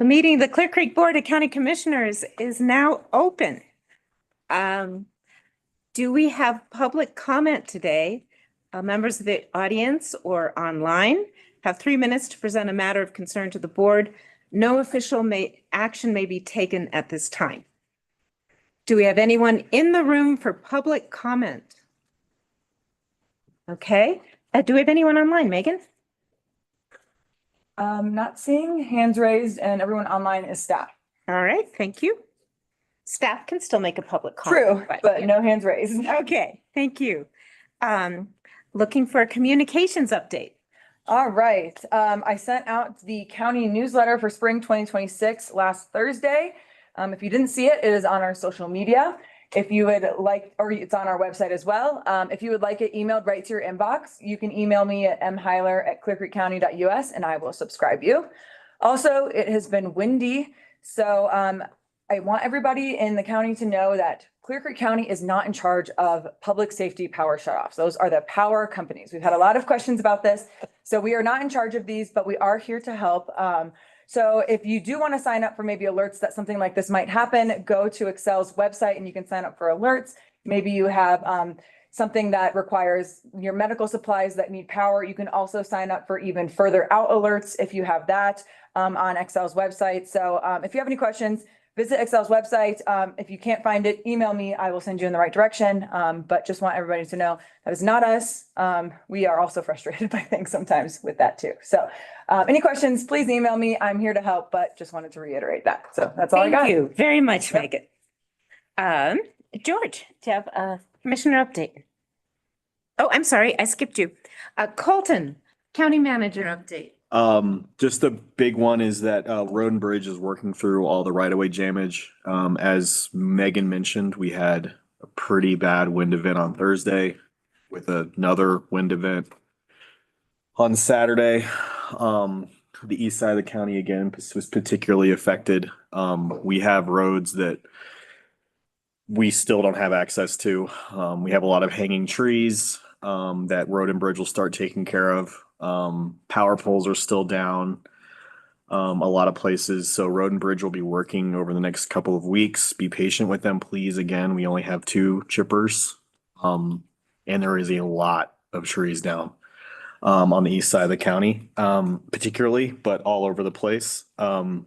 The meeting of the Clear Creek Board of County Commissioners is now open. Do we have public comment today? Members of the audience or online have 3 minutes to present a matter of concern to the board. No official action may be taken at this time. Do we have anyone in the room for public comment? Okay. Do we have anyone online, Megan? Not seeing hands raised, and everyone online is staff. All right, thank you. Staff can still make a public comment. True, but no hands raised. Okay, thank you. Looking for a communications update. All right. I sent out the county newsletter for spring 2026 last Thursday. If you didn't see it, it is on our social media. If you would like, or it's on our website as well. If you would like it emailed right to your inbox, you can email me at mheiler@clearcreekcounty.us and I will subscribe you. Also, it has been windy. So I want everybody in the county to know that Clear Creek County is not in charge of public safety power shutoffs. Those are the power companies. We've had a lot of questions about this. So we are not in charge of these, but we are here to help. So if you do want to sign up for maybe alerts that something like this might happen, go to Excel's website and you can sign up for alerts. Maybe you have something that requires your medical supplies that need power. You can also sign up for even further out alerts if you have that on Excel's website. So if you have any questions, visit Excel's website. If you can't find it, email me. I will send you in the right direction. But just want everybody to know that is not us. We are also frustrated by things sometimes with that too. So any questions, please email me. I'm here to help, but just wanted to reiterate that. So that's all I got. Thank you very much, Megan. George, do you have a commissioner update? Oh, I'm sorry, I skipped you. Colton, county manager update. Just the big one is that Road and Bridge is working through all the right-of-way damage. As Megan mentioned, we had a pretty bad wind event on Thursday with another wind event on Saturday. The east side of the county again was particularly affected. We have roads that we still don't have access to. We have a lot of hanging trees that Road and Bridge will start taking care of. Power poles are still down a lot of places. So Road and Bridge will be working over the next couple of weeks. Be patient with them, please. Again, we only have 2 chippers. And there is a lot of trees down on the east side of the county, particularly, but all over the place. So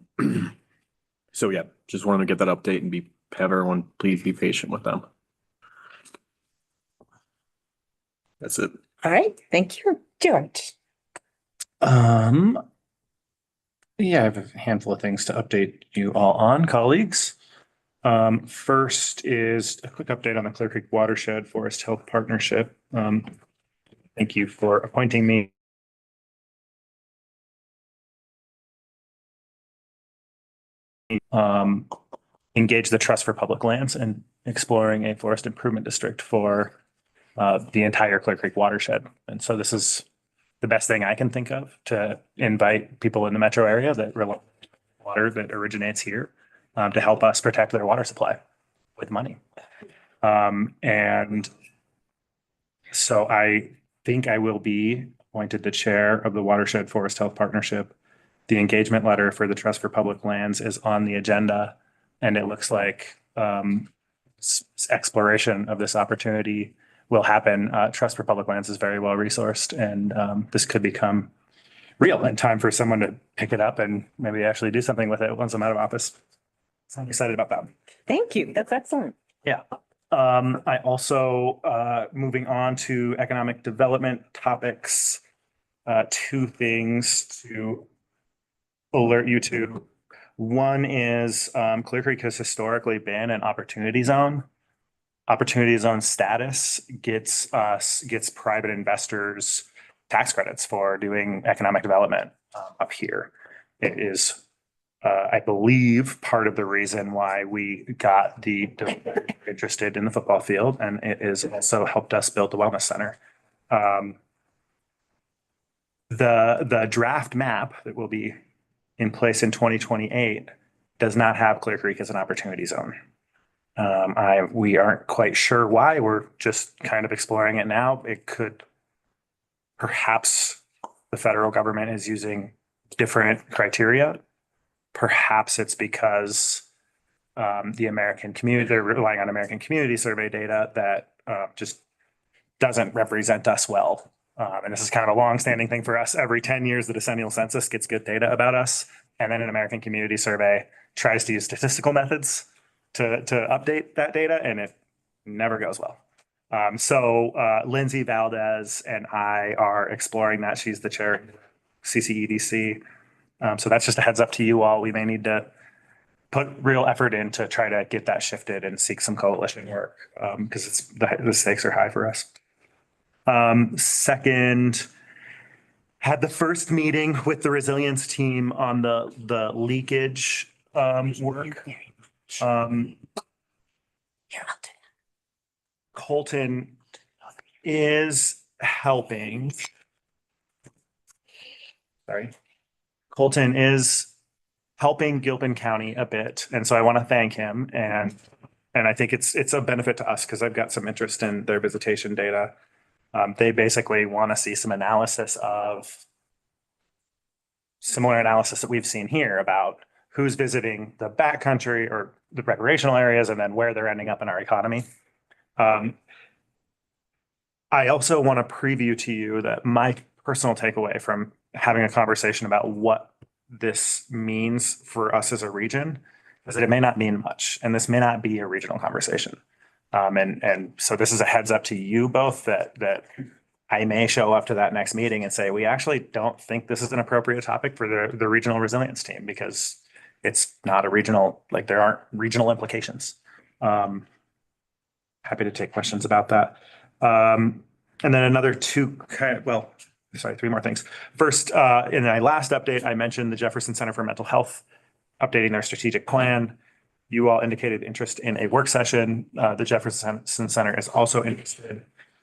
yeah, just wanted to get that update and have everyone please be patient with them. That's it. All right, thank you, George. Yeah, I have a handful of things to update you all on, colleagues. First is a quick update on the Clear Creek Watershed Forest Health Partnership. Thank you for appointing me. Engage the Trust for Public Lands and exploring a forest improvement district for the entire Clear Creek watershed. And so this is the best thing I can think of to invite people in the metro area that rely on water that originates here to help us protect their water supply with money. And so I think I will be appointed the chair of the Watershed Forest Health Partnership. The engagement letter for the Trust for Public Lands is on the agenda, and it looks like exploration of this opportunity will happen. Trust for Public Lands is very well resourced, and this could become real in time for someone to pick it up and maybe actually do something with it once I'm out of office. So I'm excited about that. Thank you, that's excellent. Yeah. I also, moving on to economic development topics, 2 things to alert you to. One is Clear Creek has historically been an opportunity zone. Opportunity zone status gets private investors tax credits for doing economic development up here. It is, I believe, part of the reason why we got the developer interested in the football field, and it has also helped us build the wellness center. The draft map that will be in place in 2028 does not have Clear Creek as an opportunity zone. We aren't quite sure why. We're just kind of exploring it now. It could, perhaps the federal government is using different criteria Perhaps it's because the American community, they're relying on American Community Survey data that just doesn't represent us well. And this is kind of a long-standing thing for us. Every 10 years, the decennial census gets good data about us. And then an American Community Survey tries to use statistical methods to update that data, and it never goes well. So Lindsay Valdez and I are exploring that. She's the chair of CCEDC. So that's just a heads up to you all. We may need to put real effort in to try to get that shifted and seek some coalition work because the stakes are high for us. Second, had the first meeting with the resilience team on the leakage work. Colton is helping. Sorry. Colton is helping Gilpin County a bit. And so I want to thank him. And I think it's a benefit to us because I've got some interest in their visitation data. They basically want to see some analysis of similar analysis that we've seen here about who's visiting the backcountry or the recreational areas and then where they're ending up in our economy. I also want to preview to you that my personal takeaway from having a conversation about what this means for us as a region is that it may not mean much, and this may not be a regional conversation. And so this is a heads up to you both that I may show up to that next meeting and say, we actually don't think this is an appropriate topic for the regional resilience team because it's not a regional, like there aren't regional implications. Happy to take questions about that. And then another three more things. First, in my last update, I mentioned the Jefferson Center for Mental Health updating their strategic plan. You all indicated interest in a work session. The Jefferson Center is also interested.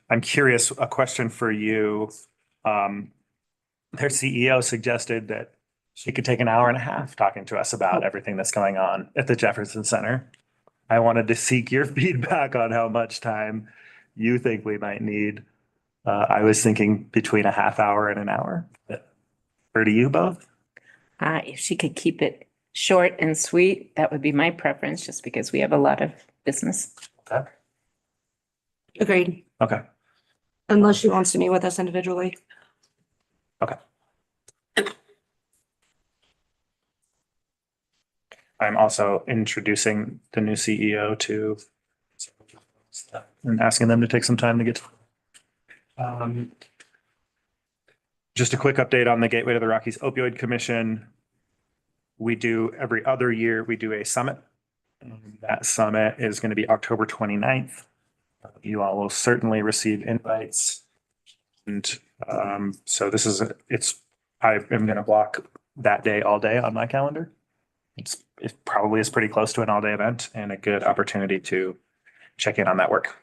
I'm curious, a question for you. Their CEO suggested that she could take an hour and a half talking to us about everything that's going on at the Jefferson Center. I wanted to seek your feedback on how much time you think we might need. I was thinking between a half hour and an hour. Or do you both? If she could keep it short and sweet, that would be my preference, just because we have a lot of business. Okay. Agreed. Okay. Unless she wants to meet with us individually. Okay. I'm also introducing the new CEO to and asking them to take some time to get to. Just a quick update on the Gateway to the Rockies Opioid Commission. We do every other year, we do a summit. That summit is going to be October 29th. You all will certainly receive invites. And so I am going to block that day all day on my calendar. It probably is pretty close to an all-day event and a good opportunity to check in on that work.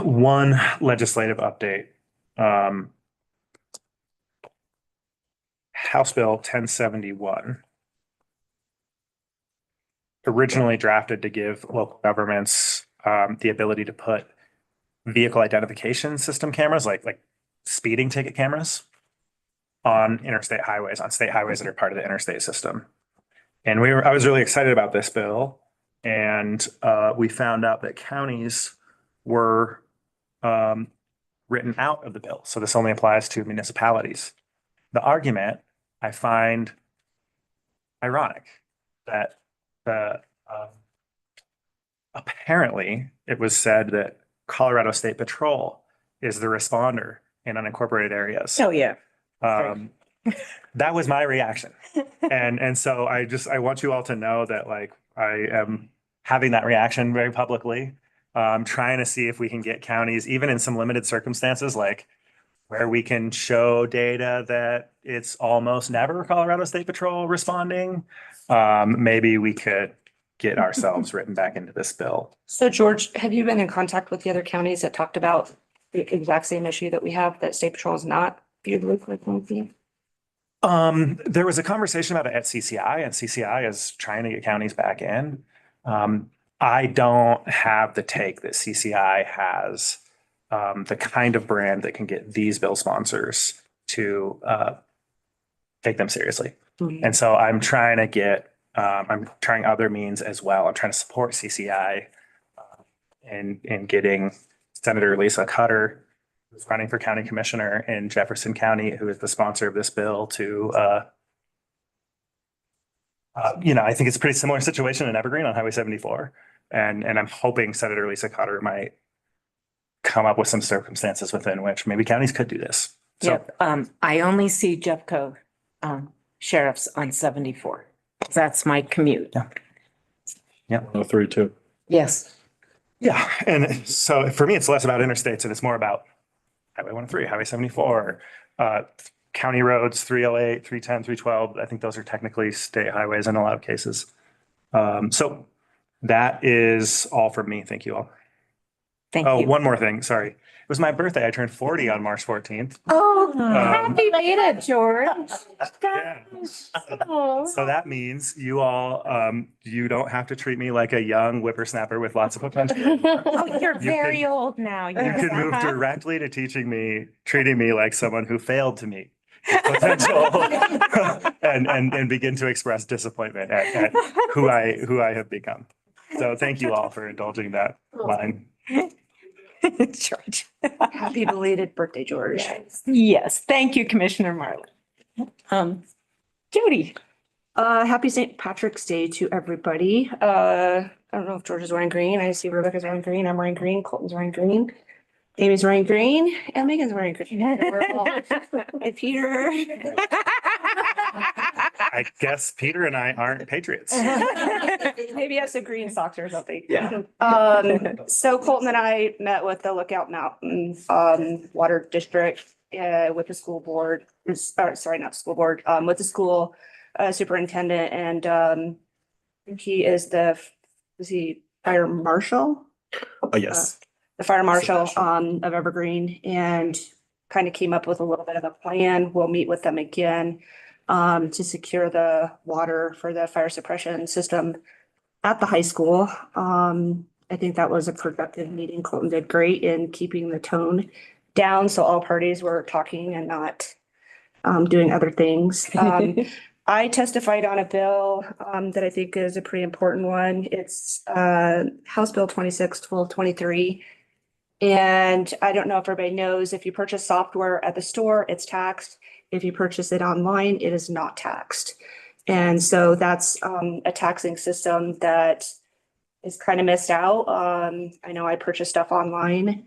One legislative update. House Bill 1071, originally drafted to give local governments the ability to put vehicle identification system cameras, like speeding ticket cameras, on interstate highways, on state highways that are part of the interstate system. And I was really excited about this bill, and we found out that counties were written out of the bill. So this only applies to municipalities. The argument I find ironic that apparently it was said that Colorado State Patrol is the responder in unincorporated areas. Oh, yeah. That was my reaction. And so I want you all to know that like I am having that reaction very publicly, trying to see if we can get counties, even in some limited circumstances, like where we can show data that it's almost never Colorado State Patrol responding. Maybe we could get ourselves written back into this bill. So George, have you been in contact with the other counties that talked about the exact same issue that we have, that State Patrol is not viewed with the? There was a conversation about it at CCI, and CCI is trying to get counties back in. I don't have the take that CCI has the kind of brand that can get these bill sponsors to take them seriously. Mhm. And so I'm trying to I'm trying other means as well. I'm trying to support CCI in getting Senator Lisa Cutter, who's running for county commissioner in Jefferson County, who is the sponsor of this bill, to I think it's a pretty similar situation in Evergreen on Highway 74. And I'm hoping Senator Lisa Cutter might come up with some circumstances within which maybe counties could do this. So Yep, I only see Jeffco, sheriffs on 74. That's my commute. Yeah. 103 too. Yes. yeah, and so for me, it's less about interstates and it's more about Highway 103, Highway 74, county roads, 308, 310, 312. I think those are technically state highways in a lot of cases. So that is all from me. Thank you all. Thank Oh, you. one more thing. Sorry. It was my birthday. I turned 40 on March 14th. Oh, happy belated, George. Yeah. So that means you all, you don't have to treat me like a young whippersnapper with lots of potential. Oh, you're You very can- old now. You Yes, can move uh-huh. directly to treating me like someone who failed to meet his potential and begin to express disappointment at who I have become. So thank you all for indulging that line. George. Happy belated birthday, George. Yes, thank you, Commissioner Marlin. Jody. Happy St. Patrick's Day to everybody. I don't know if George is wearing green. I see Rebecca's wearing green. I'm wearing green. Colton's wearing green. Amy's wearing green and Megan's wearing green. And Peter. I guess Peter and I aren't patriots. Maybe has some green socks or something. Yeah. So Colton and I met with the Lookout Mountain, Water District, with the school board, sorry, not school board, with the school, superintendent and, he is is he fire marshal? Yes. The fire marshal, of Evergreen and kind of came up with a little bit of a plan. We'll meet with them again, to secure the water for the fire suppression system at the high school. I think that was a productive meeting. Colton did great in keeping the tone down, so all parties were talking and not doing other things. I testified on a bill that I think is a pretty important one. It's House Bill 26-1223. And I don't know if everybody knows, if you purchase software at the store, it's taxed. If you purchase it online, it is not taxed. And so that's a taxing system that is kind of missed out. I know I purchase stuff online.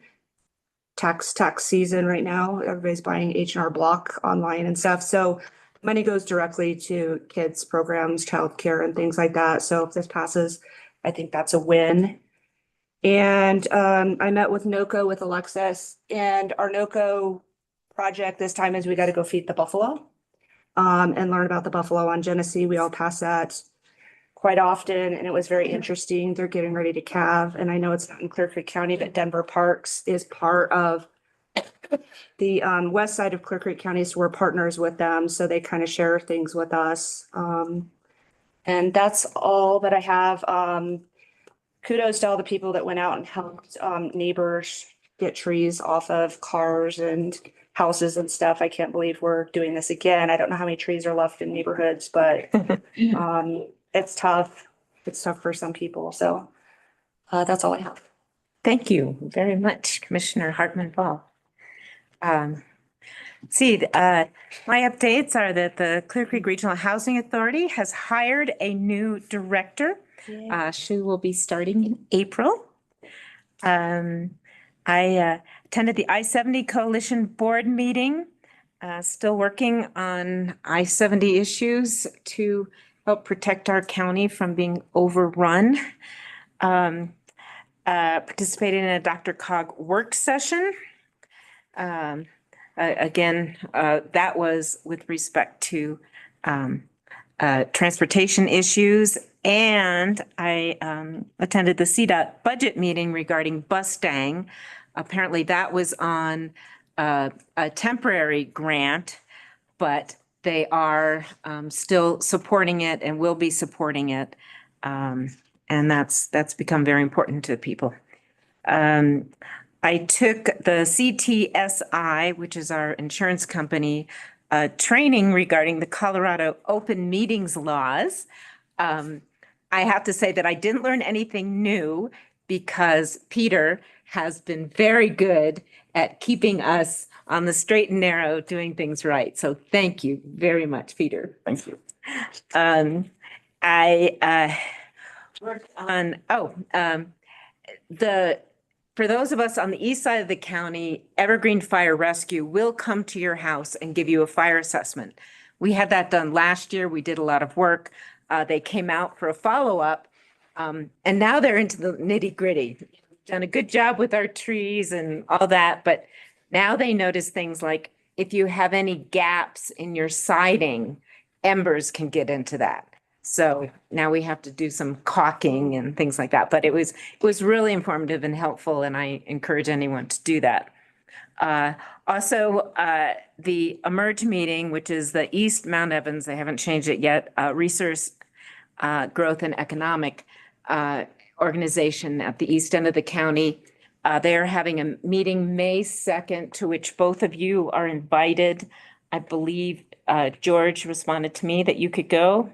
Tax season right now, everybody's buying H&R Block online and stuff. So money goes directly to kids' programs, childcare and things like that. So if this passes, I think that's a win. And I met with NOCO with Alexis, and our NOCO project this time is we got to go feed the buffalo and learn about the buffalo on Genesee. We all pass that quite often, and it was very interesting. They're getting ready to calve, and I know it's not in Clear Creek County, but Denver Parks is part of the west side of Clear Creek County, so we're partners with them, so they kind of share things with us. And that's all that I have. Kudos to all the people that went out and helped neighbors get trees off of cars and houses and stuff. I can't believe we're doing this again. I don't know how many trees are left in neighborhoods, but it's tough. It's tough for some people. So that's all I have. Thank you very much, Commissioner Hartman Ball. My updates are that the Clear Creek Regional Housing Authority has hired a new director. She will be starting in April. I attended the I-70 Coalition Board meeting, still working on I-70 issues to help protect our county from being overrun. Participated in a Dr. Cog work session. Again, that was with respect to transportation issues. And I attended the CDOT budget meeting regarding Bustang. Apparently that was on a temporary grant, but they are still supporting it and will be supporting it. And that's become very important to people. I took the CTSI, which is our insurance company, training regarding the Colorado open meetings laws. I have to say that I didn't learn anything new because Peter has been very good at keeping us on the straight and narrow, doing things right. So thank you very much, Peter. Thank you. I worked on, for those of us on the east side of the county, Evergreen Fire Rescue will come to your house and give you a fire assessment. We had that done last year. We did a lot of work. They came out for a follow-up. And now they're into the nitty-gritty. Done a good job with our trees and all that, but now they notice things like if you have any gaps in your siding, embers can get into that. So now we have to do some caulking and things like that, but it was really informative and helpful, and I encourage anyone to do that. Also, the Emerge meeting, which is the East Mount Evans, they haven't changed it yet, Resource Growth and Economic organization at the east end of the county. They are having a meeting May 2nd, to which both of you are invited. I believe George responded to me that you could go.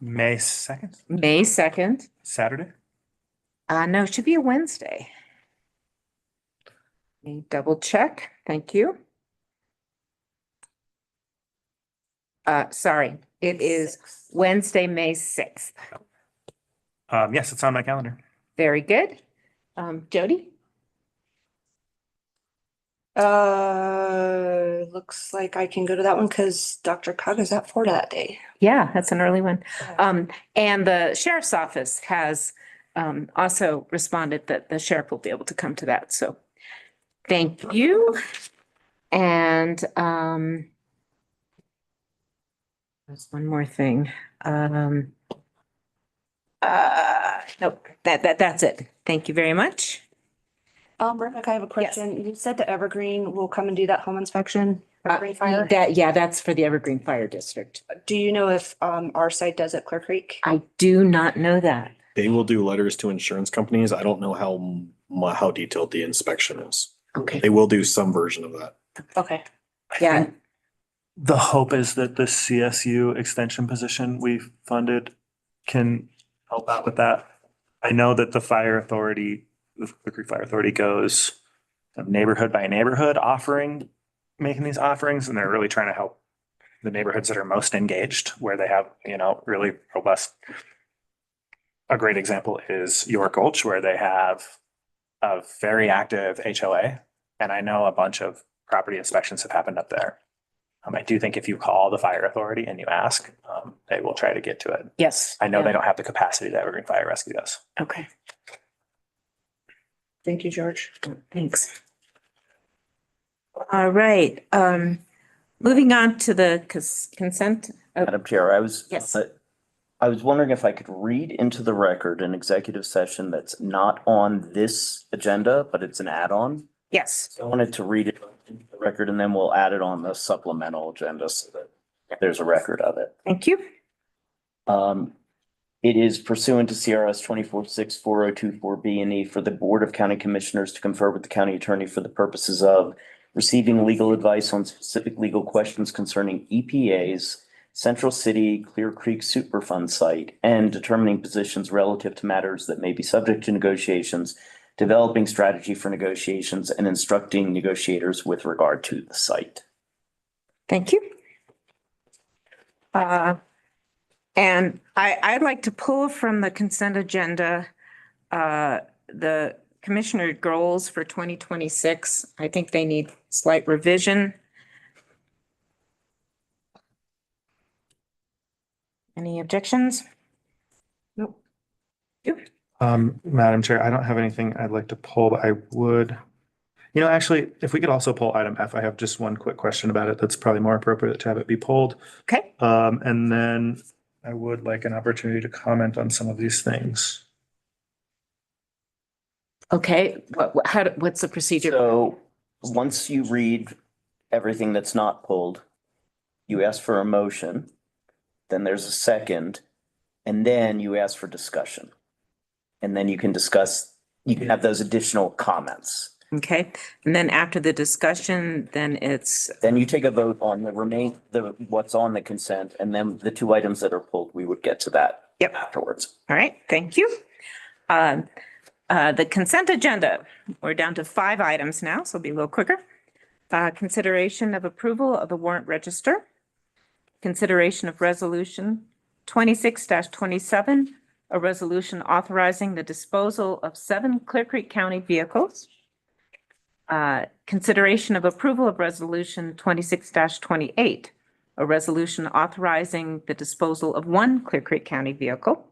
May 2nd, May 2nd. Saturday. No, it should be a Wednesday. Let me double check. Thank you. Sorry, it is Wednesday, May 6th. Yes, it's on my calendar. Very good. Jody? Looks like I can go to that one because Dr. Cog is at Florida that day. Yeah, that's an early one. And the sheriff's office has also responded that the sheriff will be able to come to that. So thank you. And there's one more thing. Nope, that's it. Thank you very much. Rebecca, I have a question. You said the Evergreen will come and do that home inspection. Evergreen Fire. That's for the Evergreen Fire District. Do you know if our site does at Clear Creek? I do not know that. They will do letters to insurance companies. I don't know how detailed the inspection is. Okay. They will do some version of that. Okay. Yeah. The hope is that the CSU extension position we funded can help out with that. I know that the fire authority, the Clear Creek Fire Authority goes neighborhood by neighborhood making these offerings, and they're really trying to help the neighborhoods that are most engaged, where they have, really robust. A great example is York Gulch, where they have a very active HOA, and I know a bunch of property inspections have happened up there. I do think if you call the fire authority and you ask, they will try to get to it. Yes. I know Yeah. they don't have the capacity that Evergreen Fire Rescue does. Okay, Thank you, George. thanks. All right, moving on to the consent. Madam Chair, Yes. I was wondering if I could read into the record an executive session that's not on this agenda, but it's an add-on. Yes, So I wanted to read it into the record and then we'll add it on the supplemental agenda so that there's a record of it. thank you. It is pursuant to CRS 24640224B and E for the Board of County Commissioners to confer with the county attorney for the purposes of receiving legal advice on specific legal questions concerning EPA's Central City Clear Creek Superfund site and determining positions relative to matters that may be subject to negotiations, developing strategy for negotiations, and instructing negotiators with regard to the site. Thank you. And I'd like to pull from the consent agenda, the commissioner goals for 2026. I think they need slight revision. Any objections? Nope. Madam Chair, I don't have anything I'd like to pull, but I would, actually, if we could also pull item F, I have just one quick question about it. That's probably more appropriate to have it be pulled. Okay, And then I would like an opportunity to comment on some of these things. okay. What's the procedure? So once you read everything that's not pulled, you ask for a motion, then there's a second, and then you ask for discussion. And then you can discuss, you can have those additional comments. Okay, and then after the discussion, then it's, Then you take a vote on what's on the consent, and then the two items that are pulled, we would get to that Yep. afterwards. all right, thank you. The consent agenda, we're down to 5 items now, so it'll be a little quicker. Consideration of approval of the warrant register. Consideration of resolution 26-27, a resolution authorizing the disposal of 7 Clear Creek County vehicles. Consideration of approval of resolution 26-28, a resolution authorizing the disposal of 1 Clear Creek County vehicle.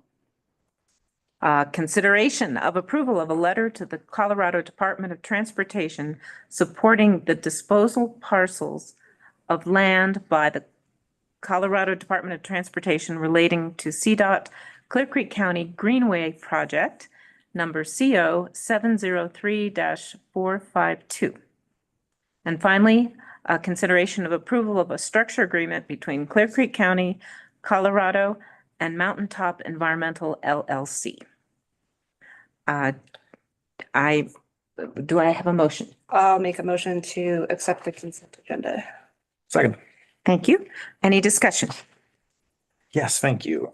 Consideration of approval of a letter to the Colorado Department of Transportation supporting the disposal parcels of land by the Colorado Department of Transportation relating to CDOT Clear Creek County Greenway Project, number CO 703-452. And finally, consideration of approval of a structure agreement between Clear Creek County, Colorado, and Mountaintop Environmental LLC. Do I have a motion? I'll make a motion to accept the consent agenda. Second. Thank you. Any discussion? Yes, thank you.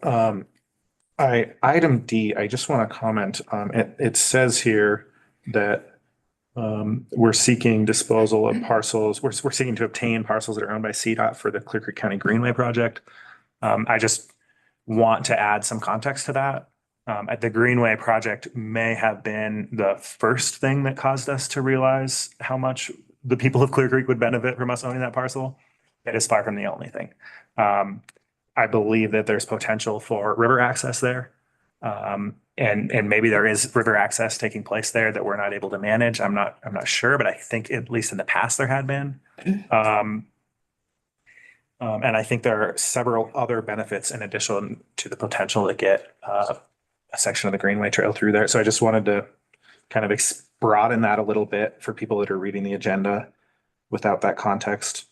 Item D, I just want to comment, it says here that we're seeking disposal of parcels, we're seeking to obtain parcels that are owned by CDOT for the Clear Creek County Greenway project. I just want to add some context to that. The Greenway project may have been the first thing that caused us to realize how much the people of Clear Creek would benefit from us owning that parcel. It is far from the only thing. I believe that there's potential for river access there. And maybe there is river access taking place there that we're not able to manage. I'm not sure, but I think at least in the past there had been. And I think there are several other benefits in addition to the potential to get a section of the Greenway Trail through there. So I just wanted to kind of broaden that a little bit for people that are reading the agenda without that context.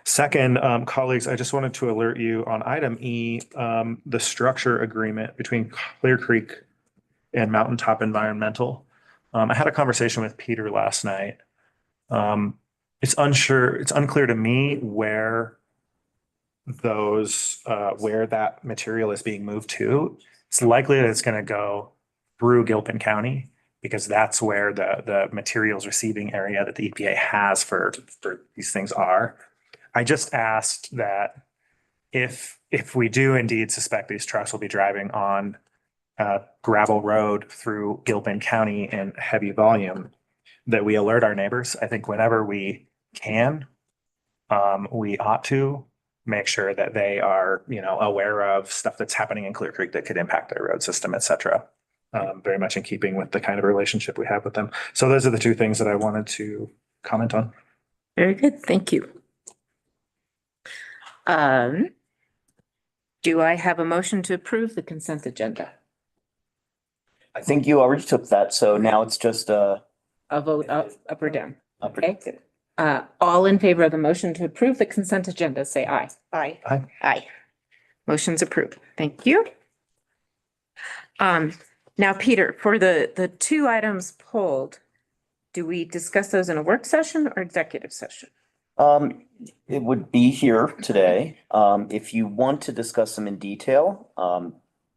Second, colleagues, I just wanted to alert you on item E, the structure agreement between Clear Creek and Mountaintop Environmental. I had a conversation with Peter last night. It's unclear to me where that material is being moved to. It's likely that it's going to go through Gilpin County because that's where the materials receiving area that the EPA has for these things are. I just asked that if we do indeed suspect these trucks will be driving on gravel road through Gilpin County in heavy volume, that we alert our neighbors. I think whenever we can, we ought to make sure that they are, aware of stuff that's happening in Clear Creek that could impact their road system, et cetera. Very much in keeping with the kind of relationship we have with them. So those are the two things that I wanted to comment on. Very good. Thank you. Do I have a motion to approve the consent agenda? I think you already took that, so now it's just A vote up or down? up. Okay. All in favor of the motion to approve the consent agenda, say aye. Aye. Aye. Motion's approved. Thank you. Now, Peter, for the 2 items pulled, do we discuss those in a work session or executive session? It would be here today. If you want to discuss them in detail,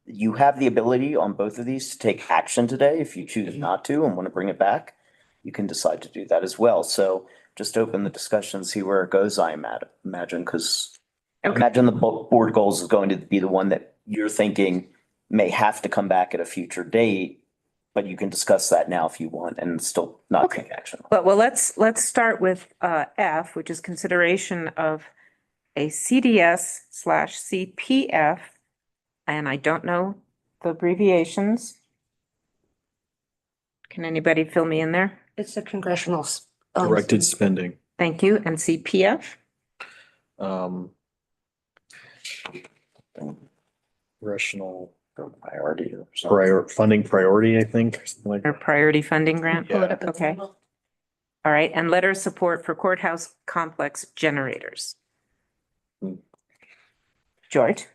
you have the ability on both of these to take action today. If you choose not to and want to bring it back, you can decide to do that as well. So just open the discussion, see where it goes, I imagine, because imagine the board goals is going to be the one that you're thinking may have to come back at a future date, but you can discuss that now if you want and still not take action. Well, let's start with F, which is consideration of a CDS/CPF, and I don't know the abbreviations. Can anybody fill me in there? It's a congressional. Directed spending. Thank you. And CPF? Congressional Priority or something. funding priority, I think, or something like Or priority funding grant? Yeah. Okay. All right. And letter of support for courthouse complex generators. George?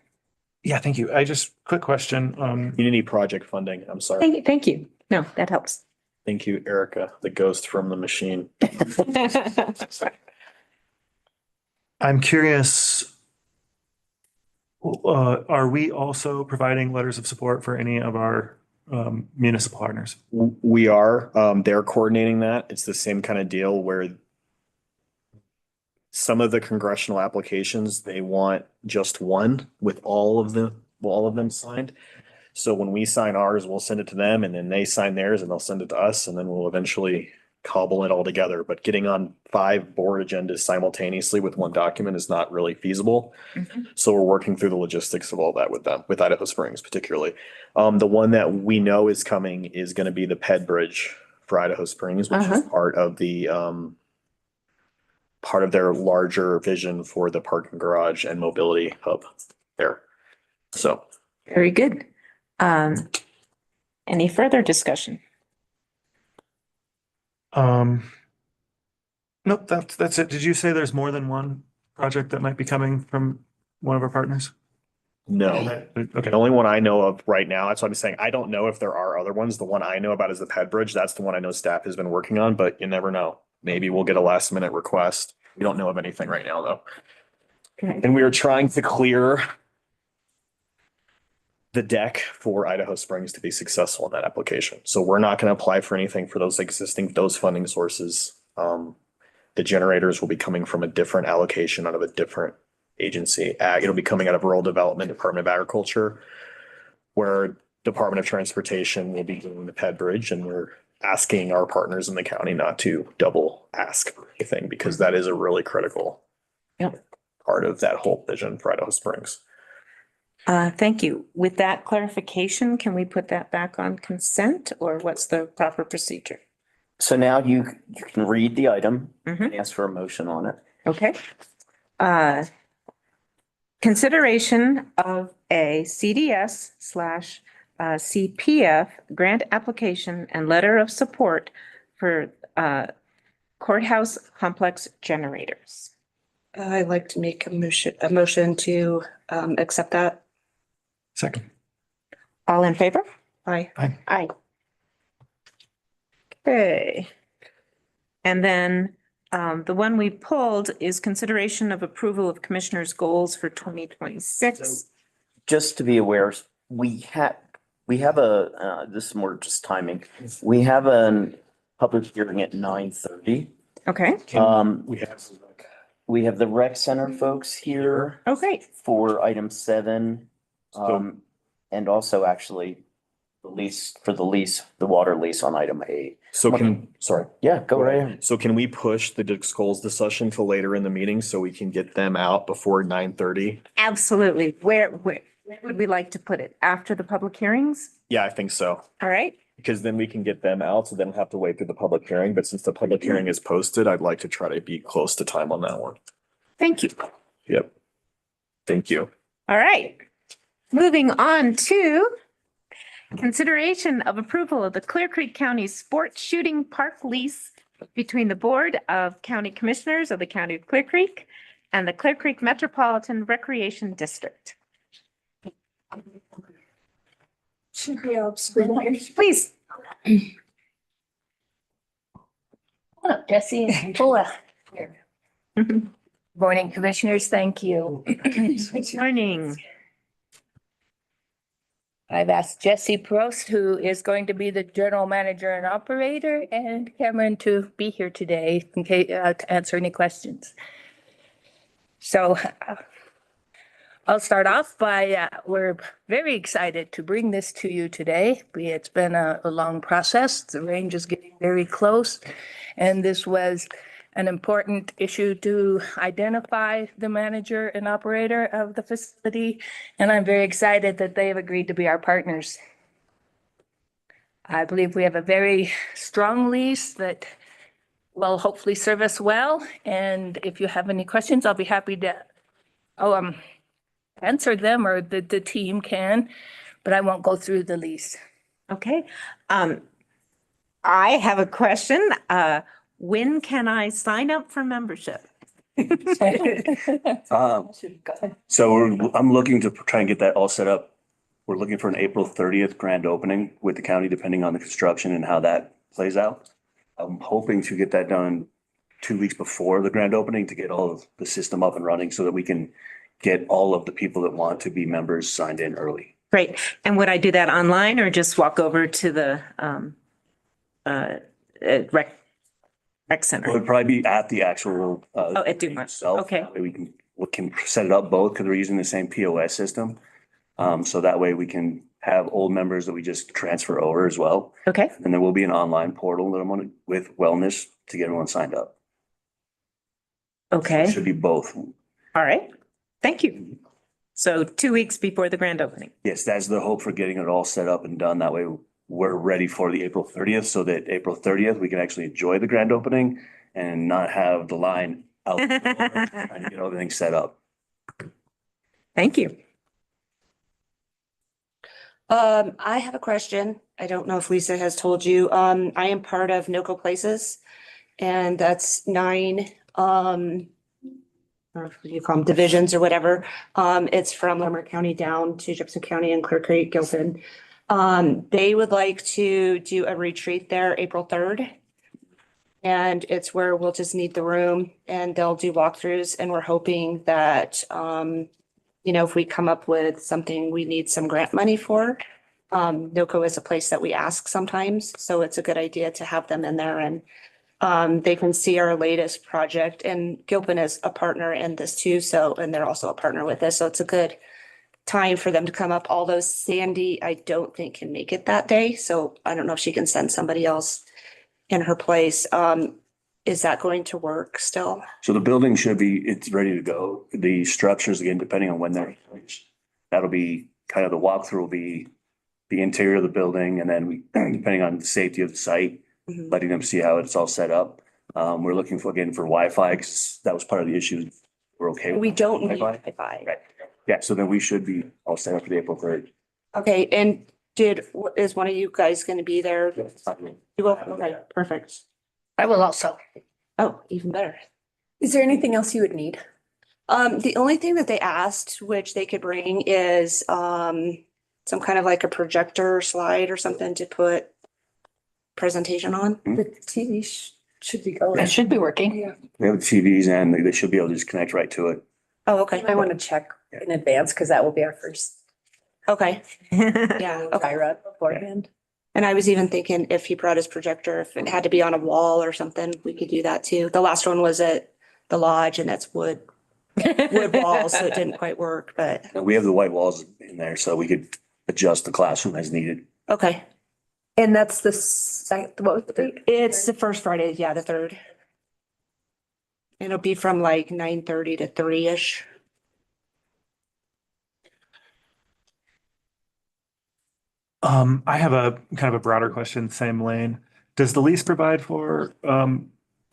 Yeah, thank you. Quick question. community project funding. I'm sorry. Thank you. No, that helps. Thank you, Erica, the ghost from the machine. I'm curious, are we also providing letters of support for any of our municipal partners? We are, they're coordinating that. It's the same kind of deal where some of the congressional applications, they want just one with all of them signed. So when we sign ours, we'll send it to them and then they sign theirs and they'll send it to us and then we'll eventually cobble it all together. But getting on 5 board agendas simultaneously with one document is not really feasible. Mhm. So we're working through the logistics of all that with them, with Idaho Springs particularly. The one that we know is coming is going to be the Ped Bridge for Idaho Springs, which is part of the part of their larger vision for the parking garage and mobility hub there. So. Very good. Any further discussion? Nope, that's it. Did you say there's more than one project that might be coming from one of our partners? No, Okay. the only one I know of right now, that's what I'm saying. I don't know if there are other ones. The one I know about is the Ped Bridge. That's the one I know staff has been working on, but you never know. Maybe we'll get a last minute request. We don't know of anything right now, though. Okay. And we are trying to clear the deck for Idaho Springs to be successful in that application. So we're not going to apply for anything for those funding sources. The generators will be coming from a different allocation out of a different agency. It'll be coming out of Rural Development, Department of Agriculture, where Department of Transportation will be doing the Ped Bridge, and we're asking our partners in the county not to double ask for anything because that is a really critical part of that whole vision for Idaho Springs. Thank you. With that clarification, can we put that back on consent or what's the proper procedure? So now you can read the item Mhm. and ask for a motion on it. Okay. Consideration of a CDS / CPF grant application and letter of support for courthouse complex generators. I'd like to make a motion to accept that. Second. All in favor? Aye. Aye. Okay. And then the one we pulled is consideration of approval of commissioners' goals for 2026. Just to be aware, we have this is more just timing. We have a public hearing at 9:30. Okay. We have the rec center folks here Oh, great. for item 7. So- And also actually the water lease on item 8. So sorry. Yeah, go right ahead. So can we push the goals discussion to later in the meeting so we can get them out before 9:30? Absolutely. Where would we like to put it? After the public hearings? Yeah, I think so. All right. Because then we can get them out, so they don't have to wait through the public hearing. But since the public hearing is posted, I'd like to try to be close to time on that one. Thank you. Yep. Thank you. All right. Moving on to consideration of approval of the Clear Creek County Sports Shooting Park lease between the Board of County Commissioners of the County of Clear Creek and the Clear Creek Metropolitan Recreation District. Please. Jesse and Paula. Morning, Commissioners. Thank you. Good morning. I've asked Jesse Prost, who is going to be the General Manager and Operator, and Cameron to be here today in case, to answer any questions. So I'll start off by, we're very excited to bring this to you today. It's been a long process. The range is getting very close. And this was an important issue to identify the manager and operator of the facility. And I'm very excited that they have agreed to be our partners. I believe we have a very strong lease that will hopefully serve us well. And if you have any questions, I'll be happy to answer them, or the team can, but I won't go through the lease. Okay. I have a question. When can I sign up for membership? So I'm looking to try and get that all set up. We're looking for an April 30th grand opening with the county, depending on the construction and how that plays out. I'm hoping to get that done 2 weeks before the grand opening to get all of the system up and running so that we can get all of the people that want to be members signed in early. Great. And would I do that online or just walk over to the rec It center? would probably be at the actual. Oh, at Dumont. itself. Okay. That way we can set it up both because we're using the same POS system. So that way we can have old members that we just transfer over as well. Okay. And there will be an online portal that I'm on with wellness to get everyone signed up. It Okay. should be both. All right. Thank you. So 2 weeks before the grand opening. Yes, that's the hope for getting it all set up and done. That way we're ready for the April 30th so that April 30th, we can actually enjoy the grand opening and not have the line out the door trying to get everything set up. Thank you. I have a question. I don't know if Lisa has told you. I am part of NOCO Places. And that's 9, or what do you call them, divisions or whatever. It's from Lamar County down to Jefferson County and Clear Creek, Gilpin. They would like to do a retreat there April 3rd. And it's where we'll just need the room and they'll do walkthroughs. And we're hoping that, if we come up with something we need some grant money for, NOCO is a place that we ask sometimes. So it's a good idea to have them in there and they can see our latest project, and Gilpin is a partner in this too. So, and they're also a partner with this. So it's a good time for them to come up. Although Sandy, I don't think can make it that day. So I don't know if she can send somebody else in her place. Is that going to work still? So the building it's ready to go. The structures, again, depending on when they're finished, that'll be kind of the walkthrough will be the interior of the building. And then depending on the safety of the site, Mhm. letting them see how it's all set up. We're looking for Wi-Fi because that was part of the issue. We're okay. with We don't need Wi-Fi. Wi-Fi. Right. Yeah, so then we should be all set up for the April 3rd. Okay, and is one of you guys going to be there? You will? Okay, perfect. I will also. Oh, even better. Is there anything else you would need? The only thing that they asked, which they could bring is, some kind of like a projector slide or something to put presentation on. The TV should be going. That should be working. We have the TVs and they should be able to just connect right to it. Oh, okay. I want to check in advance because that will be our first Okay, yeah, okay. Kyra beforehand. And I was even thinking if he brought his projector, if it had to be on a wall or something, we could do that too. The last one was at the lodge and that's wood walls, so it didn't quite work, but And we have the white walls in there, so we could adjust the classroom as needed. okay. And that's the second, what was the date? It's the first Friday, yeah, the 3rd. It'll be from like 9:30 to 3-ish. I have a kind of a broader question, same lane. Does the lease provide for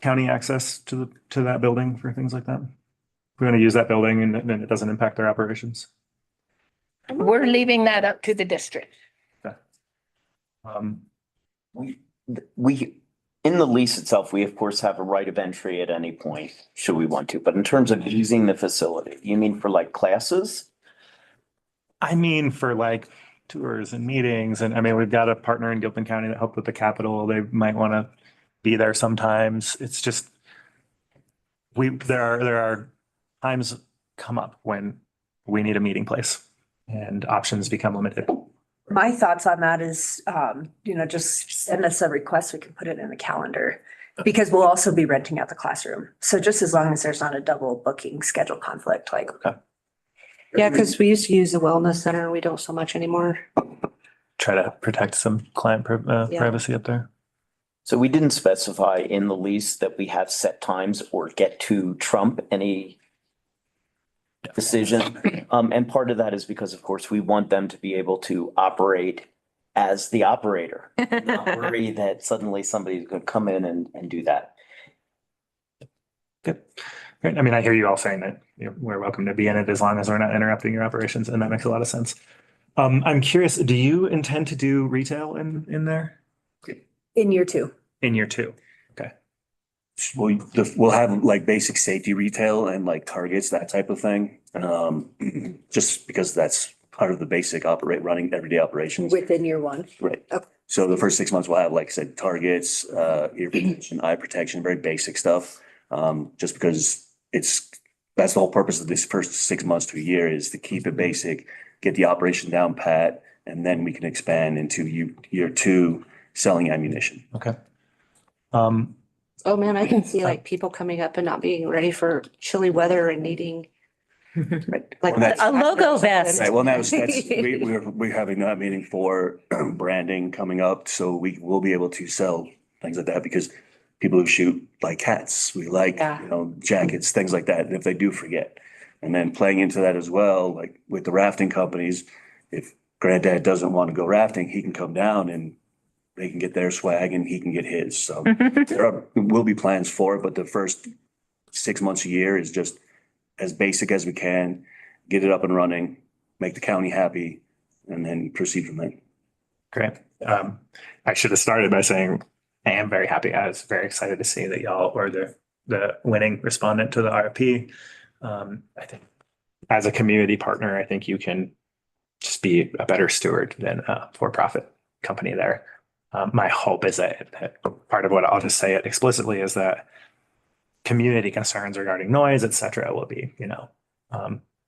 county access to that building for things like that? If we want to use that building and then it doesn't impact their operations. We're leaving that up to the district. Um, We, in the lease itself, we of course have a right of entry at any point, should we want to, but in terms of using the facility, you mean for like classes? I mean, for like tours and meetings, and I mean, we've got a partner in Gilpin County that helped with the Capitol. They might want to be there sometimes. It's just there are times come up when we need a meeting place and options become limited. My thoughts on that is, just send us a request. We can put it in the calendar. Because we'll also be renting out the classroom. So just as long as there's not a double booking schedule conflict, like. Yeah, because we used to use the wellness center. We don't so much anymore. Try to protect some client Yeah. privacy up there. So we didn't specify in the lease that we have set times or get to trump any decision. And part of that is because, of course, we want them to be able to operate as the operator. Not worry that suddenly somebody's going to come in and do that. Good. Great. I mean, I hear you all saying that we're welcome to be in it as long as we're not interrupting your operations, and that makes a lot of sense. I'm curious, do you intend to do retail in there In year 2. in year 2? We'll have like basic safety retail and like Targets, that type of thing. Just because that's part of the basic running everyday operations. Within year 1. Right. So the first 6 months we'll have, like I said, targets, ear protection, eye protection, very basic stuff. Just because that's the whole purpose of this first 6 months to a year is to keep it basic, get the operation down pat, and then we can expand into year two, selling ammunition. Okay. Oh, man, I can see like people coming up and not being ready for chilly weather and needing like Well, that's- A logo vest. Right, well, we're having that meeting for branding coming up, so we will be able to sell things like that because people who shoot like hats, we like, Yeah. jackets, things like that, if they do forget. And then playing into that as well, like with the rafting companies, if granddad doesn't want to go rafting, he can come down and they can get their swag and he can get his. So will be plans for it, but the first 6 months a year is just as basic as we can, get it up and running, make the county happy, and then proceed from there. Great. I should have started by saying I am very happy. I was very excited to see that y'all were the winning respondent to the RFP. I think as a community partner, I think you can just be a better steward than a for-profit company there. My hope is that part of what I'll just say it explicitly is that community concerns regarding noise, et cetera, will be,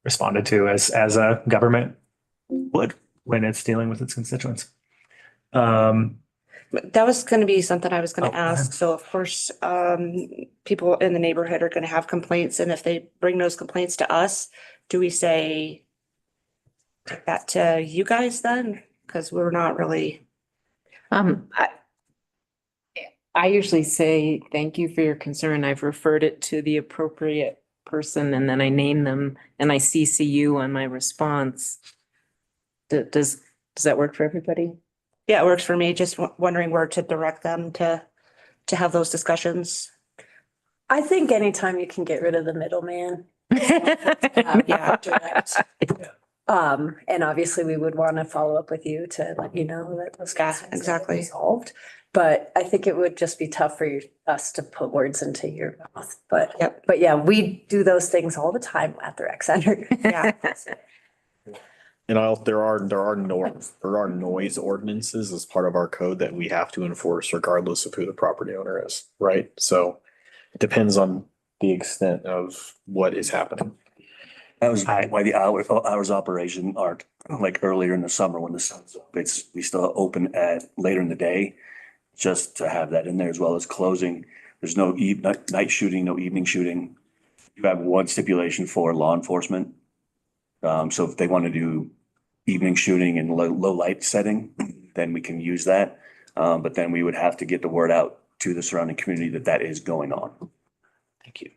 responded to as a government would when it's dealing with its constituents. That was going to be something I was going Oh, to go ahead. ask. So of course, people in the neighborhood are going to have complaints, and if they bring those complaints to us, do we say take that to you guys then? Because we're not really. I usually say, thank you for your concern. I've referred it to the appropriate person and then I name them and I CC you on my response. Does that work for everybody? Yeah, it works for me. Just wondering where to direct them to have those discussions. I think anytime you can get rid of the middleman. Yeah. Direct. And obviously we would want to follow up with you to let you know that those Yeah, concerns have been exactly. resolved. But I think it would just be tough for us to put words into your mouth. Yep. But yeah, we do those things all the time at the rec center. Yeah. And there are noise ordinances as part of our code that we have to enforce regardless of who the property owner is, right? So it depends on the extent of what is happening. That was why the hours operation aren't like earlier in the summer when the sun's up. We still open at later in the day, just to have that in there as well as closing. There's no night shooting, no evening shooting. You have one stipulation for law enforcement. So if they want to do evening shooting in low light setting, then we can use that. But then we would have to get the word out to the surrounding community that is going on. Thank you.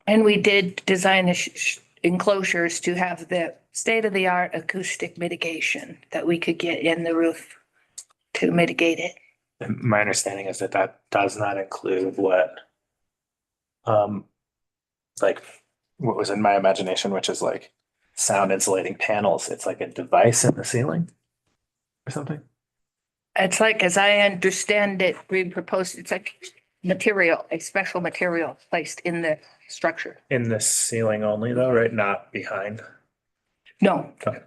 And we did design the enclosures to have the state-of-the-art acoustic mitigation that we could get in the roof to mitigate it. And my understanding is that does not include what like what was in my imagination, which is like sound insulating panels. It's like a device in the ceiling or something. It's like, as I understand it, we proposed, it's like material, a special material placed in the structure. In the ceiling only though, right? Not behind. No. Okay.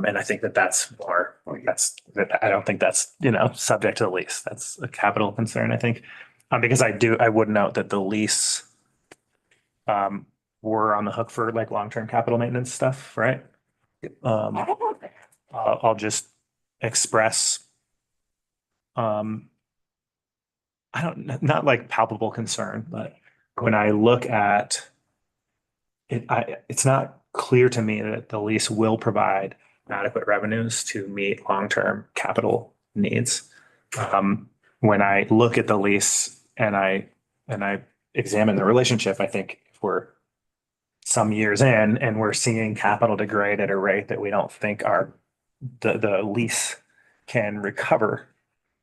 And I think that's more, I don't think that's, subject to the lease. That's a capital concern, I think. Because I would note that the lease, we're on the hook for like long-term capital maintenance stuff, right? I'll just express, not like palpable concern, but when I look at it, it's not clear to me that the lease will provide adequate revenues to meet long-term capital needs. When I look at the lease and I examine the relationship, I think if we're some years in and we're seeing capital degrade at a rate that we don't think the lease can recover,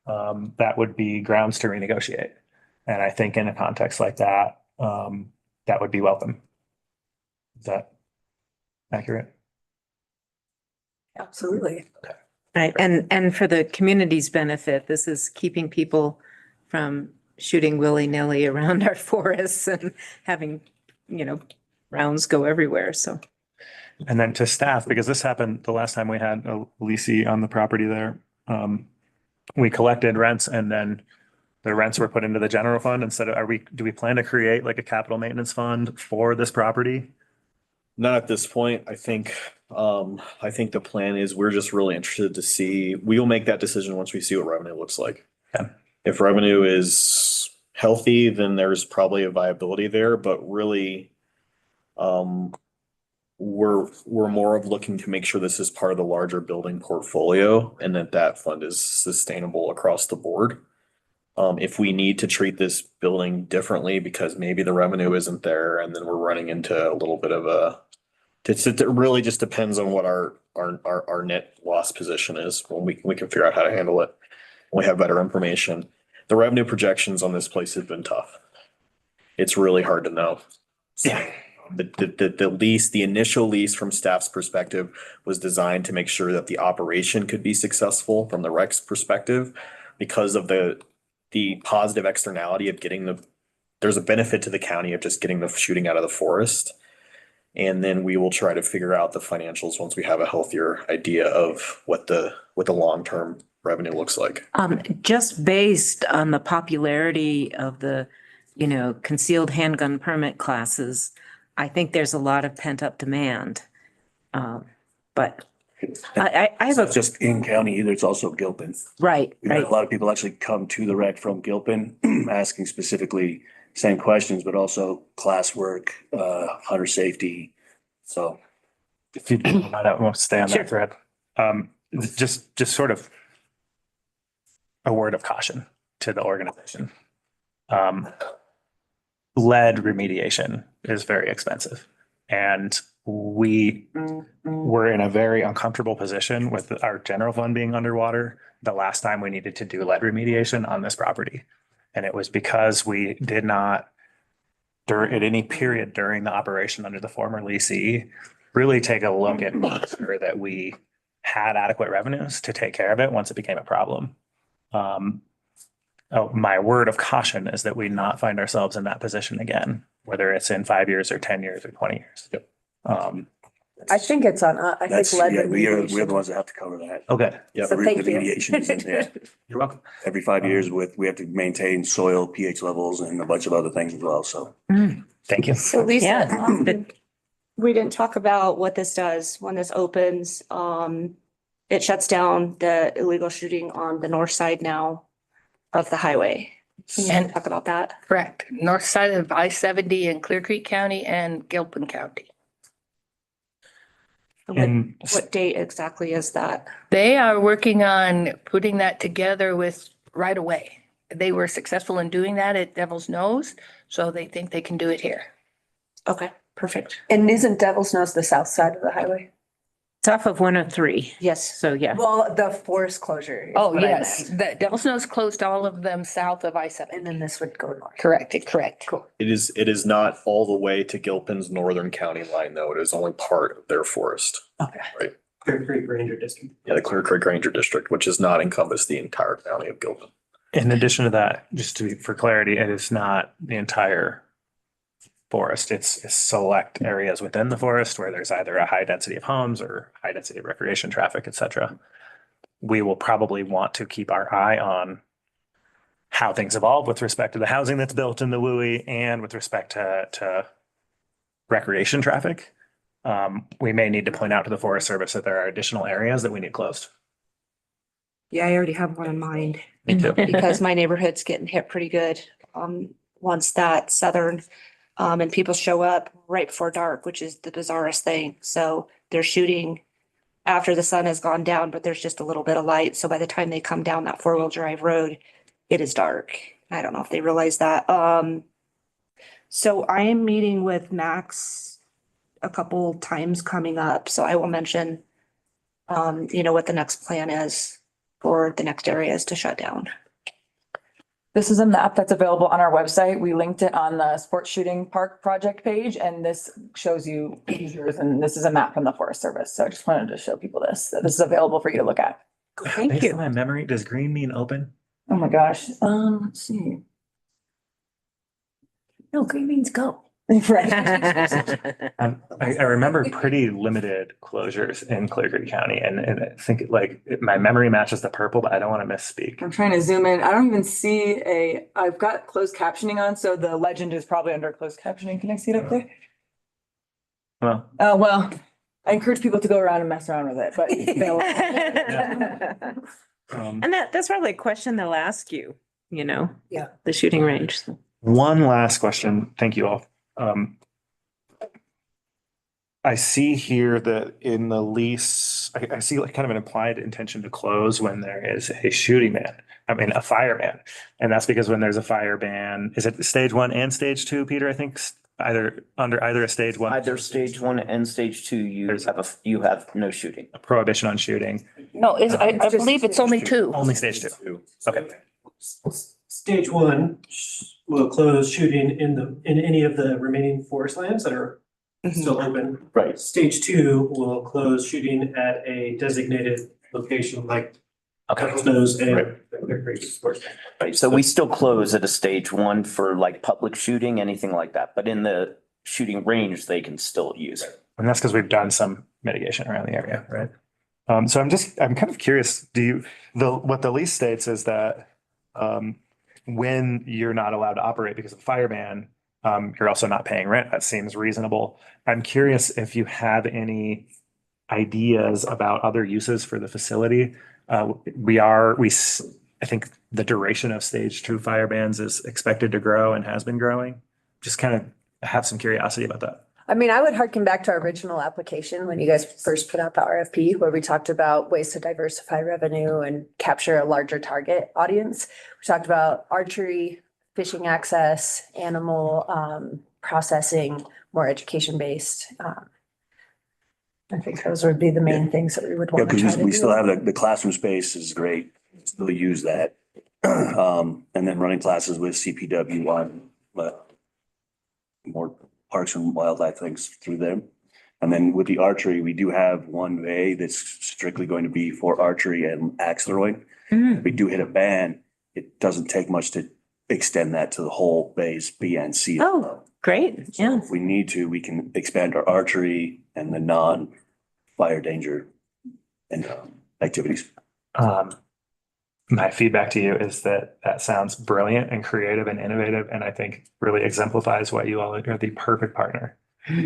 that would be grounds to renegotiate. And I think in a context like that, that would be welcome. Is that accurate? Absolutely. Right, and for the community's benefit, this is keeping people from shooting willy-nilly around our forests and having, rounds go everywhere, so. And then to staff, because this happened the last time we had a leasing on the property there. We collected rents and then the rents were put into the general fund instead of, do we plan to create like a capital maintenance fund for this property? Not at this point. I think the plan is we're just really interested to see, we'll make that decision once we see what revenue looks like. Okay. If revenue is healthy, then there's probably a viability there, but really, we're more of looking to make sure this is part of the larger building portfolio and that fund is sustainable across the board. If we need to treat this building differently because maybe the revenue isn't there and then we're running into a little bit of it really just depends on what our net loss position is when we can figure out how to handle it. When we have better information. The revenue projections on this place have been tough. It's really hard to know. So, Yeah. The initial lease from staff's perspective was designed to make sure that the operation could be successful from the rec's perspective because of the positive externality of there's a benefit to the county of just getting the shooting out of the forest. And then we will try to figure out the financials once we have a healthier idea of what the long-term revenue looks like. Just based on the popularity of the, concealed handgun permit classes, I think there's a lot of pent-up demand. But I have It's not just in county either, it's also Gilpin. right. We've had a lot of people actually come to the rec from Gilpin, asking specifically same questions, but also classwork, hunter safety. So. If you I won't stay on Sure. that thread. Just sort of a word of caution to the organization. Lead remediation is very expensive. And we were in a very uncomfortable position with our general fund being underwater the last time we needed to do lead remediation on this property. And it was because we did not, at any period during the operation under the former leasee, really take a look at making sure that we had adequate revenues to take care of it once it became a problem. My word of caution is that we not find ourselves in that position again, whether it's in 5 years or 10 years or 20 years. Yep. I think it's on, I think That's, lead yeah, we're the remediation. ones that have to cover that. Okay. Yeah. So thank you. Remediation is in there. You're welcome. Every 5 years we have to maintain soil pH levels and a bunch of other things as well, so. Thank you. So Lisa, Yeah. we didn't talk about what this does when this opens. It shuts down the illegal shooting on the north side now of the highway. Can you And- talk about that? Correct. North side of I-70 in Clear Creek County and Gilpin County. And What date exactly is that? They are working on putting that together with right away. They were successful in doing that at Devil's Nose, so they think they can do it here. Okay, perfect. And isn't Devil's Nose the south side of the highway? It's off of 103. Yes. So yeah. Well, the forest closure. is Oh, what I yes. meant. The Devil's Nose closed all of them south of And I-70. then this would go north. Correct, correct. Cool. It is not all the way to Gilpin's northern county line, though. It is only part of their forest. Okay. Right. Clear Creek Ranger District. Yeah, the Clear Creek Ranger District, which does not encompass the entire county of Gilpin. In addition to that, for clarity, it is not the entire forest. It's select areas within the forest where there's either a high density of homes or high density of recreation traffic, et cetera. We will probably want to keep our eye on how things evolve with respect to the housing that's built in the WUI and with respect to recreation traffic. We may need to point out to the Forest Service that there are additional areas that we need closed. Yeah, I already have one in mind Me too. because my neighborhood's getting hit pretty good. Once that southern, and people show up right before dark, which is the bizarrest thing. So they're shooting after the sun has gone down, but there's just a little bit of light. So by the time they come down that 4-wheel drive road, it is dark. I don't know if they realize that. So I am meeting with Max a couple times coming up, so I will mention, what the next plan is for the next areas to shut down. This is a map that's available on our website. We linked it on the sports shooting park project page, and this shows you users, and this is a map from the Forest Service. So I just wanted to show people this. This is available for you to look at. Thank Based you. on my memory, does green mean open? Oh my gosh. Let's see. No, green means go. Right. I remember pretty limited closures in Clear Creek County and I think my memory matches the purple, but I don't want to misspeak. I'm trying to zoom in. I don't even see I've got closed captioning on, so the legend is probably under closed captioning. Can I see it up there? Well, Well, I encourage people to go around and mess around with it, but. And that's probably a question they'll ask you, Yeah. the shooting range. one last question. Thank you all. I see here that in the lease, I see like kind of an implied intention to close when there is a shooting ban. A fire ban. And that's because when there's a fire ban, is it stage 1 and stage 2, Peter? I think either under either a stage 1. Either stage 1 and stage 2, you have no shooting. A prohibition on shooting. No, I believe it's only two. Only stage 2. Okay. Stage 1 will close shooting in any of the remaining forest lands that are still open. Right. Stage 2 will close shooting at a designated location like Nose and Clear Creek Sports. Right, so we still close at a stage 1 for like public shooting, anything like that, but in the shooting range, they can still use it. And that's because we've done some mitigation around the area, right? So I'm kind of curious, what the lease states is that when you're not allowed to operate because of fire ban, you're also not paying rent. That seems reasonable. I'm curious if you have any ideas about other uses for the facility. I think the duration of stage 2 fire bans is expected to grow and has been growing. Just kind of have some curiosity about that. I mean, I would harken back to our original application when you guys first put out the RFP, where we talked about ways to diversify revenue and capture a larger target audience. We talked about archery, fishing access, animal processing, more education-based. I think those would be the main things that we would Yeah, want to try because to we do. still have the classroom space is great. Still use that. And then running classes with CPW on more parks and wildlife things through them. And then with the archery, we do have one bay that's strictly going to be for archery and axe throwing. If we do hit a ban, it doesn't take much to extend that to the whole bays B and C. Oh, great. Yeah. If we need to, we can expand our archery and the non-fire danger and activities. My feedback to you is that sounds brilliant and creative and innovative, and I think really exemplifies why you all are the perfect partner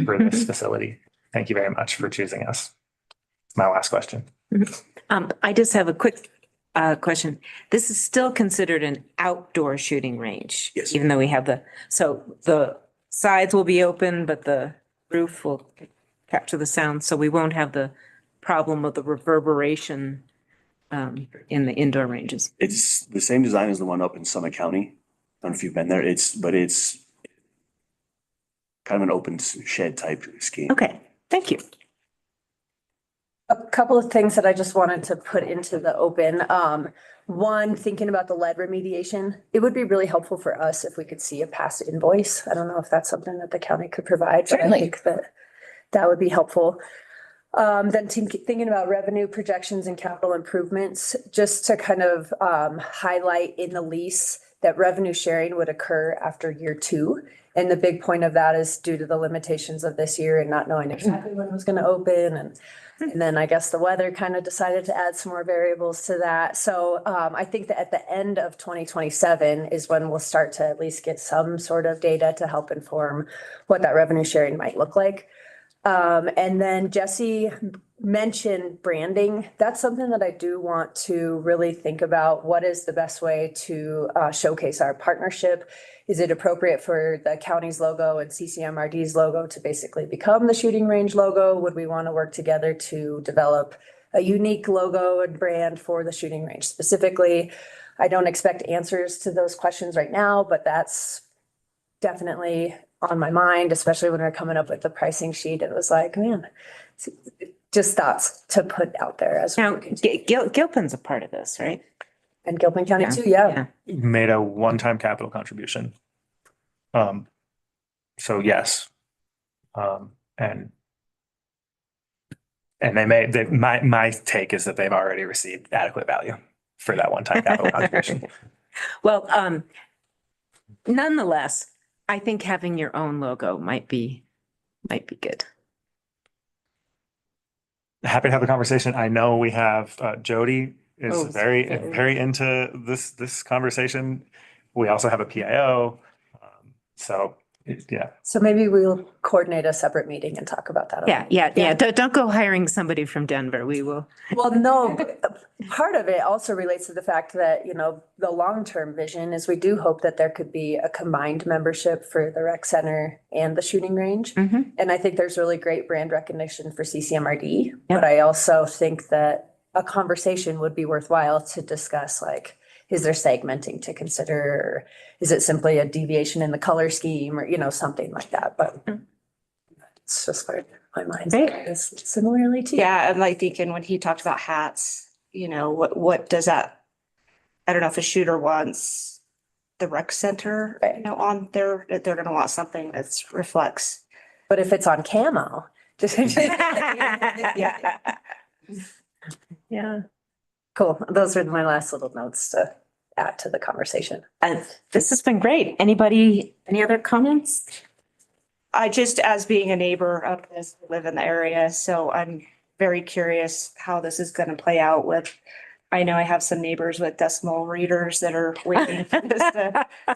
for this facility. Thank you very much for choosing us. It's my last question. I just have a quick question. This is still considered an outdoor shooting range? Yes. Even though we have so the sides will be open, but the roof will capture the sound, so we won't have the problem of the reverberation in the indoor ranges. It's the same design as the one up in Summit County. I don't know if you've been there. It's kind of an open shed type scheme. Okay, thank you. A couple of things that I just wanted to put into the open. One, thinking about the lead remediation, it would be really helpful for us if we could see a past invoice. I don't know if that's something that the county could provide, but I Certainly. think that would be helpful. Then thinking about revenue projections and capital improvements, just to kind of highlight in the lease that revenue sharing would occur after year 2. And the big point of that is due to the limitations of this year and not knowing exactly when it was going to open. And then I guess the weather kind of decided to add some more variables to that. So I think that at the end of 2027 is when we'll start to at least get some sort of data to help inform what that revenue sharing might look like. And then Jesse mentioned branding. That's something that I do want to really think about. What is the best way to showcase our partnership? Is it appropriate for the county's logo and CCMRD's logo to basically become the shooting range logo? Would we want to work together to develop a unique logo and brand for the shooting range specifically? I don't expect answers to those questions right now, but that's definitely on my mind, especially when we're coming up with the pricing sheet. It was like, man, just thoughts to put out there as Now, we Gilpin's a part of this, right? and Gilpin County too. Yeah. Made a one-time capital contribution. So yes. And my take is that they've already received adequate value for that one-time capital contribution. Well, nonetheless, I think having your own logo might be good. Happy to have the conversation. I know we have Jody is Oh, very, very. very into this conversation. We also have a PIO. So yeah, So maybe we'll coordinate a separate meeting and talk about that. Yeah. Don't go hiring somebody from Denver. We will. Well, no, part of it also relates to the fact that, the long-term vision is we do hope that there could be a combined membership for the rec center and the shooting range. Mhm. And I think there's really great brand recognition for CCMRD, but I also think that a conversation would be worthwhile to discuss, like, is there segmenting to consider? Or is it simply a deviation in the color scheme or, something like that? But it's just where my mind's Great. is similarly to you. Yeah, I'm like thinking when he talked about hats, what does that? I don't know if a shooter wants the rec center, on there, they're gonna want something that's reflects. But if it's on camo, just. Yeah. Cool. Those are my last little notes to add to the conversation. This has been great. Any other comments? I just, as being a neighbor of this, live in the area, so I'm very curious how this is gonna play out with. I know I have some neighbors with decimal readers that are waiting for this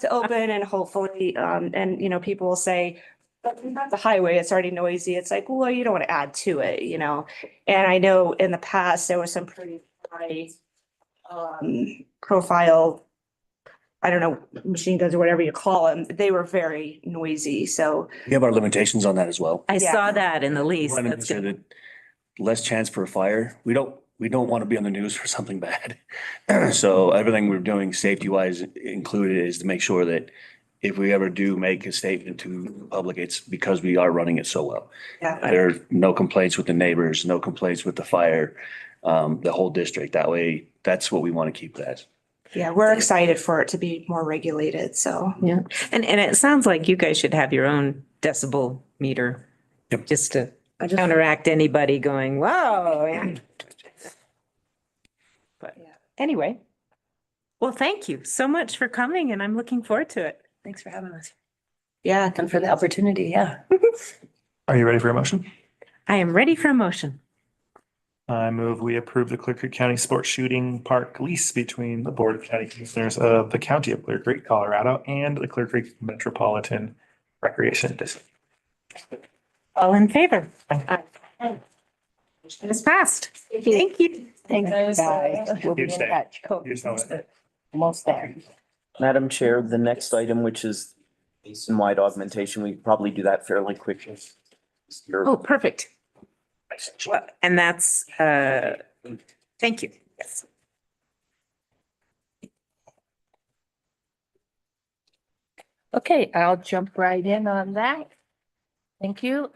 to open, and hopefully, and people will say, "But we have the highway, it's already noisy." It's like, well, you don't want to add to it, And I know in the past, there was some pretty high profile, I don't know, machine guns or whatever you call them. They were very noisy, so. We have our limitations on that as well. I Yeah. saw that in the We lease. want to make That's sure good. that less chance for a fire. We don't want to be on the news for something bad. So everything we're doing safety wise included is to make sure that if we ever do make a statement to the public, it's because we are running it so well. Yeah. There are no complaints with the neighbors, no complaints with the fire, the whole district. That way, that's what we want to keep it as. Yeah, we're excited for it to be more regulated, so. Yeah. And it sounds like you guys should have your own decibel meter. Yep. Just to counteract anybody going, whoa. Yeah. But anyway. Well, thank you so much for coming, and I'm looking forward to it. Thanks for having us. Yeah, And for the opportunity, yeah. are you ready for a motion? I am ready for a motion. I move we approve the Clear Creek County Sports Shooting Park lease between the Board of County Commissioners of the County of Clear Creek, Colorado, and the Clear Creek Metropolitan Recreation District. All in favor? It is passed. Thank you. Thanks, guys. We'll be in Huge day. touch. Huge moment. Almost there. Madam Chair, the next item, which is basin-wide augmentation, we probably do that fairly quickly. Oh, perfect. Well, and that's, thank you. Yes. Okay, I'll jump right in on that. Thank you.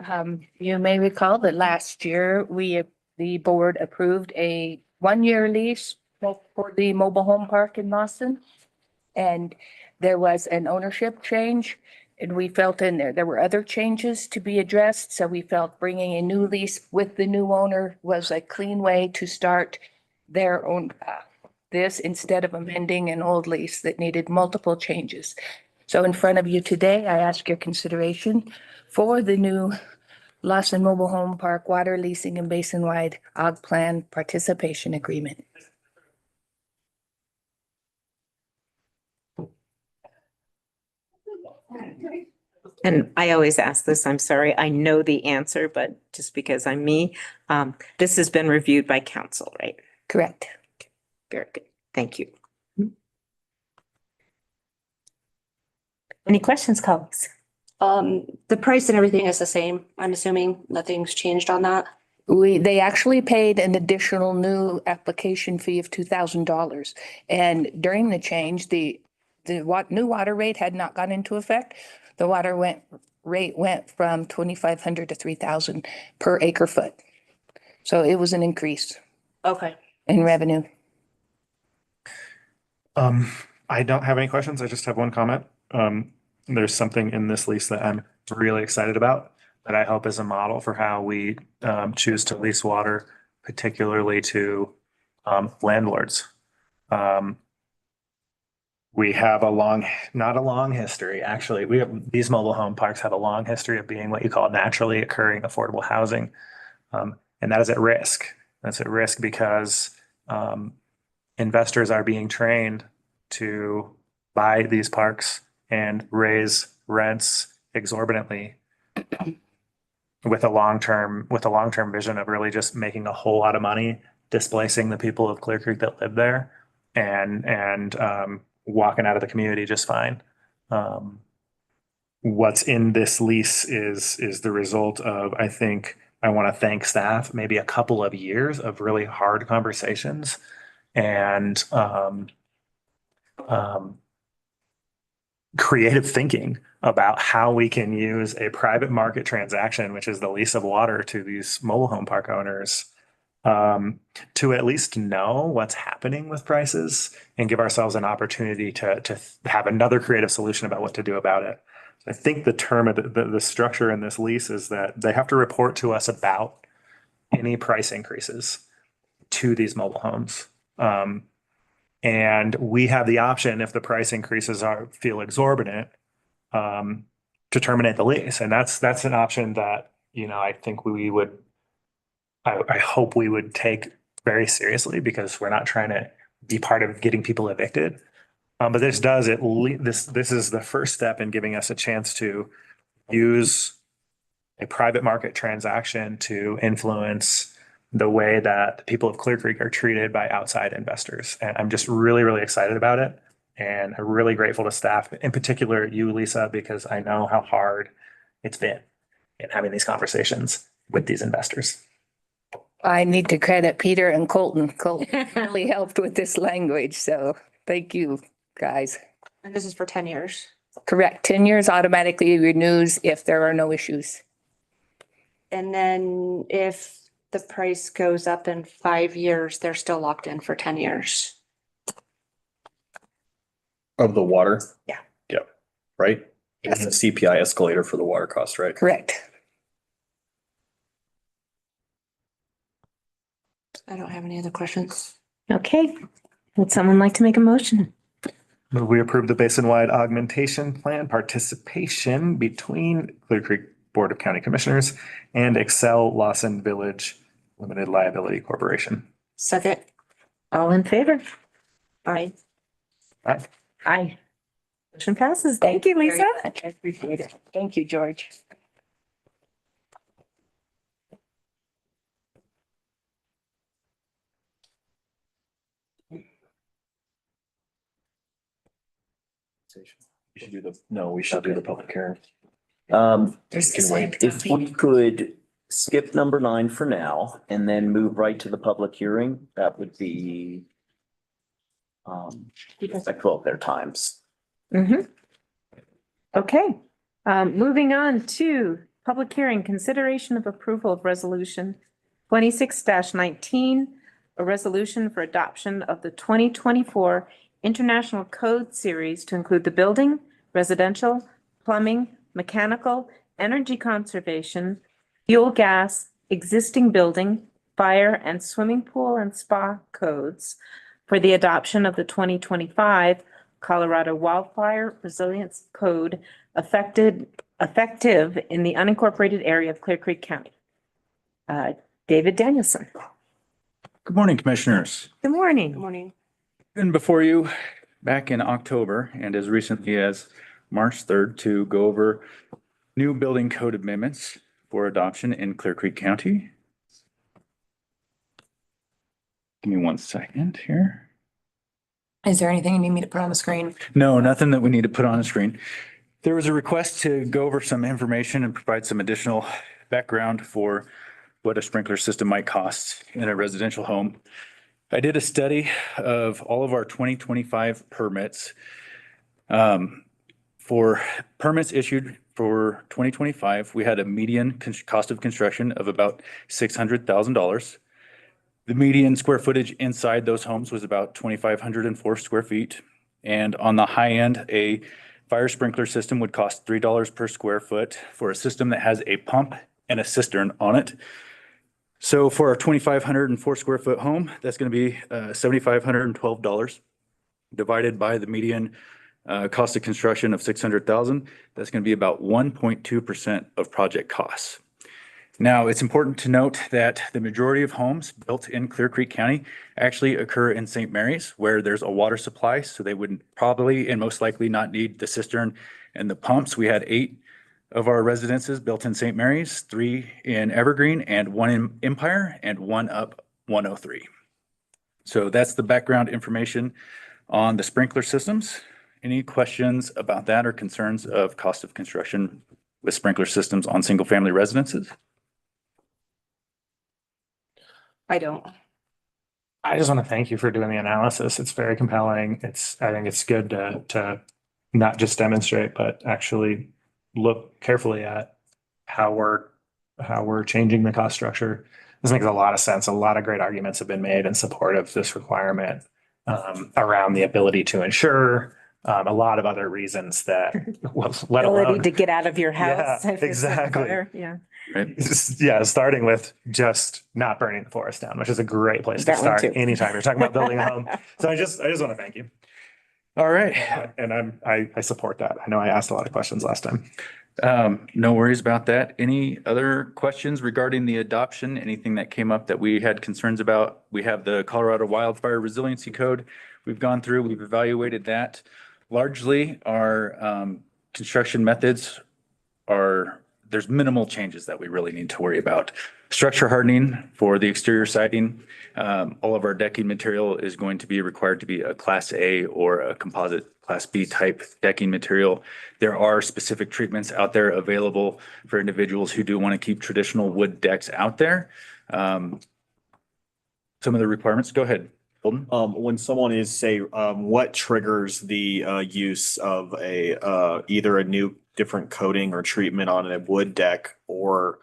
You may recall that last year, the board approved a one-year lease for the mobile home park in Lawson. And there was an ownership change, and we felt in there were other changes to be addressed. So we felt bringing a new lease with the new owner was a clean way to start their own this instead of amending an old lease that needed multiple changes. So in front of you today, I ask your consideration for the new Lawson Mobile Home Park Water Leasing and Basin-Wide OG Plan Participation Agreement. And I always ask this, I'm sorry, I know the answer, but just because I'm me, this has been reviewed by council, right? Correct. Very good. Thank you. Any questions, colleagues? The price and everything is the same. I'm assuming nothing's changed on that. They actually paid an additional new application fee of $2,000. And during the change, the new water rate had not gone into effect. The rate went from 2,500 to 3,000 per acre foot. So it was an increase Okay. in revenue. I don't have any questions. I just have one comment. There's something in this lease that I'm really excited about that I hope is a model for how we choose to lease water, particularly to landlords. We have not a long history, actually. These mobile home parks have a long history of being what you call naturally occurring affordable housing. And that is at risk. That's at risk because investors are being trained to buy these parks and raise rents exorbitantly with a long-term vision of really just making a whole lot of money, displacing the people of Clear Creek that live there and walking out of the community just fine. What's in this lease is the result of, I think, I want to thank staff, maybe a couple of years of really hard conversations and creative thinking about how we can use a private market transaction, which is the lease of water to these mobile home park owners, to at least know what's happening with prices and give ourselves an opportunity to have another creative solution about what to do about it. I think the term of the structure in this lease is that they have to report to us about any price increases to these mobile homes. And we have the option, if the price increases feel exorbitant, to terminate the lease. And that's an option that, I think I hope we would take very seriously, because we're not trying to be part of getting people evicted. But this is the first step in giving us a chance to use a private market transaction to influence the way that the people of Clear Creek are treated by outside investors. And I'm just really, really excited about it. And I'm really grateful to staff, in particular you, Lisa, because I know how hard it's been in having these conversations with these investors. I need to credit Peter and Colton. Colton really helped with this language, so thank you, guys. And this is for 10 years. Correct. 10 years automatically renews if there are no issues. And then if the price goes up in 5 years, they're still locked in for 10 years. Of the water? Yeah. Yep. Right? Yes. And the CPI escalator for the water cost, right? Correct. I don't have any other questions. Okay. Would someone like to make a motion? We approve the basin-wide augmentation plan participation between Clear Creek Board of County Commissioners and Excel Lawson Village Limited Liability Corporation. Second. All in favor? Aye. Aye. Aye. Motion passes. Thank you, Lisa. Very much. I appreciate it. Thank you, George. We should do the public hearing. If we could skip number 9 for now and then move right to the public hearing, that would be respectful of their times. Mm-hmm. Okay, moving on to public hearing, consideration of approval of resolution 26-19, a resolution for adoption of the 2024 International Code Series to include the building, residential, plumbing, mechanical, energy conservation, fuel gas, existing building, fire, and swimming pool and spa codes for the adoption of the 2025 Colorado Wildfire Resilience Code effective in the unincorporated area of Clear Creek County. David Danielson. Good morning, Commissioners. Good morning. Good morning. Been before you back in October and as recently as March 3rd to go over new building code amendments for adoption in Clear Creek County. Give me 1 second here. Is there anything you need me to put on the screen? No, nothing that we need to put on the screen. There was a request to go over some information and provide some additional background for what a sprinkler system might cost in a residential home. I did a study of all of our 2025 permits. For permits issued for 2025, we had a median cost of construction of about $600,000. The median square footage inside those homes was about 2,504 square feet. And on the high end, a fire sprinkler system would cost $3 per square foot for a system that has a pump and a cistern on it. So for our 2,504 square foot home, that's going to be $7,512. divided by the median cost of construction of 600,000, that's going to be about 1.2% of project costs. Now, it's important to note that the majority of homes built in Clear Creek County actually occur in St. Mary's, where there's a water supply, so they would probably and most likely not need the cistern and the pumps. We had 8 of our residences built in St. Mary's, 3 in Evergreen, and 1 in Empire, and 1 up 103. So that's the background information on the sprinkler systems. Any questions about that or concerns of cost of construction with sprinkler systems on single-family residences? I don't. I just want to thank you for doing the analysis. It's very compelling. I think it's good to not just demonstrate, but actually look carefully at how we're changing the cost structure. This makes a lot of sense. A lot of great arguments have been made in support of this requirement around the ability to insure, a lot of other reasons that, well, let Ability alone. to get out of your house. Yeah, if it's on exactly. fire. Yeah. Right. Yeah, starting with just not burning the forest down, which is a great place to That one start too. anytime you're talking about building a home. So I just want to thank you. All right. And I support that. I know I asked a lot of questions last time. No worries about that. Any other questions regarding the adoption? Anything that came up that we had concerns about? We have the Colorado Wildfire Resiliency Code. We've gone through, we've evaluated that. Largely, our construction methods there's minimal changes that we really need to worry about. Structure hardening for the exterior siding. All of our decking material is going to be required to be a Class A or a composite Class B type decking material. There are specific treatments out there available for individuals who do want to keep traditional wood decks out there. Some of the requirements, go ahead, Holden. When someone is, say, what triggers the use of either a new different coating or treatment on a wood deck or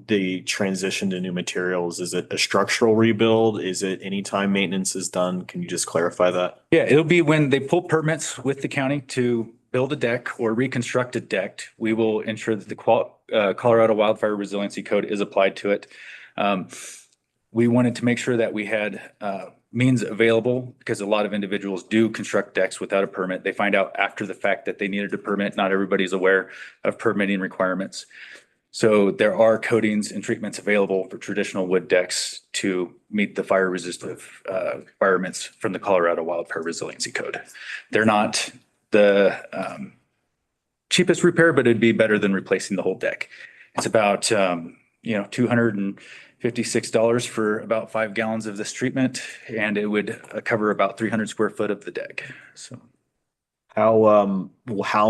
the transition to new materials? Is it a structural rebuild? Is it anytime maintenance is done? Can you just clarify that? Yeah, it'll be when they pull permits with the county to build a deck or reconstruct a deck. We will ensure that the Colorado Wildfire Resiliency Code is applied to it. We wanted to make sure that we had means available because a lot of individuals do construct decks without a permit. They find out after the fact that they needed a permit. Not everybody's aware of permitting requirements. So there are coatings and treatments available for traditional wood decks to meet the fire resistive requirements from the Colorado Wildfire Resiliency Code. They're not the cheapest repair, but it'd be better than replacing the whole deck. It's about $256 for about 5 gallons of this treatment, and it would cover about 300 square foot of the deck. So how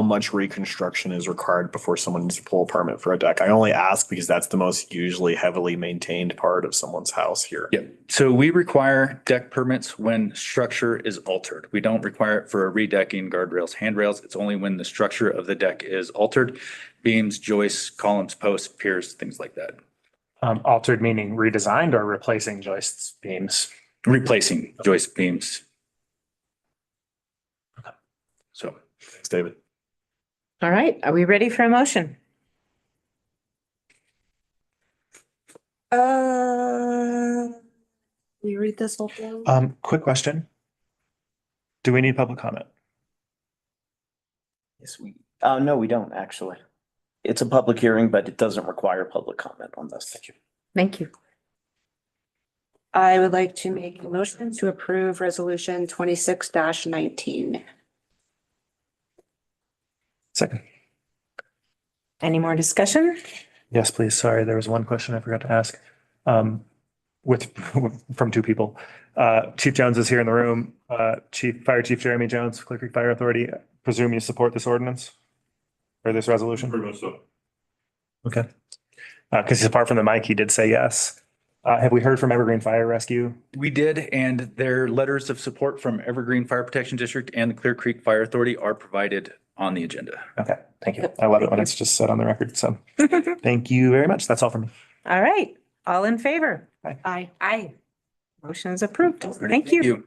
much reconstruction is required before someone needs to pull a permit for a deck? I only ask because that's the most usually heavily maintained part of someone's house here. Yep. So we require deck permits when structure is altered. We don't require it for a redecking, guardrails, handrails. It's only when the structure of the deck is altered, beams, joists, columns, posts, piers, things like that. Altered meaning redesigned or replacing joists, beams? Replacing joist beams. So. Thanks, David. All right. Are we ready for a motion? Will you read this whole thing? Quick question. Do we need public comment? Yes, no, we don't actually. It's a public hearing, but it doesn't require public comment on this. Thank you. Thank you. I would like to make a motion to approve resolution 26-19. Second. Any more discussion? Yes, please. Sorry, there was one question I forgot to ask. From 2 people. Chief Jones is here in the room. Fire Chief Jeremy Jones, Clear Creek Fire Authority. Presume you support this ordinance or this resolution? Pretty much so. Okay. Because apart from the mic, he did say yes. Have we heard from Evergreen Fire Rescue? We did, and their letters of support from Evergreen Fire Protection District and the Clear Creek Fire Authority are provided on the agenda. Okay, thank you. I love it when it's just said on the record. So thank you very much. That's all for me. All right. All in favor? Aye. Aye. Motion is approved. Thank you.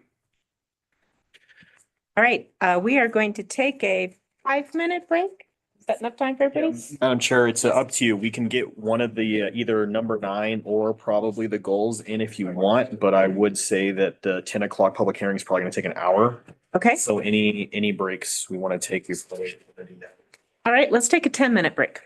All right. We are going to take a 5-minute break. Is that enough time for everybody? Madam Chair, it's up to you. We can get one of the either number 9 or probably the goals in if you want, but I would say that the 10 o'clock public hearing is probably gonna take an hour. Okay, So any breaks we want to take before we do that. all right, let's take a 10-minute break.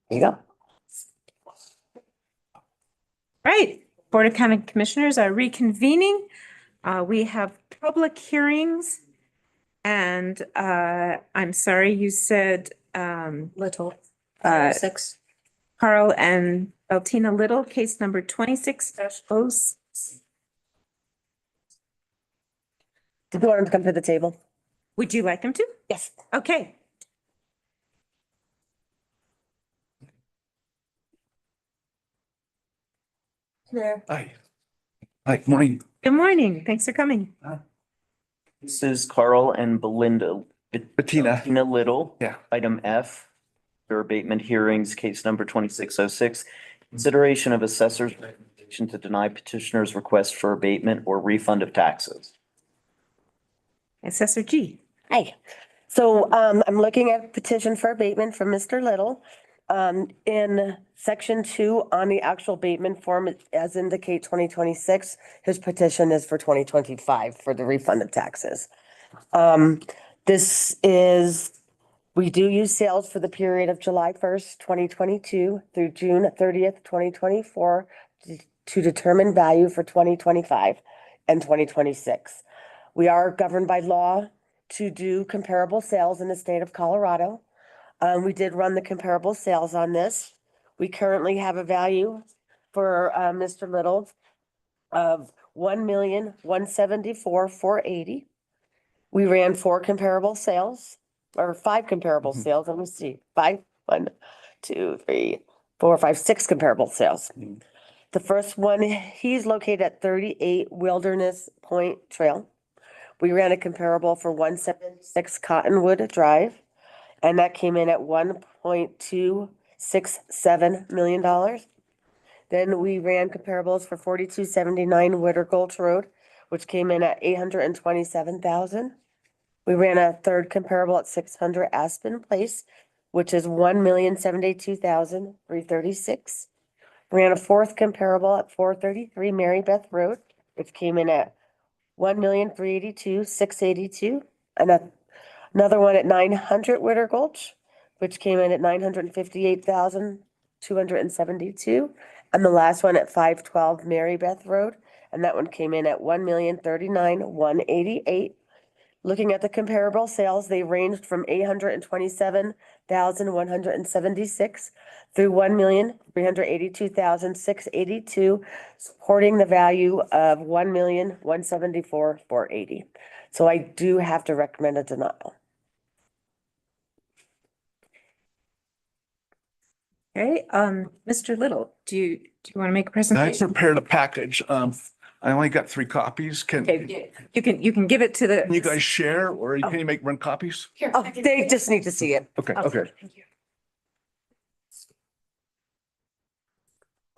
There you go. Right, Board of County Commissioners are reconvening. We have public hearings. And I'm sorry, you said Little. Uh, 6. Carl and Altina Little, case number 26-0. Did you want him to come to the table? Would you like them to? Yes. Okay. There. Hi. Hi, morning. Good morning. Thanks for coming. This is Carl and Belinda. Bettina. Bettina Little. Yeah. Item F, for abatement hearings, case number 2606. Consideration of assessor's recommendation to deny petitioner's request for abatement or refund of taxes. Assessor G. Hi. So I'm looking at petition for abatement from Mr. Little. In section 2 on the actual abatement form, as indicate 2026, his petition is for 2025 for the refund of taxes. This is, we do use sales for the period of July 1st, 2022 through June 30th, 2024 to determine value for 2025 and 2026. We are governed by law to do comparable sales in the state of Colorado. We did run the comparable sales on this. We currently have a value for Mr. Little of $1,174,480. We ran 4 comparable sales, or 5 comparable sales. Let me see. 5, 1, 2, 3, 4, 5, 6 comparable sales. The first one, he's located at 38 Wilderness Point Trail. We ran a comparable for 176 Cottonwood Drive, and that came in at $1.267 million. Then we ran comparables for 4279 Witter Gulch Road, which came in at $827,000. We ran a third comparable at 600 Aspen Place, which is $1,072,336. Ran a fourth comparable at 433 Mary Beth Road, which came in at $1,382,682. And another one at 900 Witter Gulch, which came in at $958,272. And the last one at 512 Mary Beth Road, and that one came in at $1,039,188. Looking at the comparable sales, they ranged from $827,176 through $1,382,682, supporting the value of $1,174,480. So I do have to recommend a denial. Okay, Mr. Little, do you want to make a I presentation? prepared a package. I only got 3 copies. Can Okay, you can give it to the. you guys share or can you run copies? Oh, they just need to see it. Okay, okay. Thank you.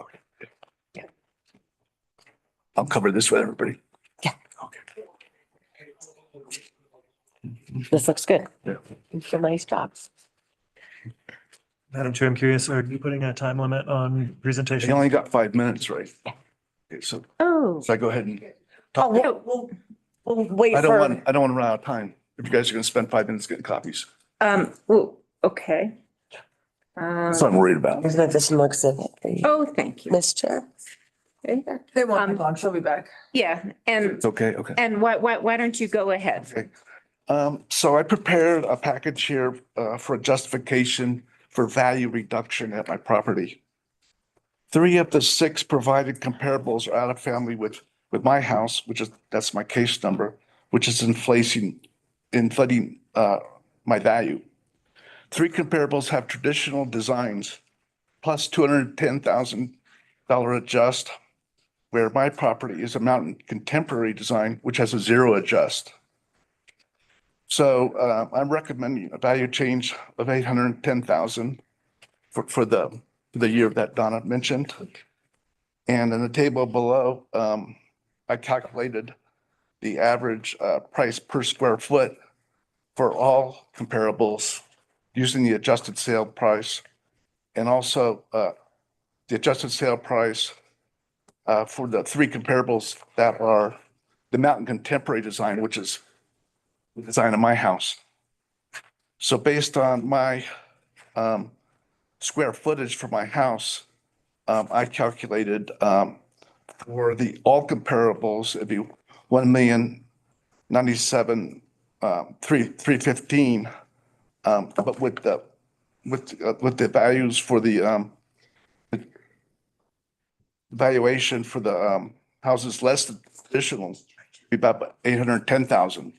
Okay. Yeah. I'll cover this with everybody. Yeah. Okay. This looks good. Yeah. You did a nice job. Madam Chair, I'm curious, are you putting a time limit on You presentation? only got 5 minutes, right? Okay, so Oh. I go ahead and Oh, talk. we'll wait I don't for. want to run out of time. If you guys are gonna spend 5 minutes getting copies. Well, okay. That's what I'm worried about. There's an additional exhibit for you, Oh, thank you. Miss Chair. Okay. They won't be long. She'll be back. Yeah, and, It's okay, okay. why don't you go ahead? Okay. So I prepared a package here for a justification for value reduction at my property. 3 of the 6 provided comparables are out of family with my house, that's my case number, which is inflating my value. 3 comparables have traditional designs plus $210,000 adjust, where my property is a mountain contemporary design, which has a 0 adjust. So I'm recommending a value change of $810,000 for the year that Donna mentioned. And in the table below, I calculated the average price per square foot for all comparables using the adjusted sale price, and also the adjusted sale price for the 3 comparables that are the mountain contemporary design, which is the design of my house. So based on my square footage for my house, I calculated, for the all comparables, it'd be 1,097,315. But with the values for the valuation for the, houses less than traditional, be about 810,000.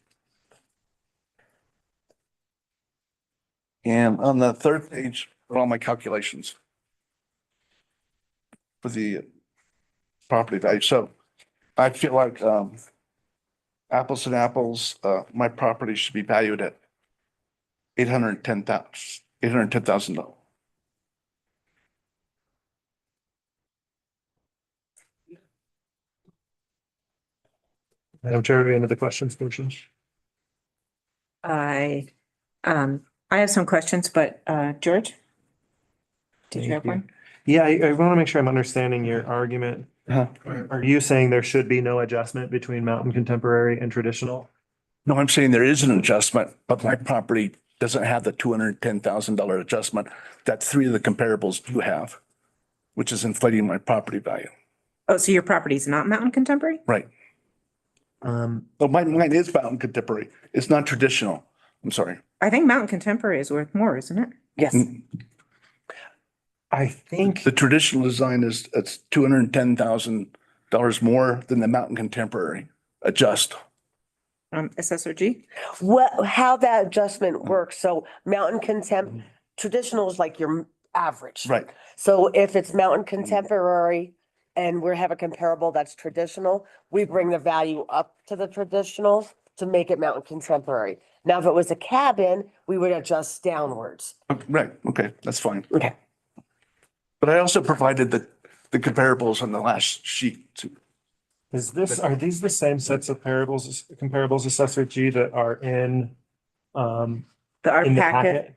And on the third page are all my calculations for the property value. So I feel like, apples and apples, my property should be valued at $810,000. Madam Chair, any other questions, portion? I have some questions, but, George? Did you have one? Yeah, I want to make sure I'm understanding your argument. Are you saying there should be no adjustment between mountain contemporary and traditional? No, I'm saying there is an adjustment, but my property doesn't have the $210,000 adjustment that three of the comparables do have, which is inflating my property value. Oh, so your property is not mountain contemporary? Right. But mine is mountain contemporary. It's not traditional. I'm sorry. I think mountain contemporary is worth more, isn't it? Yes. I think, The traditional design is, it's $210,000 more than the mountain contemporary adjust. Assessor G? What, how that adjustment works, so mountain contemp, traditional is like your average. Right. So if it's mountain contemporary and we have a comparable that's traditional, we bring the value up to the traditional to make it mountain contemporary. Now, if it was a cabin, we would adjust downwards. Right. Okay. That's fine. Okay. But I also provided the comparables on the last sheet too. are these the same sets of comparables, Assessor G, that are in The art in the packet?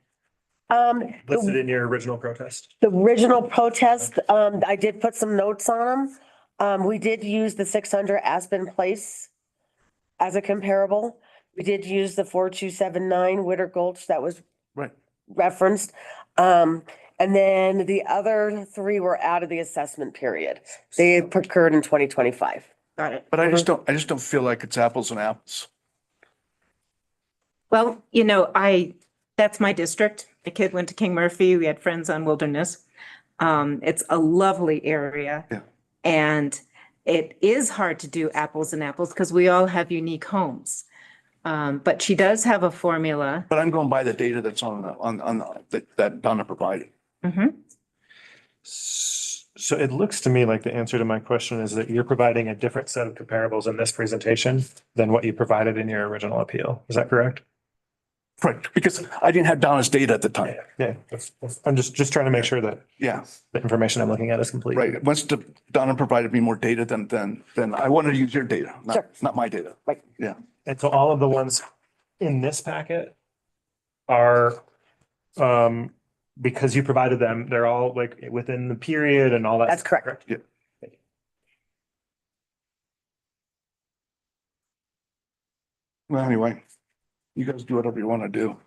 listed in your original protest? The original protest, I did put some notes on them. We did use the 600 Aspen Place as a comparable. We did use the 4279 Witter Gulch that was Right. referenced. And then the other three were out of the assessment period. They occurred in 2025. Got it. But I just don't feel like it's apples and apples. Well, that's my district. The kid went to King Murphy. We had friends on Wilderness. It's a lovely area. Yeah. And it is hard to do apples and apples because we all have unique homes. But she does have a formula. But I'm going by the data that's that Donna provided. Mhm. So it looks to me like the answer to my question is that you're providing a different set of comparables in this presentation than what you provided in your original appeal. Is that correct? Correct, because I didn't have Donna's data at the time. Yeah, I'm just trying to make sure that Yeah, the information I'm looking at is complete. right. Once Donna provided me more data, then I wanted to use your data, Sure. not my data. Right. Yeah. And so all of the ones in this packet are, because you provided them, they're all like within the period and all that. That's correct. Yeah. Well, anyway, you guys do whatever you want to do.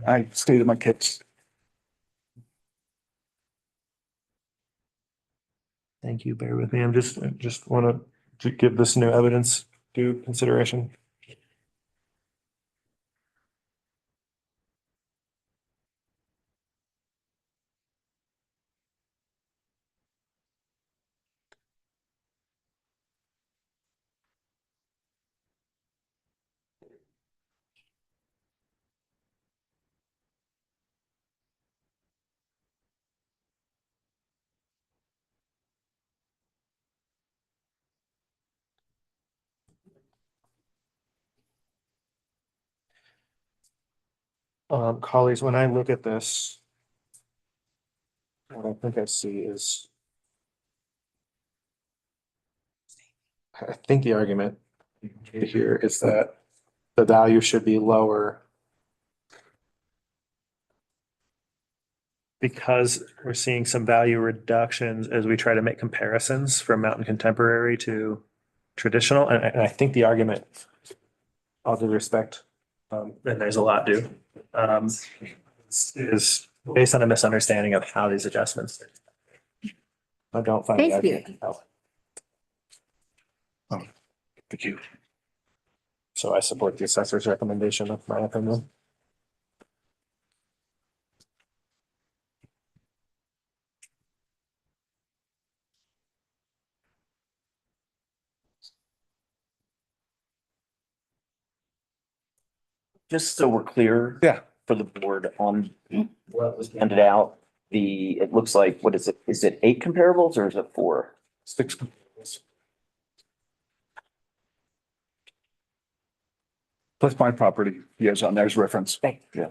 I stayed with my kids. Thank you. Bear with me. I'm just want to give this new evidence due consideration. Colleagues, when I look at this, what I think I see is, I think the argument here is that the value should be lower because we're seeing some value reductions as we try to make comparisons from mountain contemporary to traditional. And I think the argument, all due respect, and there's a lot due, is based on a misunderstanding of how these adjustments. I don't find. the Thank you. argument compelling. Thank you. So I support the assessor's recommendation of my opinion. Just so we're clear. Yeah. For the board on what was handed out, it looks like, what is it? Is it 8 comparables or is it 4? 6. Plus my property, yes, on there's reference. Yeah.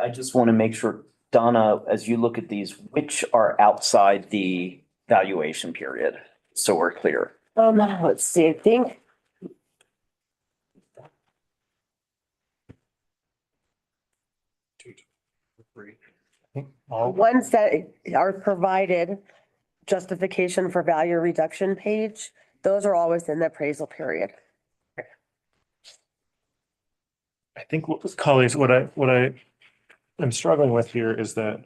I just want to make sure, Donna, as you look at these, which are outside the valuation period? So we're clear. Let's see, I think All ones that are provided justification for value reduction page, those are always in the appraisal period. I think colleagues, what I am struggling with here is that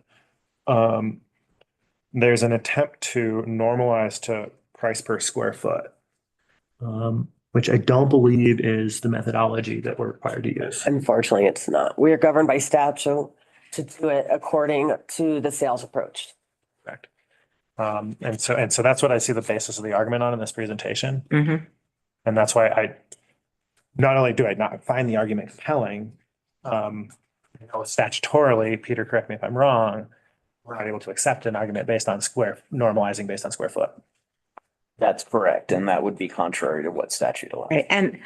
there's an attempt to normalize to price per square foot, which I don't believe is the methodology that we're required to use. Unfortunately, it's not. We are governed by statute to do it according to the sales approach. Correct. And so that's what I see the basis of the argument on in this presentation. Mhm. And that's why not only do I not find the argument compelling, statutorily, Peter, correct me if I'm wrong, we're not able to accept an argument based on normalizing based on square foot. That's correct. And that would be contrary to what statute allows. Right, and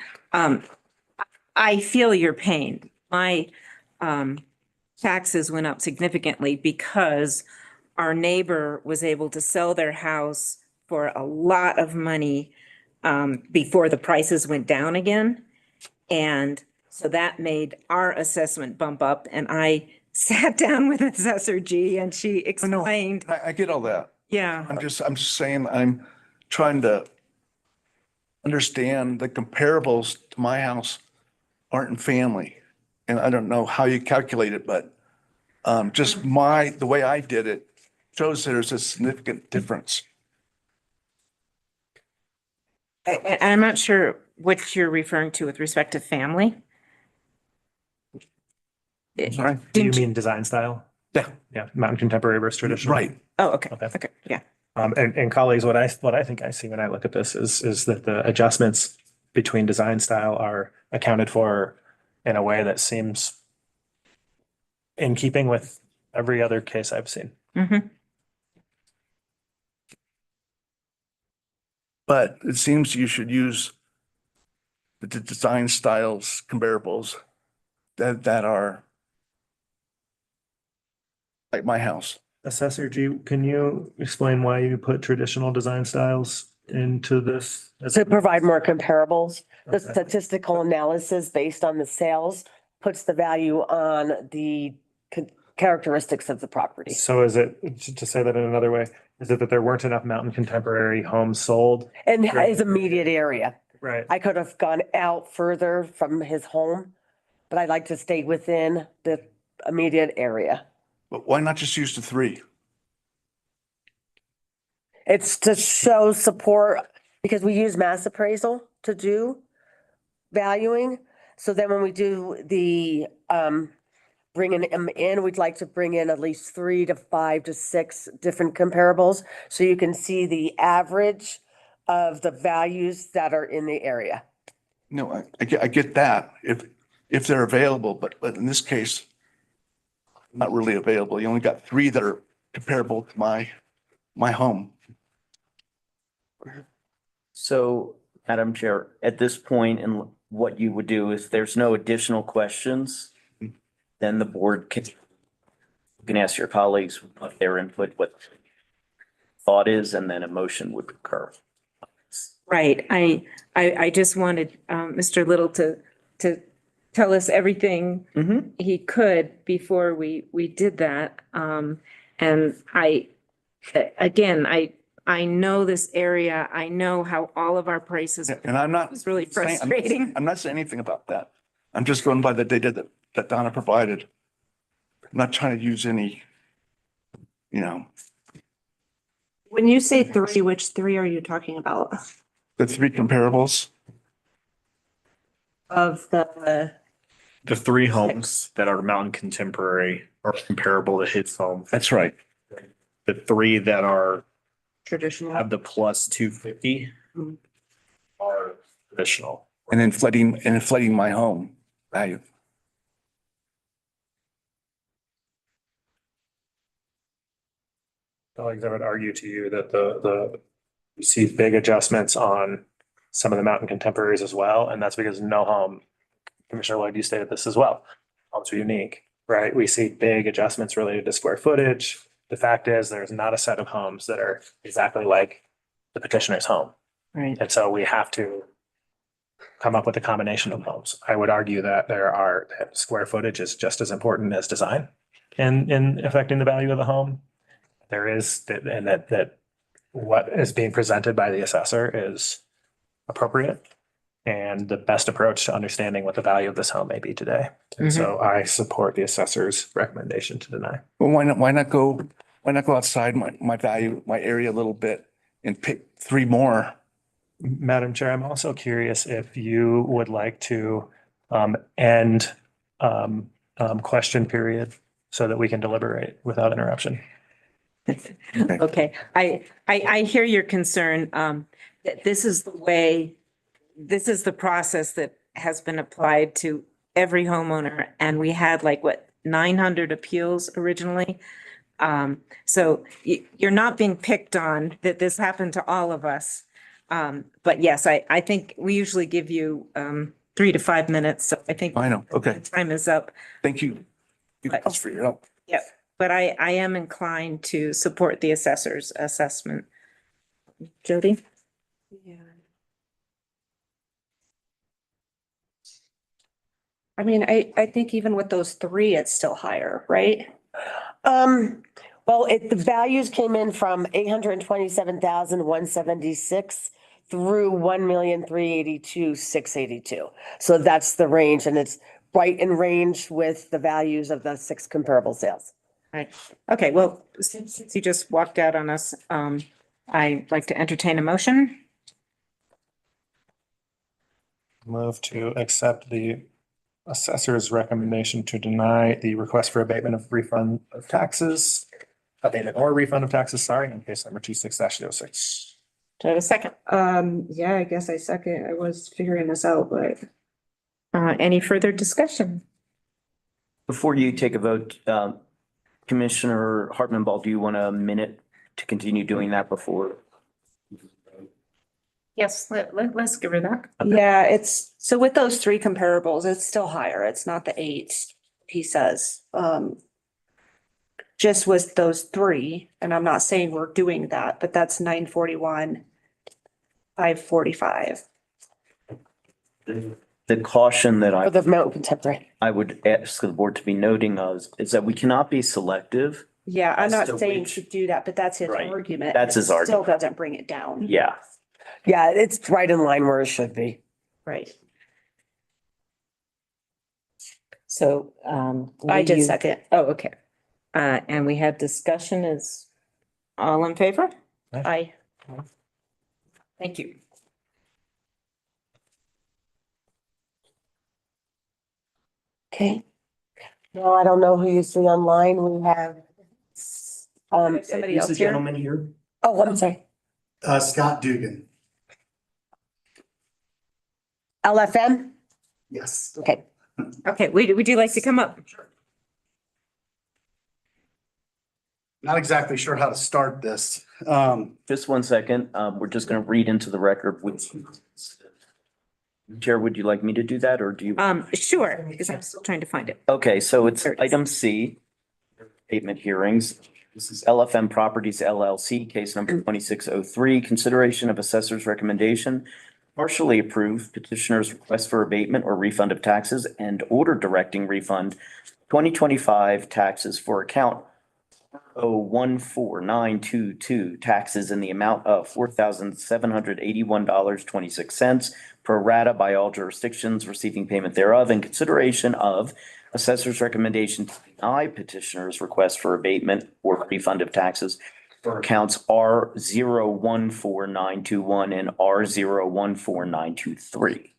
I feel your pain. My taxes went up significantly because our neighbor was able to sell their house for a lot of money before the prices went down again. And so that made our assessment bump up, and I sat down with Assessor G and she explained. I get all that. Yeah. I'm just saying, I'm trying to understand the comparables to my house aren't in family. And I don't know how you calculate it, but just the way I did it shows there's a significant difference. I'm not sure what you're referring to with respect to family. Sorry. Do you mean design style? Yeah. Yeah, modern contemporary versus traditional. Right. Oh, okay. Okay. Okay, yeah. And colleagues, what I think I see when I look at this is that the adjustments between design style are accounted for in a way that seems in keeping with every other case I've seen. Mm-hmm. But it seems you should use the design styles comparables that are like my house. Assessor G, can you explain why you put traditional design styles into this? To provide more comparables, the Okay. statistical analysis based on the sales puts the value on the characteristics of the property. So is it, to say that in another way, is it that there weren't enough mountain contemporary homes sold? And his immediate area. Right. I could have gone out further from his home, but I'd like to stay within the immediate area. But why not just use the 3? It's to show support because we use mass appraisal to do valuing. So then when we do the bringing them in, we'd like to bring in at least 3 to 5 to 6 different comparables. So you can see the average of the values that are in the area. No, I get that if they're available, but in this case, not really available. You only got 3 that are comparable to my home. So, Madam Chair, at this point, and what you would do is there's no additional questions, then the board can ask your colleagues what their input, what thought is, and then a motion would occur. Right. I just wanted Mr. Little to tell us everything he could before we did that. And I know this area. I know how all of our prices. And I'm not. It's really saying- frustrating. I'm not saying anything about that. I'm just going by the data that Donna provided. I'm not trying to use any, you know, When you say three, which three are you talking about? the three comparables. Of the, The three homes that are mountain contemporary are comparable to his home. That's right. The three that are, traditional. have the plus 250 Mm. are traditional. And inflating my home value. Colleagues, I would argue to you that you see big adjustments on some of the mountain contemporaries as well, and that's because no home, Commissioner Lloyd, you stated this as well, homes are unique, right? We see big adjustments related to square footage. The fact is, there's not a set of homes that are exactly like the petitioner's home. Right. And so we have to come up with a combination of homes. I would argue that that square footage is just as important as design in affecting the value of the home. There is, and that what is being presented by the assessor is appropriate and the best approach to understanding what the value of this home may be today. And so I support the assessor's recommendation to deny. Well, why not go outside my value, my area a little bit and pick three more? Madam Chair, I'm also curious if you would like to end question period so that we can deliberate without interruption. Okay, I hear your concern. That this is the process that has been applied to every homeowner, and we had 900 appeals originally. So you're not being picked on, that this happened to all of us. But yes, I think we usually give you 3 to 5 minutes, so I think I know. Okay. time is up. Thank you. Thanks for your help. Yep, but I am inclined to support the assessor's assessment. Jody? Yeah. I mean, I think even with those three, it's still higher, right? Well, the values came in from 827,176 through 1,382,682. So that's the range, and it's right in range with the values of the 6 comparable sales. Right. Okay, well, since you just walked out on us, I'd like to entertain a motion. Move to accept the assessor's recommendation to deny the request for abatement of refund of taxes, abatement or refund of taxes, sorry, in case number 26-06. Do I have a second? Yeah, I guess I second. I was figuring this out, but. Any further discussion? Before you take a vote, Commissioner Hartman-Ball, do you want a minute to continue doing that before? Yes, let's give her that. Yeah, it's, so with those three comparables, it's still higher. It's not the 8, he says. Just with those three, and I'm not saying we're doing that, but that's 941, 545. The caution that For the mountain contemporary. I would ask the board to be noting of is that we cannot be selective. Yeah, I'm As not to saying which- to do that, but that's his Right. argument. That's his It argument. Still doesn't bring it down. Yeah. Yeah, it's right in line where it should be. Right. So, I did second. Oh, okay. And we had discussion, is all in favor? I, Thank you. Okay. No, I don't know who you see online. We have, somebody Is else the here? gentleman here? oh, I'm sorry. Scott Dugan. LFM? Yes. Okay. Okay, would you like to come up? Not exactly sure how to start this. Just one second. We're just going to read into the record. Chair, would you like me to do that or do you? Sure, because I'm still trying to find it. Okay, so it's There it is. item C, abatement hearings. This is LFM Properties LLC, case number 2603, consideration of assessor's recommendation. Partially approved petitioner's request for abatement or refund of taxes and order directing refund 2025 taxes for account 14922, taxes in the amount of $4,781.26 pro rata by all jurisdictions receiving payment thereof in consideration of Assessor's recommendation to deny petitioner's request for abatement or refund of taxes for accounts R014921 and R014923.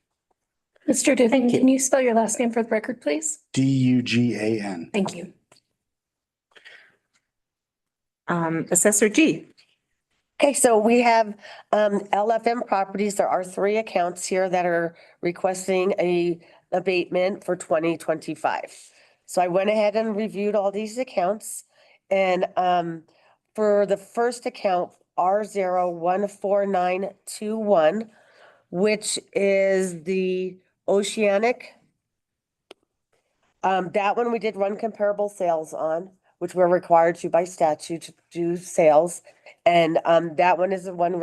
Mr. Dugan, can you spell your last name for the record, please? DUGAN. Thank you. Assessor G. Okay, so we have LFM properties. There are 3 accounts here that are requesting a abatement for 2025. So I went ahead and reviewed all these accounts. And for the first account, R014921, which is the Oceanic. That one we did run comparable sales on, which we're required to by statute to do sales. And that one is the one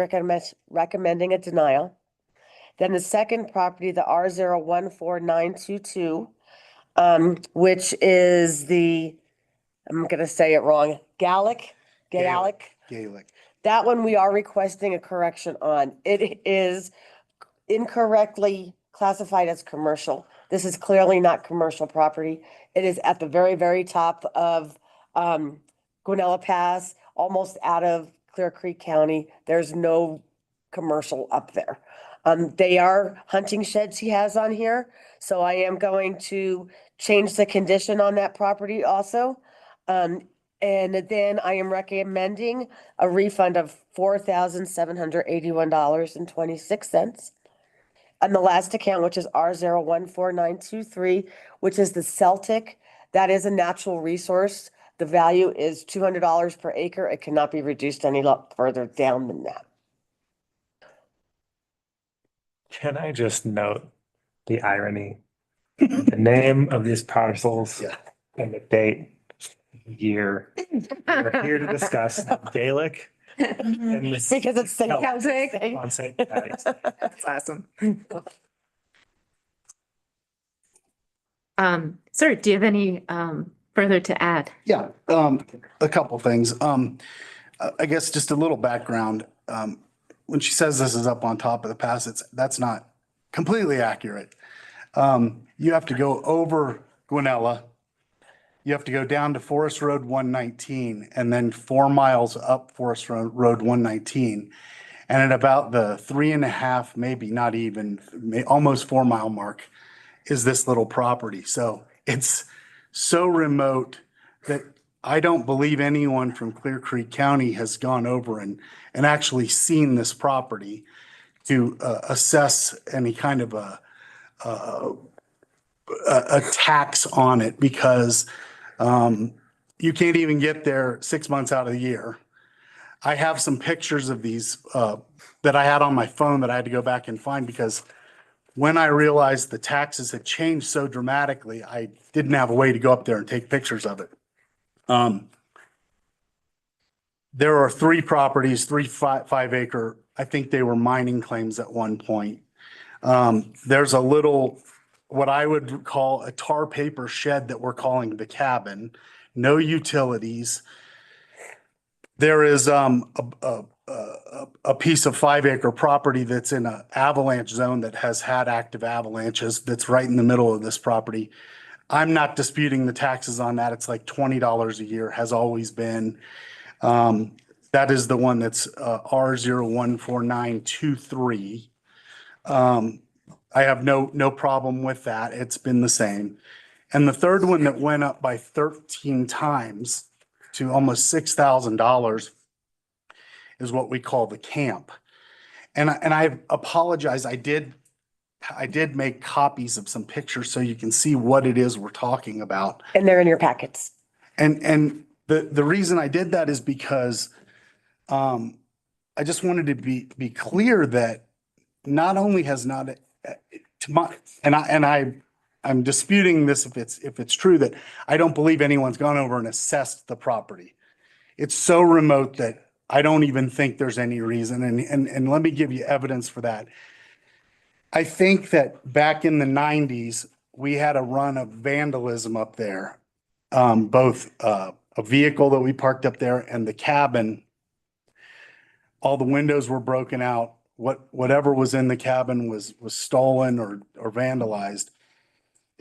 recommending a denial. Then the second property, the R014922, which is the, I'm gonna say it wrong, Gaelic. That one we are requesting a correction on. It is incorrectly classified as commercial. This is clearly not commercial property. It is at the very, very top of Guanella Pass, almost out of Clear Creek County. There's no commercial up there. They are hunting sheds he has on here. So I am going to change the condition on that property also. And then I am recommending a refund of $4,781.26. And the last account, which is R014923, which is the Celtic, that is a natural resource. The value is $200 per acre. It cannot be reduced any further down than that. Can I just note the irony? The name of these parcels and the date, year. We're here to discuss Gaelic. And Because it's St. Celtic. On St. Patty's. That's awesome. Sir, do you have any further to add? Yeah, a couple things. I guess just a little background. When she says this is up on top of the pass, that's not completely accurate. You have to go over Guanella. You have to go down to Forest Road 119 and then 4 miles up Forest Road 119. And at about the 3.5, maybe not even, almost 4 mile mark is this little property. So it's so remote that I don't believe anyone from Clear Creek County has gone over and actually seen this property to assess any kind of a tax on it, because you can't even get there 6 months out of the year. I have some pictures of these that I had on my phone that I had to go back and find, because when I realized the taxes had changed so dramatically, I didn't have a way to go up there and take pictures of it. There are 3 properties, 3 5-acre, I think they were mining claims at one point. There's a little, what I would call a tar paper shed that we're calling the cabin, no utilities. There is a piece of 5-acre property that's in an avalanche zone that has had active avalanches that's right in the middle of this property. I'm not disputing the taxes on that. It's like $20 a year, has always been. That is the one that's R014923. I have no problem with that. It's been the same. And the third one that went up by 13 times to almost $6,000 is what we call the camp. And I apologize. I did make copies of some pictures so you can see what it is we're talking about. And they're in your packets. And the reason I did that is because I just wanted to be clear that not only has not I'm disputing this if it's true, that I don't believe anyone's gone over and assessed the property. It's so remote that I don't even think there's any reason. And let me give you evidence for that. I think that back in the 90s, we had a run of vandalism up there. Both a vehicle that we parked up there and the cabin. All the windows were broken out. Whatever was in the cabin was stolen or vandalized.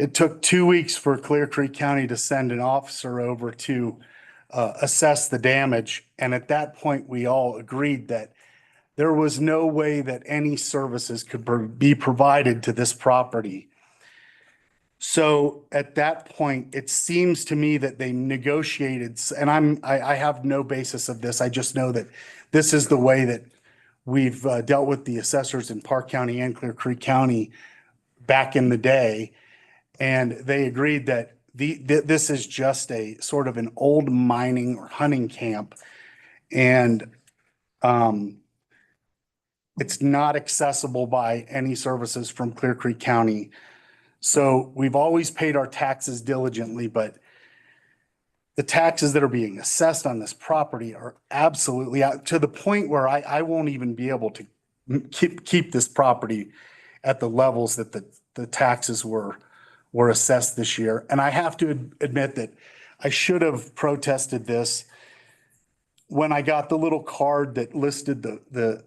It took 2 weeks for Clear Creek County to send an officer over to assess the damage. And at that point, we all agreed that there was no way that any services could be provided to this property. So at that point, it seems to me that they negotiated, and I have no basis of this. I just know that this is the way that we've dealt with the assessors in Park County and Clear Creek County back in the day. And they agreed that this is just a sort of an old mining or hunting camp. And it's not accessible by any services from Clear Creek County. So we've always paid our taxes diligently, but the taxes that are being assessed on this property are absolutely out to the point where I won't even be able to keep this property at the levels that the taxes were assessed this year. And I have to admit that I should have protested this when I got the little card that listed the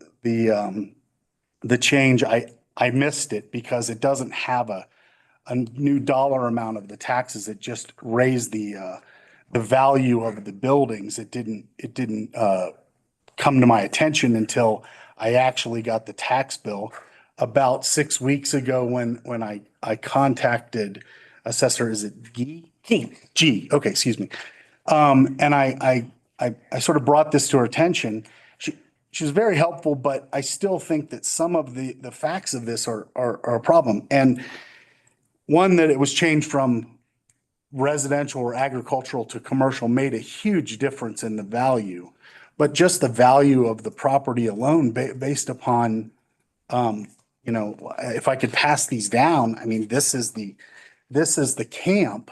change. I missed it because it doesn't have a new dollar amount of the taxes. It just raised the value of the buildings. It didn't come to my attention until I actually got the tax bill about 6 weeks ago when I contacted assessor. Is it G? G. Okay, excuse me. And I sort of brought this to her attention. She was very helpful, but I still think that some of the facts of this are a problem. And one, that it was changed from residential or agricultural to commercial made a huge difference in the value. But just the value of the property alone based upon, if I could pass these down, I mean, this is the camp,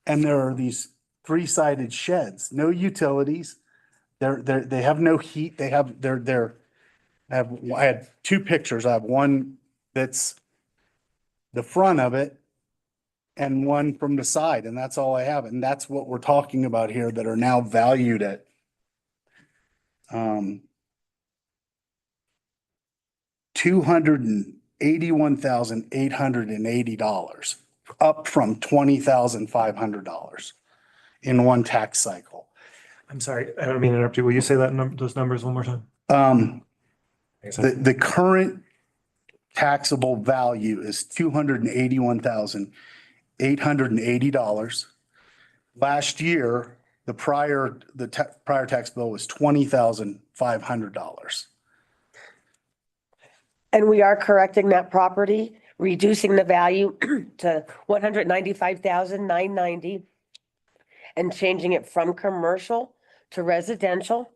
and there are these 3-sided sheds, no utilities. They have no heat. I had 2 pictures. I have one that's the front of it and one from the side, and that's all I have. And that's what we're talking about here, that are now valued at $281,880, up from $20,500 in one tax cycle. I'm sorry, I don't mean to interrupt you. Will you say those numbers one more time? The current taxable value is $281,880. Last year, the prior tax bill was $20,500. And we are correcting that property, reducing the value to $195,990 and changing it from commercial to residential.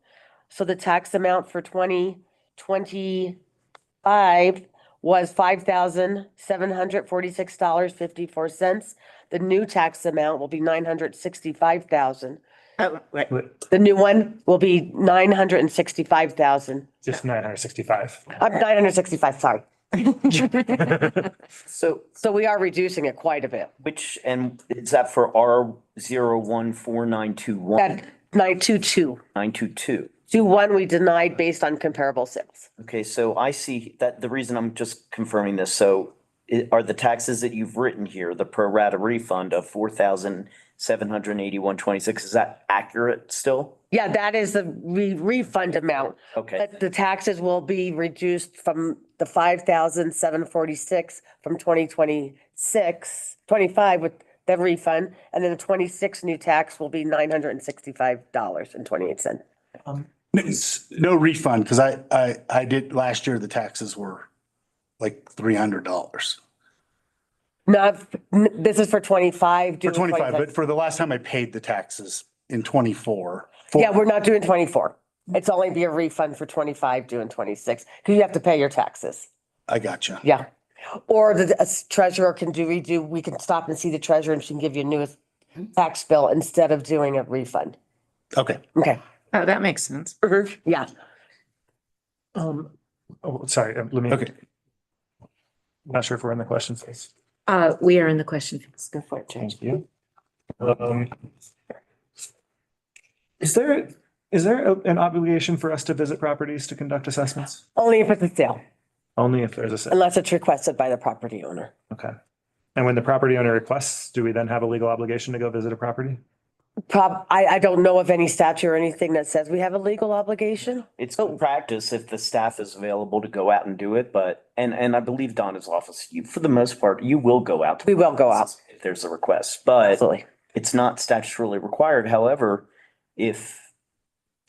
So the tax amount for 2025 was $5,746.54. The new tax amount will be $965,000. Oh, right. The new one will be $965,000. Just 965. $965, sorry. So So we are reducing it quite a bit. and is that for R014921? At 922. 922? 21 we denied based on comparable sales. Okay, so I see that the reason I'm just confirming this, so are the taxes that you've written here, the pro rata refund of $4,781.26, is that accurate still? Yeah, that is the refund amount. Okay, But the taxes will be reduced from the 5,746 from 25 with the refund, and then the 26 new tax will be $965.28. No refund, because I did last year, the taxes were like $300. No, this is for 25. For 25, but for the last time I paid the taxes in 24. Yeah, we're not doing 24. It's only be a refund for 25 due in 26, because you have to pay your taxes. I gotcha. Yeah. Or the treasurer can redo, we can stop and see the treasurer and she can give you a new tax bill instead of doing a refund. Okay. Okay. Oh, that makes sense. Yeah. Sorry, let me. Okay. Not sure if we're in the question phase. We are in the question phase. Go for it, Judge. Thank you. Is there an obligation for us to visit properties to conduct assessments? Only if it's a sale, Only if there's a sale. unless it's requested by the property owner. Okay. And when the property owner requests, do we then have a legal obligation to go visit a property? I don't know of any statute or anything that says we have a legal obligation. It's good practice if the staff is available to go out and do it, but, and I believe Donna's office, you, for the most part, you will go out. We will go out. If there's a request, but Absolutely. it's not statutorily required. However, if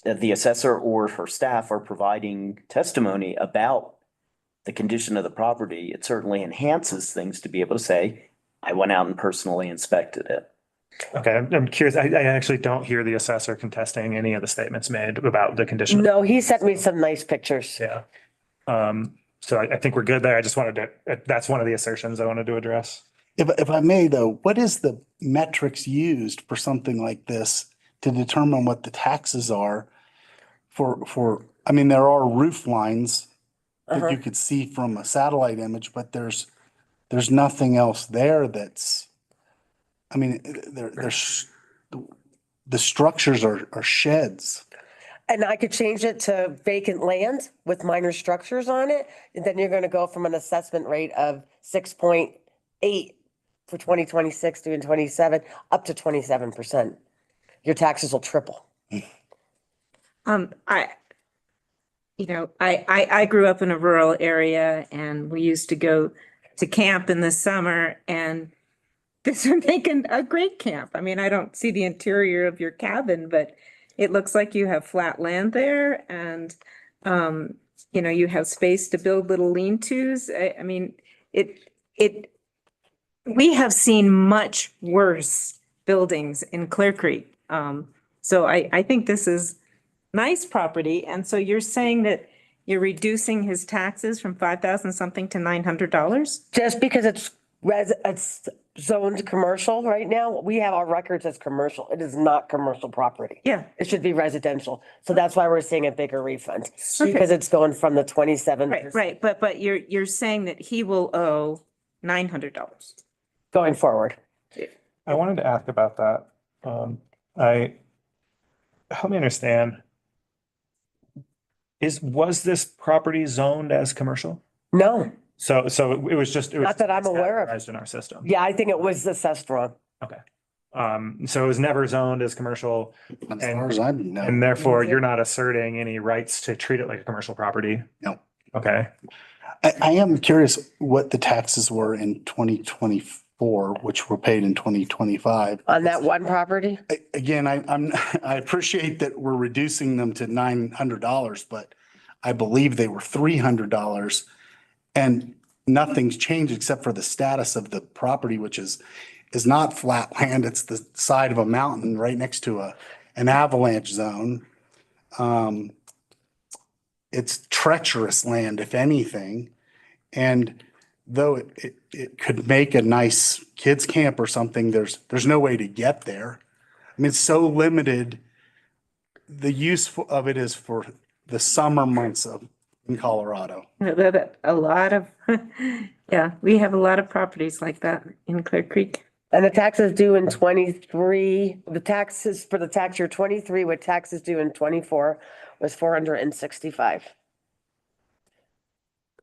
the assessor or her staff are providing testimony about the condition of the property, it certainly enhances things to be able to say, I went out and personally inspected it. Okay, I'm curious. I actually don't hear the assessor contesting any of the statements made about the condition. No, he sent me some nice pictures. Yeah. So I think we're good there. I just wanted to, that's one of the assertions I wanted to address. If I may though, what is the metrics used for something like this to determine what the taxes are I mean, there are roof lines that you could see from a satellite image, but there's nothing else there that's, I mean, the structures are sheds. And I could change it to vacant land with minor structures on it. And then you're gonna go from an assessment rate of 6.8 for 2026 to 27 up to 27%. Your taxes will triple. I grew up in a rural area and we used to go to camp in the summer, and this would make a great camp. I mean, I don't see the interior of your cabin, but it looks like you have flat land there, and you have space to build little lean-tos. I mean, we have seen much worse buildings in Clear Creek. So I think this is nice property. And so you're saying that you're reducing his taxes from 5,000 something to $900? Just because it's zoned commercial right now, we have our records as commercial. It is not commercial property. Yeah. It should be residential. So that's why we're seeing a bigger refund, Okay. because it's going from the 27%. Right. But you're saying that he will owe $900. Going forward. I wanted to ask about that. Help me understand. Was this property zoned as commercial? No, So it was just. Not that I'm aware of. Categorized in our system. yeah, I think it was assessed wrong. Okay. So it was never zoned as commercial. As far as I know. And therefore you're not asserting any rights to treat it like a commercial property? No. Okay. I am curious what the taxes were in 2024, which were paid in 2025. On that one property? Again, I appreciate that we're reducing them to $900, but I believe they were $300. And nothing's changed except for the status of the property, which is not flat land. It's the side of a mountain right next to an avalanche zone. It's treacherous land, if anything. And though it could make a nice kids camp or something, there's no way to get there. I mean, it's so limited. The use of it is for the summer months in Colorado. A lot of, yeah, we have a lot of properties like that in Clear Creek. And the taxes due in 23, the taxes for the tax year 23 with taxes due in 24 was 465.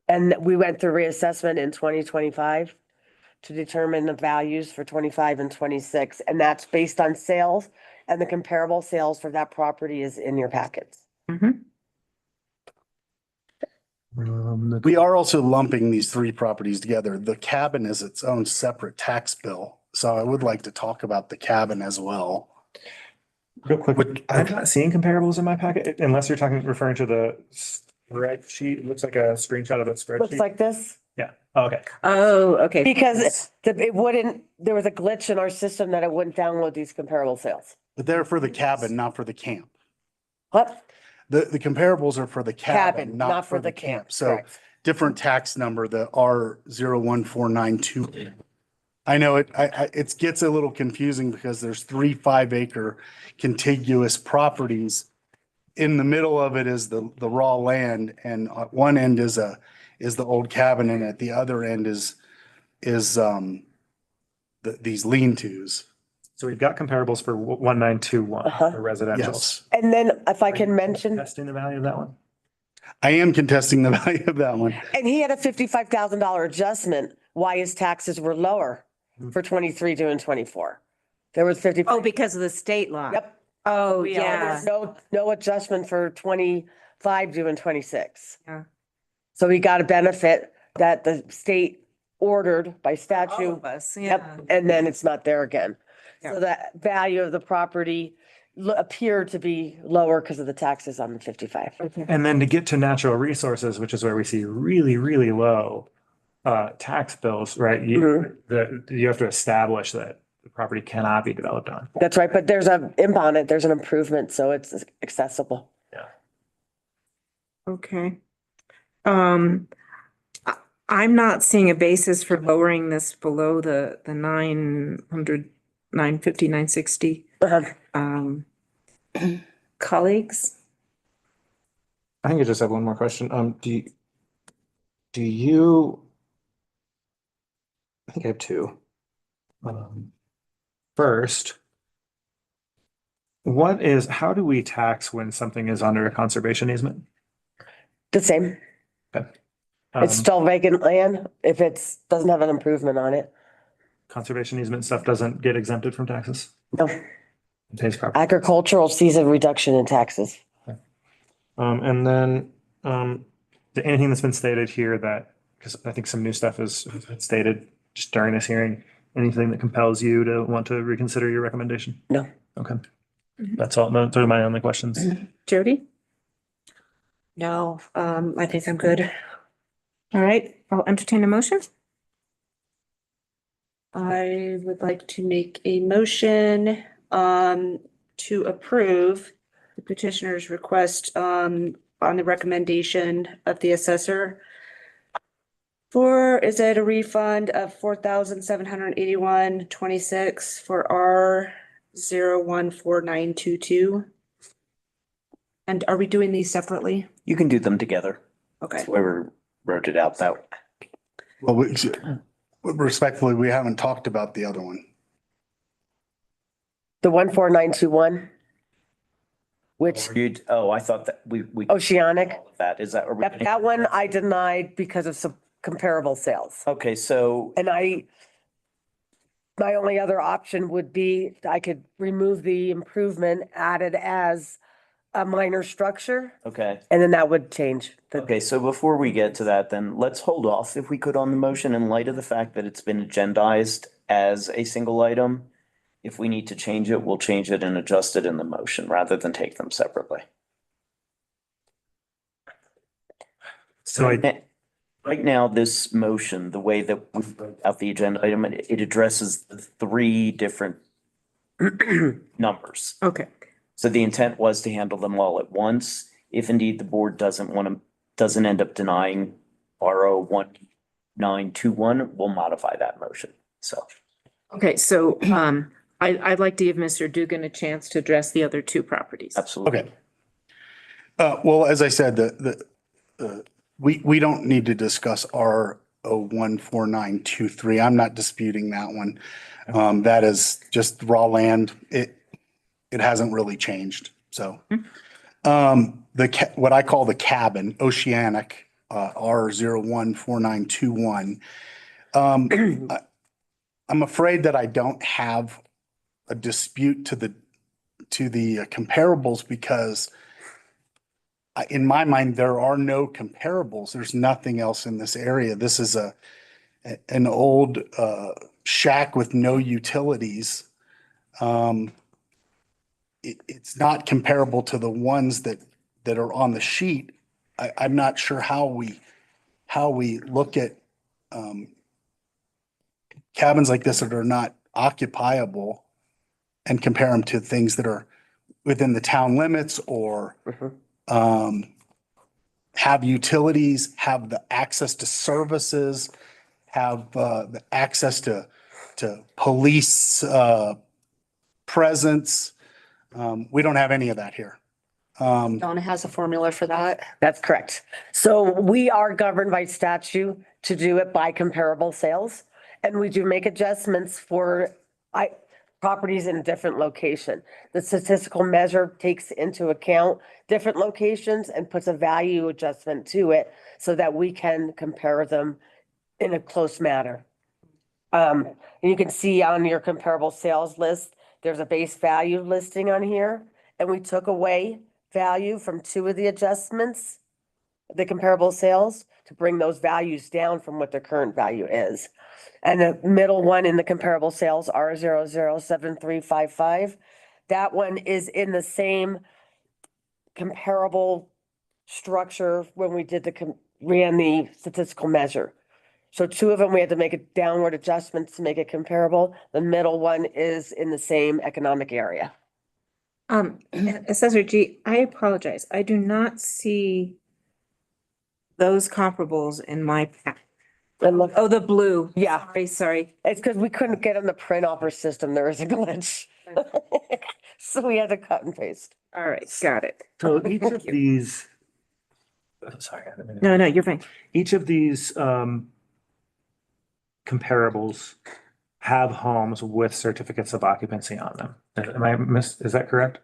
And we went through reassessment in 2025 to determine the values for 25 and 26. And that's based on sales, and the comparable sales for that property is in your packets. We are also lumping these three properties together. The cabin is its own separate tax bill. So I would like to talk about the cabin as well. Real quick, I'm not seeing comparables in my packet unless you're referring to the spreadsheet. It looks like a screenshot of a spreadsheet. Looks like this. Yeah. Oh, okay. Oh, okay. Because it wouldn't, there was a glitch in our system that it wouldn't download these comparable sales. But they're for the cabin, not for the camp. What? The comparables are for the cabin, not for the camp. So Correct. different tax number, the R014928. I know it gets a little confusing because there's 3 5-acre contiguous properties. In the middle of it is the raw land, and at one end is the old cabin, and at the other end is these lean-tos. So we've got comparables for 1921 for residential. Yes. And then if I can mention, Testing the value of that one? I am contesting the value of that one. and he had a $55,000 adjustment, why his taxes were lower. for 23 due in 24. There was 50. Oh, because of the state law. Yep. Oh, We yeah. there's no adjustment for 25 due in 26. Yeah. So we got a benefit that the state ordered by All statute. of us, Yep, yeah. and then it's not there again. Yeah. So the value of the property appeared to be lower because of the taxes on the 55. And then to get to natural resources, which is where we see really, really low tax bills, right? You have to establish that the property cannot be developed on. That's right, but there's a imp on it, there's an improvement, so it's accessible. Okay. I'm not seeing a basis for lowering this below the 900, 950, 960. Colleagues? I think I just have one more question. Do you, I think I have two. First, how do we tax when something is under a conservation easement? The same. Okay. It's still vacant land if doesn't have an improvement on it. Conservation easement stuff doesn't get exempted from taxes? No. It pays property. Agricultural sees a reduction in taxes. And then, anything that's been stated here that, because I think some new stuff is stated just during this hearing, anything that compels you to want to reconsider your recommendation? No. Okay. That's all. Those are my only questions. Jody? No, I think I'm good. All right, I'll entertain a motion. I would like to make a motion to approve the petitioner's request on the recommendation of the assessor is it a refund of $4,781.26 for R014922? And are we doing these separately? You can do them together. Okay. That's why we wrote it out that way. Well, respectfully, we haven't talked about the other one. The 14921, which I thought that we. Oceanic, That, is that? that one I denied because of some comparable sales. Okay, so. And my only other option would be I could remove the improvement added as a minor structure, Okay. and then that would change. Okay, so before we get to that, then let's hold off if we could on the motion in light of the fact that it's been agendized as a single item. If we need to change it, we'll change it and adjust it in the motion rather than take them separately. So Right now, this motion, the way that we wrote out the agenda item, it addresses the three different numbers. Okay. So the intent was to handle them all at once. If indeed the board doesn't end up denying RO 1921, we'll modify that motion. So. Okay, so I'd like to give Mr. Dugan a chance to address the other two properties. Absolutely. Okay. Well, as I said, we don't need to discuss R014923. I'm not disputing that one. That is just raw land. It hasn't really changed. So, what I call the cabin, Oceanic, R014921. I'm afraid that I don't have a dispute to the comparables because in my mind, there are no comparables. There's nothing else in this area. This is an old shack with no utilities. It's not comparable to the ones that are on the sheet. I'm not sure how we look at cabins like this that are not occupiable and compare them to things that are within the town limits or have utilities, have the access to services, have the access to police presence. We don't have any of that here. Donna has a formula for that. That's correct. So we are governed by statute to do it by comparable sales. And we do make adjustments for properties in a different location. The statistical measure takes into account different locations and puts a value adjustment to it so that we can compare them in a close manner. And you can see on your comparable sales list, there's a base value listing on here. And we took away value from two of the adjustments, the comparable sales, to bring those values down from what their current value is. And the middle one in the comparable sales, R007355, that one is in the same comparable structure when we did ran the statistical measure. So two of them, we had to make a downward adjustments to make it comparable. The middle one is in the same economic area. Assessor G, I apologize. I do not see those comparables in my pack. And look, Oh, the blue. yeah, Sorry. it's because we couldn't get on the print off our system. There was a glitch. So we had to cut and paste. All right, got it. So each of these, sorry. I didn't mean to- No, you're fine. Each of these comparables have homes with certificates of occupancy on them. Is that correct?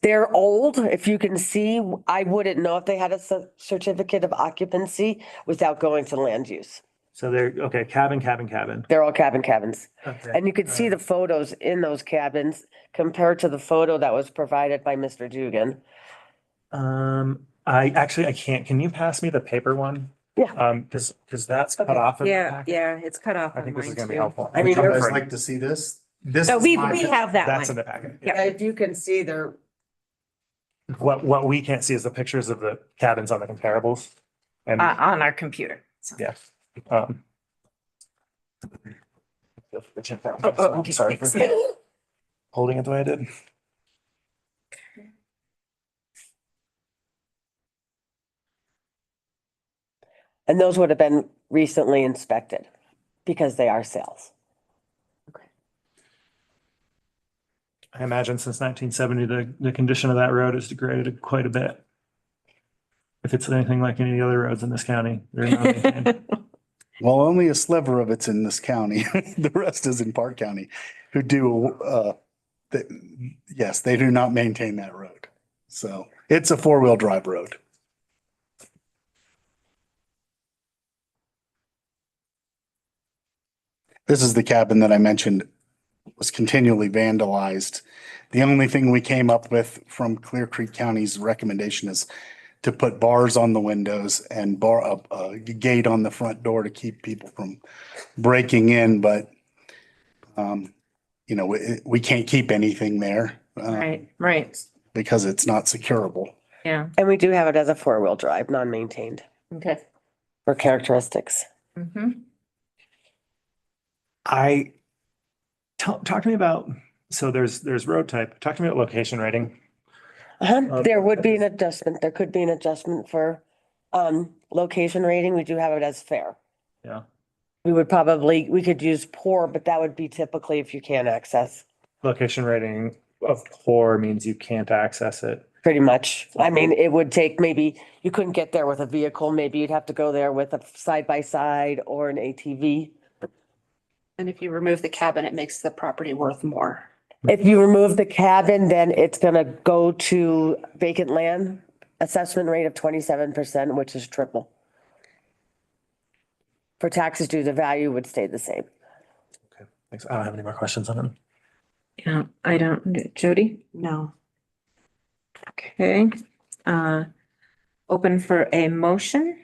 They're old. If you can see, I wouldn't know if they had a certificate of occupancy without going to land use. So they're, okay, cabin. They're all cabins. Okay. And you can see the photos in those cabins compared to the photo that was provided by Mr. Dugan. I can't, can you pass me the paper one? Yeah. Because that's cut off. in the Yeah, packet. yeah, it's cut off. I on think this is mine gonna be too. helpful. I mean, Which you I'm guys afraid- like to see this? This No, is we my- have that That's in one. the packet. Yeah. If you can see, they're What we can't see is the pictures of the cabins on the comparables. And On our computer. So- yeah. okay, Sorry for thanks. holding it the way I did. and those would have been recently inspected because they are sales. I imagine since 1970, the condition of that road has degraded quite a bit. If it's anything like any of the other roads in this county, they're not maintained. Well, only a sliver of it's in this county. The rest is in Park County, who do, yes, they do not maintain that road. So it's a four-wheel drive road. This is the cabin that I mentioned was continually vandalized. The only thing we came up with from Clear Creek County's recommendation is to put bars on the windows and a gate on the front door to keep people from breaking in, but we can't keep anything there. Right. Because it's not securable. Yeah. And we do have it as a four-wheel drive, non-maintained Okay. for characteristics. Mm-hmm. Talk to me about, so there's road type. Talk to me about location rating. There would be an adjustment. There could be an adjustment for location rating. We do have it as fair. Yeah. We could use poor, but that would be typically if you can't access. Location rating of poor means you can't access it. Pretty much. I mean, it would take, maybe you couldn't get there with a vehicle. Maybe you'd have to go there with a side-by-side or an ATV. And if you remove the cabin, it makes the property worth more. If you remove the cabin, then it's gonna go to vacant land assessment rate of 27%, which is triple. For taxes due, the value would stay the same. Okay, thanks. I don't have any more questions on it. Yeah, I don't. Jody? No. Okay. Open for a motion.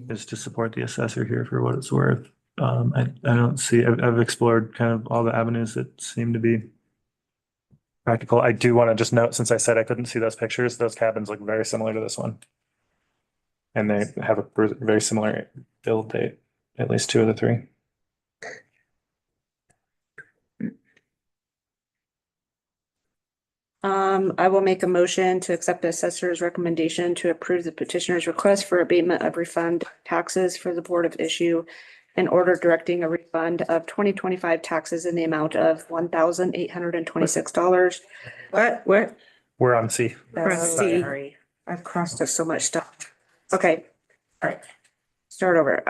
Is to support the assessor here for what it's worth. I don't see, I've explored kind of all the avenues that seem to be practical. I do want to just note, since I said I couldn't see those pictures, those cabins look very similar to this one. And they have a very similar build date, at least two of the three. I will make a motion to accept the assessor's recommendation to approve the petitioner's request for abatement of refund taxes for the Board of Issue in order directing a refund of 2025 taxes in the amount of $1,826. What? We're on C. Sorry. I've crossed off so much stuff. Okay. All right. Start over.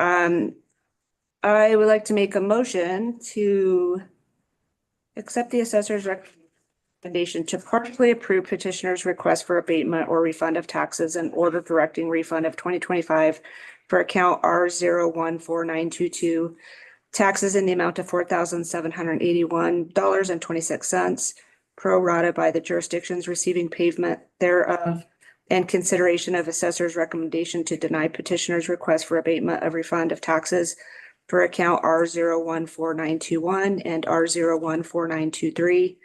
I would like to make a motion to accept the assessor's recommendation to partially approve petitioner's request for abatement or refund of taxes and order directing refund of 2025 for account R014922, taxes in the amount of $4,781.26, pro rata by the jurisdictions receiving pavement thereof, and consideration of assessor's recommendation to deny petitioner's request for abatement of refund of taxes for account R014921 and R014923.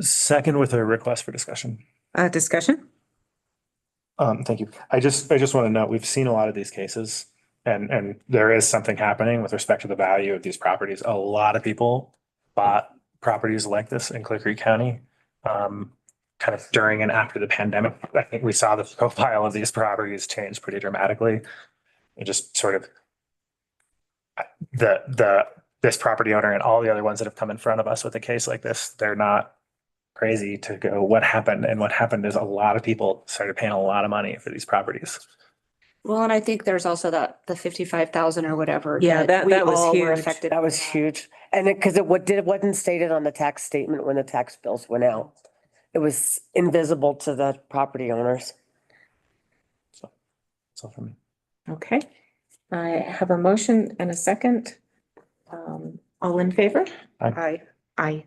Second with a request for discussion. Discussion? Thank you. I just want to note, we've seen a lot of these cases and there is something happening with respect to the value of these properties. A lot of people bought properties like this in Clear Creek County, kind of during and after the pandemic. I think we saw the profile of these properties change pretty dramatically. It just sort of this property owner and all the other ones that have come in front of us with a case like this, they're not crazy to go, what happened? And what happened is a lot of people started paying a lot of money for these properties. Well, and I think there's also the 55,000 or whatever. Yeah, that we was all were huge. affected. That was huge. And because it wasn't stated on the tax statement when the tax bills went out. It was invisible to the property owners. So that's all for me. Okay. I have a motion and a second. All in favor? Aye. Aye.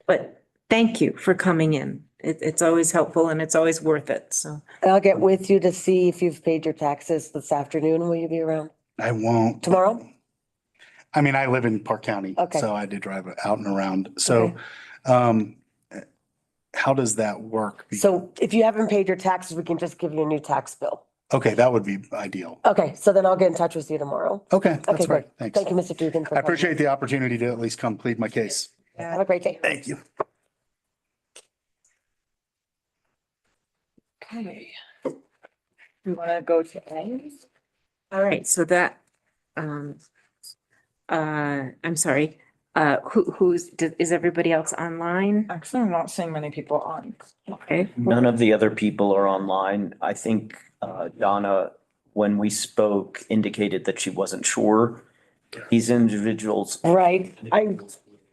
But thank you for coming in. It's always helpful and it's always worth it. So And I'll get with you to see if you've paid your taxes this afternoon. Will you be around I won't. tomorrow? I mean, I live in Park County, Okay. so I had to drive out and around. So, how does that work? So if you haven't paid your taxes, we can just give you a new tax bill. Okay, that would be ideal. Okay, so then I'll get in touch with you tomorrow. Okay, Okay, that's great. great. Thanks. Thank you, Mr. Dugan. I appreciate the opportunity to at least come plead my case. Have a great day. Thank you. Okay. We want to go to A? all right, so that I'm sorry. Is everybody else online? Actually, I'm not seeing many people on. Okay. None of the other people are online. I think Donna, when we spoke, indicated that she wasn't sure. These individuals Right.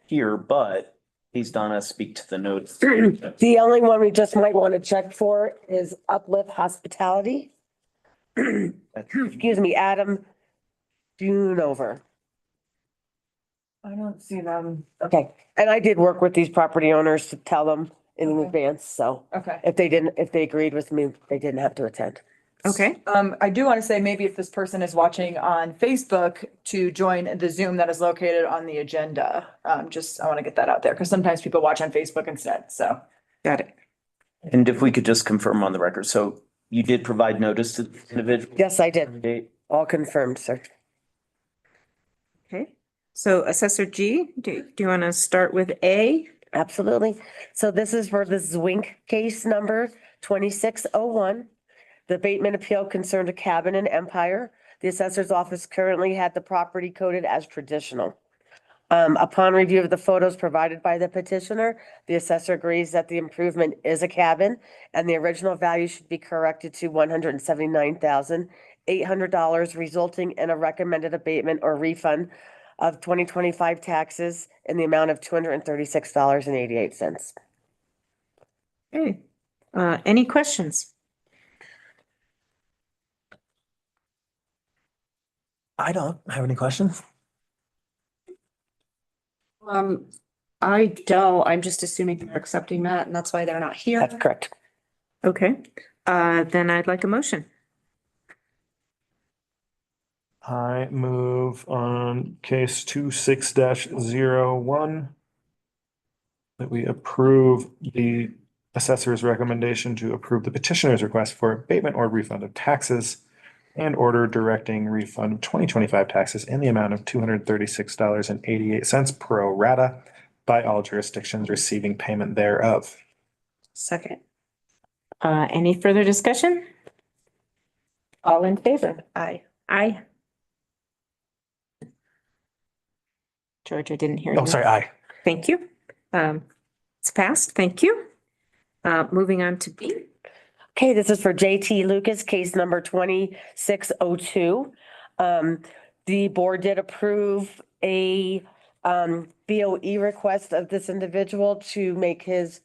here, but please, Donna, speak to the notes. The only one we just might want to check for is Uplift Hospitality. Excuse me, Adam Dunover. I don't see them. Okay, and I did work with these property owners to tell them in advance, so Okay. if they agreed with me, they didn't have to attend. Okay. I do want to say maybe if this person is watching on Facebook to join the Zoom that is located on the agenda. I want to get that out there because sometimes people watch on Facebook instead. So. Got it. And if we could just confirm on the record, so you did provide notice to the individual? Yes, I did. All confirmed, sir. Okay. So Assessor G, do you want to start with A? Absolutely. So this is for the Zwink case number 2601. The abatement appeal concerned a cabin in Empire. The assessor's office currently had the property coded as traditional. Upon review of the photos provided by the petitioner, the assessor agrees that the improvement is a cabin and the original value should be corrected to $179,800, resulting in a recommended abatement or refund of 2025 taxes in the amount of $236.88. Okay. Any questions? I don't have any questions. I don't, I'm just assuming they're accepting that and that's why they're not here. That's correct. Okay. Then I'd like a motion. I move on case 26-01 that we approve the assessor's recommendation to approve the petitioner's request for abatement or refund of taxes and order directing refund of 2025 taxes in the amount of $236.88 pro rata by all jurisdictions receiving payment thereof. Second. Any further discussion? All in favor? Aye. Aye. George, I didn't hear you. Oh, sorry, aye. Thank you. It's passed. Thank you. Moving on to B. Okay, this is for JT Lucas, case number 2602. The board did approve a BOE request of this individual to make his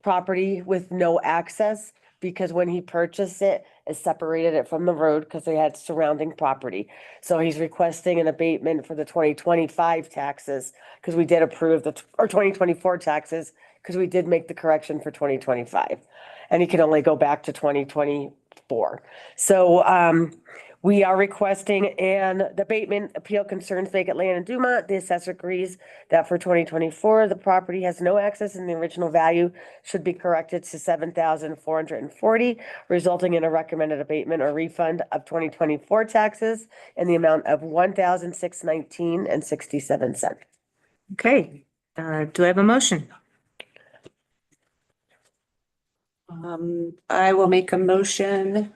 property with no access because when he purchased it, it separated it from the road because they had surrounding property. So he's requesting an abatement for the 2025 taxes because we did approve or 2024 taxes because we did make the correction for 2025. And he can only go back to 2024. So we are requesting an abatement appeal concerns vacant land in Dumont. The assessor agrees that for 2024, the property has no access and the original value should be corrected to 7,440, resulting in a recommended abatement or refund of 2024 taxes in the amount of 1,619.67 cents. Okay, do I have a motion? I will make a motion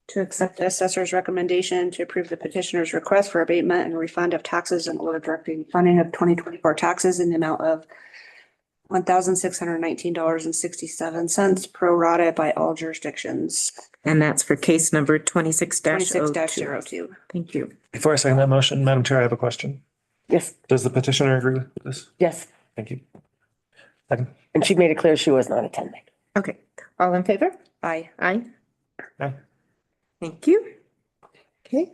to accept the assessor's recommendation to approve the petitioner's request for abatement and refund of taxes and order directing funding of 2024 taxes in the amount of $1,619.67 pro rata by all jurisdictions. And that's for case number 26-02. 26-02. Thank you. Before I second that motion, Madam Chair, I have a question. Yes, Does the petitioner agree with this? yes. Thank you. Second. And she made it clear she was not attending. Okay, all in favor? Aye. Aye. Aye. Thank you. Okay.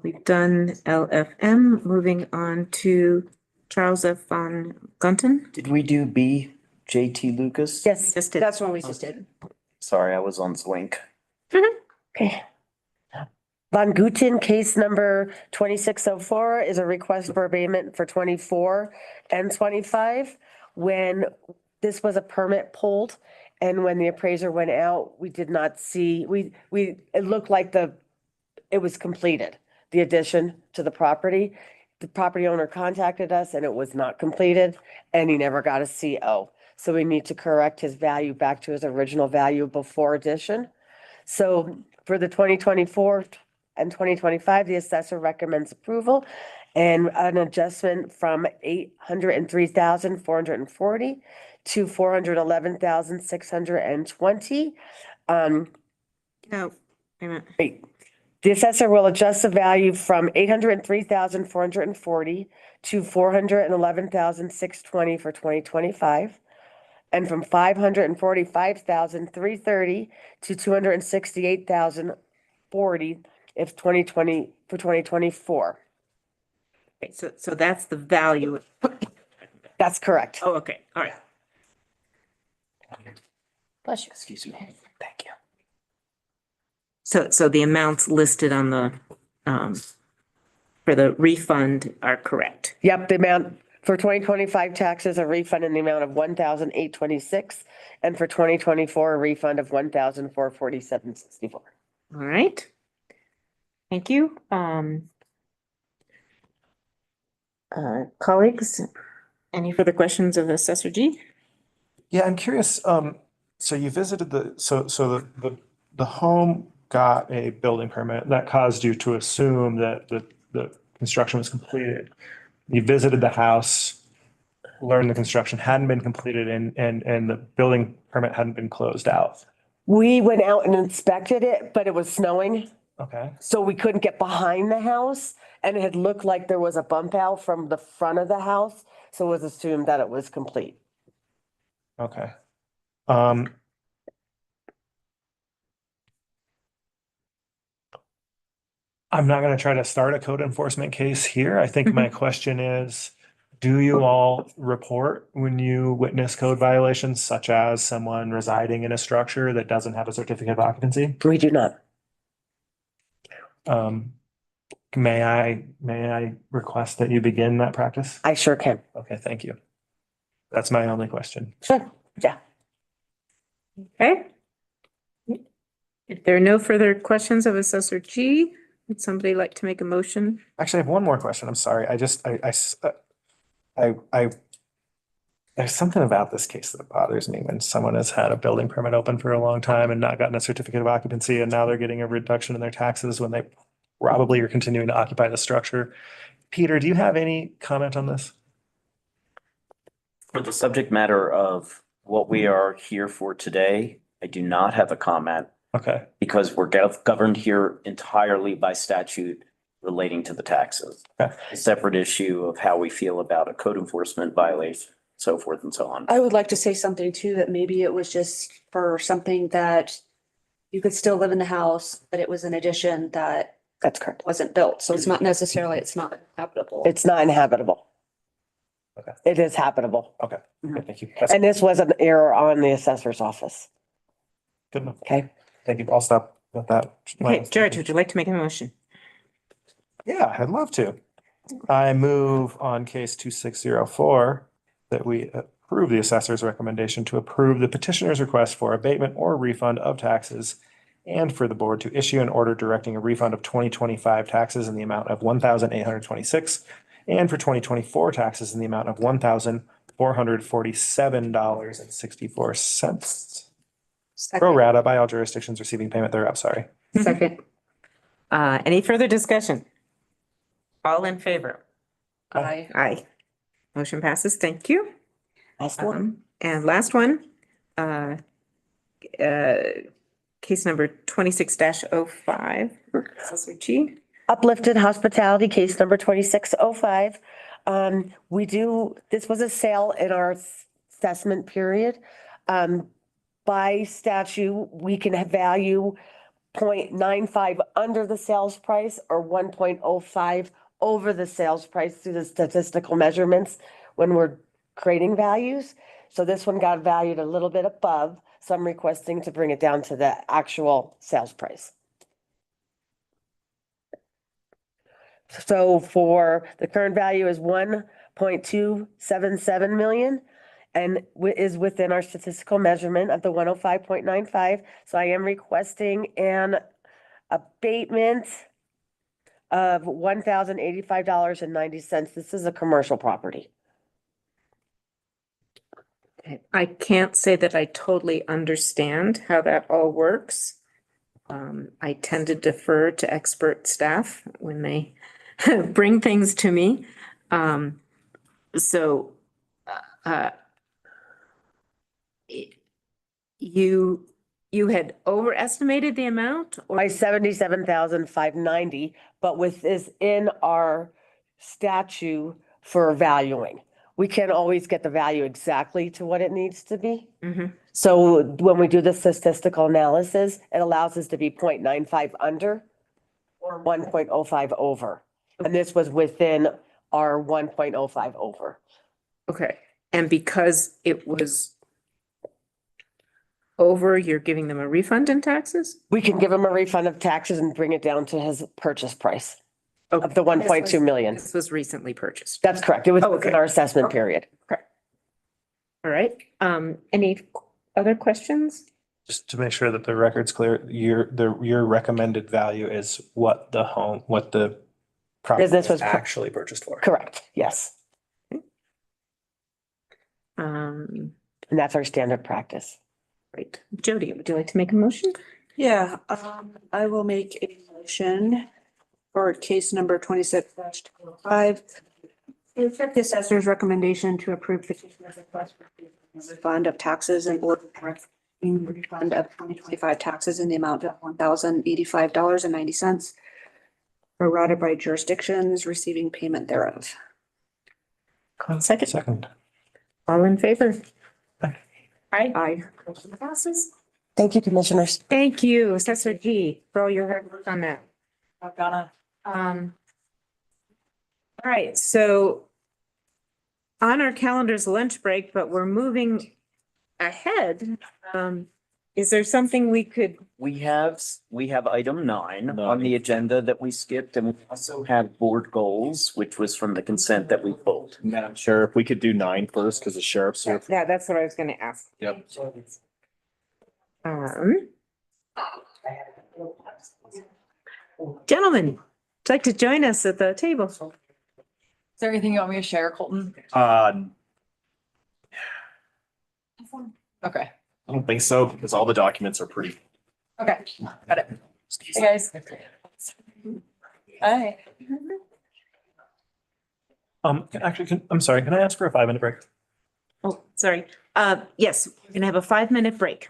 We've done LFM, moving on to Charles F. von Gunten. Did we do B, JT Lucas? Yes. Just did. That's one we just did. Sorry, I was on Zwink. Okay. Von Guten, case number 2604 is a request for abatement for 24 and 25. When this was a permit pulled and when the appraiser went out, we did not see, it looked like it was completed, the addition to the property. The property owner contacted us and it was not completed and he never got a CO. So we need to correct his value back to his original value before addition. So for the 2024 and 2025, the assessor recommends approval and an adjustment from 803,440 to 411,620. No, wait a minute. The assessor will adjust the value from 803,440 to 411,620 for 2025. And from 545,330 to 268,040 if 2020 for 2024. Okay, so that's the value. That's correct. Oh, okay, all right. Bless you. Excuse me. Thank you. So the amounts listed on the, for the refund are correct. Yep, the amount for 2025 taxes, a refund in the amount of 1,826, and for 2024, a refund of 1,447.64. All right. Thank you. Colleagues, any further questions of Assessor G? Yeah, I'm curious, so you visited so the home got a building permit that caused you to assume that the construction was completed. You visited the house, learned the construction hadn't been completed and the building permit hadn't been closed out. We went out and inspected it, but it was snowing, Okay, so we couldn't get behind the house. And it had looked like there was a bump out from the front of the house, so it was assumed that it was complete. okay. I'm not gonna try to start a code enforcement case here. I think my question is, do you all report when you witness code violations such as someone residing in a structure that doesn't have a certificate of occupancy? We do not. May I request that you begin that practice? I sure can. Okay, thank you. That's my only question. Sure, yeah. Okay. If there are no further questions of Assessor G, would somebody like to make a motion? Actually, I have one more question. I'm sorry. There's something about this case that bothers me when someone has had a building permit open for a long time and not gotten a certificate of occupancy, and now they're getting a reduction in their taxes when they probably are continuing to occupy the structure. Peter, do you have any comment on this? For the subject matter of what we are here for today, I do not have a comment Okay, because we're governed here entirely by statute relating to the taxes. Okay. A separate issue of how we feel about a code enforcement violation, so forth and so on. I would like to say something too, that maybe it was just for something that you could still live in the house, but it was an addition that That's correct. wasn't built. So it's not necessarily, it's not habitable. It's not inhabitable. Okay. It is habitable. Okay, thank you. And this was an error on the assessor's office. Good enough. Okay. Thank you. I'll stop with that. Okay, George, would you like to make a motion? Yeah, I'd love to. I move on case 2604 that we approve the assessor's recommendation to approve the petitioner's request for abatement or refund of taxes and for the board to issue an order directing a refund of 2025 taxes in the amount of $1,826 and for 2024 taxes in the amount of $1,447.64. Pro rata by all jurisdictions receiving payment thereof, sorry. Second. Any further discussion? All in favor? Aye. Aye. Motion passes. Thank you. Last one. And last one, case number 26-05. Assessor G. Uplifted Hospitality, case number 2605. This was a sale in our assessment period. By statute, we can have value 0.95 under the sales price or 1.05 over the sales price through the statistical measurements when we're creating values. So this one got valued a little bit above, so I'm requesting to bring it down to the actual sales price. So for the current value is 1.277 million and is within our statistical measurement of the 105.95. So I am requesting an abatement of $1,085.90. This is a commercial property. I can't say that I totally understand how that all works. I tend to defer to expert staff when they bring things to me. So you had overestimated the amount or? By 77,590, but within our statute for valuing. We can't always get the value exactly to what it needs to be. Mhm. So when we do the statistical analysis, it allows us to be 0.95 under or 1.05 over. And this was within our 1.05 over. Okay, and because it was over, you're giving them a refund in taxes? We can give him a refund of taxes and bring it down to his purchase price of Okay. the 1.2 million. This was recently purchased. That's correct. It was Oh, within okay. our assessment period. All right, any other questions? Just to make sure that the record's clear, your recommended value is what the property Business was was actually purchased for. Correct, yes. Um, And that's our standard practice. Right. Jody, would you like to make a motion? Yeah, I will make a motion for case number 26-5. Accept the assessor's recommendation to approve the petitioner's request for refund of taxes and order correcting refund of 2025 taxes in the amount of $1,085.90 prorated by jurisdictions receiving payment thereof. Second. All in favor? Aye. Motion passes. Thank you, commissioners. Thank you, Assessor G, for all your hard work on that. I've got All right, so on our calendar's lunch break, but we're moving ahead. Is there something we could, We have item 9 on the agenda that we skipped, and we also have board goals, which was from the consent that we pulled. Madam Chair, if we could do 9 first, because the sheriff's here. yeah, that's what I was gonna ask. Yep. Gentlemen, would you like to join us at the table? Is there anything you want me to share, Colton? Okay, I don't think so, because all the documents are pretty. okay, got it. Hey, guys. Hi. Actually, I'm sorry, can I ask for a 5-minute break? Oh, sorry. Yes, we're gonna have a 5-minute break.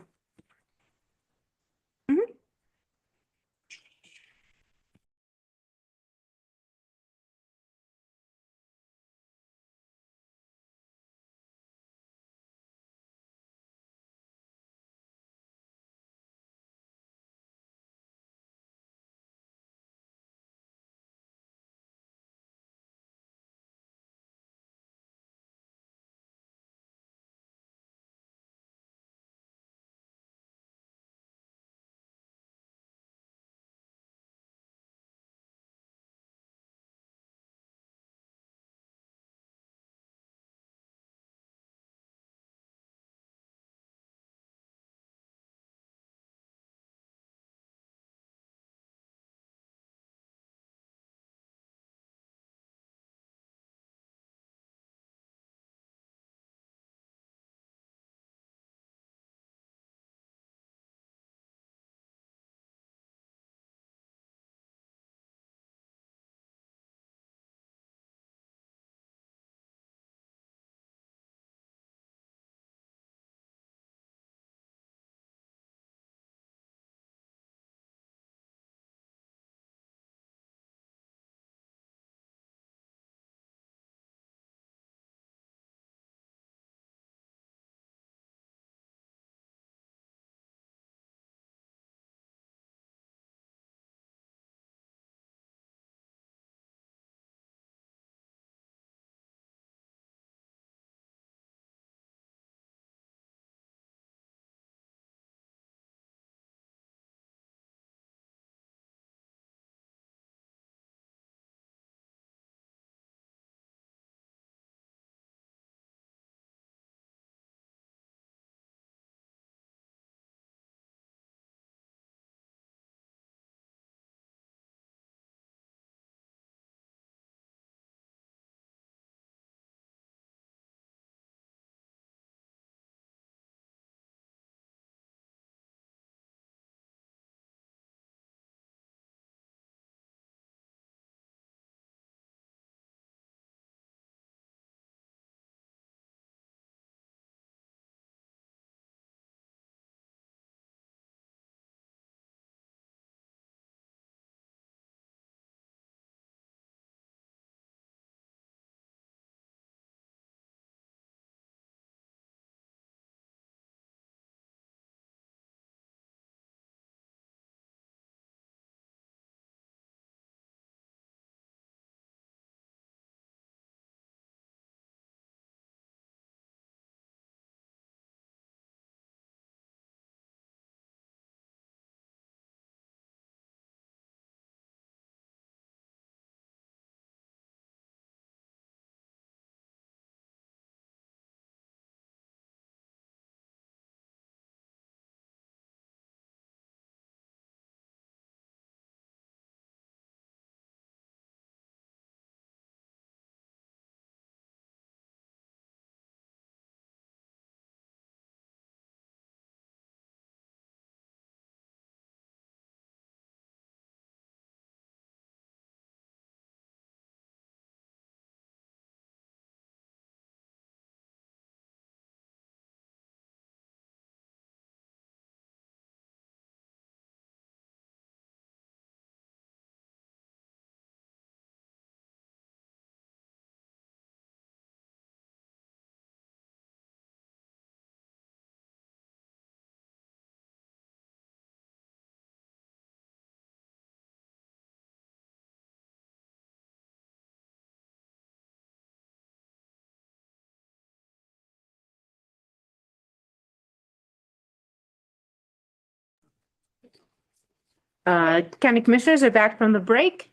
County Commissioners are back from the break.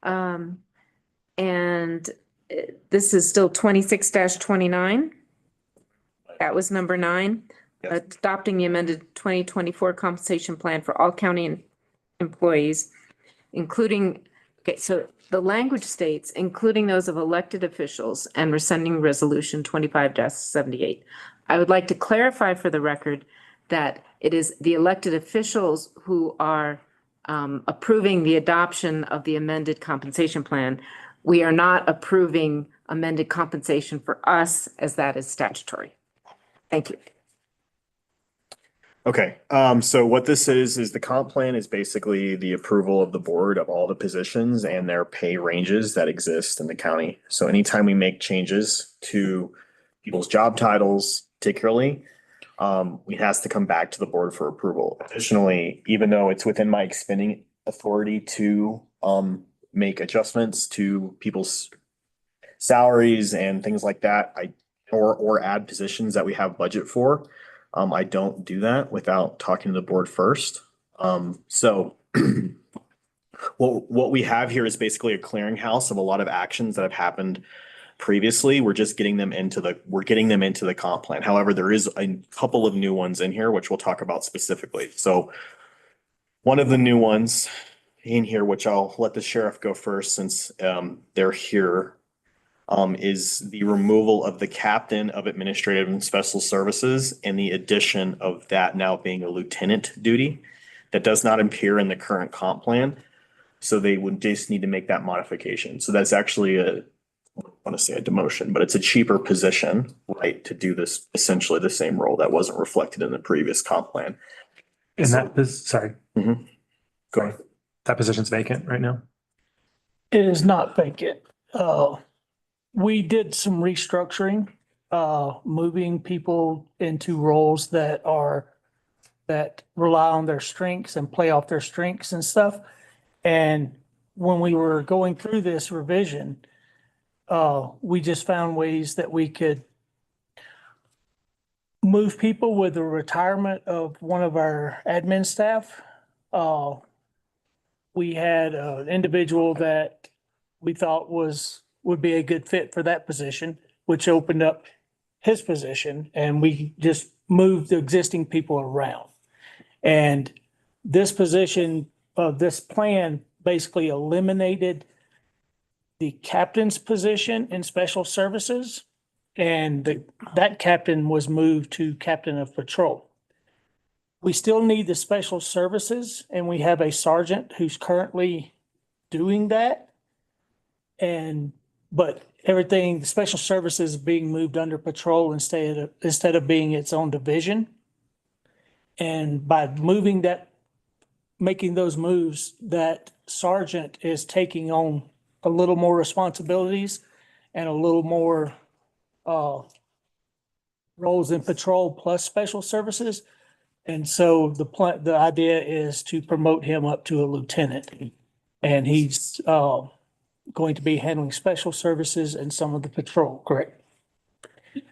And this is still 26-29. That was number 9. Yes. Adopting the amended 2024 compensation plan for all county employees, including, okay, so the language states, including those of elected officials, and rescinding resolution 25-78. I would like to clarify for the record that it is the elected officials who are approving the adoption of the amended compensation plan. We are not approving amended compensation for us, as that is statutory. Thank you. Okay, so what this is the comp plan is basically the approval of the board of all the positions and their pay ranges that exist in the county. So anytime we make changes to people's job titles, particularly, it has to come back to the board for approval. Additionally, even though it's within my expending authority to make adjustments to people's salaries and things like that, or add positions that we have budget for. I don't do that without talking to the board first. So what we have here is basically a clearinghouse of a lot of actions that have happened previously. We're just getting them into the comp plan. However, there is a couple of new ones in here, which we'll talk about specifically. So one of the new ones in here, which I'll let the sheriff go first since they're here, is the removal of the captain of administrative and special services and the addition of that now being a lieutenant duty that does not appear in the current comp plan. So they would just need to make that modification. So that's actually I want to say a demotion, but it's a cheaper position, right, to do this essentially the same role that wasn't reflected in the previous comp plan. And that is, sorry. Mhm. Go ahead. That position's vacant right now. It is not vacant. We did some restructuring, moving people into roles that rely on their strengths and play off their strengths and stuff. And when we were going through this revision, we just found ways that we could move people with the retirement of one of our admin staff. We had an individual that we thought would be a good fit for that position, which opened up his position, and we just moved the existing people around. And this position of this plan basically eliminated the captain's position in special services, and that captain was moved to captain of patrol. We still need the special services, and we have a sergeant who's currently doing that. But everything, the special services being moved under patrol instead of being its own division. And by making those moves, that sergeant is taking on a little more responsibilities and a little more roles in patrol plus special services. And so the idea is to promote him up to a lieutenant. And he's going to be handling special services and some of the patrol, correct?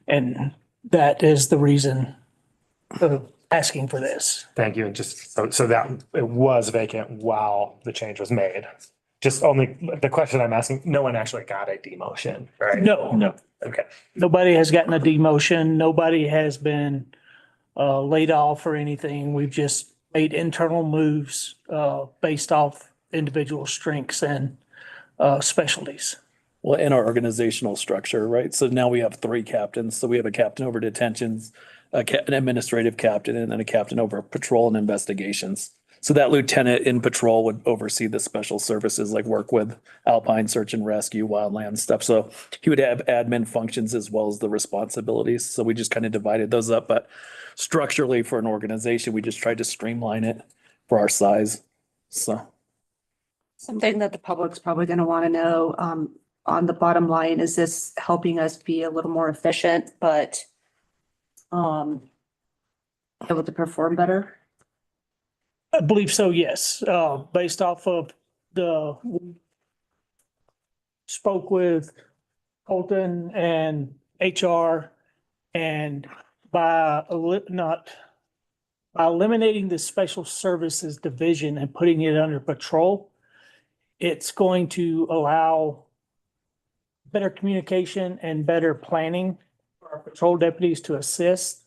And that is the reason of asking for this. Thank you. And just so that it was vacant while the change was made. Just only the question I'm asking, no one actually got a demotion, right? No. Okay. Nobody has gotten a demotion. Nobody has been laid off or anything. We've just made internal moves based off individual strengths and specialties. Well, in our organizational structure, right? So now we have 3 captains. So we have a captain over detentions, an administrative captain, and then a captain over patrol and investigations. So that lieutenant in patrol would oversee the special services, like work with alpine search and rescue, wildland stuff. So he would have admin functions as well as the responsibilities. So we just kind of divided those up. But structurally for an organization, we just tried to streamline it for our size. So. Something that the public's probably going to want to know, on the bottom line, is this helping us be a little more efficient, but able to perform better? I believe so, yes. Based off of spoke with Colton and HR, and by not by eliminating the special services division and putting it under patrol, it's going to allow better communication and better planning for our patrol deputies to assist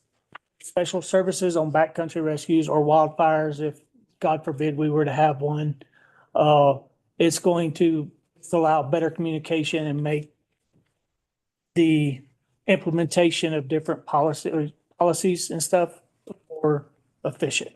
special services on backcountry rescues or wildfires if, God forbid, we were to have one. It's going to allow better communication and make the implementation of different policies and stuff more efficient.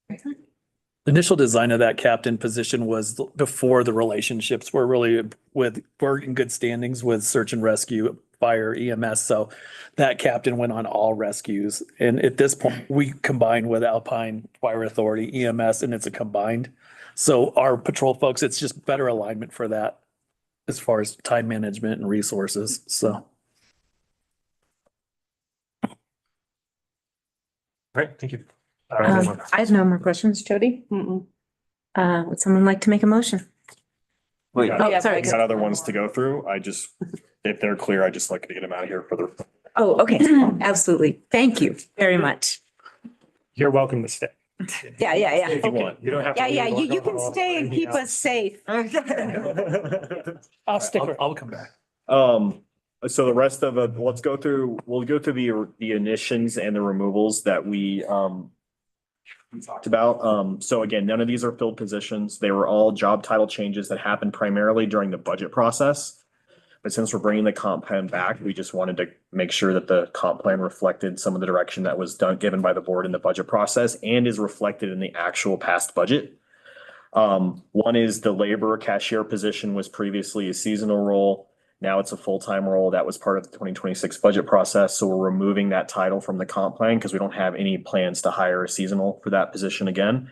The initial design of that captain position was before the relationships were really we're in good standings with search and rescue, fire, EMS. So that captain went on all rescues. And at this point, we combined with Alpine Fire Authority, EMS, and it's a combined. So our patrol folks, it's just better alignment for that as far as time management and resources. So. Great, thank you. I have no more questions. Jody? Would someone like to make a motion? Wait, Oh, sorry. we got other ones to go through. If they're clear, I just like to get them out of here for the. Oh, okay. Absolutely. Thank you very much. You're welcome to stay. Yeah. If you want. You don't have to. Yeah. leave or You go can home or stay and anything keep else. us safe. I'll stick I'll, around. I'll come back. So the rest of it, we'll go through the additions and the removals that we talked about. So again, none of these are filled positions. They were all job title changes that happened primarily during the budget process. But since we're bringing the comp plan back, we just wanted to make sure that the comp plan reflected some of the direction that was given by the board in the budget process and is reflected in the actual past budget. One is the labor cashier position was previously a seasonal role. Now it's a full-time role. That was part of the 2026 budget process. So we're removing that title from the comp plan because we don't have any plans to hire a seasonal for that position again.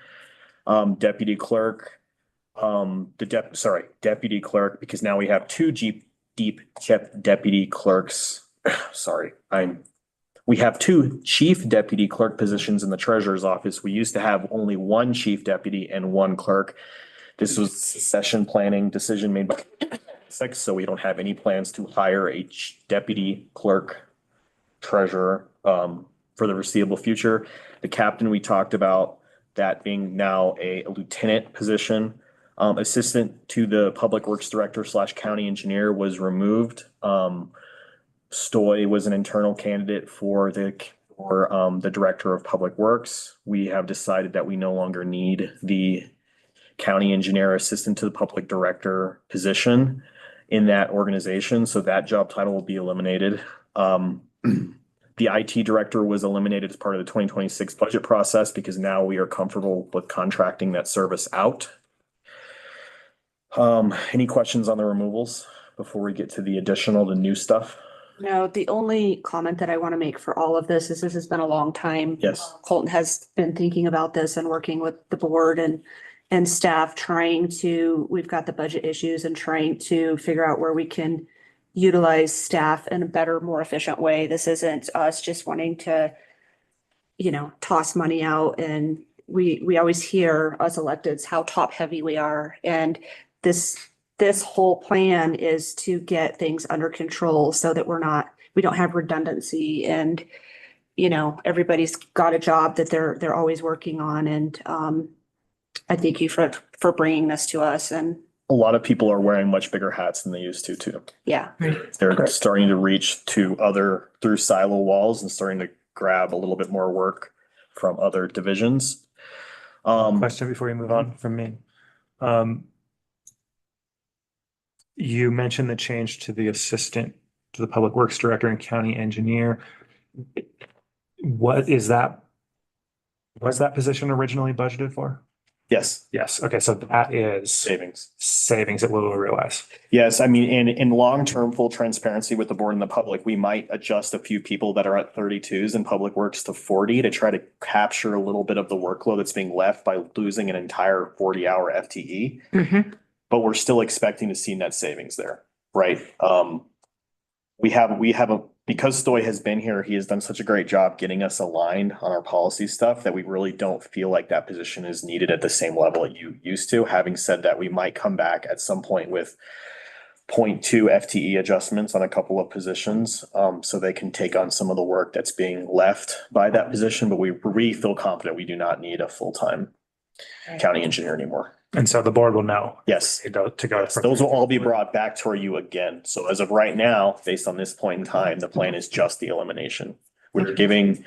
Deputy clerk, deputy clerk, because now we have two deep deputy clerks. We have two chief deputy clerk positions in the treasurer's office. We used to have only one chief deputy and one clerk. This was succession planning decision made by so we don't have any plans to hire a deputy clerk treasurer for the foreseeable future. The captain, we talked about that being now a lieutenant position. Assistant to the public works director / county engineer was removed. Stoy was an internal candidate for the director of public works. We have decided that we no longer need the county engineer assistant to the public director position in that organization. So that job title will be eliminated. The IT director was eliminated as part of the 2026 budget process because now we are comfortable with contracting that service out. Any questions on the removals before we get to the new stuff? No, the only comment that I want to make for all of this is this has been a long time. Yes. Colton has been thinking about this and working with the board and staff we've got the budget issues and trying to figure out where we can utilize staff in a better, more efficient way. This isn't us just wanting to, toss money out. And we always hear us electeds how top heavy we are. And this whole plan is to get things under control so that we don't have redundancy and, everybody's got a job that they're always working on. And, I thank you for bringing this to us and. A lot of people are wearing much bigger hats than they used to too. Yeah. They're starting to reach through silo walls and starting to grab a little bit more work from other divisions. Question before you move on from me. You mentioned the change to the assistant to the public works director and county engineer. What is that? Was that position originally budgeted for? Yes. Yes. Okay. So that is savings that we'll realize. Yes. I mean, in long-term full transparency with the board and the public, we might adjust a few people that are at 32s in public works to 40 to try to capture a little bit of the workload that's being left by losing an entire 40-hour FTE. Mm-hmm. But we're still expecting to see net savings there, right? Because Stoy has been here, he has done such a great job getting us aligned on our policy stuff that we really don't feel like that position is needed at the same level you used to. Having said that, we might come back at some point with 0.2 FTE adjustments on a couple of positions, so they can take on some of the work that's being left by that position, but we feel confident we do not need a full-time county engineer anymore. And so the board will know. Yes. To go. Yes, those will all be brought back toward you again. So as of right now, based on this point in time, the plan is just the elimination. We're giving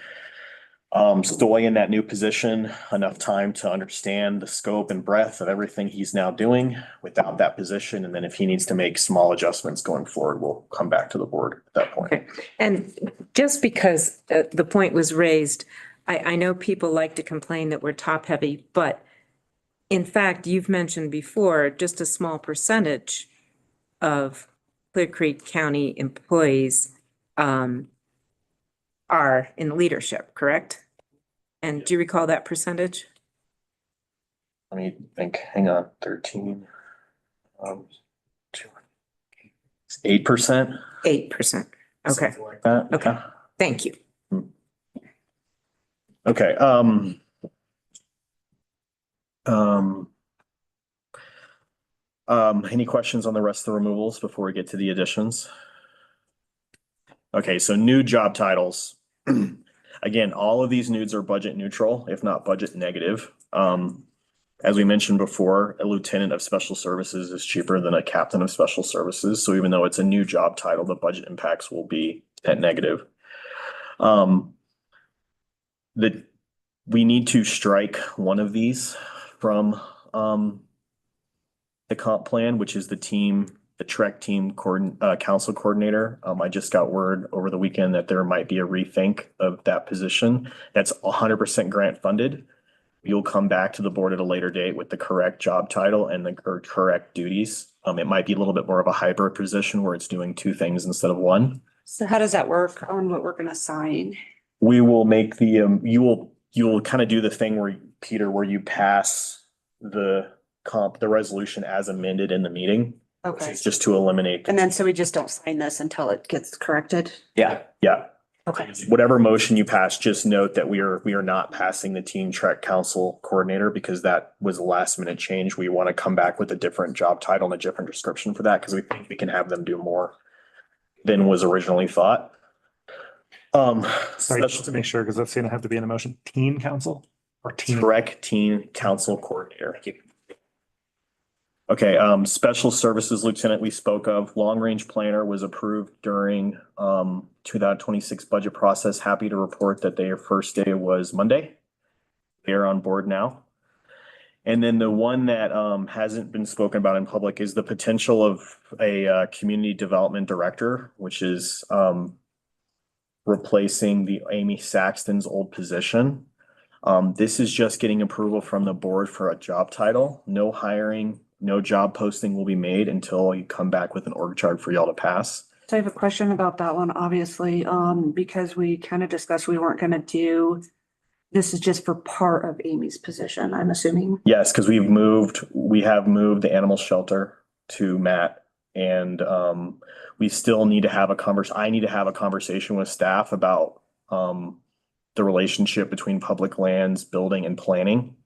Stoy in that new position enough time to understand the scope and breadth of everything he's now doing without that position. And then if he needs to make small adjustments going forward, we'll come back to the board at that point. Okay. And just because the point was raised, I know people like to complain that we're top heavy, but in fact, you've mentioned before, just a small percentage of Clear Creek County employees are in leadership, correct? And do you recall that percentage? Let me think, hang on, 13. 8%. 8%. Okay. Something like that. Okay. Thank you. Okay, any questions on the rest of the removals before we get to the additions? Okay, so new job titles. Again, all of these nudes are budget neutral, if not budget negative. As we mentioned before, a lieutenant of special services is cheaper than a captain of special services. So even though it's a new job title, the budget impacts will be net negative. We need to strike one of these from the comp plan, which is the TREC team council coordinator. I just got word over the weekend that there might be a rethink of that position. That's 100% grant funded. You'll come back to the board at a later date with the correct job title and the correct duties. It might be a little bit more of a hybrid position where it's doing two things instead of one. So how does that work on what we're gonna sign? We will make the, you will kind of do the thing where, Peter, where you pass the resolution as amended in the meeting. Okay. It's just to eliminate. And then so we just don't sign this until it gets corrected? Yeah. Okay. Whatever motion you pass, just note that we are not passing the team track council coordinator because that was a last minute change. We want to come back with a different job title and a different description for that because we think we can have them do more than was originally thought. Sorry, just to make sure, because that's gonna have to be in a motion. Teen council or teen? Correct, teen council coordinator. Okay, special services lieutenant we spoke of, long range planner was approved during 2026 budget process. Happy to report that their first day was Monday. They're on board now. And then the one that hasn't been spoken about in public is the potential of a community development director, which is replacing the Amy Saxton's old position. This is just getting approval from the board for a job title. No hiring, no job posting will be made until you come back with an org chart for y'all to pass. So I have a question about that one, obviously, because we kind of discussed we weren't gonna do, this is just for part of Amy's position, I'm assuming. Yes, because we have moved the animal shelter to Matt, and we still need to have I need to have a conversation with staff about the relationship between public lands, building, and planning.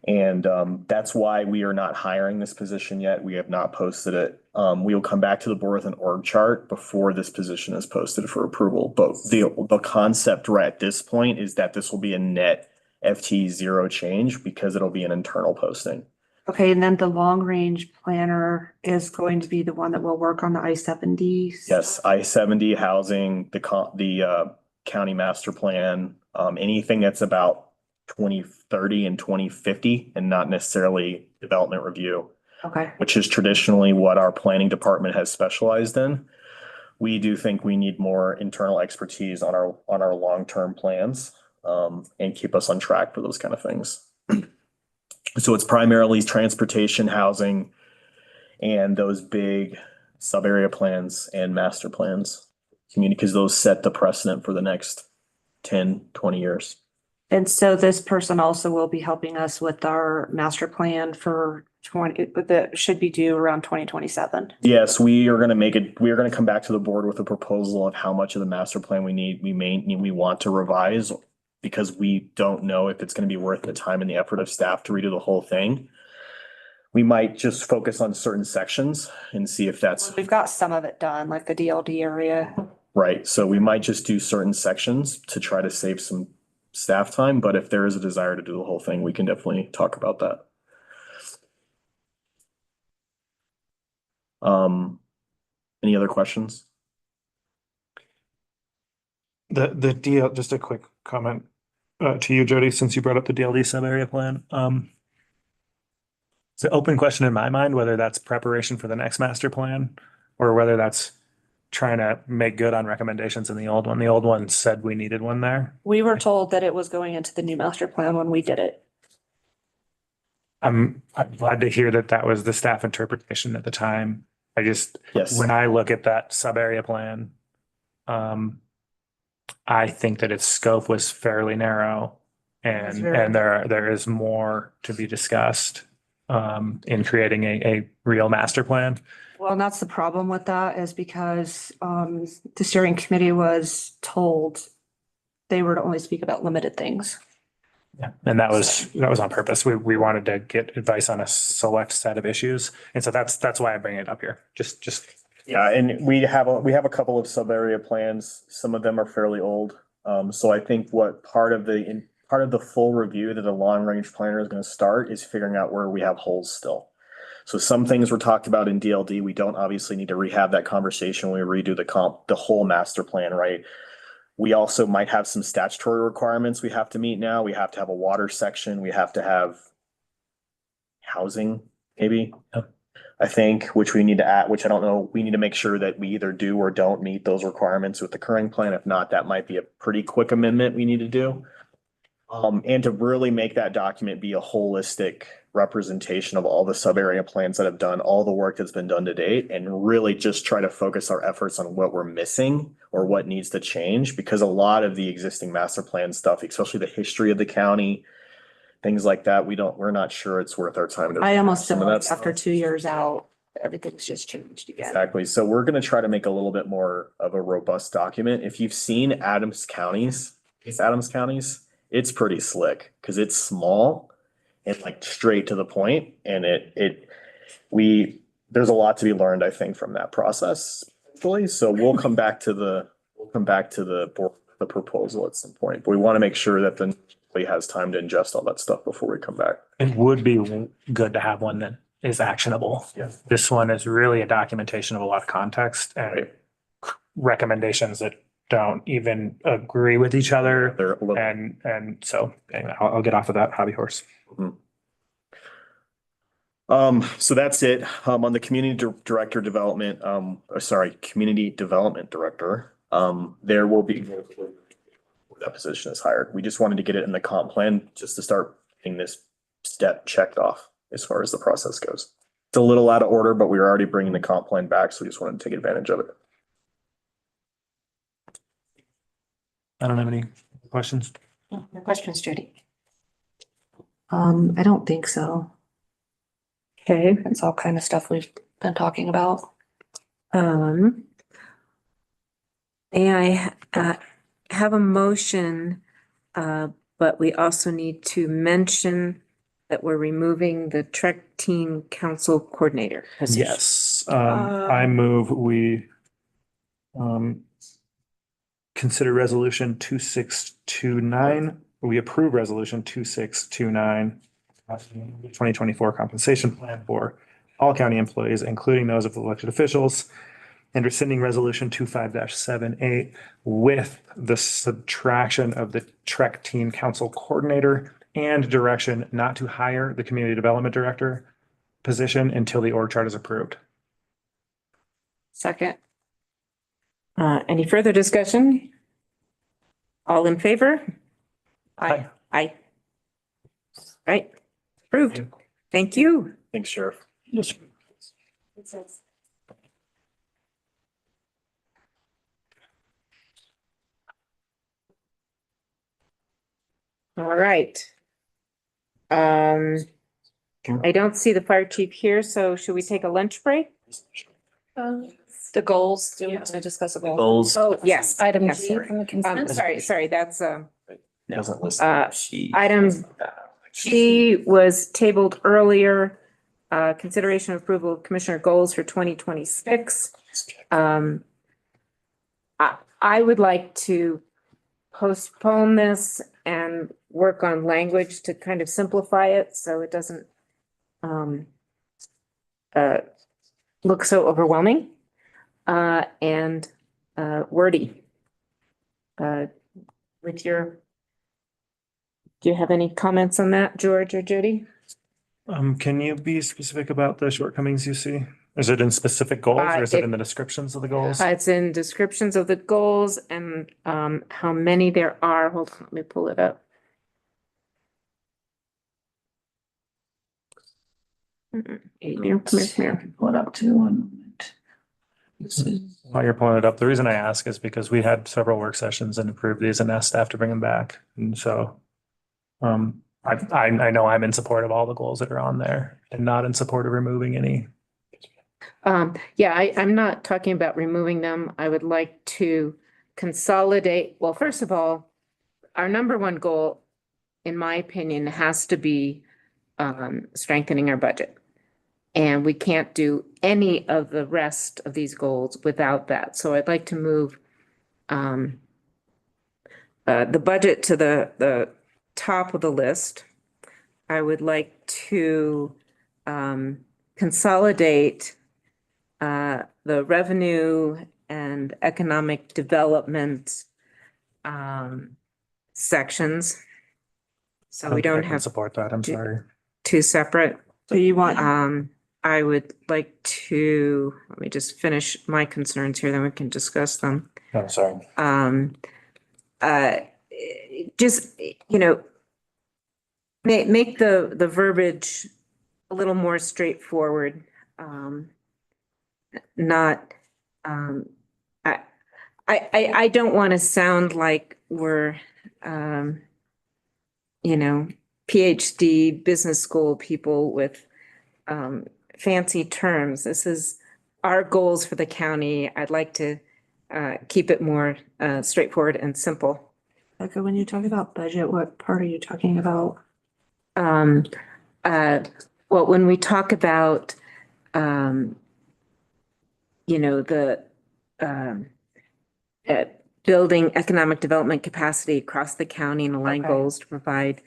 And that's why we are not hiring this position yet. We have not posted it. We will come back to the board with an org chart before this position is posted for approval. But the concept right at this point is that this will be a net FT 0 change because it'll be an internal posting. Okay, and then the long range planner is going to be the one that will work on the I-70s? Yes, I-70 housing, the county master plan, anything that's about 2030 and 2050 and not necessarily development review. Okay. Which is traditionally what our planning department has specialized in. We do think we need more internal expertise on our long-term plans and keep us on track for those kind of things. So it's primarily transportation, housing, and those big sub-area plans and master plans, because those set the precedent for the next 10, 20 years. And so this person also will be helping us with our master plan for that should be due around 2027. Yes, we are going to come back to the board with a proposal of how much of the master plan we want to revise, because we don't know if it's going to be worth the time and the effort of staff to redo the whole thing. we might just focus on certain sections and see if that's We've got some of it done, like the DLD area. right. So we might just do certain sections to try to save some staff time, but if there is a desire to do the whole thing, we can definitely talk about that. Any other questions? The DL, just a quick comment to you, Jody, since you brought up the DLD sub-area plan. It's an open question in my mind, whether that's preparation for the next master plan or whether that's trying to make good on recommendations in the old one. The old one said we needed one there. We were told that it was going into the new master plan when we did it. I'm glad to hear that that was the staff interpretation at the time. I just, when I look at that sub-area plan, I think that its scope was fairly narrow and there is more to be discussed in creating a real master plan. Well, and that's the problem with that is because the steering committee was told they were to only speak about limited things. Yeah, and that was on purpose. We wanted to get advice on a select set of issues. And so that's why I bring it up here. Just Yeah, and we have a couple of sub-area plans. Some of them are fairly old. So I think what part of the full review that the long-range planner is going to start is figuring out where we have holes still. So some things were talked about in DLD. We don't obviously need to rehab that conversation when we redo the whole master plan, right? We also might have some statutory requirements we have to meet now. We have to have a water section. We have to have housing, maybe. Yep. I think, which we need to add, which I don't know, we need to make sure that we either do or don't meet those requirements with the current plan. If not, that might be a pretty quick amendment we need to do. And to really make that document be a holistic representation of all the sub-area plans that have done all the work that's been done to date and really just try to focus our efforts on what we're missing or what needs to change, because a lot of the existing master plan stuff, especially the history of the county, things like that, we're not sure it's worth our time. I almost feel like after 2 years out, everything's just changed again. Exactly. So we're going to try to make a little bit more of a robust document. If you've seen Adams County's, it's pretty slick because it's small and like straight to the point. And there's a lot to be learned, I think, from that process. So we'll come back to the proposal at some point, but we want to make sure that the has time to ingest all that stuff before we come back. it would be good to have one that is actionable. Yeah. This one is really a documentation of a lot of context and recommendations that don't even agree with each other. And so anyway, I'll get off of that hobby horse. So that's it. On the community development director, there will be that position is hired. We just wanted to get it in the comp plan just to start getting this step checked off as far as the process goes. It's a little out of order, but we were already bringing the comp plan back, so we just wanted to take advantage of it. I don't have any questions. No questions, Judy? I don't think so. Okay. It's all kind of stuff we've been talking about. May I have a motion, but we also need to mention that we're removing the Trek Team Council Coordinator position. Yes, I move we consider resolution 2629. We approve resolution 2629. 2024 compensation plan for all county employees, including those of elected officials, and rescinding resolution 25-78 with the subtraction of the Trek Team Council Coordinator and direction not to hire the Community Development Director position until the org chart is approved. Second. Any further discussion? All in favor? Aye. Aye. Right, approved. Thank you. Thanks, Sheriff. Yes. All right. I don't see the fire chief here, so should we take a lunch break? The goals, do we want to discuss the goals? Goals. Oh, yes. Item Yes, G sorry. from the consent. Sorry, that's, Doesn't list. item G was tabled earlier. consideration of approval of commissioner goals for 2026. I would like to postpone this and work on language to kind of simplify it so it doesn't look so overwhelming and wordy. With your, do you have any comments on that, George or Judy? Can you be specific about the shortcomings you see? Is it in specific goals or is it in the descriptions of the goals? It's in descriptions of the goals and how many there are. Hold on, let me pull it up. Come here. Pull it up too. One moment. While you're pulling it up, the reason I ask is because we had several work sessions and approved these and asked staff to bring them back. And so I know I'm in support of all the goals that are on there and not in support of removing any. Yeah, I'm not talking about removing them. I would like to consolidate. Well, first of all, our number one goal, in my opinion, has to be strengthening our budget. And we can't do any of the rest of these goals without that. So I'd like to move the budget to the top of the list. I would like to consolidate the revenue and economic development sections. So we don't have Support that, I'm sorry. two separate. So you want, I would like to, let me just finish my concerns here, then we can discuss them. I'm sorry. Just, you know, make the verbiage a little more straightforward. Not, I don't want to sound like we're, you know, PhD business school people with fancy terms. This is our goals for the county. I'd like to keep it more straightforward and simple. okay, when you talk about budget, what part are you talking about? Well, when we talk about, you know, the building economic development capacity across the county and align Okay. goals to provide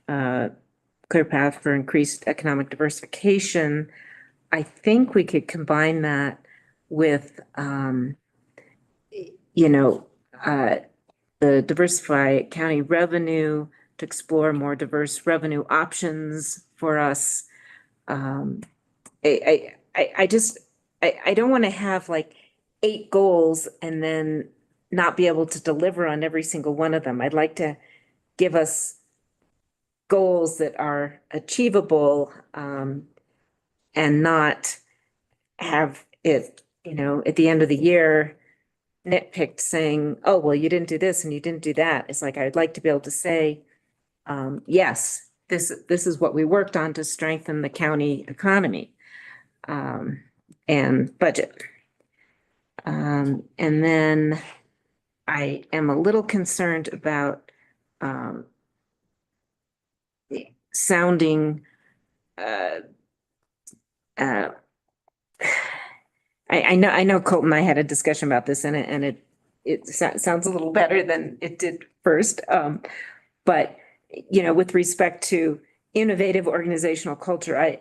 clear path for increased economic diversification, I think we could combine that with, you know, the diversify county revenue to explore more diverse revenue options for us. I don't want to have like 8 goals and then not be able to deliver on every single one of them. I'd like to give us goals that are achievable and not have it, you know, at the end of the year nitpicked saying, oh, well, you didn't do this and you didn't do that. It's like, I'd like to be able to say, yes, this is what we worked on to strengthen the county economy and budget. And then I am a little concerned about sounding I know Colton and I had a discussion about this and it sounds a little better than it did first. But you know, with respect to innovative organizational culture,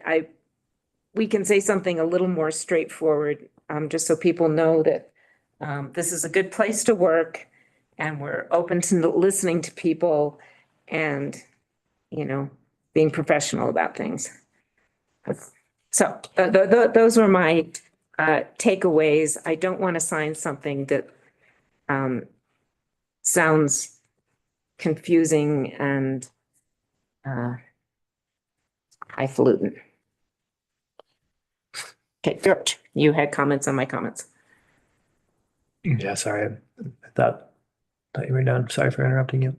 we can say something a little more straightforward, just so people know that this is a good place to work and we're open to listening to people and, you know, being professional about things. So those were my takeaways. I don't want to sign something that sounds confusing and highfalutin. Okay, George, you had comments on my comments. Yeah, sorry. I thought you were done. Sorry for interrupting you.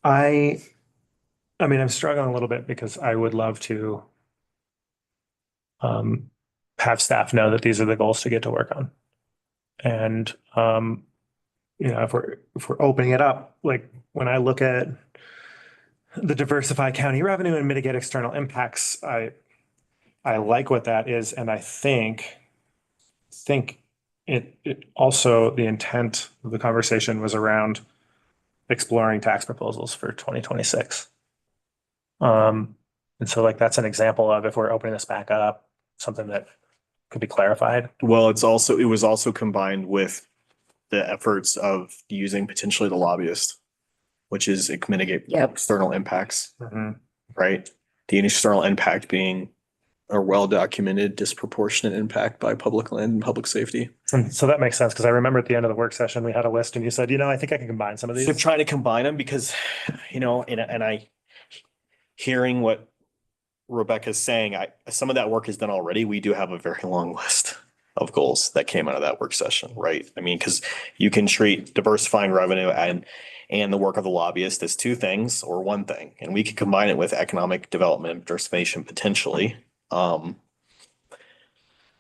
I mean, I'm struggling a little bit because I would love to have staff know that these are the goals to get to work on. And you know, if we're opening it up, like when I look at the diversify county revenue and mitigate external impacts. I like what that is, and I think it also, the intent of the conversation was around exploring tax proposals for 2026. And so like that's an example of, if we're opening this back up, something that could be clarified. Well, it was also combined with the efforts of using potentially the lobbyist, which is it can mitigate external impacts, right? The external impact being a well-documented disproportionate impact by public land and public safety. And so that makes sense, because I remember at the end of the work session, we had a list and you said, I think I can combine some of these. So I'm trying to combine them because, and I, hearing what Rebecca's saying, some of that work is done already. We do have a very long list of goals that came out of that work session, right? I mean, because you can treat diversifying revenue and the work of the lobbyist as two things or one thing, and we could combine it with economic development and diversification potentially. The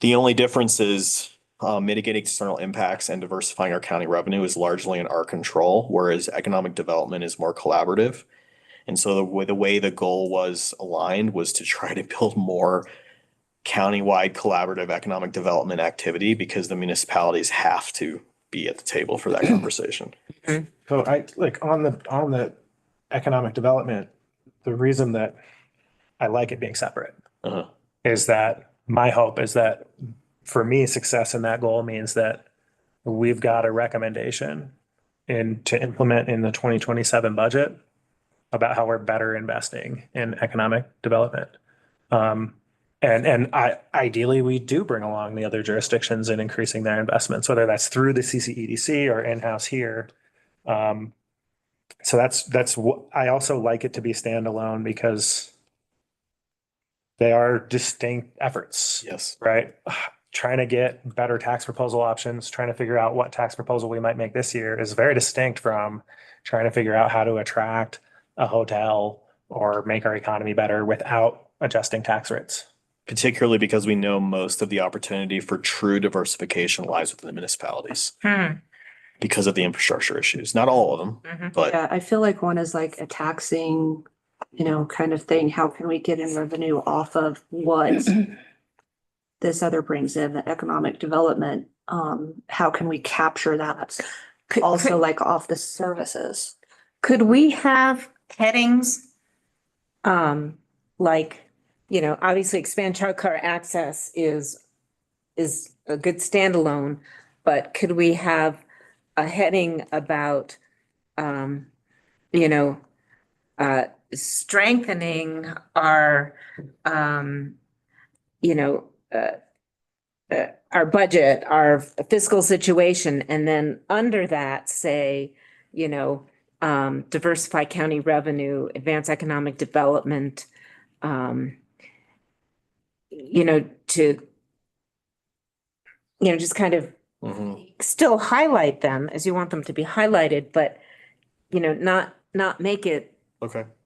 only difference is mitigating external impacts and diversifying our county revenue is largely in our control, whereas economic development is more collaborative. And so the way the goal was aligned was to try to build more countywide collaborative economic development activity, because the municipalities have to be at the table for that conversation. So I like on the economic development, the reason that I like it being separate is that my hope is that for me, success in that goal means that we've got a recommendation to implement in the 2027 budget about how we're better investing in economic development. And ideally, we do bring along the other jurisdictions in increasing their investments, whether that's through the CCEDC or in-house here. So that's what I also like it to be standalone, because they are distinct efforts. Yes. Right? Trying to get better tax proposal options, trying to figure out what tax proposal we might make this year is very distinct from trying to figure out how to attract a hotel or make our economy better without adjusting tax rates. Particularly because we know most of the opportunity for true diversification lies within the municipalities because of the infrastructure issues. Not all of them, but Yeah, I feel like one is like a taxing, kind of thing. How can we get in revenue off of what this other brings in, the economic development? How can we capture that? Also like off the services. Could we have headings? Obviously expand child car access is a good standalone, but could we have a heading about, strengthening our, our budget, our fiscal situation, and then under that say, diversify county revenue, advance economic development, just kind of still highlight them as you want them to be highlighted, but, not make it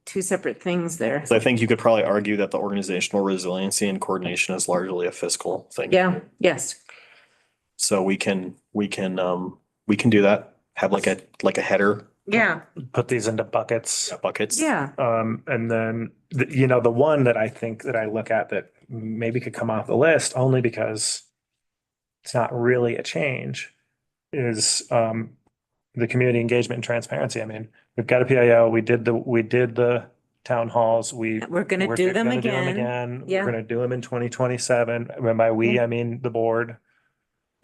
two separate things there. So I think you could probably argue that the organizational resiliency and coordination is largely a fiscal thing. Yeah, yes. So we can do that. Have like a header. Yeah. Put these into buckets. Buckets. Yeah. And then, the one that I think that I look at that maybe could come off the list only because it's not really a change is the community engagement and transparency. I mean, we've got a PIO. We did the town halls. We're going to do them again. Yeah. We're going to do them in 2027. And by we, I mean the board.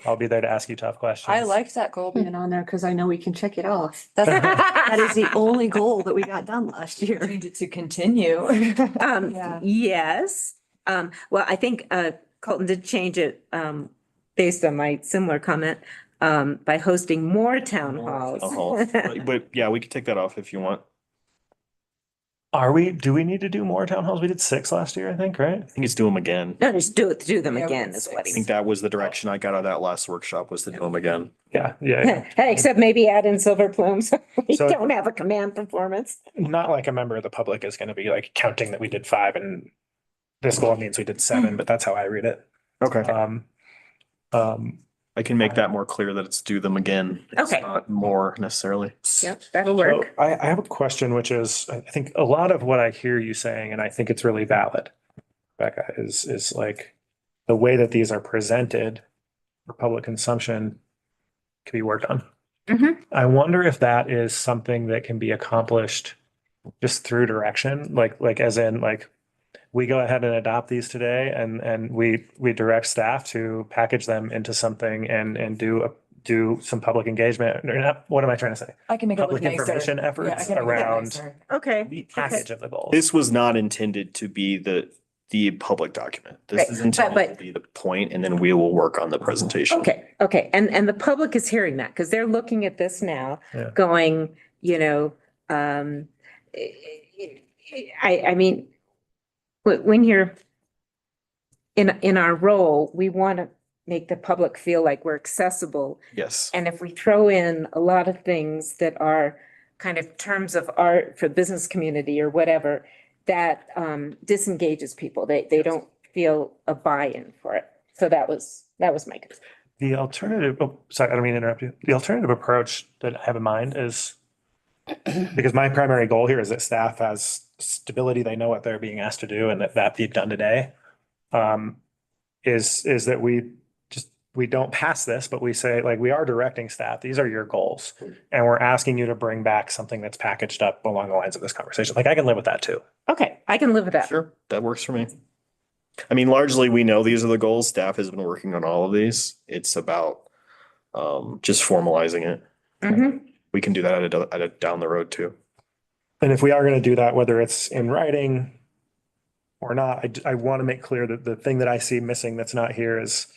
I'll be there to ask you tough questions. I liked that goal being on there because I know we can check it off. That is the only goal that we got done last year. Need it to continue. Yeah. Yes. Well, I think Colton did change it based on my similar comment by hosting more town halls. But yeah, we could take that off if you want. Do we need to do more town halls? We did 6 last year, I think, right? I think it's do them again. No, just do them again is what I think that was the direction I got out of that last workshop, was to do them again. Yeah. Hey, except maybe add in silver plumes. We So- don't have a command performance. Not like a member of the public is going to be like counting that we did 5 and this goal means we did 7, but that's how I read it. Okay. I can make that more clear that it's do them again. It's Okay. not more necessarily. Yep, that'll So work. I have a question, which is, I think a lot of what I hear you saying, and I think it's really valid, Becca, is like the way that these are presented for public consumption can be worked on. Mhm. I wonder if that is something that can be accomplished just through direction, like as in like we go ahead and adopt these today and we direct staff to package them into something and do some public engagement. Or not, what am I trying to say? I can make it look Public nicer. information Yeah, I efforts can make it look around nicer. Okay. the package of the goals. This was not intended to be the public document. This Right, is but- intended to be the point, and then we will work on the presentation. Okay. And the public is hearing that because they're looking at this now, Yeah. going, I mean, when you're in our role, we want to make the public feel like we're accessible. Yes. And if we throw in a lot of things that are kind of terms of art for business community or whatever, that disengages people. They don't feel a buy-in for it. So that was my concern. The alternative, oh, sorry, I don't mean to interrupt you. The alternative approach that I have in mind is, because my primary goal here is that staff has stability, they know what they're being asked to do and that be done today. Is that we don't pass this, but we say, like, we are directing staff, these are your goals. And we're asking you to bring back something that's packaged up along the lines of this conversation. Like, I can live with that too. Okay, I can live with that. Sure, that works for me. I mean, largely, we know these are the goals. Staff has been working on all of these. It's about just formalizing it. Mhm. We can do that at a down the road too. And if we are going to do that, whether it's in writing or not, I want to make clear that the thing that I see missing that's not here is,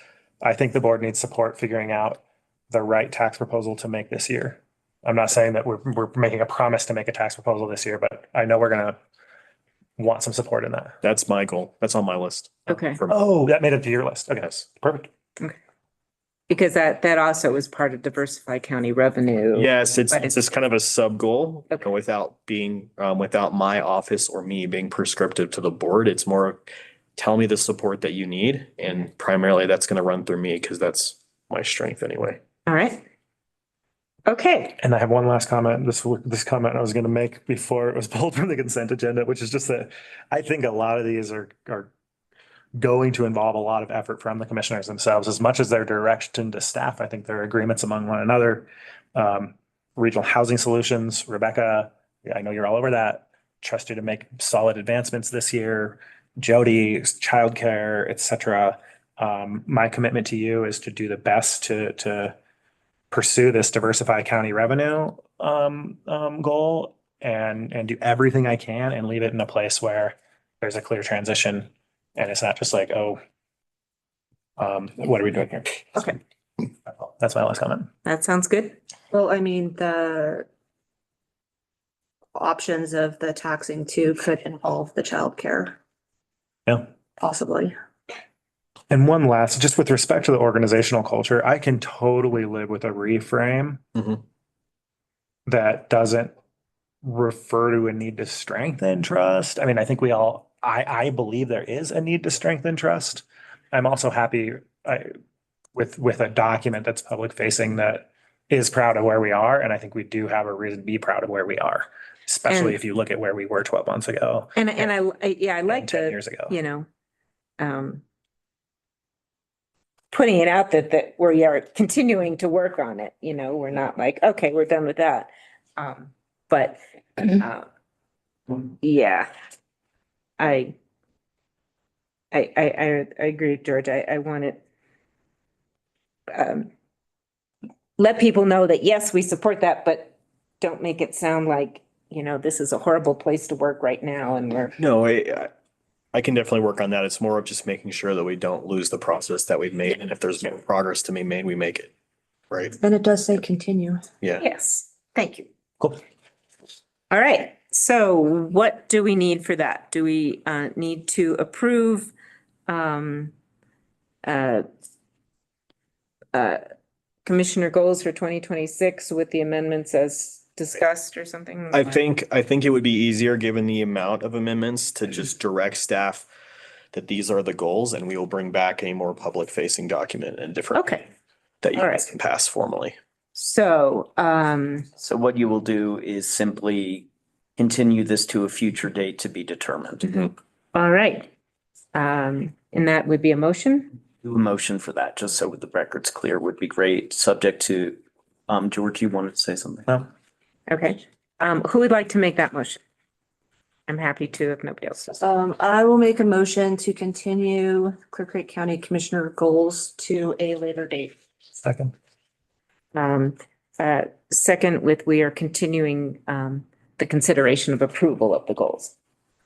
I think the board needs support figuring out the right tax proposal to make this year. I'm not saying that we're making a promise to make a tax proposal this year, but I know we're going to want some support in that. That's my goal. That's on my list. Okay. Oh, that made it to your list. Okay, Yes. perfect. Because that also is part of diversify county revenue. Yes, But it's just kind of a sub goal, Okay. without being, without my office or me being prescriptive to the board. It's more of, tell me the support that you need. And primarily that's going to run through me because that's my strength anyway. All right. Okay. And I have one last comment. This comment I was going to make before it was pulled from the consent agenda, which is just that I think a lot of these are going to involve a lot of effort from the commissioners themselves, as much as their direction to staff. I think there are agreements among one another. Regional housing solutions, Rebecca, I know you're all over that. Trust you to make solid advancements this year. Jody, childcare, et cetera. My commitment to you is to do the best to pursue this diversify county revenue goal and do everything I can and leave it in a place where there's a clear transition and it's not just like, oh, what are we doing here? Okay. That's my last comment. That sounds good. Well, I mean, the options of the taxing too could involve the childcare, Yeah. possibly. And one last, just with respect to the organizational culture, I can totally live with a reframe Mhm. that doesn't refer to a need to strengthen trust. I mean, I think I believe there is a need to strengthen trust. I'm also happy with a document that's public facing that is proud of where we are. And I think we do have a reason to be proud of where we are, especially And- if you look at where we were 12 months ago. And I like 10 years ago. Putting it out that we are continuing to work on it, we're not like, okay, we're done with that. But yeah, I agree, George. I want it. Let people know that, yes, we support that, but don't make it sound like, this is a horrible place to work right now and we're. No, I can definitely work on that. It's more of just making sure that we don't lose the process that we've made. And if there's more progress to be made, we make it. Right. And it does say continue. Yeah. Yes, thank you. Cool. All right, so what do we need for that? Do we need to approve commissioner goals for 2026 with the amendments as discussed or something? I think it would be easier, given the amount of amendments, to just direct staff that these are the goals and we will bring back a more public facing document and different. Okay, that you All guys right. can pass formally. So, So what you will do is simply continue this to a future date to be determined. all right. And that would be a motion? Do a motion for that, just so the record's clear, would be great, subject to, George, you wanted to say something? No. Okay. Who would like to make that motion? I'm happy to if nobody else does. I will make a motion to continue Clear Creek County Commissioner goals to a later date. Second. Second with, we are continuing, the consideration of approval of the goals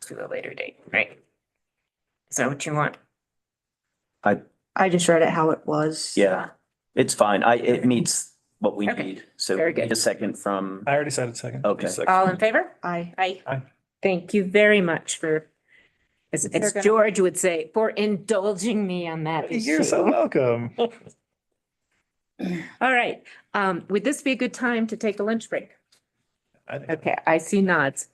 to a later date, right? Is that what you want? I just read it how it was. Yeah, it's fine. It meets what we Okay. need. So Very good. need a second from, I already said it second. okay. All in favor? Aye. Aye. Aye. Thank you very much for, as They're gonna- George would say, for indulging me on that You're so issue. welcome. All right, would this be a good time to take a lunch break? I think- Okay, I see nods.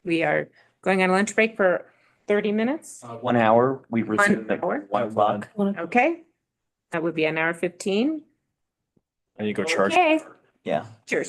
We are going on a lunch break for 30 minutes, 1 hour, we resume at hour? 1 o'clock. okay? That would be an hour 15. And you go charge. Okay, Yeah. cheers.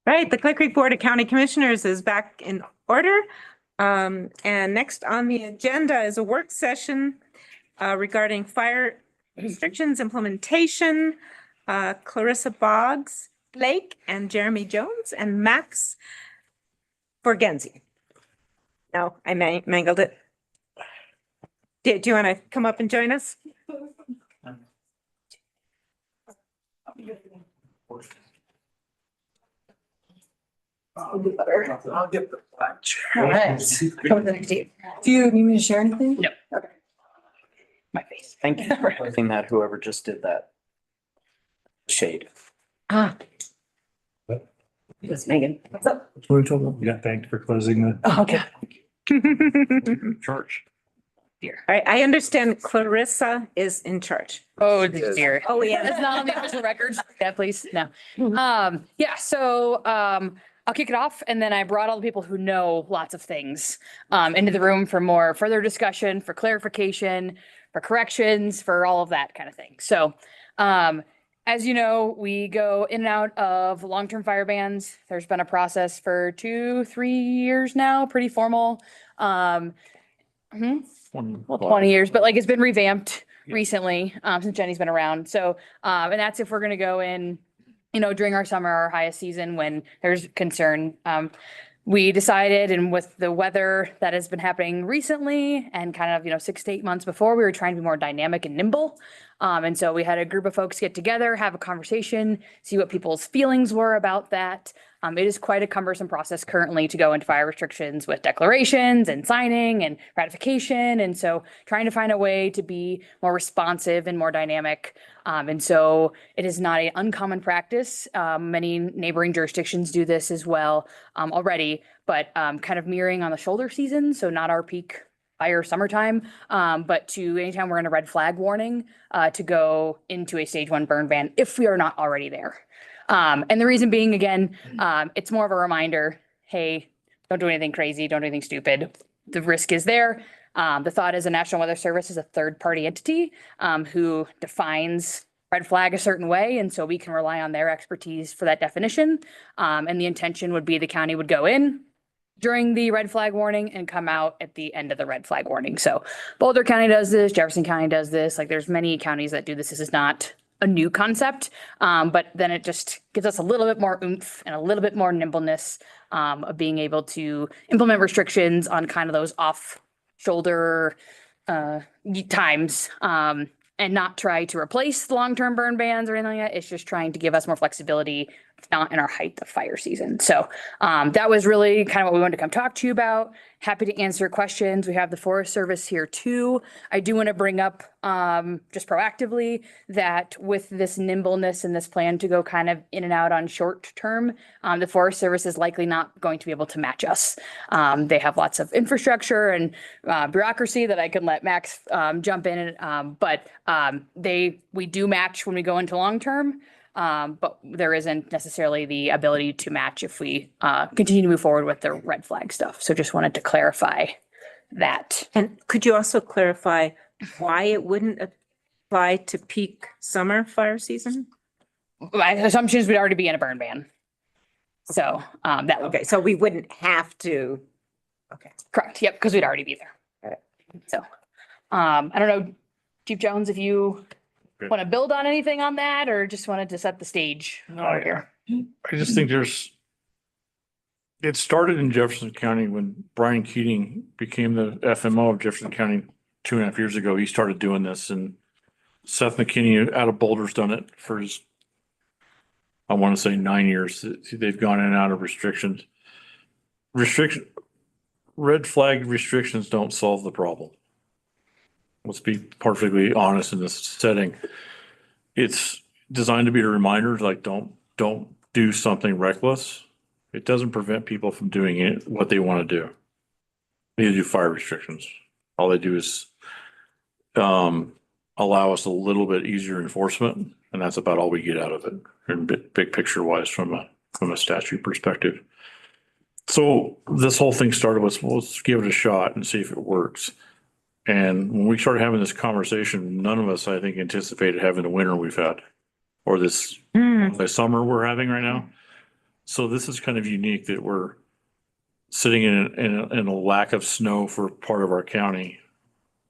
Right, the Clear Creek Board of County Commissioners is back in order. And next on the agenda is a work session regarding fire restrictions implementation. Clarissa Boggs Blake and Jeremy Jones and Max Forgenzi. No, I mangled it. Do you want to come up and join us? I'll do better. I'll get the black chair. All right. Come with the next seat. Do you need me to share anything? No. Okay. My face. Thank you for having that, whoever just did that. Shade. Ah. It's Megan. What's up? You got thanked for closing the Oh, okay. church. All right, I understand Clarissa is in charge. Oh, dear. Oh, yeah. It's not on the official records. Yeah, please. No. Yeah, so I'll kick it off, and then I brought all the people who know lots of things into the room for more further discussion, for clarification, for corrections, for all of that kind of thing. So as you know, we go in and out of long-term fire bans. There's been a process for 2-3 years now, pretty formal. Well, 20 years, but like it's been revamped recently since Jenny's been around. So, and that's if we're going to go in, you know, during our summer, our highest season when there's concern. We decided, and with the weather that has been happening recently and kind of, 6 to 8 months before, we were trying to be more dynamic and nimble. And so we had a group of folks get together, have a conversation, see what people's feelings were about that. It is quite a cumbersome process currently to go into fire restrictions with declarations and signing and ratification. And so trying to find a way to be more responsive and more dynamic. And so it is not an uncommon practice. Many neighboring jurisdictions do this as well already, but kind of mirroring on the shoulder season. So not our peak fire summertime, but to anytime we're in a red flag warning to go into a stage 1 burn ban if we are not already there. And the reason being, again, it's more of a reminder, hey, don't do anything crazy, don't do anything stupid. The risk is there. The thought is the National Weather Service is a third-party entity who defines red flag a certain way, and so we can rely on their expertise for that definition. And the intention would be the county would go in during the red flag warning and come out at the end of the red flag warning. So Boulder County does this, Jefferson County does this. Like there's many counties that do this. This is not a new concept, but then it just gives us a little bit more oomph and a little bit more nimbleness of being able to implement restrictions on kind of those off shoulder times and not try to replace the long-term burn bans or anything like that. It's just trying to give us more flexibility, not in our height of fire season. So that was really kind of what we wanted to come talk to you about. Happy to answer questions. We have the Forest Service here too. I do want to bring up just proactively that with this nimbleness and this plan to go kind of in and out on short term, the Forest Service is likely not going to be able to match us. They have lots of infrastructure and bureaucracy that I can let Max jump in, but we do match when we go into long term. But there isn't necessarily the ability to match if we continue to move forward with the red flag stuff. So just wanted to clarify that. And could you also clarify why it wouldn't apply to peak summer fire season? My assumption is we'd already be in a burn ban. So okay, so we wouldn't have to. Okay, correct. Yep, because we'd already be there. Right. So I don't know, Chief Jones, if you want to build on anything on that or just wanted to set the stage over here. I just think it started in Jefferson County when Brian Keating became the FMO of Jefferson County 2.5 years ago. He started doing this, and Seth McKinney out of Boulder's done it for I want to say 9 years. They've gone in and out of restrictions. Red flag restrictions don't solve the problem. Let's be perfectly honest in this setting. It's designed to be a reminder, like don't do something reckless. It doesn't prevent people from doing it, what they want to do. They do fire restrictions. All they do is allow us a little bit easier enforcement, and that's about all we get out of it, in big picture wise from a statute perspective. So this whole thing started with, well, let's give it a shot and see if it works. And when we started having this conversation, none of us, I think, anticipated having the winter we've had or this summer we're having right now. So this is kind of unique that we're sitting in a lack of snow for part of our county.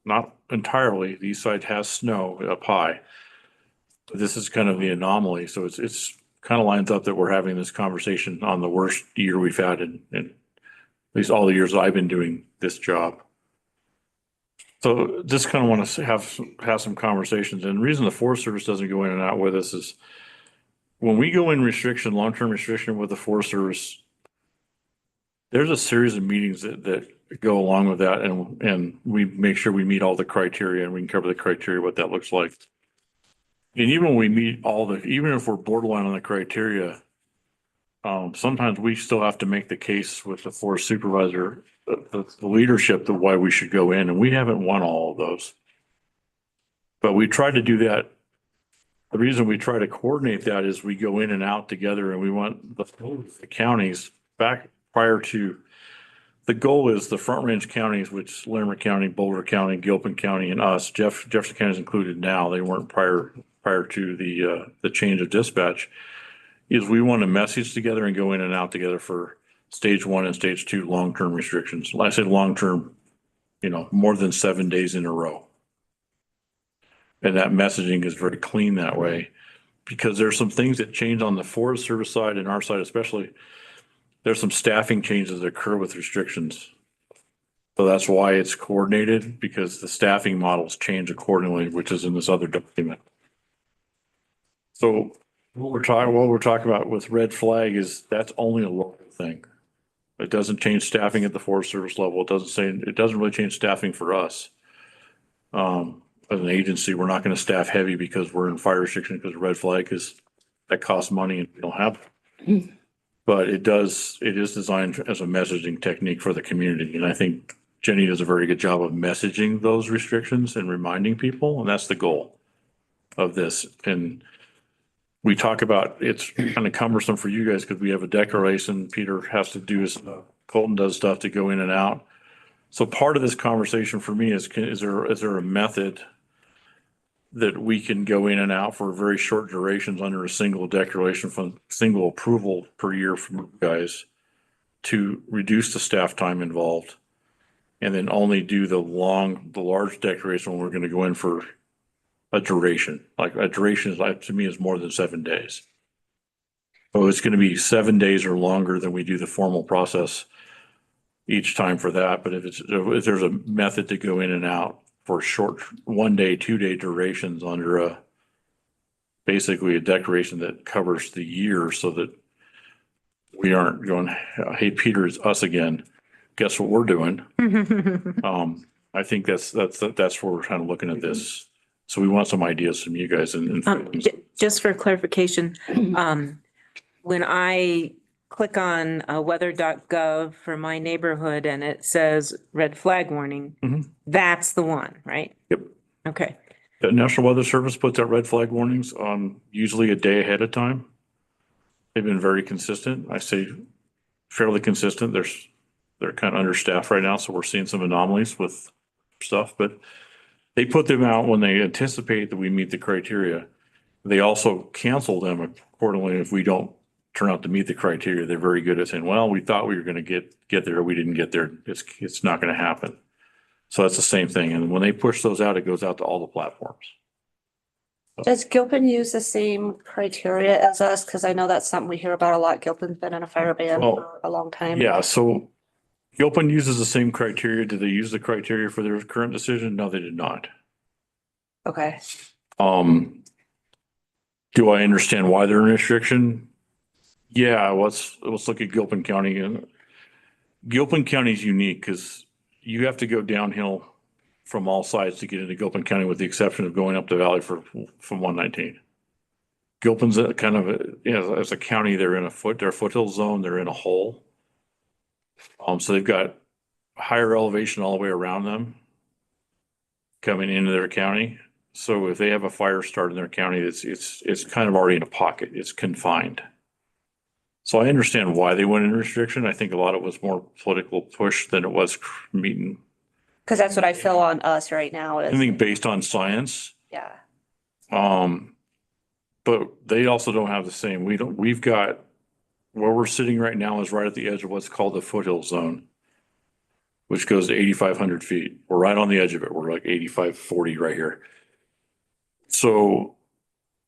Not entirely, the east side has snow up high. But this is kind of the anomaly, so it's kind of lines up that we're having this conversation on the worst year we've had in at least all the years I've been doing this job. So just kind of want to have some conversations, and the reason the Forest Service doesn't go in and out with us is when we go in restriction, long-term restriction with the Forest Service, there's a series of meetings that go along with that, and we make sure we meet all the criteria and we can cover the criteria, what that looks like. And even when we meet even if we're borderline on the criteria, sometimes we still have to make the case with the forest supervisor, the leadership, of why we should go in, and we haven't won all of those. But we try to do that. The reason we try to coordinate that is we go in and out together, and we want the counties back prior to, the goal is the Front Range counties, which Lamar County, Boulder County, Gilpin County, and us, Jefferson County is included now. They weren't prior to the change of dispatch, is we want to message together and go in and out together for stage 1 and stage 2 long-term restrictions. Like I said, long-term, more than 7 days in a row. And that messaging is very clean that way, because there's some things that change on the Forest Service side and our side especially. There's some staffing changes that occur with restrictions. So that's why it's coordinated, because the staffing models change accordingly, which is in this other document. So what we're talking about with red flag is that's only a local thing. It doesn't change staffing at the Forest Service level. It doesn't really change staffing for us. As an agency, we're not going to staff heavy because we're in fire restriction because of red flag, because that costs money and we don't have it. But it is designed as a messaging technique for the community. And I think Jenny does a very good job of messaging those restrictions and reminding people. And that's the goal of this. And we talk about, it's kind of cumbersome for you guys because we have a declaration. Peter has to do his, Colton does stuff to go in and out. So part of this conversation for me is there a method that we can go in and out for very short durations under a single declaration from single approval per year from you guys to reduce the staff time involved, and then only do the large declaration when we're going to go in for a duration. Like a duration to me is more than 7 days. So it's going to be 7 days or longer than we do the formal process each time for that. But if there's a method to go in and out for short 1 day, 2 day durations under basically a declaration that covers the year, so that we aren't going, hey, Peter, it's us again. Guess what we're doing? I think that's where we're kind of looking at this. So we want some ideas from you guys. Just for clarification, when I click on weather.gov for my neighborhood and it says red flag warning, that's the one, right? Yep. Okay. The National Weather Service puts out red flag warnings on usually a day ahead of time. They've been very consistent. I say fairly consistent. They're kind of understaffed right now, so we're seeing some anomalies with stuff, but they put them out when they anticipate that we meet the criteria. They also cancel them accordingly if we don't turn out to meet the criteria. They're very good at saying, well, we thought we were going to get there. We didn't get there. It's not going to happen. So that's the same thing. And when they push those out, it goes out to all the platforms. Does Gilpin use the same criteria as us? Because I know that's something we hear about a lot. Gilpin's been in a fire ban for a long time. Yeah, so Gilpin uses the same criteria. Did they use the criteria for their current decision? No, they did not. Okay. Do I understand why they're in restriction? Yeah, let's look at Gilpin County. Gilpin County is unique because you have to go downhill from all sides to get into Gilpin County, with the exception of going up the valley from 119. Gilpin's a kind of as a county, they're in their foothill zone, they're in a hole. So they've got higher elevation all the way around them coming into their county. So if they have a fire start in their county, it's kind of already in a pocket. It's confined. So I understand why they went in restriction. I think a lot of it was more political push than it was meeting. Because that's what I feel on us right now. I think based on science. Yeah. But they also don't have the same. We've got where we're sitting right now is right at the edge of what's called the foothill zone, which goes to 8,500 feet. We're right on the edge of it. We're like 8,540 right here. So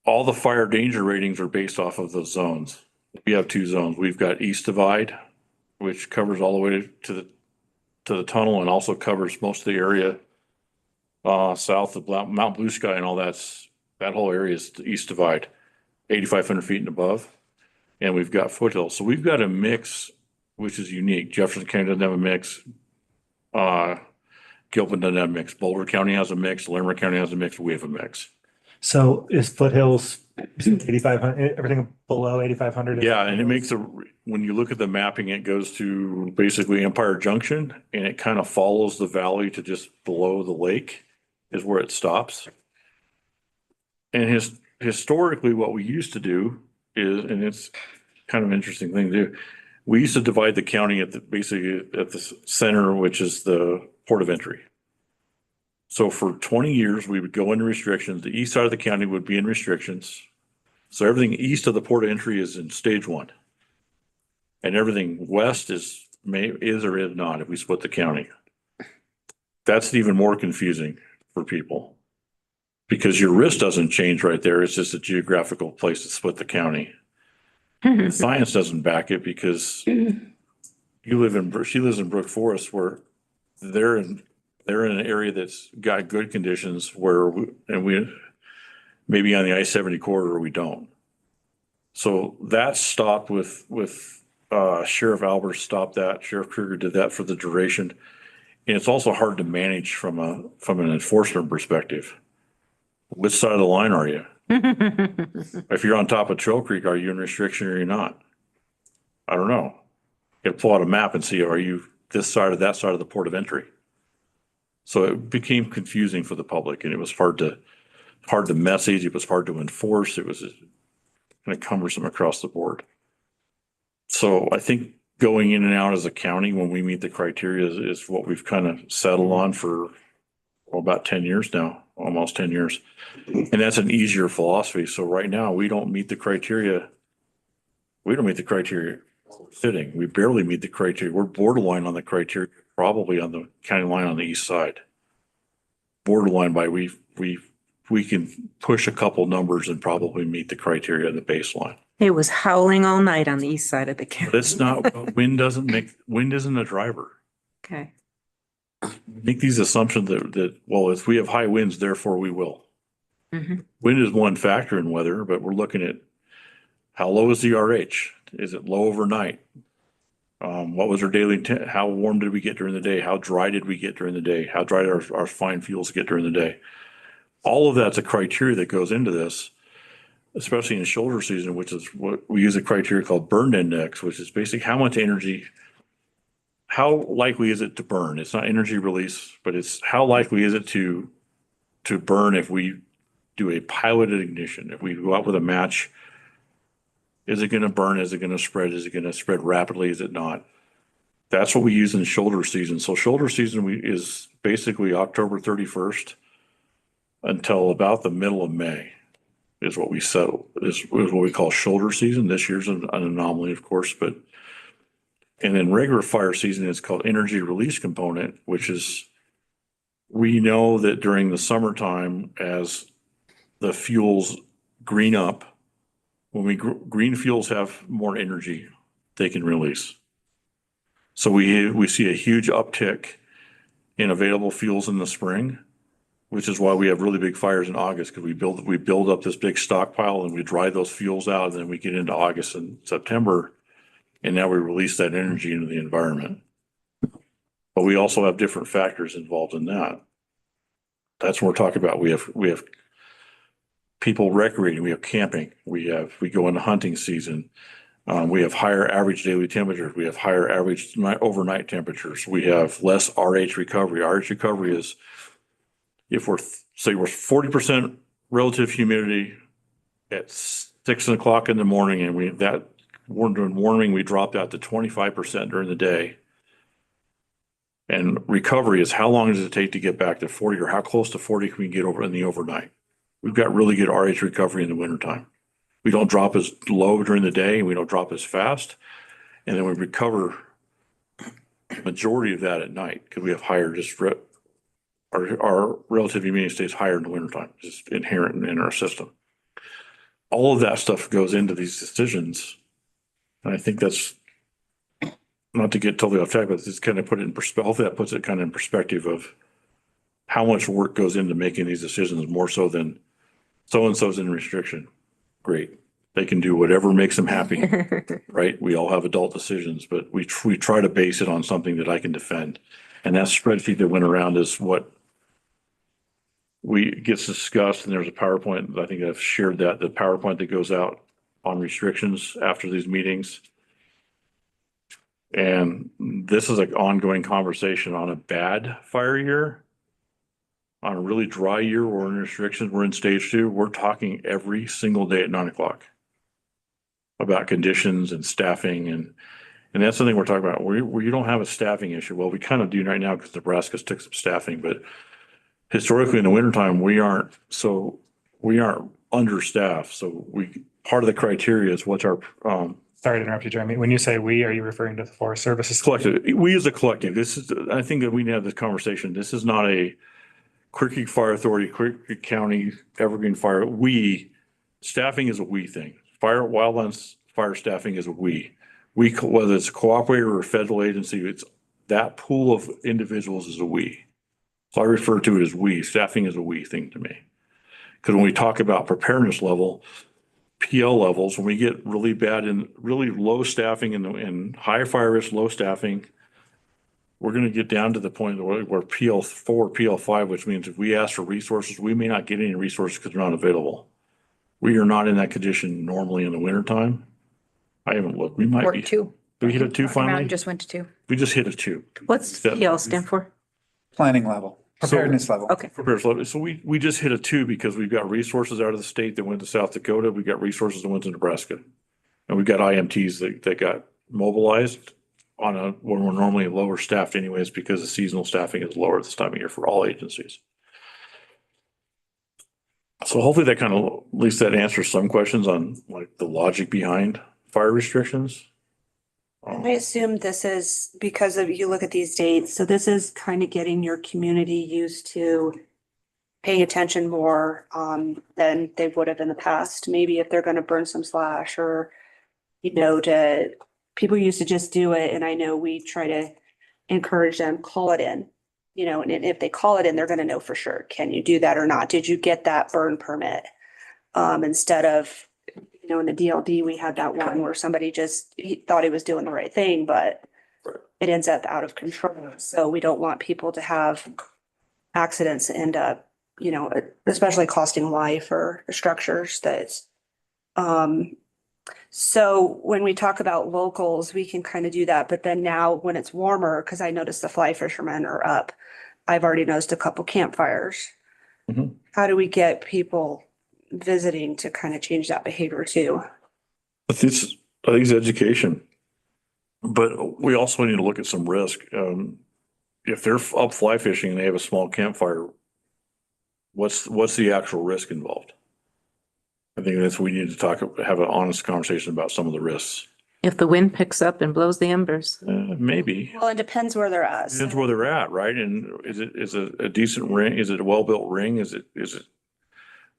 all the fire danger ratings are based off of those zones. We have two zones. We've got East Divide, which covers all the way to the tunnel and also covers most of the area south of Mount Blue Sky and all that whole area is the East Divide, 8,500 feet and above. And we've got foothill. So we've got a mix, which is unique. Jefferson County doesn't have a mix. Gilpin doesn't have a mix. Boulder County has a mix. Larimer County has a mix. We have a mix. So is foothills 8,500, everything below 8,500? Yeah, and it makes when you look at the mapping, it goes to basically Empire Junction and it kind of follows the valley to just below the lake is where it stops. And historically, what we used to do is, and it's kind of an interesting thing to do, we used to divide the county basically at the center, which is the port of entry. So for 20 years, we would go into restrictions. The east side of the county would be in restrictions. So everything east of the port of entry is in stage 1. And everything west is or is not if we split the county. That's even more confusing for people because your risk doesn't change right there. It's just a geographical place to split the county. Science doesn't back it because she lives in Brook Forest where they're in an area that's got good conditions where we maybe on the I-70 corridor, we don't. So that stopped with Sheriff Albers stopped that. Sheriff Kruger did that for the duration. And it's also hard to manage from an enforcement perspective. Which side of the line are you? If you're on top of Trail Creek, are you in restriction or you're not? I don't know. You have to pull out a map and see, are you this side or that side of the port of entry? So it became confusing for the public and it was hard to message. It was hard to enforce. It was kind of cumbersome across the board. So I think going in and out as a county when we meet the criteria is what we've kind of settled on for about 10 years now, almost 10 years. And that's an easier philosophy. So right now we don't meet the criteria. We don't meet the criteria sitting. We barely meet the criteria. We're borderline on the criteria, probably on the county line on the east side. Borderline by we can push a couple numbers and probably meet the criteria of the baseline. It was howling all night on the east side of the county. That's not, wind isn't a driver. Okay. Make these assumptions that, well, if we have high winds, therefore we will. Mm-hmm. Wind is one factor in weather, but we're looking at how low is the RH? Is it low overnight? What was our daily, how warm did we get during the day? How dry did we get during the day? How dry did our fine fuels get during the day? All of that's a criteria that goes into this, especially in shoulder season, which is what we use a criteria called burn index, which is basically how much energy, how likely is it to burn? It's not energy release, but it's how likely is it to burn if we do a piloted ignition. If we go out with a match, is it going to burn? Is it going to spread? Is it going to spread rapidly? Is it not? That's what we use in shoulder season. So shoulder season is basically October 31st until about the middle of May is what we settle, is what we call shoulder season. This year's an anomaly, of course, and then regular fire season is called energy release component, which is, we know that during the summertime, as the fuels green up, when green fuels have more energy, they can release. So we see a huge uptick in available fuels in the spring, which is why we have really big fires in August, because we build up this big stockpile and we dry those fuels out, and then we get into August and September, and now we release that energy into the environment. But we also have different factors involved in that. That's what we're talking about. We have people recreating, we have camping, we go into hunting season. We have higher average daily temperatures. We have higher average overnight temperatures. We have less RH recovery. RH recovery is if we're 40% relative humidity at 6 o'clock in the morning, and during warming, we dropped out to 25% during the day. And recovery is how long does it take to get back to 40, or how close to 40 can we get over in the overnight? We've got really good RH recovery in the wintertime. We don't drop as low during the day and we don't drop as fast. And then we recover majority of that at night because we have higher our relative immunity stays higher in the wintertime, just inherent in our system. All of that stuff goes into these decisions. And I think that's not to get totally off track, but just kind of put it in perspective. Hopefully that puts it kind of in perspective of how much work goes into making these decisions, more so than so-and-so's in restriction. Great. They can do whatever makes them happy, right? We all have adult decisions, but we try to base it on something that I can defend. And that spreadsheet that went around is what gets discussed. And there's a PowerPoint, I think I've shared that, the PowerPoint that goes out on restrictions after these meetings. And this is an ongoing conversation on a bad fire year. On a really dry year, we're in restrictions, we're in stage 2. We're talking every single day at 9:00 about conditions and staffing. And that's something we're talking about. We don't have a staffing issue. Well, we kind of do right now because Nebraska's took some staffing, but historically in the wintertime, we aren't understaffed. So part of the criteria is what's our, Sorry to interrupt you, Jeremy. When you say we, are you referring to the Forest Services? collective. We as a collective, I think that we need to have this conversation. This is not a Clear Creek Fire Authority, Clear Creek County, Evergreen Fire. Staffing is a we thing. Wildlands fire staffing is a we. Whether it's a cooperator or a federal agency, it's that pool of individuals is a we. So I refer to it as we. Staffing is a we thing to me. Because when we talk about preparedness level, PL levels, when we get really bad and really low staffing and high fire risk, low staffing, we're going to get down to the point where PL4, PL5, which means if we ask for resources, we may not get any resources because they're not available. We are not in that condition normally in the wintertime. I haven't looked. We might Or be. 2. Did we hit a 2 finally? Just went to 2. We just hit a 2. What's PL stand for? Planning level, preparedness level. Okay. Preparedness level. So we just hit a 2 because we've got resources out of the state that went to South Dakota. We've got resources that went to Nebraska. And we've got IMTs that got mobilized when we're normally lower staffed anyways, because the seasonal staffing is lower this time of year for all agencies. So hopefully that kind of, at least that answers some questions on like the logic behind fire restrictions. I assume this is because of, you look at these dates, so this is kind of getting your community used to paying attention more than they would have in the past. Maybe if they're going to burn some slash or, people used to just do it. And I know we try to encourage them, call it in, and if they call it in, they're going to know for sure. Can you do that or not? Did you get that burn permit? Instead of, in the DLD, we had that one where somebody he thought he was doing the right thing, but it ends up out of control. So we don't want people to have accidents end up, especially costing life or structures so when we talk about locals, we can kind of do that. But then now when it's warmer, because I noticed the fly fishermen are up, I've already noticed a couple campfires. Mhm. How do we get people visiting to kind of change that behavior too? I think it's education, but we also need to look at some risk. If they're up fly fishing and they have a small campfire, what's the actual risk involved? I think we need to have an honest conversation about some of the risks. If the wind picks up and blows the embers. Maybe. Well, it depends where they're at. Depends where they're at, right? And is it a decent ring? Is it a well-built ring? Is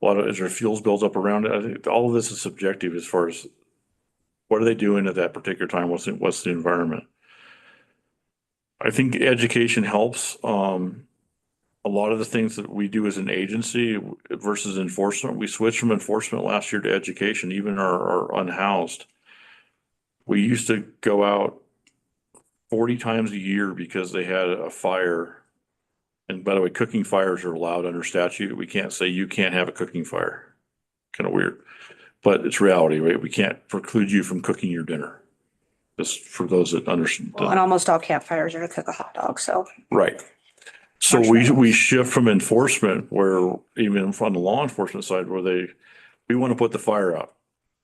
there fuels built up around it? I think all of this is subjective as far as what are they doing at that particular time? What's the environment? I think education helps. A lot of the things that we do as an agency versus enforcement, we switched from enforcement last year to education, even our unhoused. We used to go out 40 times a year because they had a fire. And by the way, cooking fires are allowed under statute. We can't say you can't have a cooking fire. Kind of weird, but it's reality, right? We can't preclude you from cooking your dinner. Just for those that understand. Well, and almost all campfires are to cook a hot dog, so. Right. So we shift from enforcement where even from the law enforcement side where we want to put the fire out.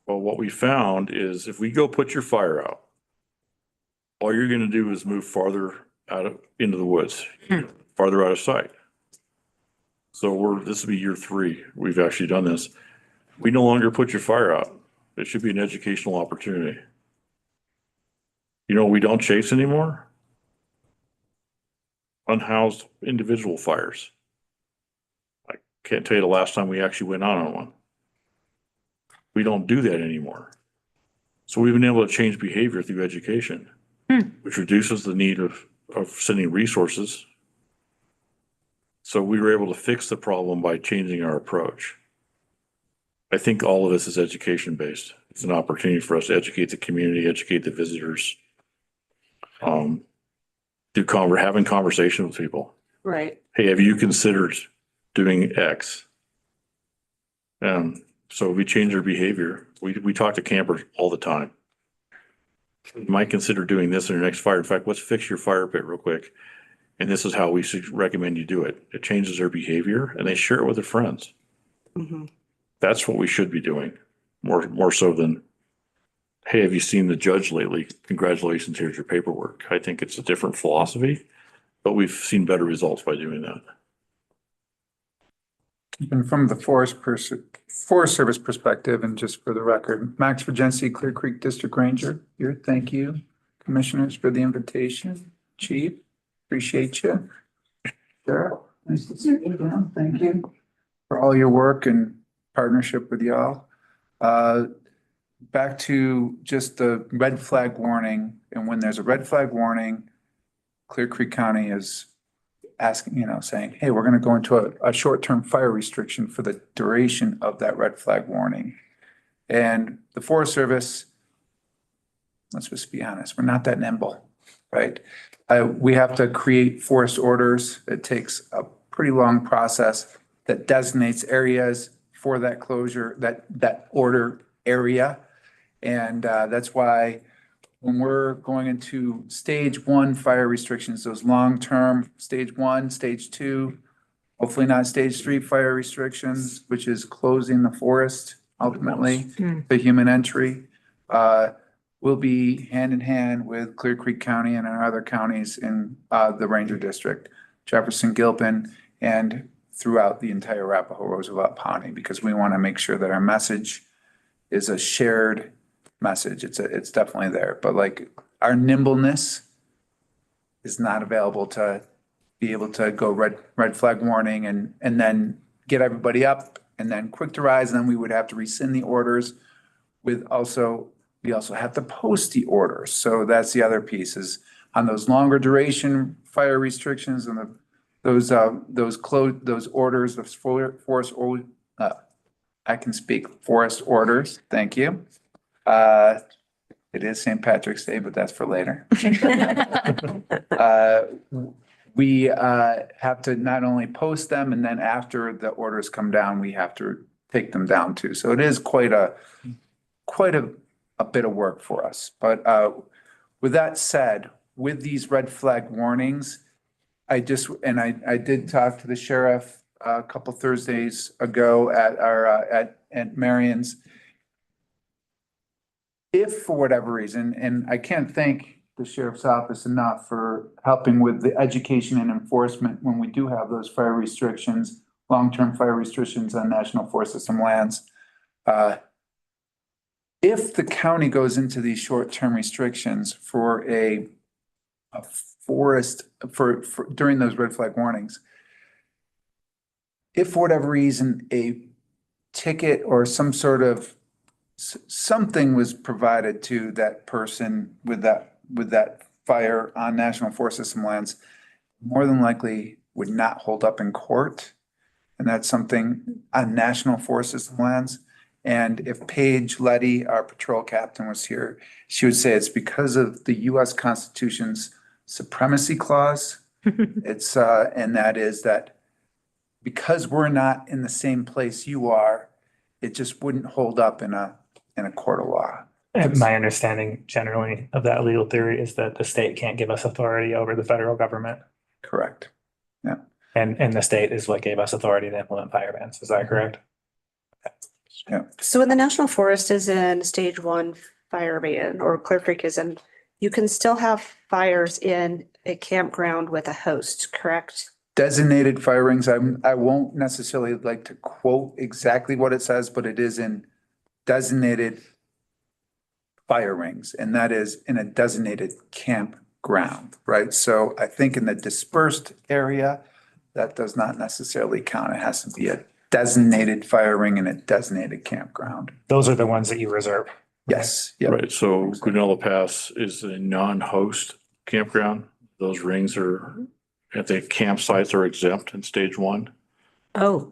Well, what we found is if we go put your fire out, all you're going to do is move farther into the woods, farther out of sight. So this will be year 3. We've actually done this. We no longer put your fire out. It should be an educational opportunity. You know, we don't chase anymore. Unhoused individual fires. I can't tell you the last time we actually went out on one. We don't do that anymore. So we've been able to change behavior through education, which reduces the need of sending resources. So we were able to fix the problem by changing our approach. I think all of this is education based. It's an opportunity for us to educate the community, educate the visitors. Having conversations with people. Right. Hey, have you considered doing X? So we change our behavior. We talk to campers all the time. You might consider doing this in your next fire. In fact, let's fix your fire pit real quick. And this is how we should recommend you do it. It changes their behavior and they share it with their friends. Mhm. That's what we should be doing more so than, hey, have you seen the judge lately? Congratulations, here's your paperwork. I think it's a different philosophy, but we've seen better results by doing that. And from the Forest Service perspective, and just for the record, Max Vigency, Clear Creek District Ranger here. Thank you, commissioners, for the invitation. Chief, appreciate you. Sheriff, nice to see you again. Thank you for all your work and partnership with y'all. Back to just the red flag warning, and when there's a red flag warning, Clear Creek County is asking, saying, hey, we're going to go into a short-term fire restriction for the duration of that red flag warning. And the Forest Service, let's just be honest, we're not that nimble, right? We have to create forest orders. It takes a pretty long process that designates areas for that closure, that order area. And that's why when we're going into stage 1 fire restrictions, those long-term stage 1, stage 2, hopefully not stage 3 fire restrictions, which is closing the forest ultimately, the human entry, will be hand in hand with Clear Creek County and our other counties in the Ranger District, Jefferson, Gilpin, and throughout the entire Arapahoe Roosevelt County, because we want to make sure that our message is a shared message. It's definitely there, but like our nimbleness is not available to be able to go red flag warning and then get everybody up and then quick to rise. And then we would have to rescind the orders we also have to post the orders. So that's the other piece is on those longer duration fire restrictions and those orders of forest or I can speak forest orders. Thank you. It is St. Patrick's Day, but that's for later. We have to not only post them, and then after the orders come down, we have to take them down too. So it is quite a bit of work for us. But with that said, with these red flag warnings, I did talk to the sheriff a couple Thursdays ago at our at Marion's. If for whatever reason, and I can't thank the sheriff's office enough for helping with the education and enforcement when we do have those fire restrictions, long-term fire restrictions on National Forest System lands. If the county goes into these short-term restrictions for a forest for during those red flag warnings, if for whatever reason a ticket or some sort of something was provided to that person with that fire on National Forest System lands, more than likely would not hold up in court. And that's something on National Forest System lands. And if Paige Letty, our patrol captain, was here, she would say it's because of the US Constitution's supremacy clause. It's and that is that because we're not in the same place you are, it just wouldn't hold up in a court of law. And my understanding generally of that legal theory is that the state can't give us authority over the federal government. Correct. Yeah. And the state is what gave us authority to implement fire bans. Is that correct? Yeah. So when the National Forest is in stage 1 fire ban, or Clear Creek is in, you can still have fires in a campground with a host, correct? Designated fire rings. I won't necessarily like to quote exactly what it says, but it is in designated fire rings, and that is in a designated campground, right? So I think in the dispersed area, that does not necessarily count. It has to be a designated fire ring in a designated campground. Those are the ones that you reserve. Yes, yeah. Right, so Granella Pass is a non-host campground. Those rings are, at the campsites are exempt in stage one. Oh,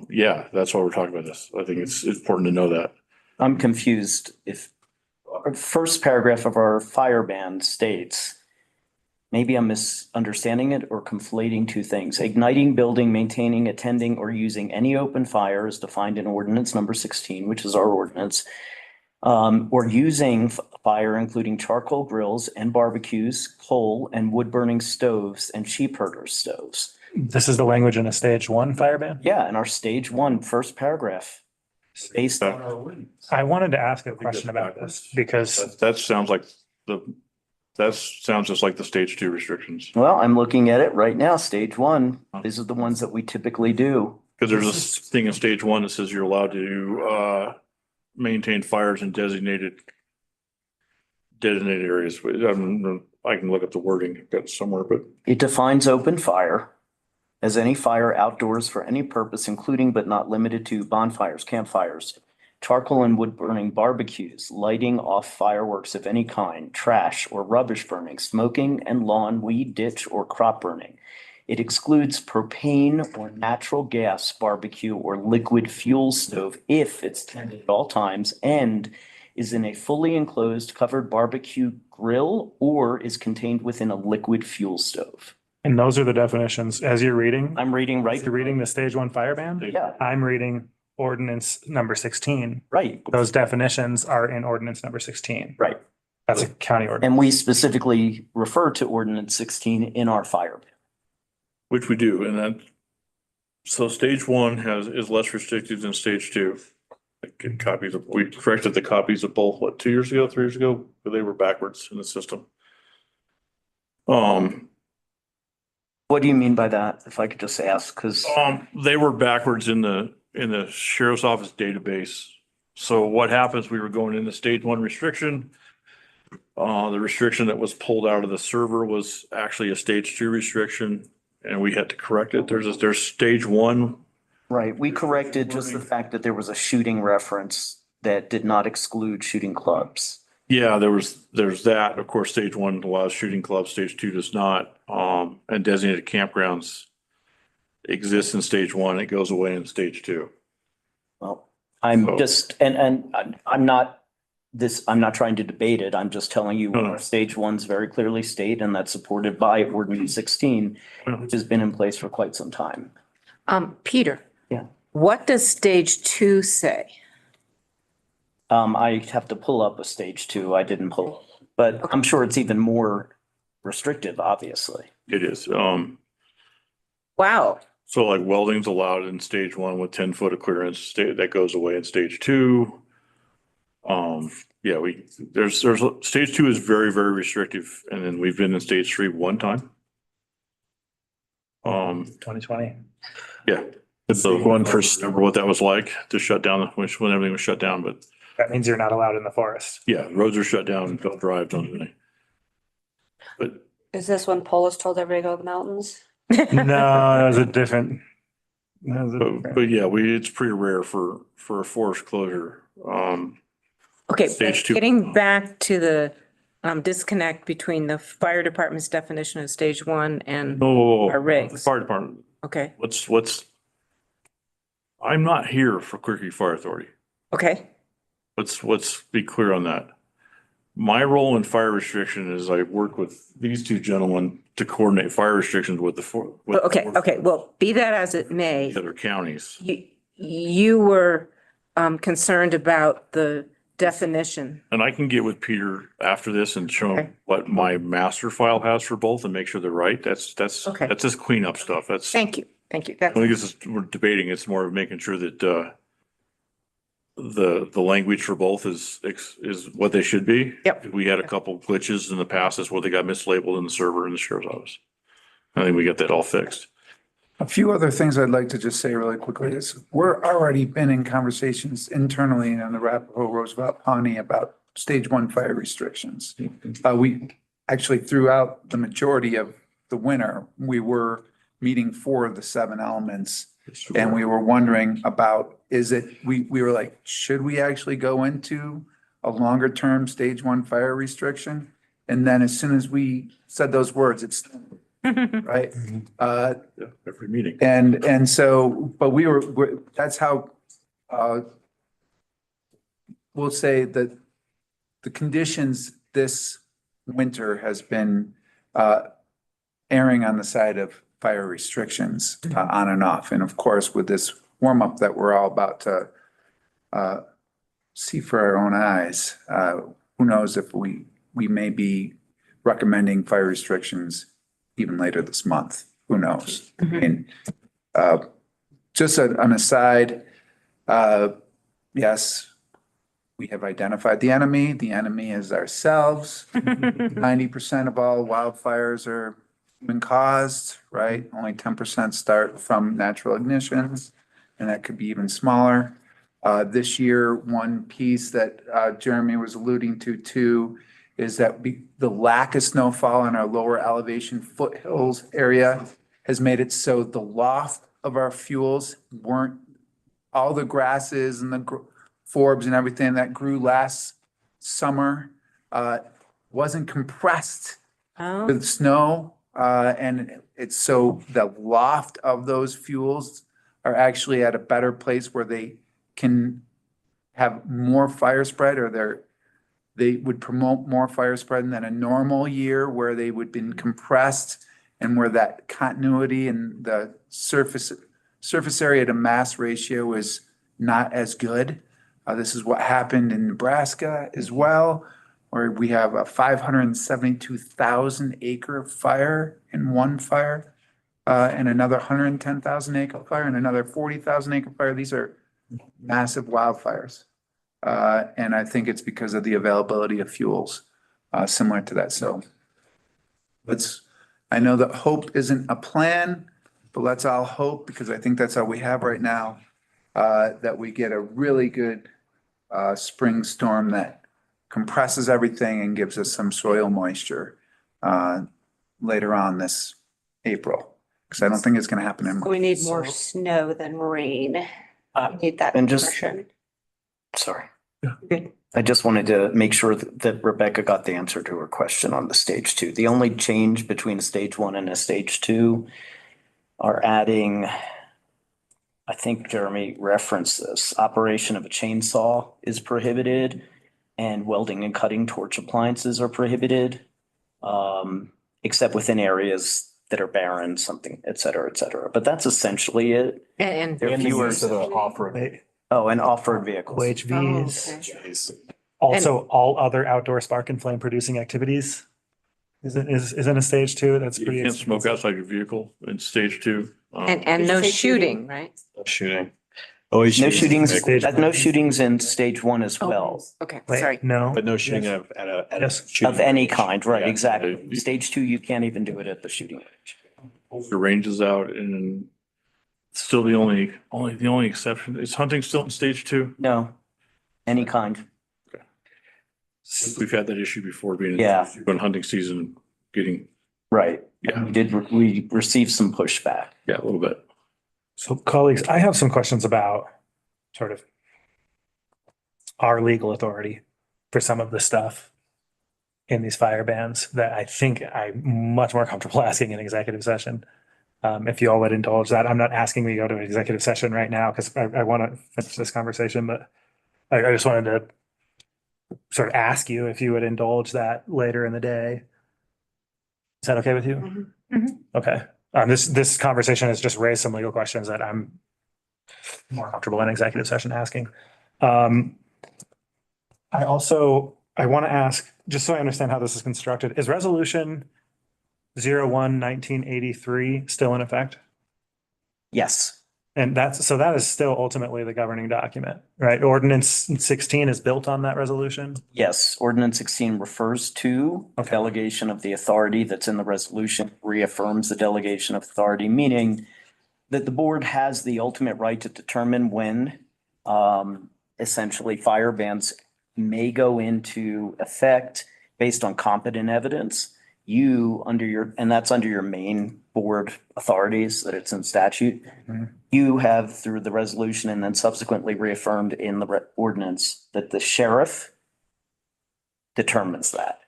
Yeah, that's why we're talking about this. I think it's important to know that. I'm confused if our first paragraph of our fire ban states, maybe I'm misunderstanding it or conflating two things. Igniting, building, maintaining, attending, or using any open fire is defined in ordinance number 16, which is our ordinance. Or using fire, including charcoal grills and barbecues, coal and wood burning stoves and sheep herder stoves. This is the language in a stage one fire ban? Yeah, in our stage one, first paragraph. Based on our ordinance. I wanted to ask a question about this because That sounds like that sounds just like the stage two restrictions. Well, I'm looking at it right now, stage one. These are the ones that we typically do. Because there's this thing in stage one that says you're allowed to maintain fires in designated areas. I can look up the wording that's somewhere, but It defines open fire as any fire outdoors for any purpose, including but not limited to bonfires, campfires, charcoal and wood burning barbecues, lighting off fireworks of any kind, trash or rubbish burning, smoking and lawn, weed, ditch, or crop burning. It excludes propane or natural gas barbecue or liquid fuel stove if it's tended at all times and is in a fully enclosed covered barbecue grill or is contained within a liquid fuel stove. and those are the definitions as you're reading. I'm reading right. You're reading the stage one fire ban? Yeah. I'm reading ordinance number 16. Right. Those definitions are in ordinance number 16. Right. That's a county ordinance. And we specifically refer to ordinance 16 in our fire ban. which we do, and then so stage one is less restrictive than stage two. We corrected the copies of both, what, 2 years ago, 3 years ago, but they were backwards in the system. What do you mean by that? If I could just ask, because they were backwards in the sheriff's office database. So what happens, we were going into stage one restriction. The restriction that was pulled out of the server was actually a stage two restriction, and we had to correct it. There's stage one. right, we corrected just the fact that there was a shooting reference that did not exclude shooting clubs. Yeah, there's that. Of course, stage one allows shooting clubs, stage two does not. And designated campgrounds exist in stage one, it goes away in stage two. Well, I'm So- just, and I'm not trying to debate it. I'm just telling you what No. our stage ones very clearly state, and that's supported by ordinance 16, which has been in place for quite some time. Peter. Yeah. What does stage two say? I have to pull up a stage two. I didn't pull, but I'm sure it's even more restrictive, obviously. It is. Wow. So like welding's allowed in stage one with 10 foot of clearance, that goes away in stage two. Yeah, there's stage two is very, very restrictive, and then we've been in stage three one time. 2020. Yeah. So one first, remember what that was like to shut down, when everything was shut down, but That means you're not allowed in the forest. yeah, roads are shut down, don't drive, don't do anything. But Is this when Polis told everybody to go to the mountains? No, that was a different. But yeah, it's pretty rare for a forest closure. Okay, Stage but two. getting back to the disconnect between the fire department's definition of stage one and No, our regs. fire department, Okay, I'm not here for Clear Creek Fire Authority. okay, Let's be clear on that. My role in fire restriction is I work with these two gentlemen to coordinate fire restrictions with okay, well, be that as it may, the other counties. you were concerned about the definition. And I can get with Peter after this and show Okay. him what my master file has for both and make sure they're right. That's Okay. just cleanup stuff. That's, I Thank you. think this is, we're debating, it's more of making sure that the language for both is what they should be. Yep. We had a couple glitches in the past, that's where they got mislabeled in the server in the sheriff's office. I think we got that all fixed. A few other things I'd like to just say really quickly is we're already been in conversations internally on the Arapahoe Roosevelt Pawnee about stage one fire restrictions. We actually throughout the majority of the winter, we were meeting 4 of the 7 elements. And we were wondering about, we were like, should we actually go into a longer term stage 1 fire restriction? And then as soon as we said those words, it's right. Every meeting. And so, but that's how, we'll say that the conditions this winter has been, erring on the side of fire restrictions, on and off. And of course, with this warm up that we're all about to, see for our own eyes, who knows if we may be recommending fire restrictions even later this month. Who knows? I mean, just an aside, yes, we have identified the enemy. The enemy is ourselves. 90% of all wildfires are human caused, right? Only 10% start from natural ignitions, and that could be even smaller. This year, one piece that Jeremy was alluding to too is that the lack of snowfall in our lower elevation foothills area has made it so the loft of our fuels weren't, all the grasses and the forbs and everything that grew last summer wasn't compressed with snow. And it's so the loft of those fuels are actually at a better place where they can have more fire spread, or they would promote more fire spread than a normal year where they would been compressed, and where that continuity and the surface area to mass ratio is not as good. This is what happened in Nebraska as well, where we have a 572,000 acre fire in one fire, and another 110,000 acre fire, and another 40,000 acre fire. These are massive wildfires. And I think it's because of the availability of fuels, similar to that. So I know that hope isn't a plan, but let's all hope, because I think that's all we have right now, that we get a really good spring storm that compresses everything and gives us some soil moisture later on this April, because I don't think it's going to happen in March. We need more snow than rain. We need that And just- compression. Sorry. Good. I just wanted to make sure that Rebecca got the answer to her question on the stage 2. The only change between a stage 1 and a stage 2 are adding, I think Jeremy referenced this, operation of a chainsaw is prohibited, and welding and cutting torch appliances are prohibited, except within areas that are barren, something, et cetera, et cetera. But that's essentially it. And There are fewer. And off-road vehicles. OHVs. Oh, Also, all other outdoor spark and flame producing activities is in a stage 2. That's You pretty. can't smoke outside your vehicle in stage 2. and no shooting, right? Shooting. No shootings in stage 1 as well. Okay, Wait, sorry. No. But no shooting Yes. at a Yes. shooting Of any range. kind, right, Yeah. exactly. Stage 2, you can't even do it at the shooting range. The range is out, and still the only exception is hunting still in stage 2. No, any kind. We've had that issue before being Yeah. when hunting season getting, Right. Yeah. We received some pushback. yeah, a little bit. So colleagues, I have some questions about sort of our legal authority for some of the stuff in these fire bans that I think I'm much more comfortable asking in executive session. If you all would indulge that. I'm not asking we go to an executive session right now because I want to finish this conversation, but I just wanted to sort of ask you if you would indulge that later in the day. Is that okay with you? Okay. This conversation has just raised some legal questions that I'm more comfortable in executive session asking. I want to ask, just so I understand how this is constructed, is resolution 01/1983 still in effect? Yes. And that is still ultimately the governing document, right? Ordinance 16 is built on that resolution? Yes, ordinance 16 refers to delegation of the authority that's in the resolution, reaffirms the delegation of authority, meaning that the board has the ultimate right to determine when essentially fire bans may go into effect based on competent evidence. You, and that's under your main board authorities that it's in statute. You have, through the resolution and then subsequently reaffirmed in the ordinance, that the sheriff determines that.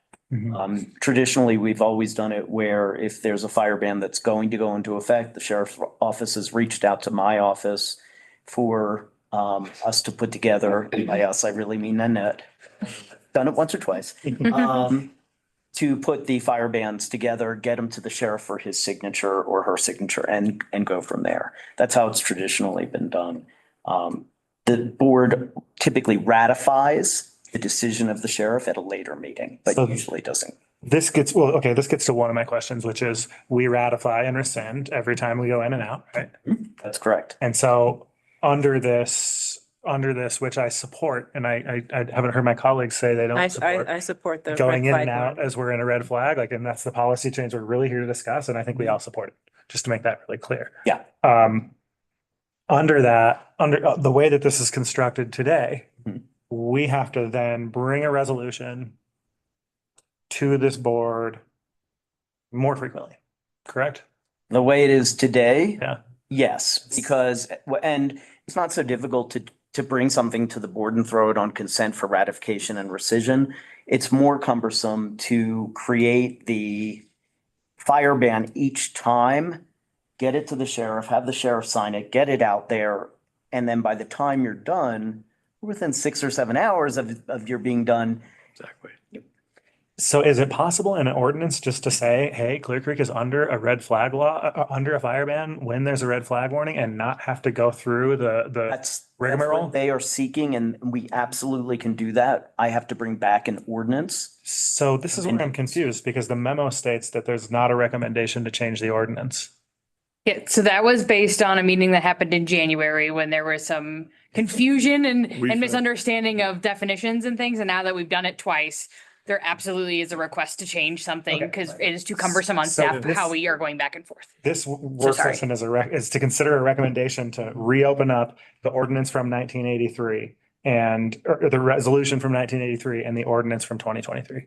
Traditionally, we've always done it where if there's a fire ban that's going to go into effect, the sheriff's office has reached out to my office for us to put together, by us, I really mean Nanette, done it once or twice, to put the fire bans together, get them to the sheriff for his signature or her signature and go from there. That's how it's traditionally been done. The board typically ratifies the decision of the sheriff at a later meeting, but usually doesn't. This gets to one of my questions, which is we ratify and rescind every time we go in and out, right? That's correct. And so under this, which I support, and I haven't heard my colleagues say they don't support. I support the Going red in and flag out one. as we're in a red flag, like, and that's the policy change we're really here to discuss, and I think we all support it, just to make that really clear. Yeah. Under the way that this is constructed today, we have to then bring a resolution to this board more frequently, correct? The way it is today? Yeah. Yes, because, and it's not so difficult to bring something to the board and throw it on consent for ratification and rescission. It's more cumbersome to create the fire ban each time, get it to the sheriff, have the sheriff sign it, get it out there. And then by the time you're done, within 6 or 7 hours of your being done. Exactly. So is it possible in an ordinance just to say, hey, Clear Creek is under a red flag law, under a fire ban when there's a red flag warning and not have to go through the rigmarole? That's what they are seeking, and we absolutely can do that. I have to bring back an ordinance. So this is where I'm confused because the memo states that there's not a recommendation to change the ordinance. Yeah, so that was based on a meeting that happened in January when there was some confusion and misunderstanding of definitions and things. And now that we've done it twice, there absolutely is a request to change something because it is too cumbersome on staff how we are going back and forth. This work session is to consider a recommendation to reopen up the ordinance from 1983 and or the resolution from 1983 and the ordinance from 2023.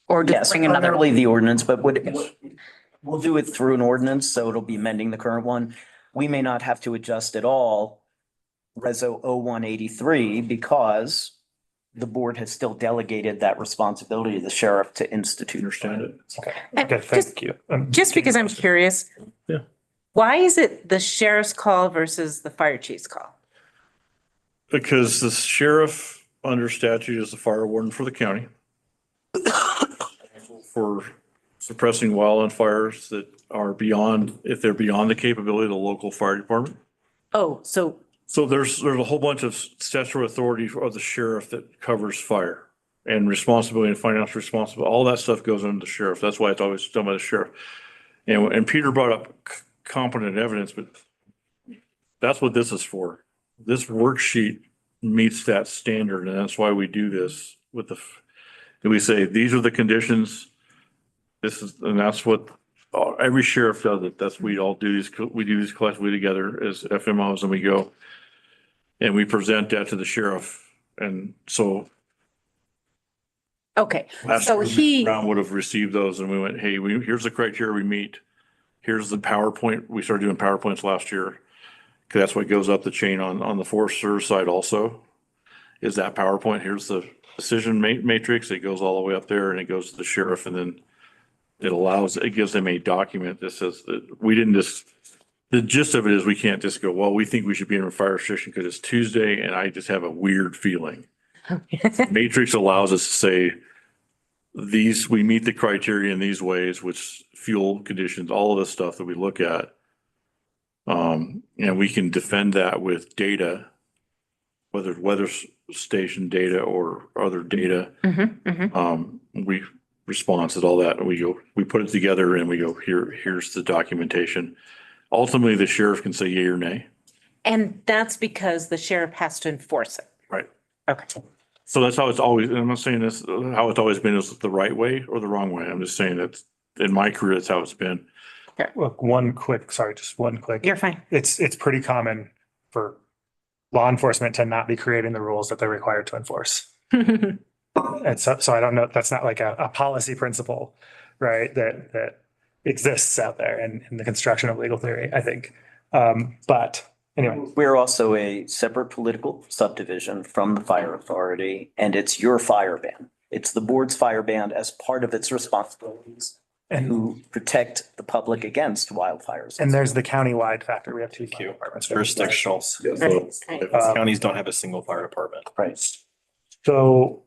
Or just bring another. Primarily the ordinance, but we'll do it through an ordinance, so it'll be amending the current one. We may not have to adjust at all Reso 0183 because the board has still delegated that responsibility to the sheriff to institute. Understand it. Okay, thank you. Just because I'm curious. Yeah. Why is it the sheriff's call versus the fire chief's call? Because the sheriff under statute is the fire warden for the county. For suppressing wildland fires that are beyond, if they're beyond the capability of the local fire department. Oh, so there's a whole bunch of statutory authority of the sheriff that covers fire and responsibility and financial responsibility. All that stuff goes under the sheriff. That's why it's always done by the sheriff. And Peter brought up competent evidence, but that's what this is for. This worksheet meets that standard, and that's why we do this with we say, these are the conditions. And that's what every sheriff does it. That's, we all do these, we do these collectively together as FMOs, and we go and we present that to the sheriff. And so. Okay, Last so round would have received those and we went, hey, here's the criteria we meet. Here's the PowerPoint. We started doing PowerPoints last year. Cause that's what goes up the chain on the Forest Service side also. Is that PowerPoint. Here's the decision matrix. It goes all the way up there and it goes to the sheriff, and then it gives them a document that says that we didn't just, the gist of it is we can't just go, well, we think we should be in a fire restriction because it's Tuesday and I just have a weird feeling. Matrix allows us to say we meet the criteria in these ways, which fuel conditions, all of the stuff that we look at. And we can defend that with data, whether it's weather station data or other data. We responses, all that, and we put it together and we go, here's the documentation. Ultimately, the sheriff can say yay or nay. And that's because the sheriff has to enforce it. Right. Okay. So that's how it's always, and I'm not saying this, how it's always been is the right way or the wrong way. I'm just saying that in my career, that's how it's been. Look, one quick. You're fine. It's pretty common for law enforcement to not be creating the rules that they're required to enforce. And so I don't know, that's not like a policy principle, right, that exists out there in the construction of legal theory, I think. But anyway, We're also a separate political subdivision from the fire authority, and it's your fire ban. It's the board's fire ban as part of its responsibilities to protect the public against wildfires. and there's the countywide factor. We have two fire departments. Jurisdictional. Right. Counties don't have a single fire department. Right. So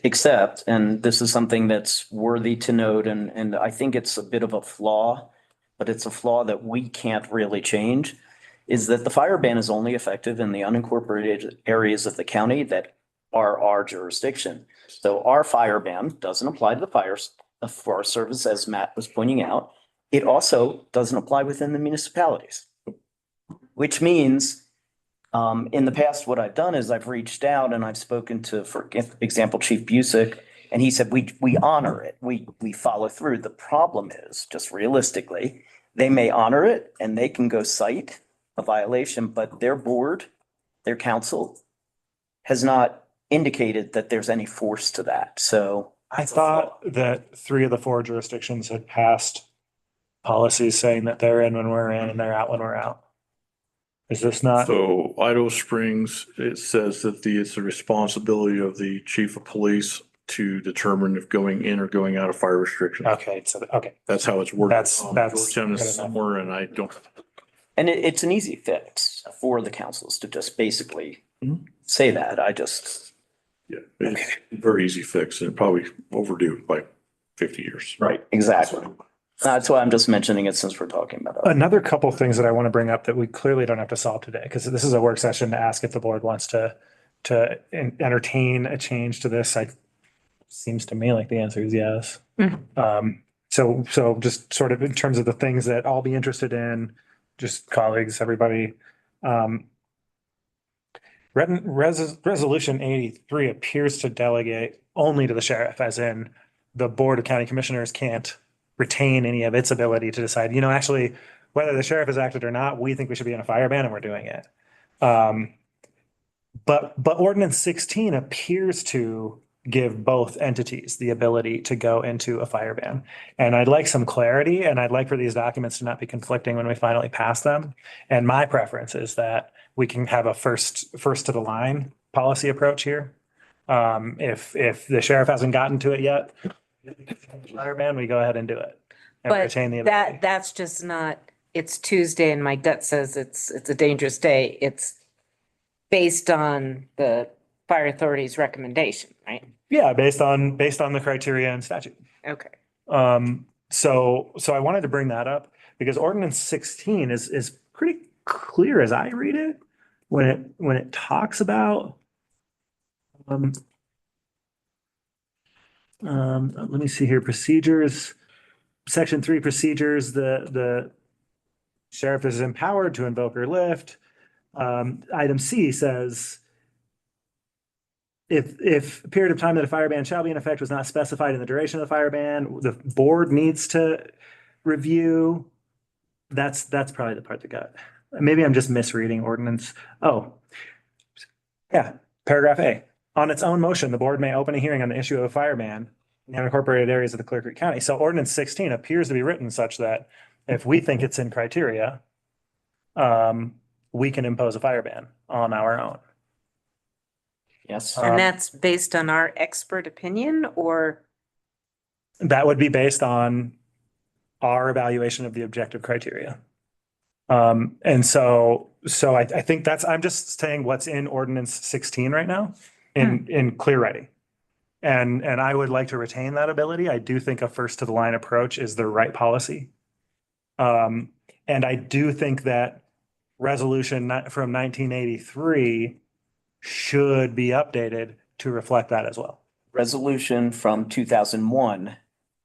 Except, and this is something that's worthy to note, and I think it's a bit of a flaw, but it's a flaw that we can't really change, is that the fire ban is only effective in the unincorporated areas of the county that are our jurisdiction. So our fire ban doesn't apply to the Forest Service, as Matt was pointing out. It also doesn't apply within the municipalities, which means in the past, what I've done is I've reached out and I've spoken to, for example, Chief BOCC, and he said, we honor it. We follow through. The problem is, just realistically, they may honor it and they can go cite a violation, but their board, their council has not indicated that there's any force to that. So I thought that 3 of the 4 jurisdictions had passed policies saying that they're in when we're in and they're out when we're out. Is this not? So Idaho Springs, it says that it's the responsibility of the chief of police to determine if going in or going out of fire restriction. Okay, so, okay. That's how it's worded. That's Georgetown good is enough. somewhere, and I don't. And it's an easy fix for the councils to just basically say that. Yeah, it's a very easy fix and probably overdue by 50 years. Right, exactly. That's why I'm just mentioning it since we're talking about it. Another couple of things that I want to bring up that we clearly don't have to solve today, because this is a work session to ask if the board wants to entertain a change to this. Seems to me like the answer is yes. So just sort of in terms of the things that I'll be interested in, just colleagues, everybody. Resolution 83 appears to delegate only to the sheriff, as in the Board of County Commissioners can't retain any of its ability to decide, actually, whether the sheriff has acted or not, we think we should be in a fire ban and we're doing it. But Ordinance 16 appears to give both entities the ability to go into a fire ban. And I'd like some clarity, and I'd like for these documents to not be conflicting when we finally pass them. And my preference is that we can have a first to the line policy approach here. If the sheriff hasn't gotten to it yet, fire ban, we go ahead and do it. And But retain the ability. that's just not, it's Tuesday and my gut says it's a dangerous day. It's based on the fire authority's recommendation, right? Yeah, based on the criteria and statute. Okay. So I wanted to bring that up because Ordinance 16 is pretty clear as I read it when it talks about let me see here, procedures, Section 3 procedures, the sheriff is empowered to invoke or lift. Item C says if a period of time that a fire ban shall be in effect was not specified in the duration of the fire ban, the board needs to review. That's probably the part that got, maybe I'm just misreading ordinance. Oh, yeah, paragraph A. On its own motion, the board may open a hearing on the issue of a fire ban in unincorporated areas of the Clear Creek County. So ordinance 16 appears to be written such that if we think it's in criteria, we can impose a fire ban on our own. Yes. And that's based on our expert opinion or? That would be based on our evaluation of the objective criteria. And so I think I'm just saying what's in ordinance 16 right now in clear writing. And I would like to retain that ability. I do think a first to the line approach is the right policy. And I do think that resolution from 1983 should be updated to reflect that as well. Resolution from 2001,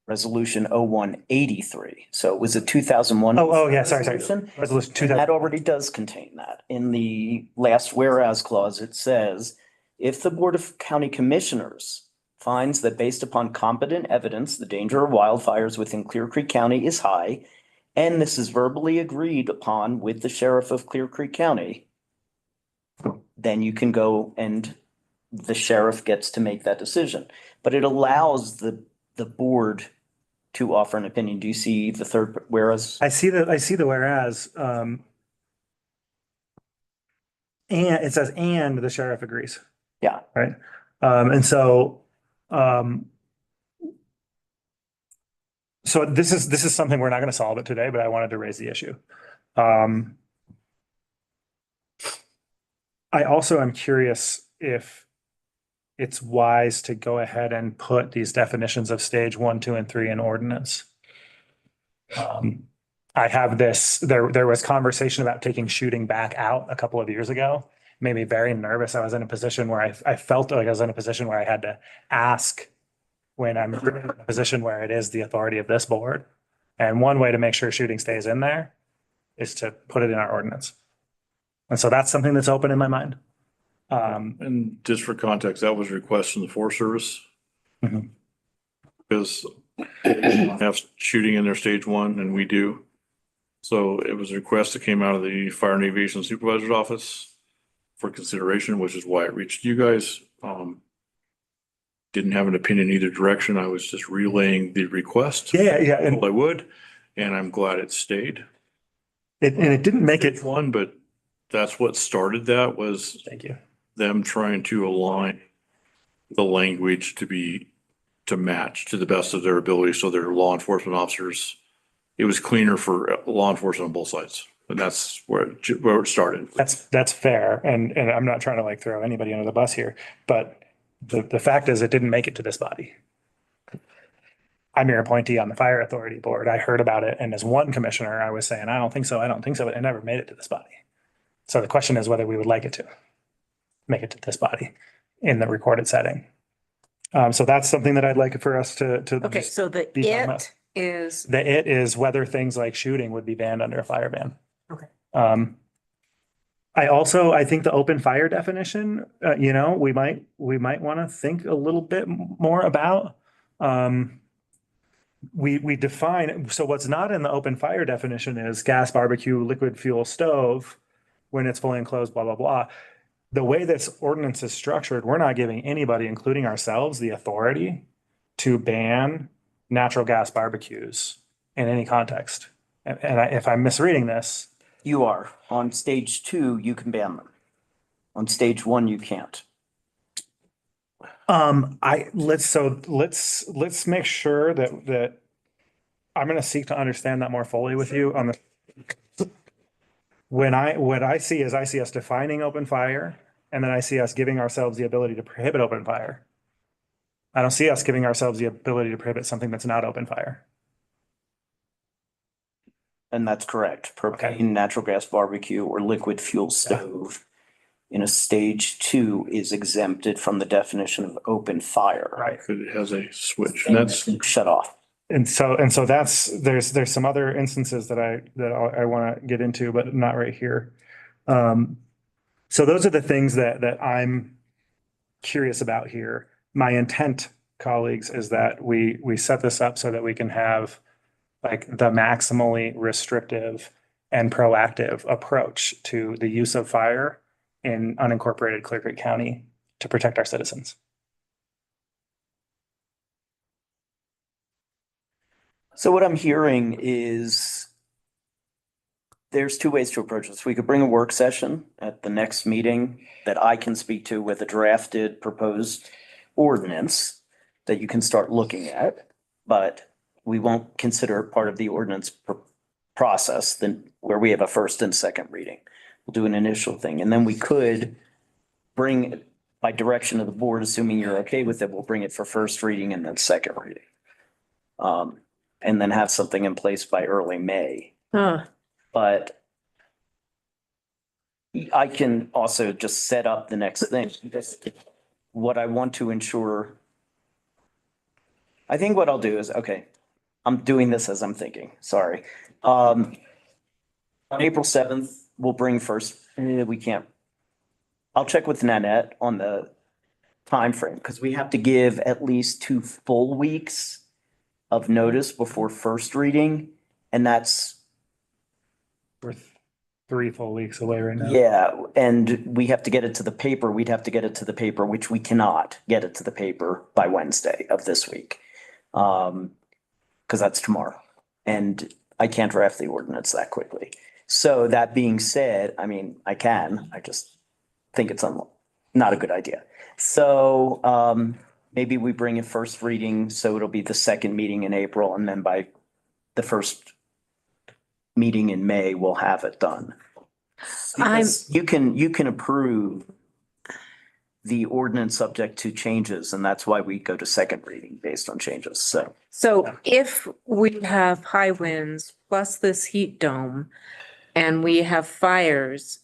resolution 0183. So it was a 2001. Oh, yeah, sorry. resolution. Resolution And 2000. that already does contain that. In the last whereas clause, it says, if the Board of County Commissioners finds that based upon competent evidence, the danger of wildfires within Clear Creek County is high, and this is verbally agreed upon with the sheriff of Clear Creek County, then you can go and the sheriff gets to make that decision. But it allows the board to offer an opinion. Do you see the third whereas? I see the whereas, and it says, and the sheriff agrees. Yeah. Right. And so, so this is something we're not going to solve it today, but I wanted to raise the issue. I also am curious if it's wise to go ahead and put these definitions of stage 1, 2, and 3 in ordinance. I have this, there was conversation about taking shooting back out a couple of years ago. Made me very nervous. I was in a position where I felt like I was in a position where I had to ask when I'm in a position where it is the authority of this board. And one way to make sure shooting stays in there is to put it in our ordinance. And so that's something that's open in my mind. And just for context, that was a request from the Forest Service. Mhm. Because they have shooting in their stage 1 and we do. So it was a request that came out of the Fire and Aviation Supervisor's Office for consideration, which is why it reached you guys. Didn't have an opinion either direction. I was just relaying the request. Yeah. And I would, and I'm glad it stayed. And it didn't make it Stage 1, but that's what started that was. Thank you. Them trying to align the language to match to the best of their ability. So their law enforcement officers, it was cleaner for law enforcement on both sides. And that's where it started. That's fair. And I'm not trying to like throw anybody under the bus here, but the fact is it didn't make it to this body. I'm your appointee on the fire authority board. I heard about it. And as one commissioner, I was saying, I don't think so. But it never made it to this body. So the question is whether we would like it to make it to this body in the recorded setting. So that's something that I'd like for us to. Okay, so the be talking about. is. The it is whether things like shooting would be banned under a fire ban. Okay. I think the open fire definition, we might want to think a little bit more about. We define, so what's not in the open fire definition is gas, barbecue, liquid fuel stove, when it's fully enclosed, blah, blah, blah. The way this ordinance is structured, we're not giving anybody, including ourselves, the authority to ban natural gas barbecues in any context. If I'm misreading this. You are. On stage 2, you can ban them. On stage 1, you can't. Let's make sure that I'm going to seek to understand that more fully with you on the. What I see is I see us defining open fire, and then I see us giving ourselves the ability to prohibit open fire. I don't see us giving ourselves the ability to prohibit something that's not open fire. And that's correct. Propane, natural gas barbecue, or liquid fuel stove in a stage 2 is exempted from the definition of open fire. Right. It has a switch and that's shut off. And so there's some other instances that I want to get into, but not right here. So those are the things that I'm curious about here. My intent, colleagues, is that we set this up so that we can have like the maximally restrictive and proactive approach to the use of fire in unincorporated Clear Creek County to protect our citizens. So what I'm hearing is there's 2 ways to approach this. We could bring a work session at the next meeting that I can speak to with a drafted proposed ordinance that you can start looking at, but we won't consider it part of the ordinance process then where we have a first and second reading. We'll do an initial thing, and then we could bring, by direction of the board, assuming you're okay with it, we'll bring it for first reading and then second reading. And then have something in place by early May. But I can also just set up the next thing. What I want to ensure, I think what I'll do is, okay, I'm doing this as I'm thinking, sorry. On April 7th, we'll bring first, we can't. I'll check with Nanette on the time frame because we have to give at least 2 full weeks of notice before first reading, and that's 3 full weeks away right now. Yeah, and we have to get it to the paper. We'd have to get it to the paper, which we cannot get it to the paper by Wednesday of this week. Because that's tomorrow. And I can't draft the ordinance that quickly. So that being said, I mean, I just think it's not a good idea. So maybe we bring a first reading, so it'll be the second meeting in April, and then by the first meeting in May, we'll have it done. Because you can approve the ordinance subject to changes, and that's why we go to second reading based on changes, so. So if we have high winds plus this heat dome and we have fires,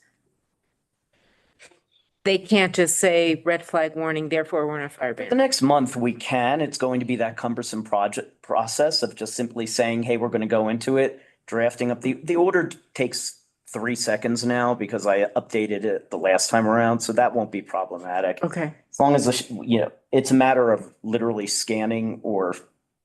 they can't just say red flag warning, therefore we're in a fire ban. The next month we can, it's going to be that cumbersome process of just simply saying, hey, we're gonna go into it, drafting up the order takes 3 seconds now because I updated it the last time around, so that won't be problematic. Okay. As long as, it's a matter of literally scanning or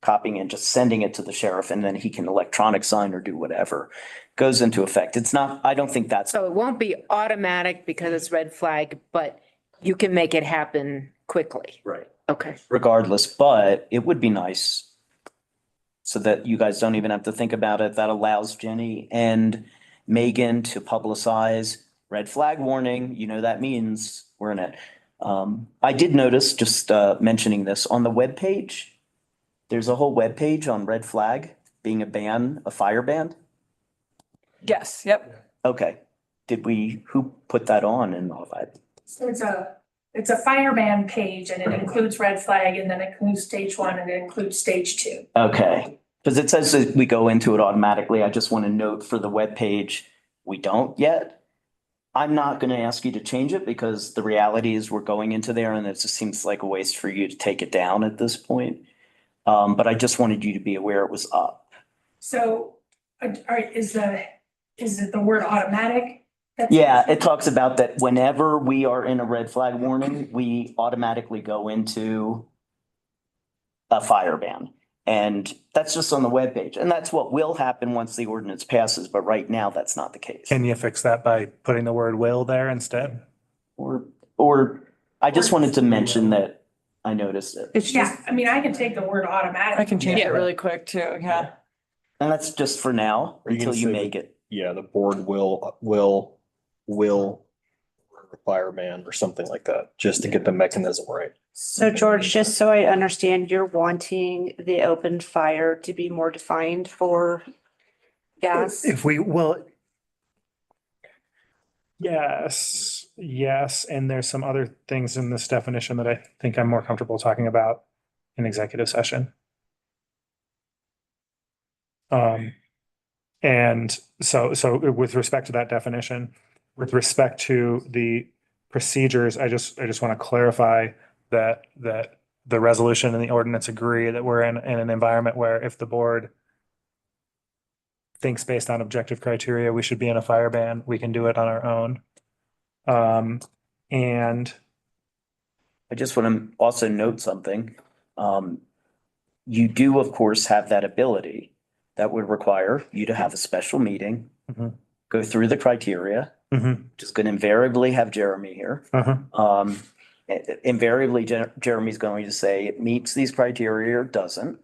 copying and just sending it to the sheriff, and then he can electronic sign or do whatever goes into effect. It's not, I don't think that's, So it won't be automatic because it's red flag, but you can make it happen quickly. right, Okay. regardless, but it would be nice so that you guys don't even have to think about it. That allows Jenny and Megan to publicize red flag warning. You know, that means we're in it. I did notice, just mentioning this, on the webpage, there's a whole webpage on red flag being a fire ban. Yes, yep. Okay. Who put that on and all that? So it's a fire ban page and it includes red flag and then it includes stage 1 and it includes stage 2. Okay, because it says that we go into it automatically. I just want to note for the webpage, we don't yet. I'm not going to ask you to change it because the reality is we're going into there and it just seems like a waste for you to take it down at this point. But I just wanted you to be aware it was up. So is it the word automatic? Yeah, it talks about that whenever we are in a red flag warning, we automatically go into a fire ban. And that's just on the webpage. And that's what will happen once the ordinance passes. But right now, that's not the case. Can you fix that by putting the word will there instead? Or I just wanted to mention that I noticed it. Yeah, I mean, I can take the word automatic. I can change it really quick too, yeah. And that's just for now until you make it. Yeah, the board will fire ban or something like that, just to get the mechanism right. So George, just so I understand, you're wanting the open fire to be more defined for gas? Yes, and there's some other things in this definition that I think I'm more comfortable talking about in executive session. And so with respect to that definition, with respect to the procedures, I just want to clarify that the resolution and the ordinance agree that we're in an environment where if the board thinks based on objective criteria, we should be in a fire ban, we can do it on our own. And I just want to also note something. You do, of course, have that ability. That would require you to have a special meeting, go through the criteria, which is going to invariably have Jeremy here. Invariably, Jeremy's going to say it meets these criteria or doesn't.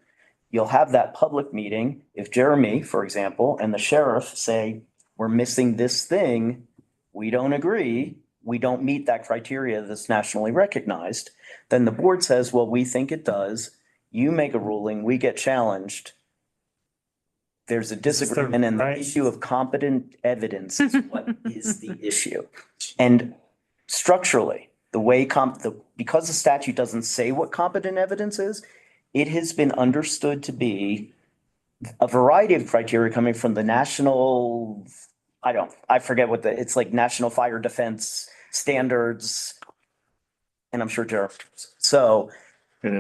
You'll have that public meeting. If Jeremy, for example, and the sheriff say, we're missing this thing, we don't agree, we don't meet that criteria that's nationally recognized, then the board says, well, we think it does. You make a ruling, we get challenged. There's a disagreement, and the issue of competent evidence is what is the issue. And structurally, the way because the statute doesn't say what competent evidence is, it has been understood to be a variety of criteria coming from the national, I forget what it's like National Fire Defense Standards. And I'm sure Jeremy. So. And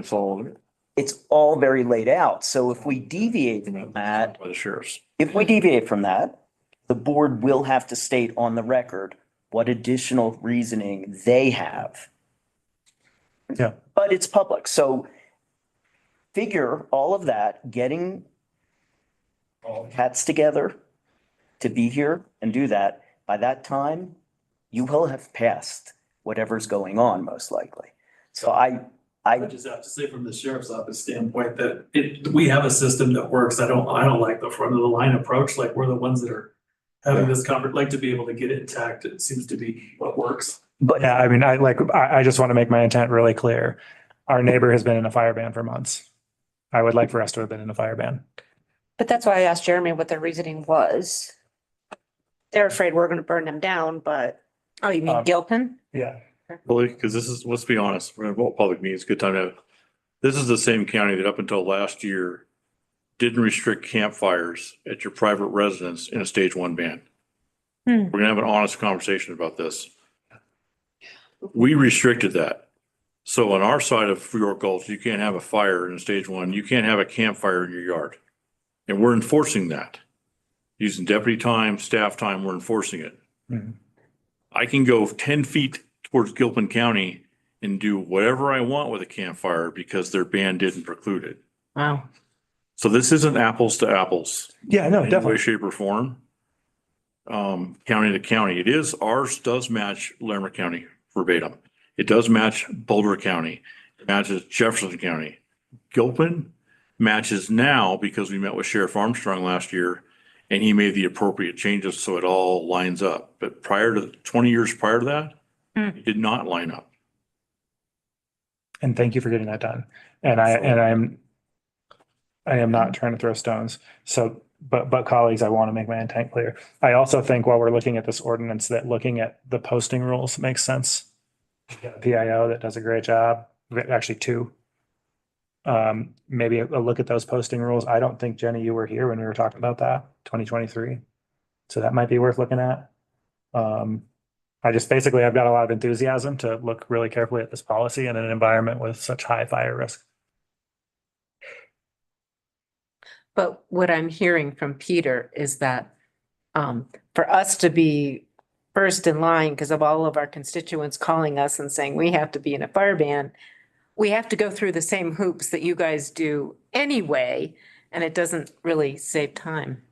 it's all very laid out. So if we deviate from that, by the sheriffs. If we deviate from that, the board will have to state on the record what additional reasoning they have. Yeah. But it's public. So figure all of that, getting all cats together to be here and do that. by that time, you will have passed whatever's going on, most likely. So I just have to say from the sheriff's office standpoint that we have a system that works. I don't like the front of the line approach. Like we're the ones that are having this like to be able to get it intact. It seems to be what works. But yeah, I mean, I just want to make my intent really clear. Our neighbor has been in a fire ban for months. I would like for us to have been in a fire ban. But that's why I asked Jeremy what their reasoning was. They're afraid we're gonna burn them down, but. Oh, you mean Gilpin? Yeah. Really, because this is, let's be honest, we're gonna vote public meetings, good time to have. This is the same county that up until last year didn't restrict campfires at your private residence in a stage 1 ban. We're gonna have an honest conversation about this. We restricted that. So on our side of York Gulch, you can't have a fire in a stage 1. You can't have a campfire in your yard. And we're enforcing that. Using deputy time, staff time, we're enforcing it. I can go 10 feet towards Gilpin County and do whatever I want with a campfire because their ban didn't preclude it. Wow. So this isn't apples to apples. Yeah, no, in any definitely. way, shape or form. County to county. It is, ours does match Larimer County verbatim. It does match Boulder County. It matches Jefferson County. Gilpin matches now because we met with Sheriff Armstrong last year and he made the appropriate changes so it all lines up. But prior to 20 years prior to that, it did not line up. And thank you for getting that done. And I am not trying to throw stones. So, but colleagues, I want to make my intent clear. I also think while we're looking at this ordinance, that looking at the posting rules makes sense. We've got a PIO that does a great job, actually two. Maybe a look at those posting rules. I don't think, Jenny, you were here when we were talking about that, 2023. So that might be worth looking at. I've got a lot of enthusiasm to look really carefully at this policy in an environment with such high fire risk. But what I'm hearing from Peter is that for us to be first in line, because of all of our constituents calling us and saying we have to be in a fire ban, we have to go through the same hoops that you guys do anyway, and it doesn't really save time.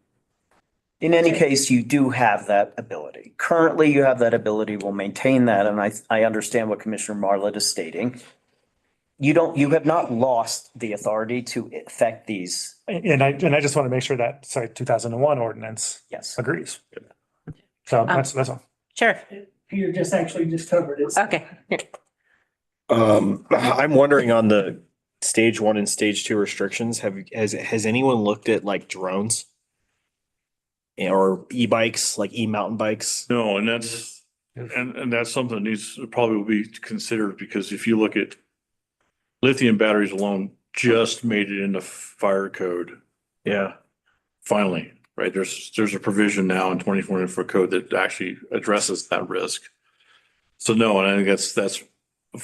in any case, you do have that ability. Currently, you have that ability. We'll maintain that. And I understand what Commissioner Marlett is stating. You have not lost the authority to affect these. And I just want to make sure that, 2001 ordinance Yes. agrees. So that's all. Sure. Peter just covered it. Okay. I'm wondering on the stage 1 and stage 2 restrictions, has anyone looked at like drones? Or e-bikes, like e-mountain bikes? No, and that's something that needs, probably will be considered because if you look at lithium batteries alone, just made it into fire code. Yeah. Finally, right? There's a provision now in 2024 code that actually addresses that risk. So no, and I think that's,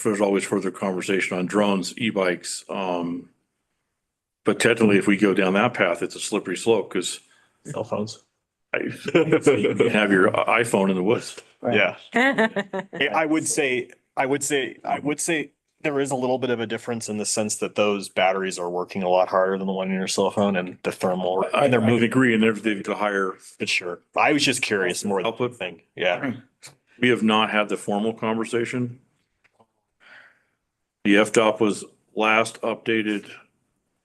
there's always further conversation on drones, e-bikes. But technically, if we go down that path, it's a slippery slope because cell phones. You can have your iPhone in the woods. Yeah. I would say there is a little bit of a difference in the sense that those batteries are working a lot harder than the one in your cell phone and the thermal. I agree, and they've to higher. But sure. I was just curious more output thing. Yeah. We have not had the formal conversation. The FDOT was last updated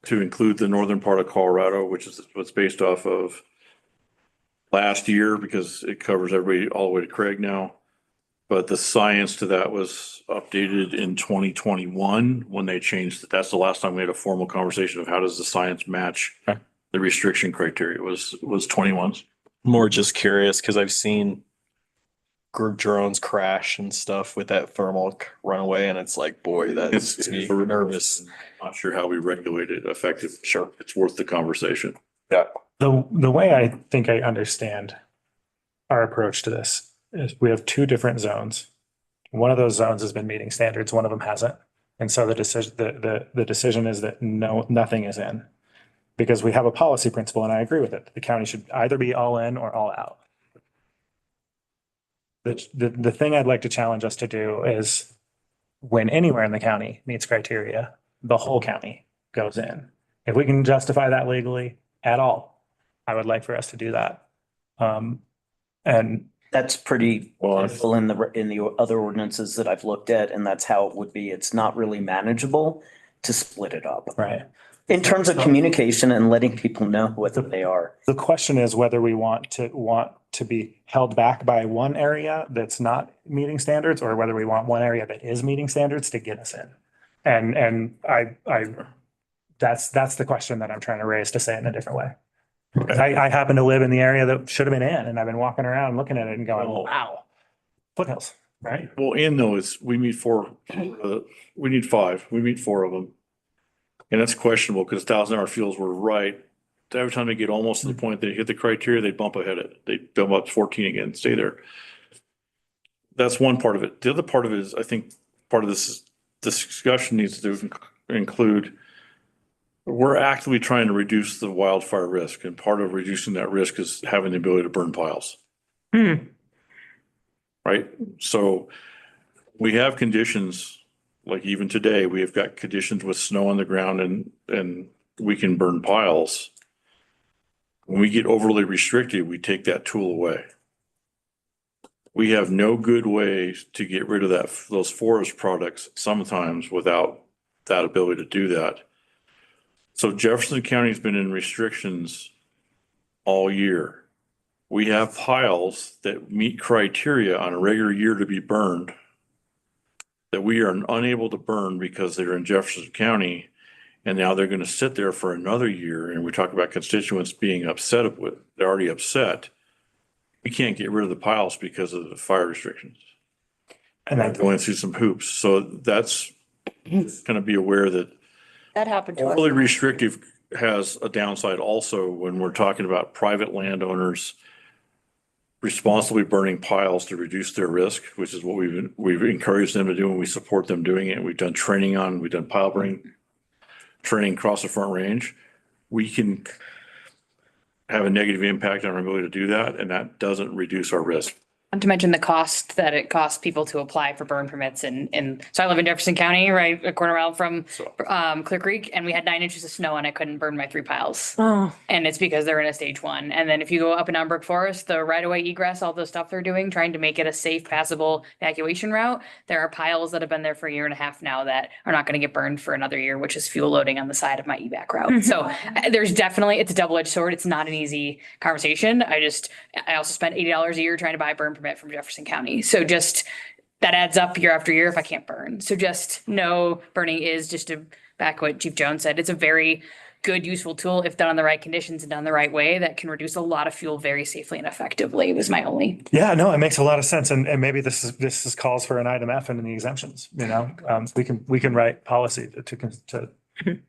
to include the northern part of Colorado, which is what's based off of last year because it covers everybody all the way to Craig now. But the science to that was updated in 2021 when they changed it. That's the last time we had a formal conversation of how does the science match the restriction criteria was 21s. More just curious because I've seen group drones crash and stuff with that thermal runaway and it's like, boy, that's me nervous. Not sure how we regulate it effectively. Sure. It's worth the conversation. Yeah. The way I think I understand our approach to this is we have two different zones. One of those zones has been meeting standards, one of them hasn't. And so the decision is that nothing is in. Because we have a policy principle and I agree with it. The county should either be all in or all out. The thing I'd like to challenge us to do is when anywhere in the county meets criteria, the whole county goes in. If we can justify that legally at all, I would like for us to do that. And That's pretty well in the other ordinances that I've looked at, and that's how it would be. It's not really manageable to split it up. Right. In terms of communication and letting people know what they are. The question is whether we want to be held back by one area that's not meeting standards, or whether we want one area that is meeting standards to get us in. And that's the question that I'm trying to raise, to say it in a different way. I happen to live in the area that should have been in, and I've been walking around looking at it and going, wow, foothills, right? Well, in though, is we need we need 5, we meet 4 of them. And that's questionable because $1,000 fuels were right. Every time they get almost to the point they hit the criteria, they bump ahead it. They bump up to 14 again, stay there. That's one part of it. The other part of it is, I think part of this discussion needs to include, we're actively trying to reduce the wildfire risk, and part of reducing that risk is having the ability to burn piles. Right? So we have conditions, like even today, we have got conditions with snow on the ground and we can burn piles. When we get overly restricted, we take that tool away. We have no good way to get rid of those forest products sometimes without that ability to do that. So Jefferson County's been in restrictions all year. We have piles that meet criteria on a regular year to be burned that we are unable to burn because they're in Jefferson County, and now they're going to sit there for another year. And we talk about constituents being upset with, they're already upset. We can't get rid of the piles because of the fire restrictions. And I'm going through some hoops. So that's going to be aware that That happened to us. overly restrictive has a downside also when we're talking about private landowners responsibly burning piles to reduce their risk, which is what we've encouraged them to do, and we support them doing it. We've done we've done pile burning training across the Front Range. We can have a negative impact on our ability to do that, and that doesn't reduce our risk. Not to mention the cost that it costs people to apply for burn permits, and so I live in Jefferson County, right, a quarter mile from Clear Creek, and we had 9 inches of snow and I couldn't burn my 3 piles. Oh. And it's because they're in a stage 1. And then if you go up in Brook Forest, the right of way egress, all the stuff they're doing, trying to make it a safe, passable evacuation route, there are piles that have been there for a year and a half now that are not going to get burned for another year, which is fuel loading on the side of my evac route. So there's definitely, it's a double-edged sword. It's not an easy conversation. I also spent $80 a year trying to buy a burn permit from Jefferson County. So just that adds up year after year if I can't burn. So just know burning is, just to back what Chief Jones said, it's a very good, useful tool if done on the right conditions and done the right way that can reduce a lot of fuel very safely and effectively, was my only. Yeah, no, it makes a lot of sense. And maybe this is calls for an item F in the exemptions, we can write policy to account If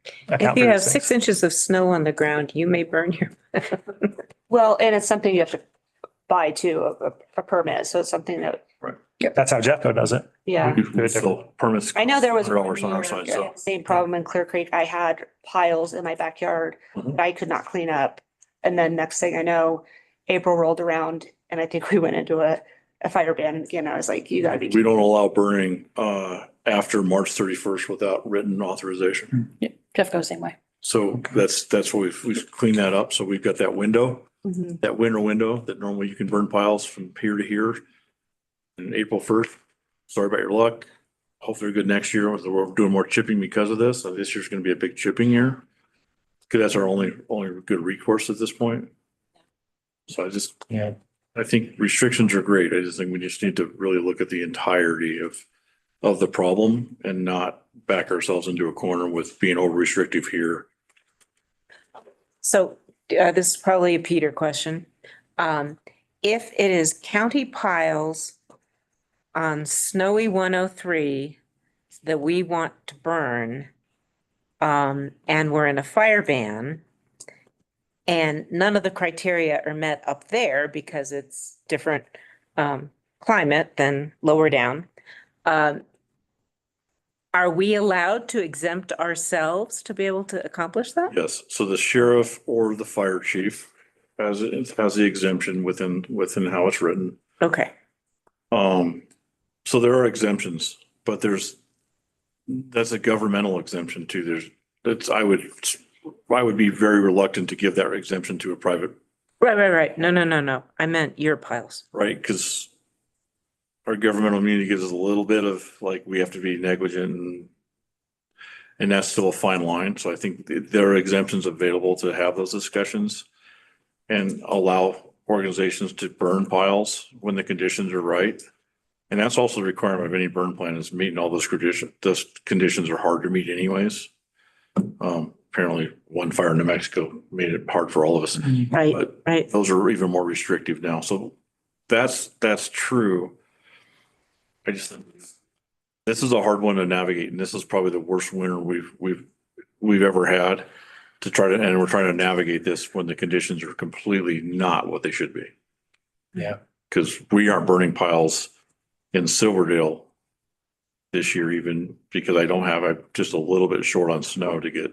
for you have these 6 things. inches of snow on the ground, you may burn your. Well, and it's something you have to buy too, a permit. So it's something that, That's how Jeffco does it. yeah. We do it differently. Permits. I know there was $100 on our one side, year, so. same problem in Clear Creek. I had piles in my backyard that I could not clean up. And then next thing I know, April rolled around and I think we went into a fire ban. And again, I was like, you gotta be. We don't allow burning after March 31st without written authorization. Yeah, Jeffco same way. So that's what we've cleaned that up. So we've got that window, Mhm. that window that normally you can burn piles from here to here. And April 1st, sorry about your luck. Hopefully they're good next year. We're doing more chipping because of this. So this year's going to be a big chipping year. Because that's our only good recourse at this point. So I think restrictions are great. I just think we just need to really look at the entirety of the problem and not back ourselves into a corner with being over restrictive here. So this is probably a Peter question. If it is county piles on snowy 103 that we want to burn, and we're in a fire ban, and none of the criteria are met up there because it's different climate than lower down, are we allowed to exempt ourselves to be able to accomplish that? Yes, so the sheriff or the fire chief has the exemption within how it's written. Okay. So there are exemptions, but that's a governmental exemption too. I would be very reluctant to give that exemption to a private Right. No. I meant your piles. right? Because our governmental immunity gives us a little bit of like, we have to be negligent and that's still a fine line. So I think there are exemptions available to have those discussions and allow organizations to burn piles when the conditions are right. And that's also the requirement of any burn plan is meeting all those conditions. Those conditions are hard to meet anyways. Apparently one fire in New Mexico made it hard for all of us. Right, But right. those are even more restrictive now. So that's true. I just think this is a hard one to navigate, and this is probably the worst winter we've ever had to try to, and we're trying to navigate this when the conditions are completely not what they should be. Yeah. Because we aren't burning piles in Silverdale this year, even because I'm just a little bit short on snow to get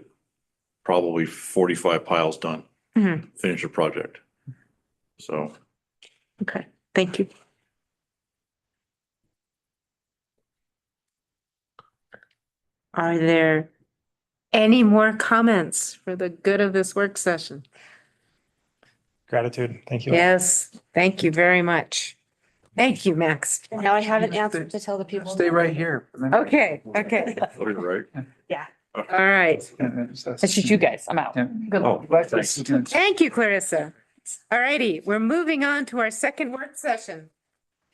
probably 45 piles done, finish the project. So. Okay, thank you. Are there any more comments for the good of this work session? Gratitude. Thank you. Yes, thank you very much. Thank you, Max. Now I have an answer to tell the people. Stay right here. Okay. Right. Yeah. All right. That's just you guys. I'm out. Good luck. Thank you, Clarissa. All righty, we're moving on to our second work session.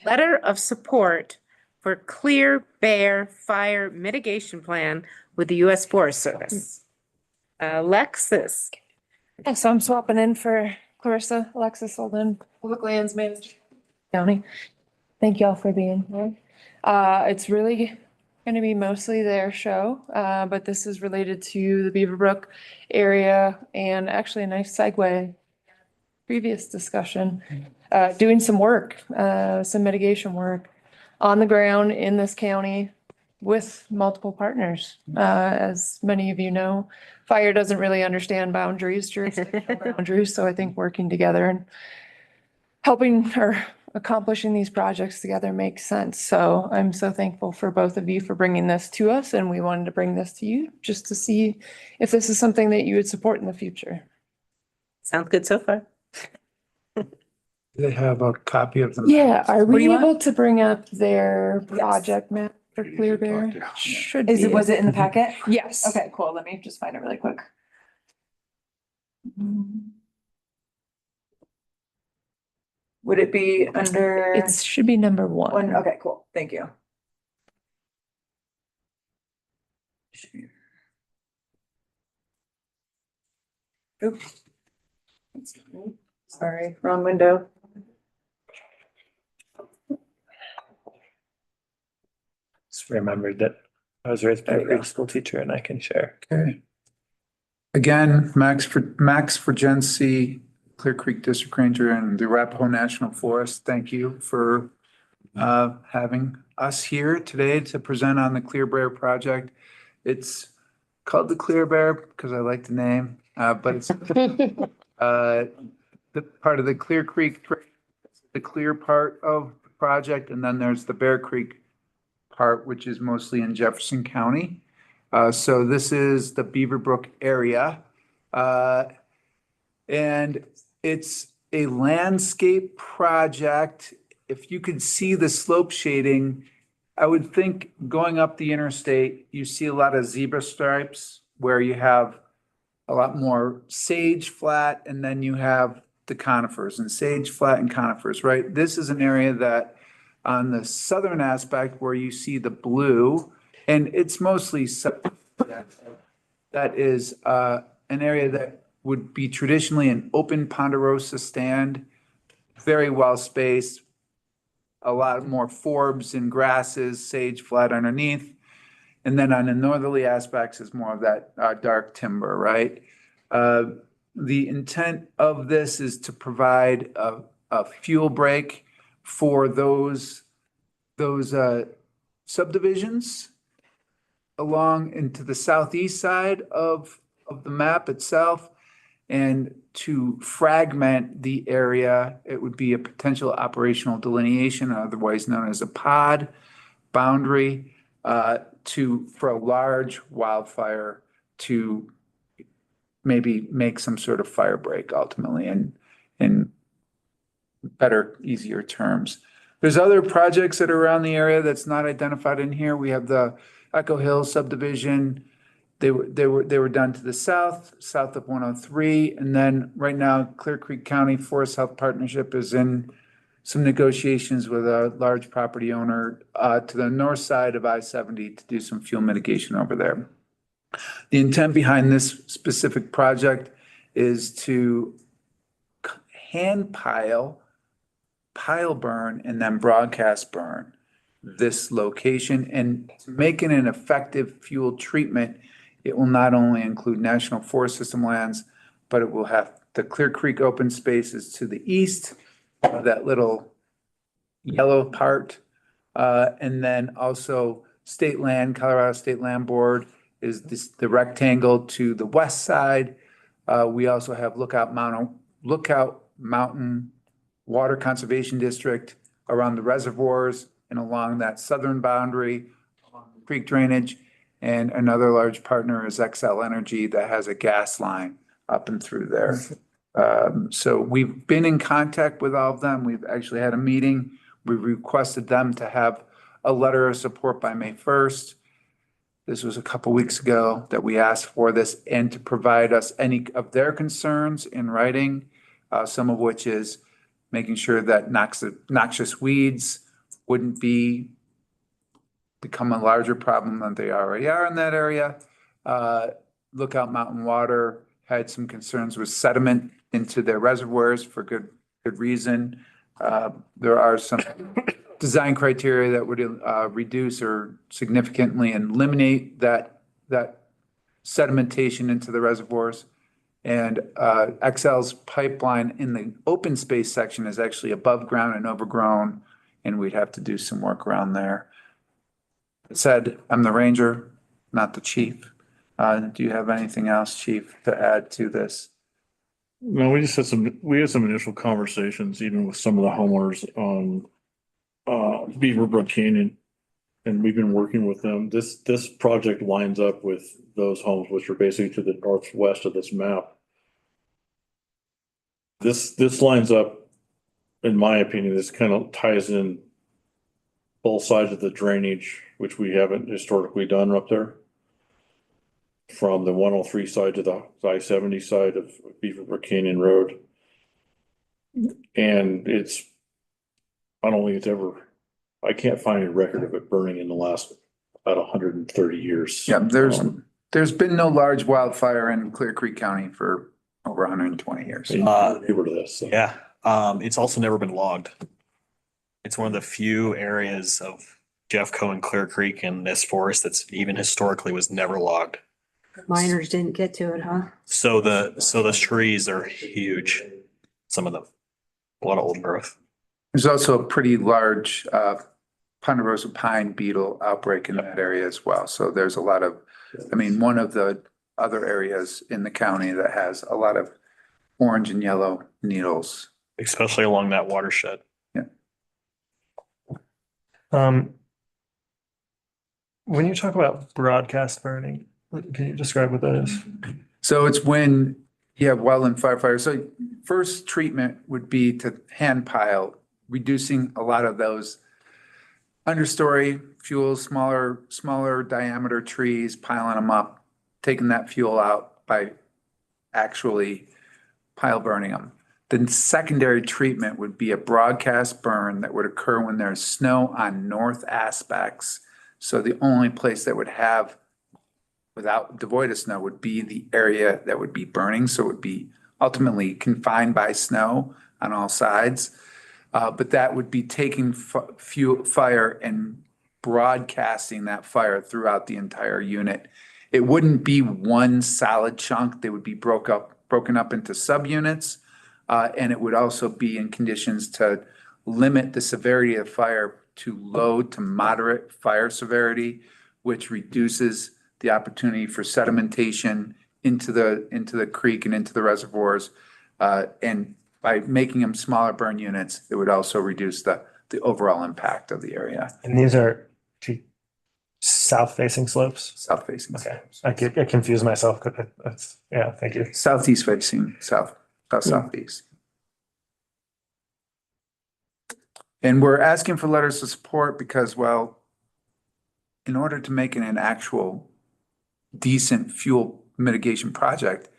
Letter of support for Clear Bear Fire Mitigation Plan with the U.S. Forest Service. Alexis. Yeah, so I'm swapping in for Clarissa, Alexis Holden, Public Lands Manager, County. Thank y'all for being here. It's really going to be mostly their show, but this is related to the Beaverbrook area and actually a nice segue. Previous discussion, doing some work, some mitigation work on the ground in this county with multiple partners. As many of you know, fire doesn't really understand boundaries, jurisdictional boundaries. So I think working together and helping or accomplishing these projects together makes sense. So I'm so thankful for both of you for bringing this to us, and we wanted to bring this to you just to see if this is something that you would support in the future. Sounds good so far. They have a copy of the. Yeah, are What do we you able to bring up their project map for Clear Bear? Should Is be. it, was it in the packet? Yes. Okay, cool. Let me just find it really quick. Would it be under? It should be number one. Okay, cool. Thank you. Oops. Sorry, wrong window. Just remembered that I was raised by a great school teacher and I can share. Okay. Again, Max for Gen C, Clear Creek District Ranger and the Arapahoe National Forest. Thank you for having us here today to present on the Clear Bear project. It's called the Clear Bear because I like the name, but it's the part of the Clear Creek, the clear part of the project, and then there's the Bear Creek part, which is mostly in Jefferson County. So this is the Beaverbrook area. And it's a landscape project. If you could see the slope shading, I would think going up the interstate, you see a lot of zebra stripes where you have a lot more sage flat, and then you have the conifers and sage flat and conifers, right? This is an area that on the southern aspect where you see the blue, and it's mostly that is an area that would be traditionally an open ponderosa stand, very well spaced, a lot more forbs and grasses, sage flat underneath. And then on the northerly aspects is more of that dark timber, right? The intent of this is to provide a fuel break for those subdivisions along into the southeast side of the map itself. And to fragment the area, it would be a potential operational delineation, otherwise known as a pod boundary, for a large wildfire to maybe make some sort of fire break ultimately. in better, easier terms. There's other projects that are around the area that's not identified in here. We have the Echo Hill subdivision. They were done to the south of 103. And then right now, Clear Creek County Forest Health Partnership is in some negotiations with a large property owner to the north side of I-70 to do some fuel mitigation over there. The intent behind this specific project is to hand pile burn, and then broadcast burn this location. And to make it an effective fuel treatment, it will not only include National Forest System lands, but it will have the Clear Creek open spaces to the east, that little yellow part. And then also state land, Colorado State Land Board is the rectangle to the west side. We also have Lookout Mountain Water Conservation District around the reservoirs and along that southern boundary, along the creek drainage. And another large partner is XL Energy that has a gas line up and through there. So we've been in contact with all of them. We've actually had a meeting. We requested them to have a letter of support by May 1st. This was a couple weeks ago that we asked for this, and to provide us any of their concerns in writing, some of which is making sure that noxious weeds wouldn't become a larger problem than they already are in that area. Lookout Mountain Water had some concerns with sediment into their reservoirs for good reason. There are some design criteria that would reduce or significantly eliminate that sedimentation into the reservoirs. And XL's pipeline in the open space section is actually above ground and overgrown, and we'd have to do some work around there. That said, I'm the ranger, not the chief. Do you have anything else, Chief, to add to this? No, we had some initial conversations, even with some of the homeowners on Beaver Brook Canyon, and we've been working with them. This project lines up with those homes, which are basically to the northwest of this map. This lines up, in my opinion, this kind of ties in both sides of the drainage, which we haven't historically done up there. From the 103 side to the I-70 side of Beaver Brook Canyon Road. And I can't find a record of it burning in the last about 130 years. Yeah, there's been no large wildfire in Clear Creek County for over 120 years. Yeah, it's also never been logged. It's one of the few areas of Jeffco and Clear Creek in this forest that's even historically was never logged. Miners didn't get to it, huh? So the trees are huge, some of them, a lot of old growth. There's also a pretty large ponderosa pine beetle outbreak in that area as well. So there's a lot of, one of the other areas in the county that has a lot of orange and yellow needles. Especially along that watershed. Yeah. When you talk about broadcast burning, can you describe what that is? So it's when you have wildland firefire. So first treatment would be to hand pile, reducing a lot of those understory fuels, smaller diameter trees, piling them up, taking that fuel out by actually pile burning them. The secondary treatment would be a broadcast burn that would occur when there's snow on north aspects. So the only place that would have devoid of snow would be the area that would be burning. So it would be ultimately confined by snow on all sides. But that would be taking fire and broadcasting that fire throughout the entire unit. It wouldn't be one solid chunk. They would be broken up into subunits. And it would also be in conditions to limit the severity of fire to low to moderate fire severity, which reduces the opportunity for sedimentation into the creek and into the reservoirs. And by making them smaller burn units, it would also reduce the overall impact of the area. And these are south-facing slopes? South-facing. Okay, I confuse myself. Yeah, thank you. Southeast facing, southeast. And we're asking for letters of support because, well, in order to make it an actual decent fuel mitigation project,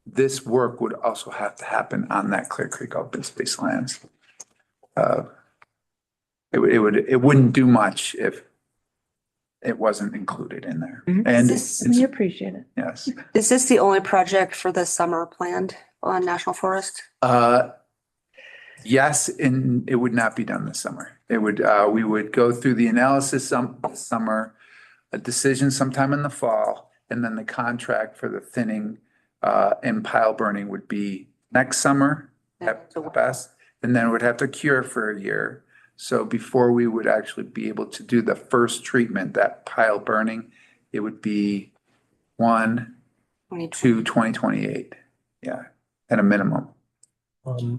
this work would also have to happen on that Clear Creek open space lands. It wouldn't do much if it wasn't included in there. And We appreciate it. yes. Is this the only project for the summer planned on National Forest? Yes, and it would not be done this summer. It would, we would go through the analysis summer, a decision sometime in the fall, and then the contract for the thinning and pile burning would be next summer at the best, and then it would have to cure for a year. So before we would actually be able to do the first treatment, that pile burning, it would be 2028. Yeah, at a minimum.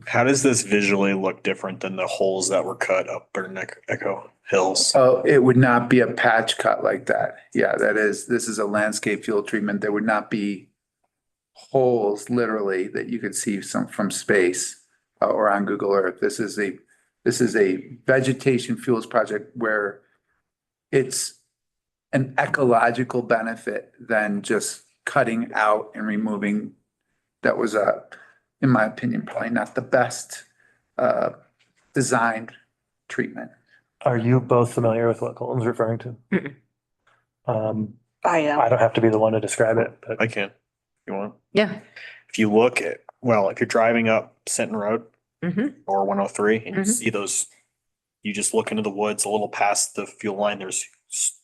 How does this visually look different than the holes that were cut up Burn Echo Hills? Oh, it would not be a patch cut like that. Yeah, this is a landscape fuel treatment. There would not be holes literally that you could see from space or on Google Earth. This is a vegetation fuels project where it's an ecological benefit than just cutting out and removing. That was in my opinion, probably not the best designed treatment. Are you both familiar with what Colton's referring to? I am. I don't have to be the one to describe it, but I can, if you want. Yeah. If you look at, if you're driving up Sinton Road or 103 and you see those, you just look into the woods a little past the fuel line, there's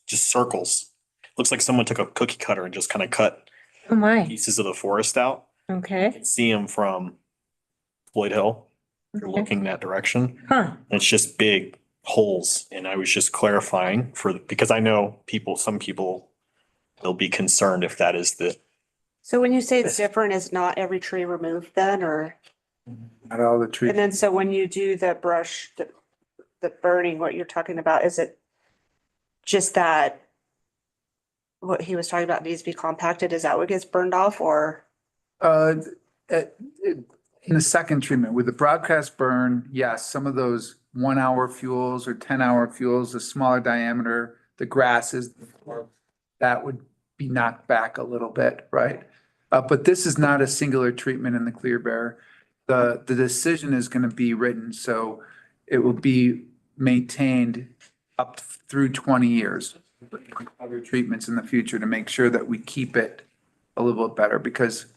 just circles. Looks like someone took a cookie cutter and just kind of cut Oh my, pieces of the forest out. okay. See them from Floyd Hill. You're Okay. looking that direction. Huh. It's just big holes. And I was just clarifying because I know some people, they'll be concerned if that is So when you say it's different, is not every tree removed then, or? Not all the trees. And then, so when you do the brush, the burning, what you're talking about, is it just that what he was talking about needs to be compacted? Is that what gets burned off, or? In the second treatment with the broadcast burn, yes, some of those 1 hour fuels or 10-hour fuels, the smaller diameter, the grasses, that would be knocked back a little bit, right? But this is not a singular treatment in the Clear Bear. The decision is going to be written, so it will be maintained up through 20 years. Other treatments in the future to make sure that we keep it a little bit better, because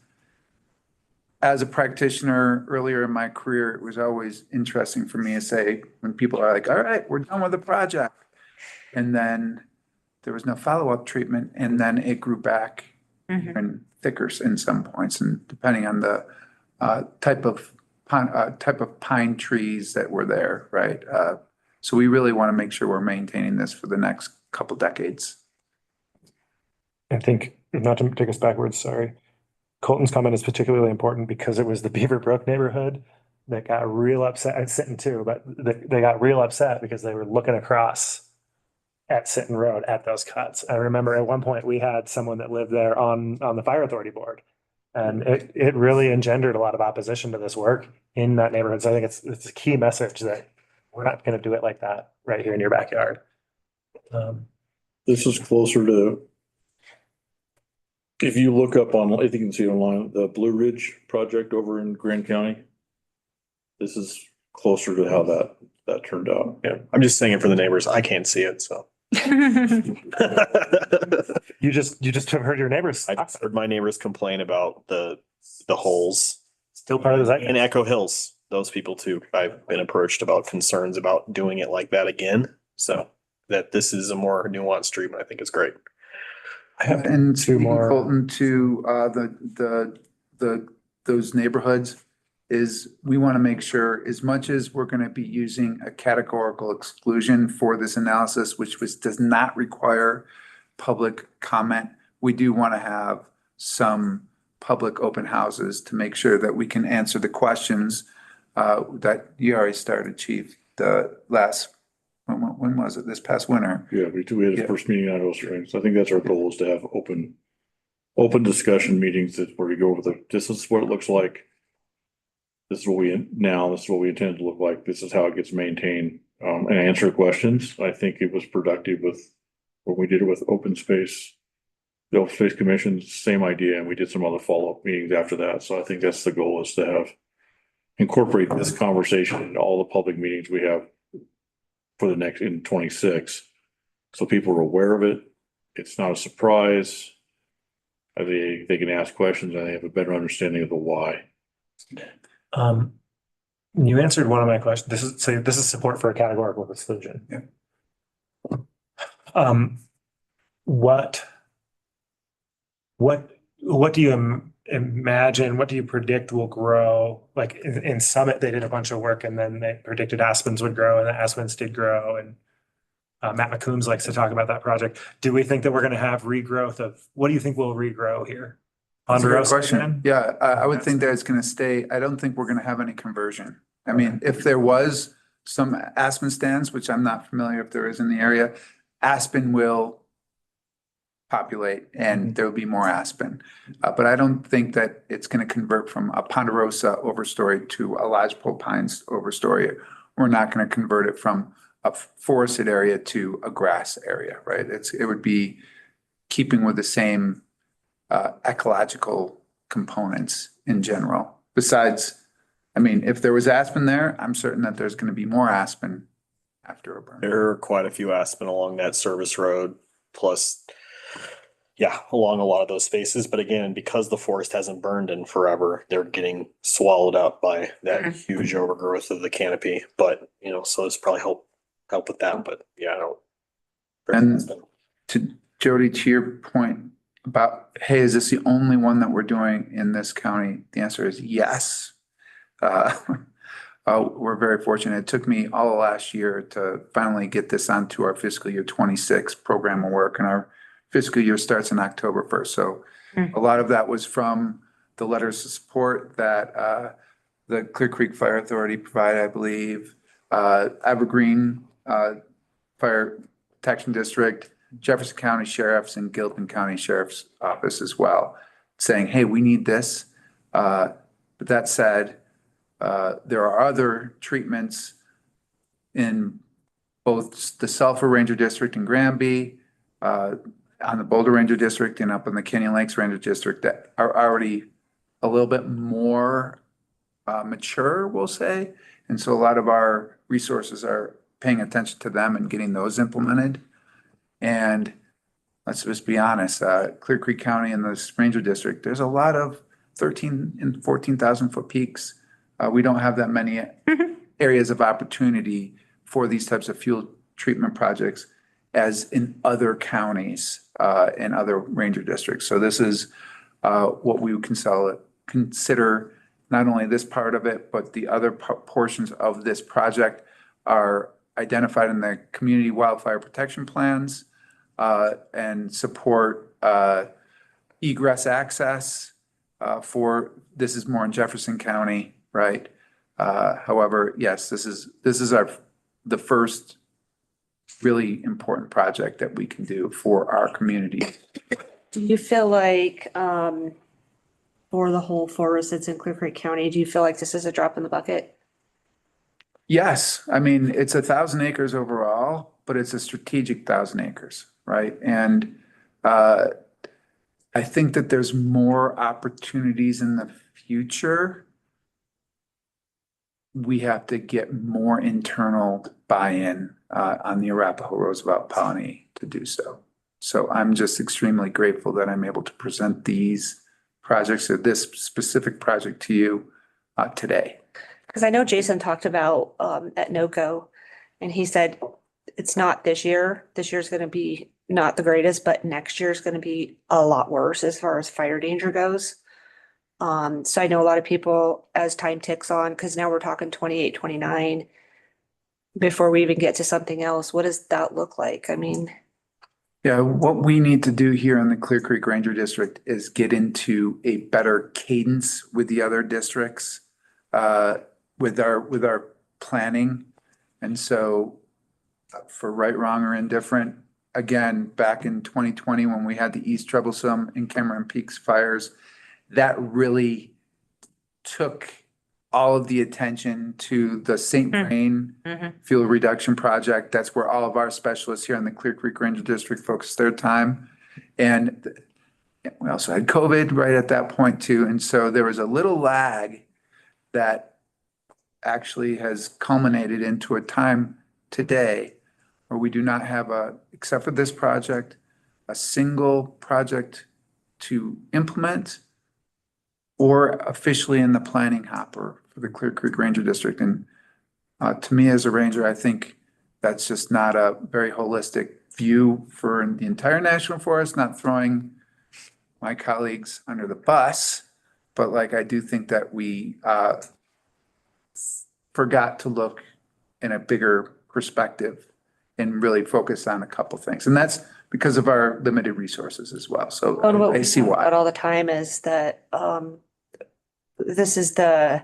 as a practitioner earlier in my career, it was always interesting for me to say, when people are like, all right, we're done with the project. And then there was no follow-up treatment, and then it grew back and thicker in some points, and depending on the type of pine trees that were there, right? So we really want to make sure we're maintaining this for the next couple decades. I think, not to take us backwards, sorry. Colton's comment is particularly important because it was the Beaver Brook neighborhood that got real upset at Sinton too, but they got real upset because they were looking across at Sinton Road at those cuts. I remember at one point we had someone that lived there on the fire authority board. And it really engendered a lot of opposition to this work in that neighborhood. So I think it's a key message that we're not going to do it like that right here in your backyard. This is closer to, if you look up on, I think you can see it online, the Blue Ridge project over in Grand County. This is closer to how that turned out. Yeah, I'm just saying it for the neighbors. I can't see it, so. You just heard your neighbors. I just heard my neighbors complain about the holes. Still part of the In Echo Hills, those people too. I've been approached about concerns about doing it like that again. So that this is a more nuanced treatment, I think is great. And speaking, Colton, to those neighborhoods, is we want to make sure, as much as we're going to be using a categorical exclusion for this analysis, which does not require public comment, we do want to have some public open houses to make sure that we can answer the questions that you already started, Chief, the last, when was it? This past winter? Yeah, we had the first meeting on those things. I think that's our goal, is to have open discussion meetings where we go over this is what it looks like. This is what we intend to look like. This is how it gets maintained. and answer questions. I think it was productive with when we did it with open space. The Open Space Commission, same idea, and we did some other follow-up meetings after that. So I think that's the goal, is to have incorporate this conversation in all the public meetings we have for the next in 26. So people are aware of it. It's not a surprise. They can ask questions and they have a better understanding of the why. You answered one of my questions. This is support for a categorical exclusion. Yeah. What do you imagine? What do you predict will grow? Like in Summit, they did a bunch of work and then they predicted aspens would grow, and the aspens did grow. And Matt McCombs likes to talk about that project. Do we think that we're going to have regrowth of, what do you think will regrow here? That's a good Ponderosa question. again? Yeah, I would think that it's gonna stay. I don't think we're gonna have any conversion. I mean, if there was some aspen stands, which I'm not familiar if there is in the area, aspen will populate and there will be more aspen. But I don't think that it's gonna convert from a ponderosa overstory to a lodgepole pines overstory. We're not gonna convert it from a forested area to a grass area, right? It would be keeping with the same ecological components in general. Besides, I mean, if there was aspen there, I'm certain that there's gonna be more aspen after a burn. There are quite a few aspen along that service road, plus, yeah, along a lot of those spaces. But again, because the forest hasn't burned in forever, they're getting swallowed up by that huge overgrowth of the canopy. But, so it's probably help with that, but yeah, I don't. And to Jody, to your point about, hey, is this the only one that we're doing in this county? The answer is yes. We're very fortunate. It took me all of last year to finally get this onto our fiscal year 26 program of work, and our fiscal year starts on October 1st. So a lot of that was from the letters of support that the Clear Creek Fire Authority provided, I believe, Evergreen Fire Protection District, Jefferson County Sheriff's, and Gilpin County Sheriff's Office as well, saying, hey, we need this. But that said, there are other treatments in both the Sulphur Ranger District in Granby, on the Boulder Ranger District, and up in the Canyon Lakes Ranger District that are already a little bit more mature, we'll say. And so a lot of our resources are paying attention to them and getting those implemented. And let's just be honest, Clear Creek County and the Ranger District, there's a lot of 13 and 14,000 foot peaks. We don't have that many areas of opportunity for these types of fuel treatment projects as in other counties and other ranger districts. So this is what we would consider not only this part of it, but the other portions of this project are identified in the community wildfire protection plans and support egress access for, this is more in Jefferson County, right? However, yes, this is the first really important project that we can do for our community. Do you feel like, for the whole forest that's in Clear Creek County, do you feel like this is a drop in the bucket? Yes, I mean, it's 1,000 acres overall, but it's a strategic 1,000 acres, right? And I think that there's more opportunities in the future. We have to get more internal buy-in on the Arapahoe Roosevelt Pawnee to do so. So I'm just extremely grateful that I'm able to present these projects or this specific project to you today. Because I know Jason talked about at NOCO, and he said it's not this year. This year's going to be not the greatest, but next year's going to be a lot worse as far as fire danger goes. So I know a lot of people, as time ticks on, because now we're talking 28, 29, before we even get to something else, what does that look like? I mean, yeah, what we need to do here in the Clear Creek Ranger District is get into a better cadence with the other districts, with our planning. And so for right, wrong, or indifferent, again, back in 2020, when we had the East Troublesome and Cameron Peaks fires, that really took all of the attention to the St. Vrain Mhm. fuel reduction project. That's where all of our specialists here in the Clear Creek Ranger District focus their time. And we also had COVID right at that point too. And so there was a little lag that actually has culminated into a time today where we do not have except for this project, a single project to implement or officially in the planning hopper for the Clear Creek Ranger District. And to me as a ranger, I think that's just not a very holistic view for the entire national forest, not throwing my colleagues under the bus, but like I do think that we forgot to look in a bigger perspective and really focus on a couple things. And that's because of our limited resources as well. So And what I we see talk why. about all the time is that, this is the,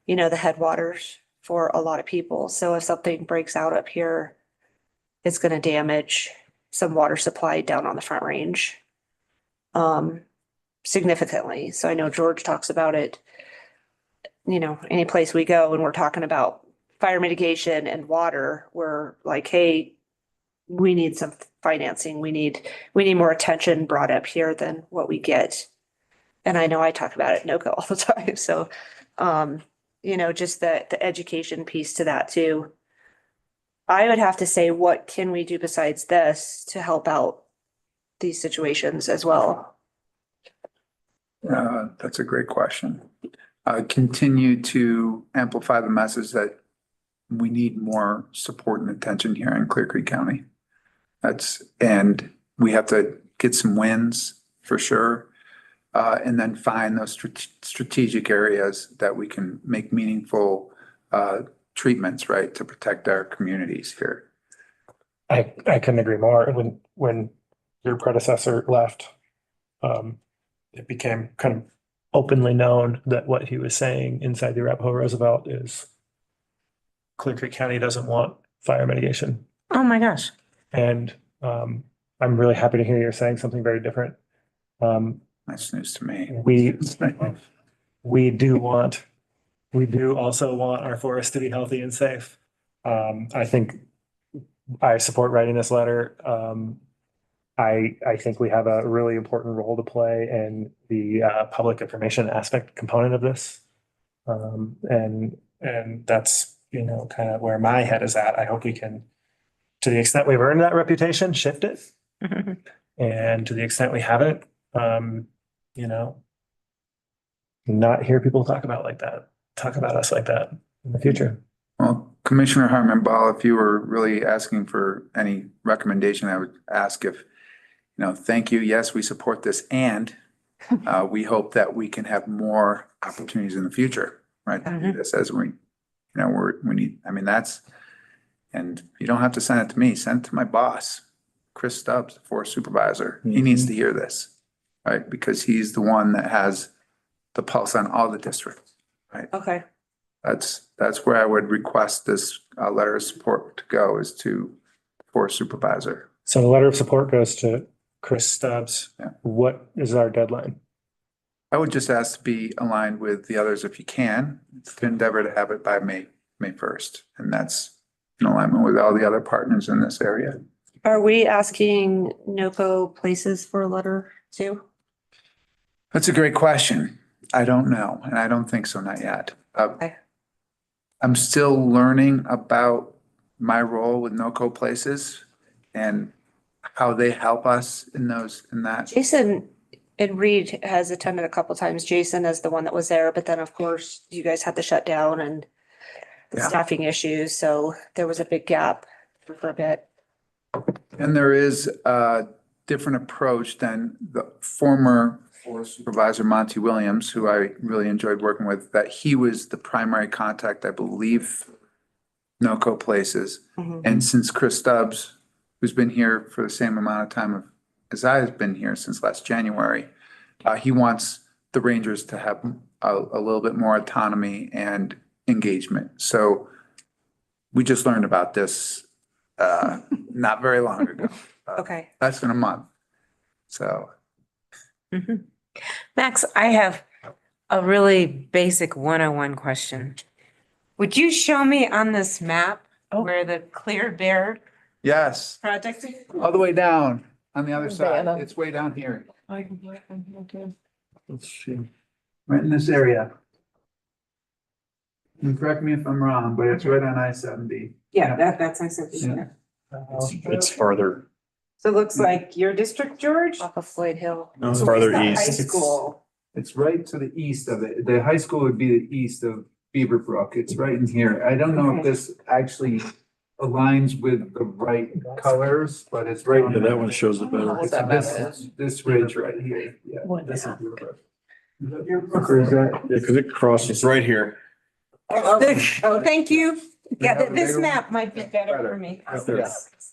the headwaters for a lot of people. So if something breaks out up here, it's gonna damage some water supply down on the Front Range. Significantly. So I know George talks about it, any place we go and we're talking about fire mitigation and water, we're like, hey, we need some financing. We need more attention brought up here than what we get. And I know I talk about it in NOCO all the time. So, just the education piece to that too. I would have to say, what can we do besides this to help out these situations as well? That's a great question. Continue to amplify the message that we need more support and attention here in Clear Creek County. And we have to get some wins for sure. And then find those strategic areas that we can make meaningful treatments, right, to protect our communities here. I couldn't agree more. When your predecessor left, it became kind of openly known that what he was saying inside the Arapahoe Roosevelt is Clear Creek County doesn't want fire mitigation. Oh my gosh. And I'm really happy to hear you're saying something very different. That's news to me. We do also want our forests to be healthy and safe. I think I support writing this letter. I think we have a really important role to play in the public information aspect component of this. And that's, kind of where my head is at. I hope we can, to the extent we've earned that reputation, shift it. And to the extent we haven't, not hear people talk about us like that in the future. Well, Commissioner Hartman-Ball, if you were really asking for any recommendation, I would ask if, thank you. Yes, we support this. And we hope that we can have more opportunities in the future, right? To do this as we need, and you don't have to send it to me, send it to my boss, Chris Stubbs, the forest supervisor. He needs to hear this, right? Because he's the one that has the pulse on all the districts, right? Okay. That's where I would request this letter of support to go, is to forest supervisor. So the letter of support goes to Chris Stubbs. Yeah. What is our deadline? I would just ask to be aligned with the others if you can. It's an endeavor to have it by May 1st. And that's in alignment with all the other partners in this area. Are we asking NOCO places for a letter too? That's a great question. I don't know. And I don't think so, not yet. Okay. I'm still learning about my role with NOCO places and how they help us in that. Jason and Reed has attended a couple times. Jason is the one that was there, but then of course you guys had to shut down and the staffing issues. So there was a big gap for a bit. And there is a different approach than the former forest supervisor, Monty Williams, who I really enjoyed working with, that he was the primary contact, I believe, NOCO places. And since Chris Stubbs, who's been here for the same amount of time as I have been here since last January, he wants the rangers to have a little bit more autonomy and engagement. So we just learned about this not very long ago. Okay. Less than a month. So. Max, I have a really basic 101 question. Would you show me on this map where the Clear Bear Yes, project is? all the way down on the other side. Savannah. It's way down here, Let's see. right in this area. And correct me if I'm wrong, but it's right on I-70. Yeah, that's I said. Yeah. It's farther, So it looks like your district, George? Off of Floyd Hill. no, it's farther The high east. school. It's right to the east of it. The high school would be the east of Beaverbrook. It's right in here. I don't know if this actually aligns with the right colors, but it's right. Yeah, that one shows it better. It's this ridge right here. Yeah. This is Beaverbrook. Is that Beaverbrook or is that? Yeah, because it crosses. It's right here. Oh, thank you. Yeah, this map might be better for me.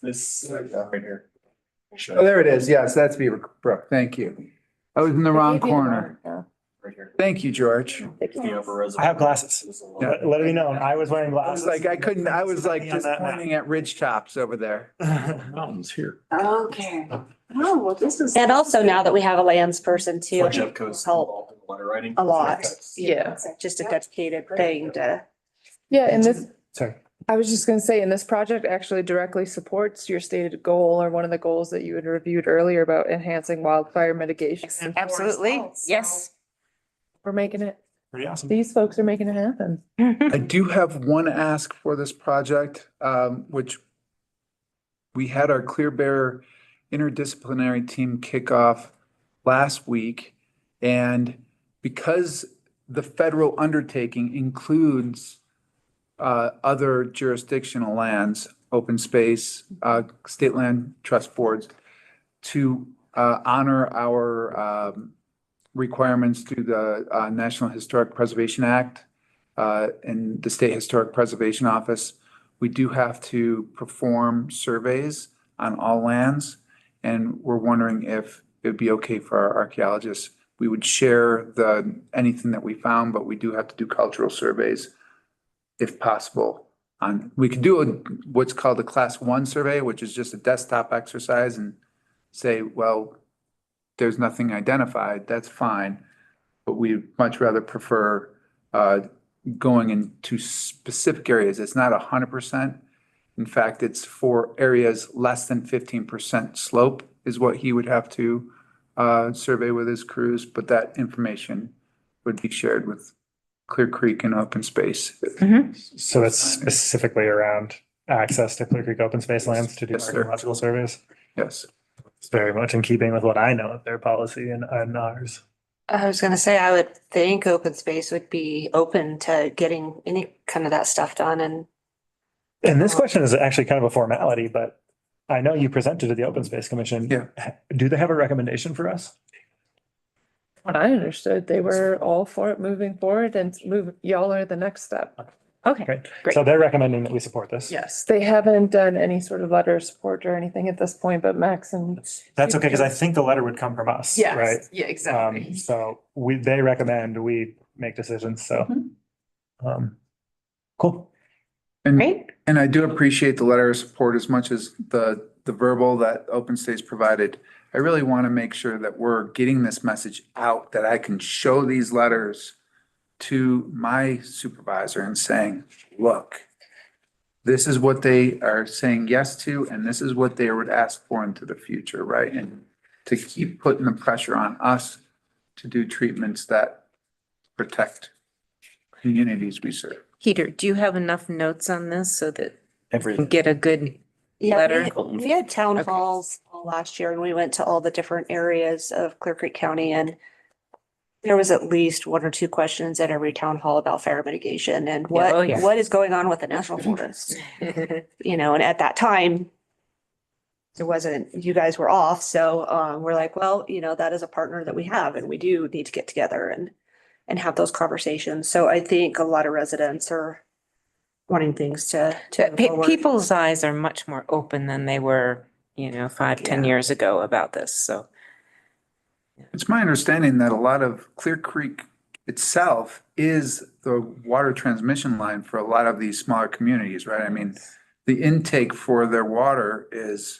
This, right here. Oh, there it is. Yes, that's Beaverbrook. Thank you. I was in the wrong corner. Right here. Thank you, George. The upper I have glasses. Yeah. Let it be known, I was wearing I was glasses. like, I was like On just that map. pointing at ridge tops over there. Mountains here. Okay. Oh, well, this is. And also now that we have a lands person too. What Jeffco's Help involved in the letter writing. a lot. Yeah. It's just a dedicated thing to. Yeah, and this, Sorry. I was just gonna say, and this project actually directly supports your stated goal or one of the goals that you had reviewed earlier about enhancing wildfire mitigation. and forest Absolutely. health. So Yes. We're making it, Pretty awesome. these folks are making it happen. I do have one ask for this project, which we had our Clear Bear interdisciplinary team kickoff last week. And because the federal undertaking includes other jurisdictional lands, open space, state land trust boards, to honor our requirements through the National Historic Preservation Act and the State Historic Preservation Office, we do have to perform surveys on all lands. And we're wondering if it would be okay for our archaeologists. We would share anything that we found, but we do have to do cultural surveys if possible. We could do what's called a class 1 survey, which is just a desktop exercise and say, well, there's nothing identified, that's fine. But we'd much rather prefer going into specific areas. It's not 100%. In fact, it's for areas less than 15% slope is what he would have to survey with his crews, but that information would be shared with Clear Creek and open space. So it's specifically around access to Clear Creek open space lands to do Yes, sir. archaeological surveys. Yes. It's very much in keeping with what I know of their policy and ours. I was gonna say, I would think open space would be open to getting any kind of that stuff done and. And this question is actually kind of a formality, but I know you presented to the Open Space Commission. Yeah. Do they have a recommendation for us? What I understood, they were all for it moving forward and y'all are the next step. Okay. Great. So they're recommending that we support this. Yes, they haven't done any sort of letter of support or anything at this point, but Max and. That's okay, because I think the letter would come from us, Yes, right? yeah, exactly. So they recommend we make decisions, so. Cool. And I do appreciate the letter of support as much as the verbal that Open State's provided. I really want to make sure that we're getting this message out, that I can show these letters to my supervisor and saying, look, this is what they are saying yes to, and this is what they would ask for into the future, right? And to keep putting the pressure on us to do treatments that protect communities we serve. Peter, do you have enough notes on this so that we Everything. can get a good Yeah, letter? we had town halls last year and we went to all the different areas of Clear Creek County and there was at least 1 or 2 questions at every town hall about fire mitigation and Oh, yeah. what is going on with the national forest. You know, and at that time, there wasn't, you guys were off, so we're like, well, you know, that is a partner that we have and we do need to get together and have those conversations. So I think a lot of residents are wanting things to move forward. People's eyes are much more open than they were, 5-10 years ago about this, so. It's my understanding that a lot of Clear Creek itself is the water transmission line for a lot of these smaller communities, right? I mean, the intake for their water is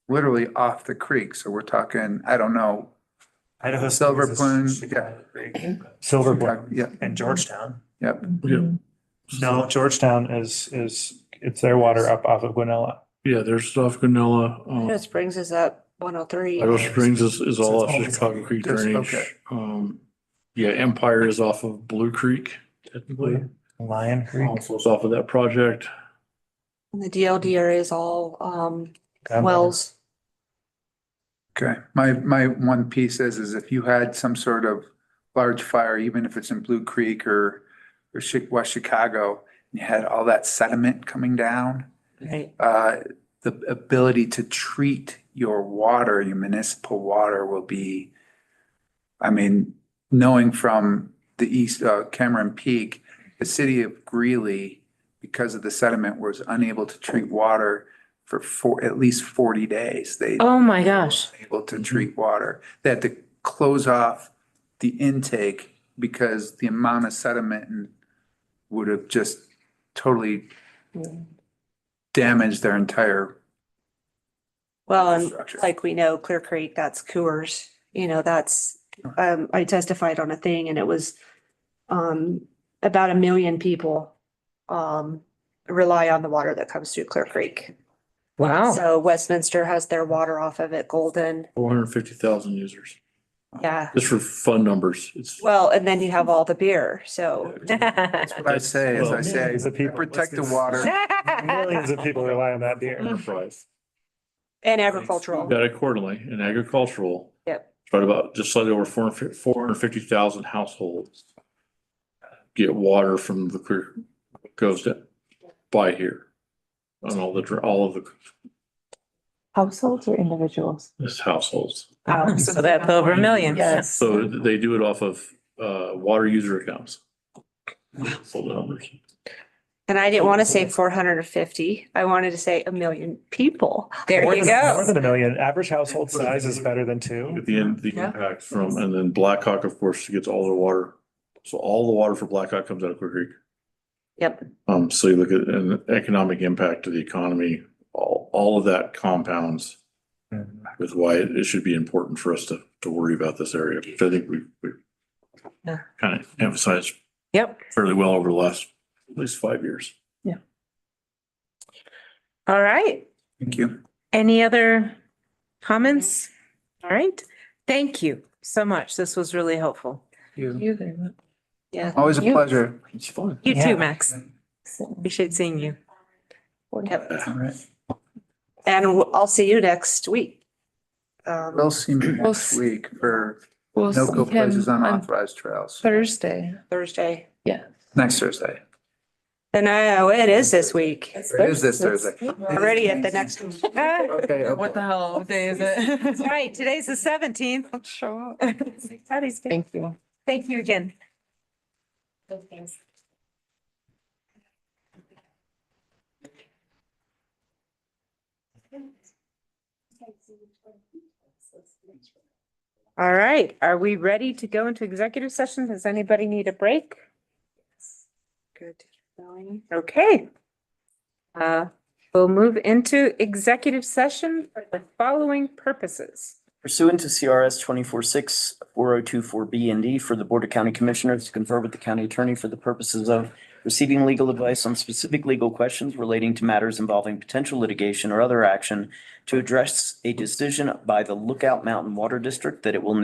literally off the creek. So we're talking, I don't know Idaho. Silver Springs Plume, is yeah. Chicago. Silver Plume. Yeah. And Georgetown. Yep. No, Georgetown it's their water up off of Guanella. Yeah, there's stuff Guanella. Idaho Springs is at 103. Idaho Springs is all off Oh, Chicago Creek just- drainage. okay. Yeah, Empire is off of Blue Creek, technically. Lion Creek. Also it's off of that project. And the DLDR is all, wells. Okay, my one piece is if you had some sort of large fire, even if it's in Blue Creek or West Chicago, and you had all that sediment coming down, Right. the ability to treat your water, your municipal water will be, I mean, knowing from the east, Cameron Peak, the city of Greeley, because of the sediment, was unable to treat water for at least 40 days. They Oh, my gosh. weren't able to treat water. They had to close off the intake because the amount of sediment would have just totally damaged their entire Well, and infrastructure. like we know, Clear Creek, that's Coors, that's, I testified on a thing and it was, about 1 million people, rely on the water that comes through Clear Creek. Wow. So Westminster has their water off of it, Golden, 450,000 users. yeah. Just for fun numbers. It's Well, and then you have all the beer, so. That's what I say, is I say, Millions of I people. protect the water. Millions of people rely on that beer. enterprise. And agricultural. Got it quarterly in agricultural. Yep. Right about just slightly over 450,000 households get water from the Clear, goes to by here. On all of the Households or individuals? this households. So that's over 1 million. Yes. So they do it off of water user accounts. So the numbers. And I didn't want to say 450. I wanted to say 1 million people. There you More go. than 1 million. Average household size is better than 2. At the end, the impact from, and then Blackhawk, of course, gets all their water. So all the water for Blackhawk comes out of Clear Creek. Yep. So you look at an economic impact to the economy, all of that compounds with why it should be important for us to worry about this area, which I think we Yeah. kind of emphasized Yep. fairly well over the last at least 5 years. All right. Thank you. Any other comments? All right. Thank you so much. This was really helpful. You. Yeah. Always a pleasure. It's fun. You Yeah. too, Max. Appreciate seeing you. Yep. All right. And I'll see you next week. We'll see me next week for no-go places on authorized trails. Thursday. Thursday. Yeah. Next Thursday. And it is this week. It is this Thursday. Already at the next one. Okay. What the hell day is it? That's right. Today's the 17th. I'll show up. Patty's Day. Thank you. Thank you again. All right. Are we ready to go into executive session? Does anybody need a break? Good. Okay. We'll move into executive session for the following purposes. Pursuant to CRS 24640224B and D for the Board of County Commissioners to confer with the county attorney for the purposes of receiving legal advice on specific legal questions relating to matters involving potential litigation or other action to address a decision by the Lookout Mountain Water District that will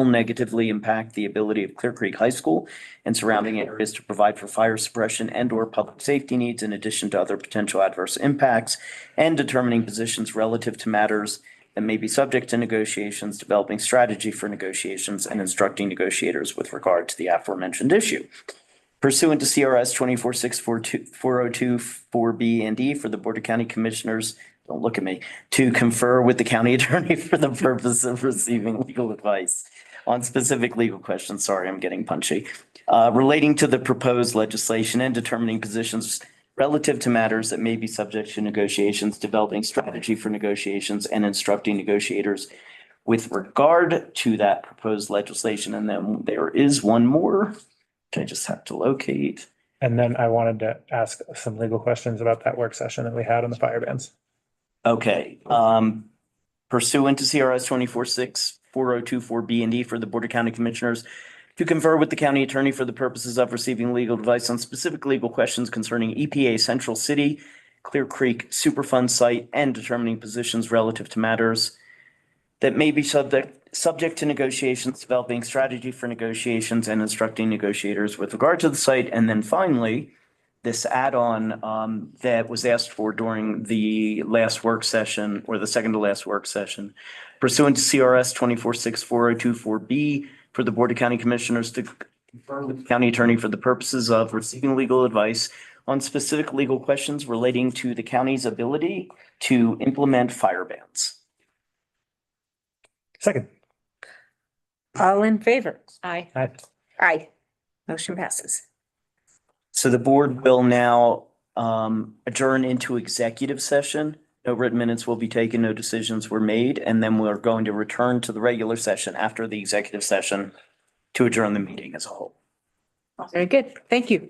negatively impact the ability of Clear Creek High School and surrounding areas to provide for fire suppression and/or public safety needs in addition to other potential adverse impacts, and determining positions relative to matters that may be subject to negotiations, developing strategy for negotiations, and instructing negotiators with regard to the aforementioned issue. Pursuant to CRS 246424B and D for the Board of County Commissioners, don't look at me, to confer with the county attorney for the purpose of receiving legal advice on specific legal questions. Sorry, I'm getting punchy. Relating to the proposed legislation and determining positions relative to matters that may be subject to negotiations, developing strategy for negotiations, and instructing negotiators with regard to that proposed legislation. And then there is one more, which I just have to locate. And then I wanted to ask some legal questions about that work session that we had on the fire bans. Okay, pursuant to CRS 4024B and D for the Board of County Commissioners to confer with the county attorney for the purposes of receiving legal advice on specific legal questions concerning EPA Central City, Clear Creek Superfund site, and determining positions relative to matters that may be subject to negotiations, developing strategy for negotiations, and instructing negotiators with regard to the site. And then finally, this add-on that was asked for during the last work session, or the second to last work session, pursuant to CRS 24640224B for the Board of County Commissioners to confer with the county attorney for the purposes of receiving legal advice on specific legal questions relating to the county's ability to implement fire bans. Second. All in favor? Aye. Aye. Aye. Motion passes. So the board will now adjourn into executive session. No written minutes will be taken, no decisions were made, and then we're going to return to the regular session after the executive session to adjourn the meeting as a whole. Very good. Thank you.